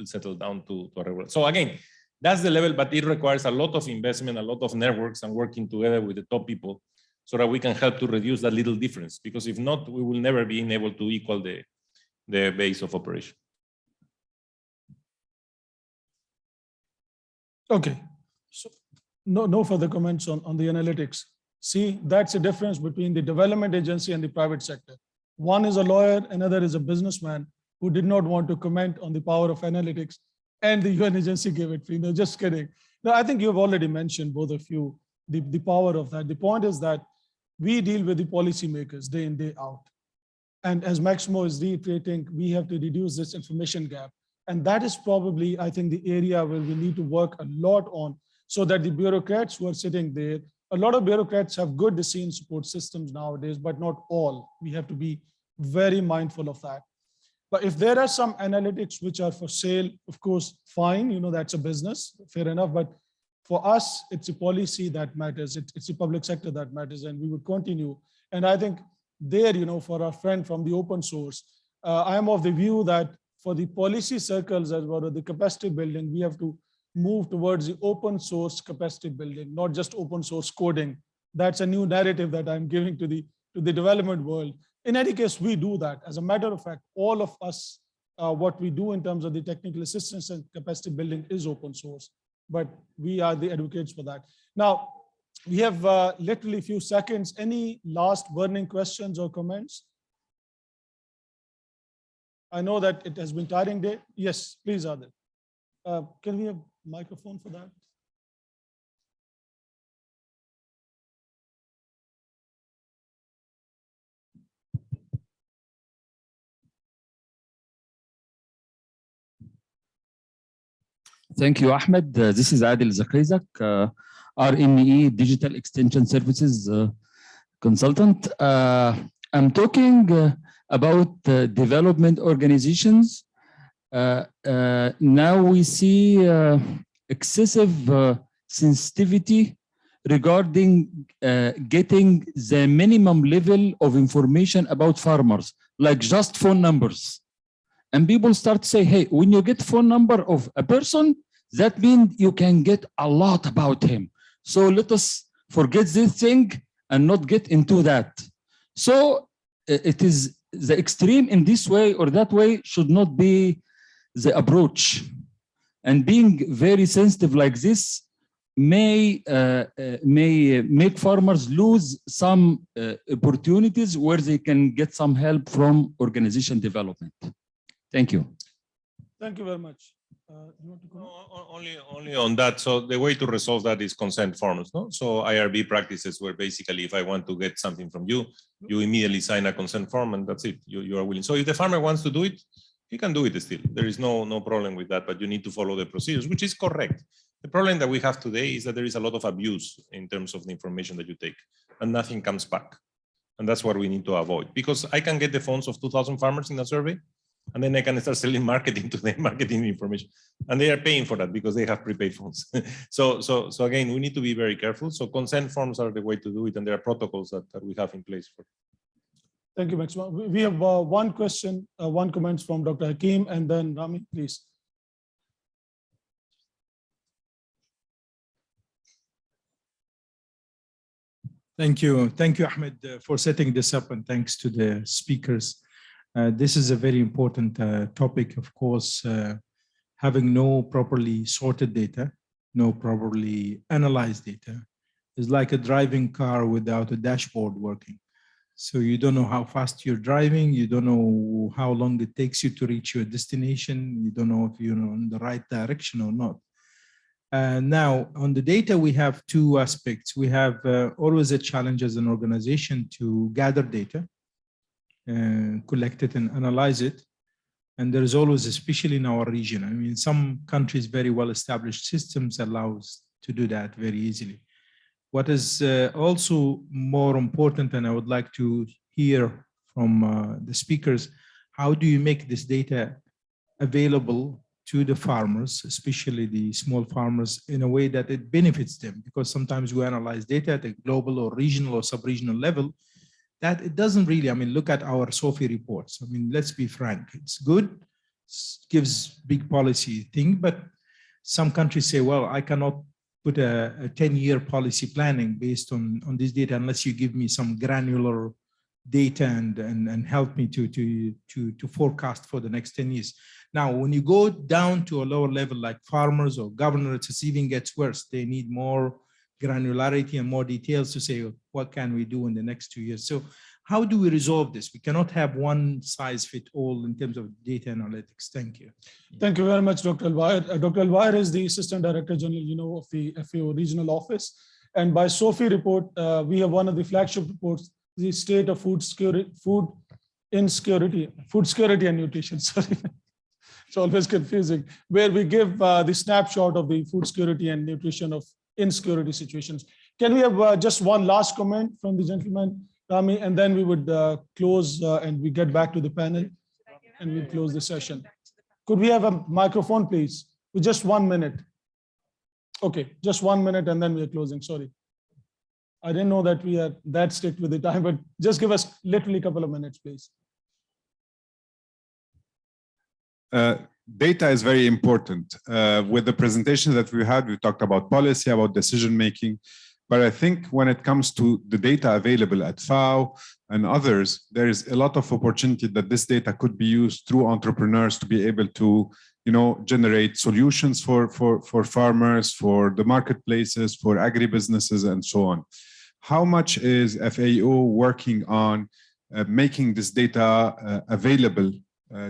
Speaker 1: settle down to a level. So again, that's the level, but it requires a lot of investment, a lot of networks, and working together with the top people so that we can help to reduce that little difference. Because if not, we will never be able to equal the base of operation.
Speaker 13: Okay, so no further comments on the analytics. See, that's the difference between the development agency and the private sector. One is a lawyer, another is a businessman who did not want to comment on the power of analytics, and the UN agency gave it free. No, just kidding. No, I think you've already mentioned, both of you, the power of that. The point is that we deal with the policymakers day in, day out. And as Maximo is reiterating, we have to reduce this information gap. And that is probably, I think, the area where we need to work a lot on, so that the bureaucrats who are sitting there, a lot of bureaucrats have good decision support systems nowadays, but not all. We have to be very mindful of that. But if there are some analytics which are for sale, of course, fine, that's a business, fair enough. But for us, it's a policy that matters. It's the public sector that matters, and we would continue. And I think there, for our friend from the open source, I am of the view that for the policy circles as well as the capacity building, we have to move towards the open source capacity building, not just open source coding. That's a new narrative that I'm giving to the development world. In any case, we do that. As a matter of fact, all of us, what we do in terms of the technical assistance and capacity building is open source, but we are the advocates for that. Now, we have literally a few seconds. Any last burning questions or comments? I know that it has been tiring day. Yes, please, Adil. Can we have a microphone for that?
Speaker 8: Thank you, Ahmed. This is Adil Zakrizak, RME Digital Extension Services consultant. I'm talking about development organizations. Now we see excessive sensitivity regarding getting the minimum level of information about farmers, like just phone numbers. And people start to say, hey, when you get phone number of a person, that means you can get a lot about him. So let us forget this thing and not get into that. So it is the extreme in this way or that way should not be the approach. And being very sensitive like this may make farmers lose some opportunities where they can get some help from organization development. Thank you.
Speaker 13: Thank you very much. You want to comment?
Speaker 1: Only on that. So the way to resolve that is consent forms. No? So IRB practices where basically if I want to get something from you, you immediately sign a consent form and that's it. You are willing. So if the farmer wants to do it, he can do it still. There is no problem with that, but you need to follow the procedures, which is correct. The problem that we have today is that there is a lot of abuse in terms of the information that you take and nothing comes back. And that's what we need to avoid, because I can get the phones of 2,000 farmers in a survey, and then I can start selling marketing to them, marketing information. And they are paying for that because they have prepaid phones. So again, we need to be very careful. So consent forms are the way to do it. And there are protocols that we have in place for.
Speaker 13: Thank you, Maxima. We have one question, one comment from Dr. Hakim, and then Rami, please.
Speaker 5: Thank you, Ahmed, for setting this up, and thanks to the speakers. This is a very important topic, of course. Having no properly sorted data, no properly analyzed data is like a driving car without a dashboard working. So you don't know how fast you're driving, you don't know how long it takes you to reach your destination, you don't know if you're in the right direction or not. Now, on the data, we have two aspects. We have always a challenge as an organization to gather data, collect it and analyze it. And there is always, especially in our region, I mean, some countries, very well-established systems allows to do that very easily. What is also more important, and I would like to hear from the speakers, how do you make this data available to the farmers, especially the small farmers, in a way that it benefits them? Because sometimes we analyze data at a global or regional or sub-regional level, that it doesn't really, I mean, look at our SOFI reports. I mean, let's be frank, it's good, gives big policy thing, but some countries say, well, I cannot put a 10-year policy planning based on this data unless you give me some granular data and help me to forecast for the next 10 years. Now, when you go down to a lower level like farmers or governors, it even gets worse. They need more granularity and more details to say, what can we do in the next 2 years? So how do we resolve this? We cannot have one size fit all in terms of data analytics. Thank you.
Speaker 13: Thank you very much, Dr. Al-Wahid. Dr. Al-Wahid is the Assistant Director General, of the FAO Regional Office. And by SOFI report, we have one of the flagship reports, the State of Food Security and Nutrition, sorry. It's always confusing, where we give the snapshot of the food security and nutrition of insecurity situations. Can we have just one last comment from the gentleman, Rami, and then we would close and we get back to the panel and we close the session. Could we have a microphone, please, with just 1 minute? Okay, just 1 minute and then we are closing, sorry. I didn't know that we are that strict with the time, but just give us literally a couple of minutes, please.
Speaker 19: Data is very important. With the presentation that we had, we talked about policy, about decision-making, but I think when it comes to the data available at FAO and others, there is a lot of opportunity that this data could be used through entrepreneurs to be able to, generate solutions for farmers, for the marketplaces, for agribusinesses, and so on. How much is FAO working on making this data available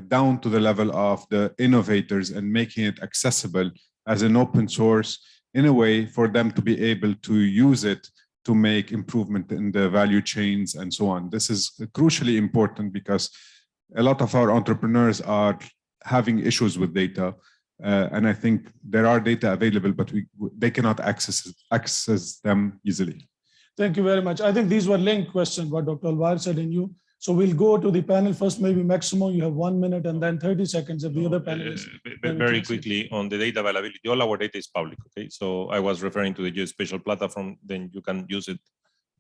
Speaker 19: down to the level of the innovators and making it accessible as an open source in a way for them to be able to use it to make improvement in the value chains and so on. This is crucially important because a lot of our entrepreneurs are having issues with data. And I think there are data available, but they cannot access them easily.
Speaker 13: Thank you very much. I think these were linked questions, what Dr. Al-Wahid said and you. So we'll go to the panel first, maybe Maximo, you have 1 minute and then 30 seconds of the other panelists.
Speaker 1: Very quickly on the data availability, all our data is public, okay? So I was referring to the geospatial platform, then you can use it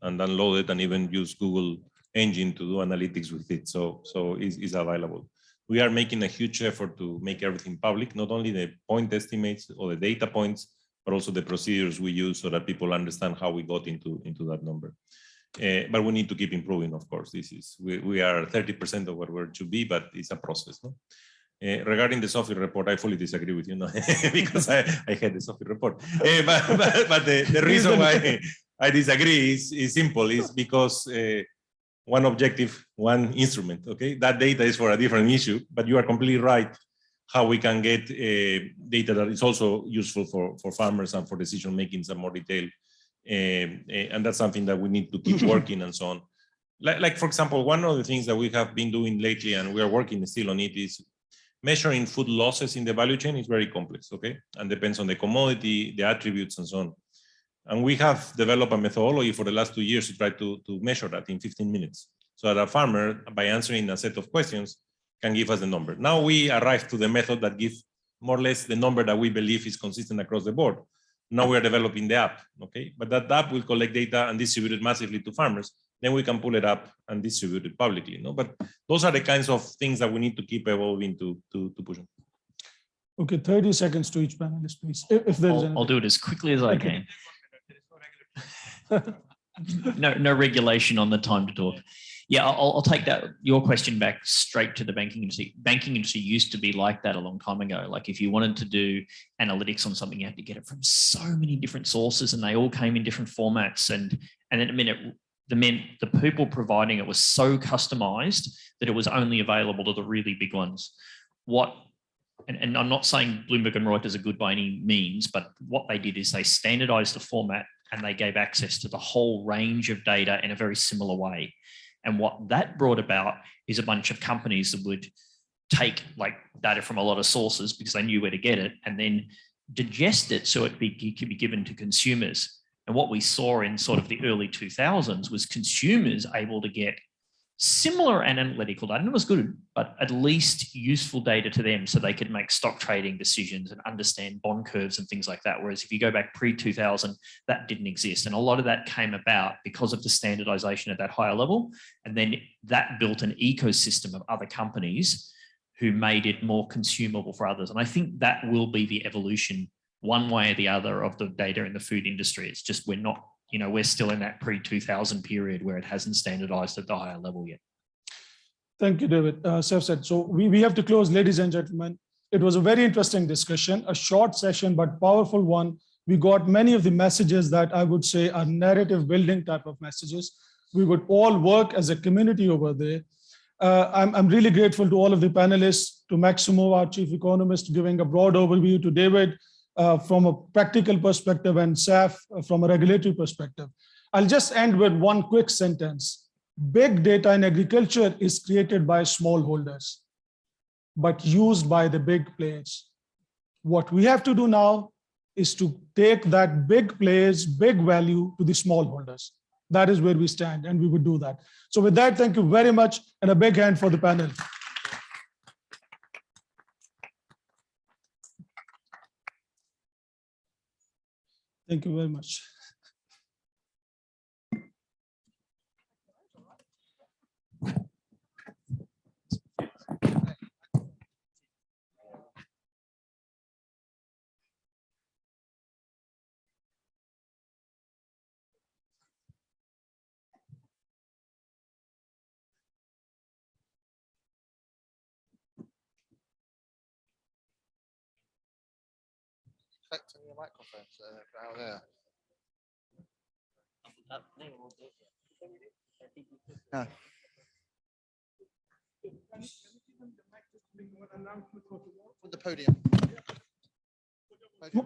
Speaker 1: and download it and even use Google Engine to do analytics with it. So it's available. We are making a huge effort to make everything public, not only the point estimates or the data points, but also the procedures we use so that people understand how we got into that number. But we need to keep improving, of course. We are 30% of what we're to be, but it's a process. No?
Speaker 2: Regarding the Sophie report, I fully disagree with you, no? Because I had the Sophie report. But the reason why I disagree is simple, is because one objective, one instrument, okay? That data is for a different issue, but you are completely right how we can get data that is also useful for farmers and for decision making in some more detail. And that's something that we need to keep working and so on. Like, for example, one of the things that we have been doing lately, and we are working still on it, is measuring food losses in the value chain is very complex, okay? And depends on the commodity, the attributes, and so on. And we have developed a methodology for the last 2 years to try to measure that in 15 minutes. So that a farmer, by answering a set of questions, can give us the number. Now we arrived to the method that gives more or less the number that we believe is consistent across the board. Now we are developing the app, okay? But that app will collect data and distribute it massively to farmers. Then we can pull it up and distribute it publicly, no? But those are the kinds of things that we need to keep evolving to push on.
Speaker 13: Okay, 30 seconds to each panelist, please. If there's
Speaker 4: I'll do it as quickly as I can. No regulation on the time to talk. Yeah, I'll take that, your question back straight to the banking industry. Banking industry used to be like that a long time ago. Like if you wanted to do analytics on something, you had to get it from so many different sources and they all came in different formats. And it meant the people providing it was so customized that it was only available to the really big ones. And I'm not saying Bloomberg and Reuters are good by any means, but what they did is they standardized the format and they gave access to the whole range of data in a very similar way. And what that brought about is a bunch of companies that would take like data from a lot of sources because they knew where to get it and then digest it so it could be given to consumers. And what we saw in sort of the early 2000s was consumers able to get similar analytical data. And it was good, but at least useful data to them so they could make stock trading decisions and understand bond curves and things like that. Whereas if you go back pre-2000, that didn't exist. And a lot of that came about because of the standardization at that higher level. And then that built an ecosystem of other companies who made it more consumable for others. And I think that will be the evolution one way or the other of the data in the food industry. It's just we're not, we're still in that pre-2000 period where it hasn't standardized at the higher level yet.
Speaker 13: Thank you, David. Seth said, so we have to close, ladies and gentlemen. It was a very interesting discussion, a short session, but powerful one. We got many of the messages that I would say are narrative building type of messages. We would all work as a community over there. I'm really grateful to all of the panelists, to Maximo, our chief economist, giving a broad overview, to David, from a practical perspective, and Saf from a regulatory perspective. I'll just end with one quick sentence. Big data in agriculture is created by smallholders, but used by the big players. What we have to do now is to take that big players, big value to the smallholders. That is where we stand, and we would do that. So with that, thank you very much, and a big hand for the panel. Thank you very much.
Speaker 12: On your microphone, so down there. No. With the podium.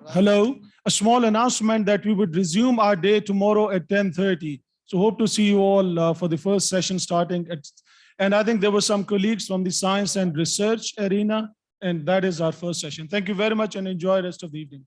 Speaker 13: Hello, a small announcement that we would resume our day tomorrow at 10:30. So hope to see you all for the first session starting at, and I think there were some colleagues from the science and research arena, and that is our first session. Thank you very much and enjoy the rest of the evening.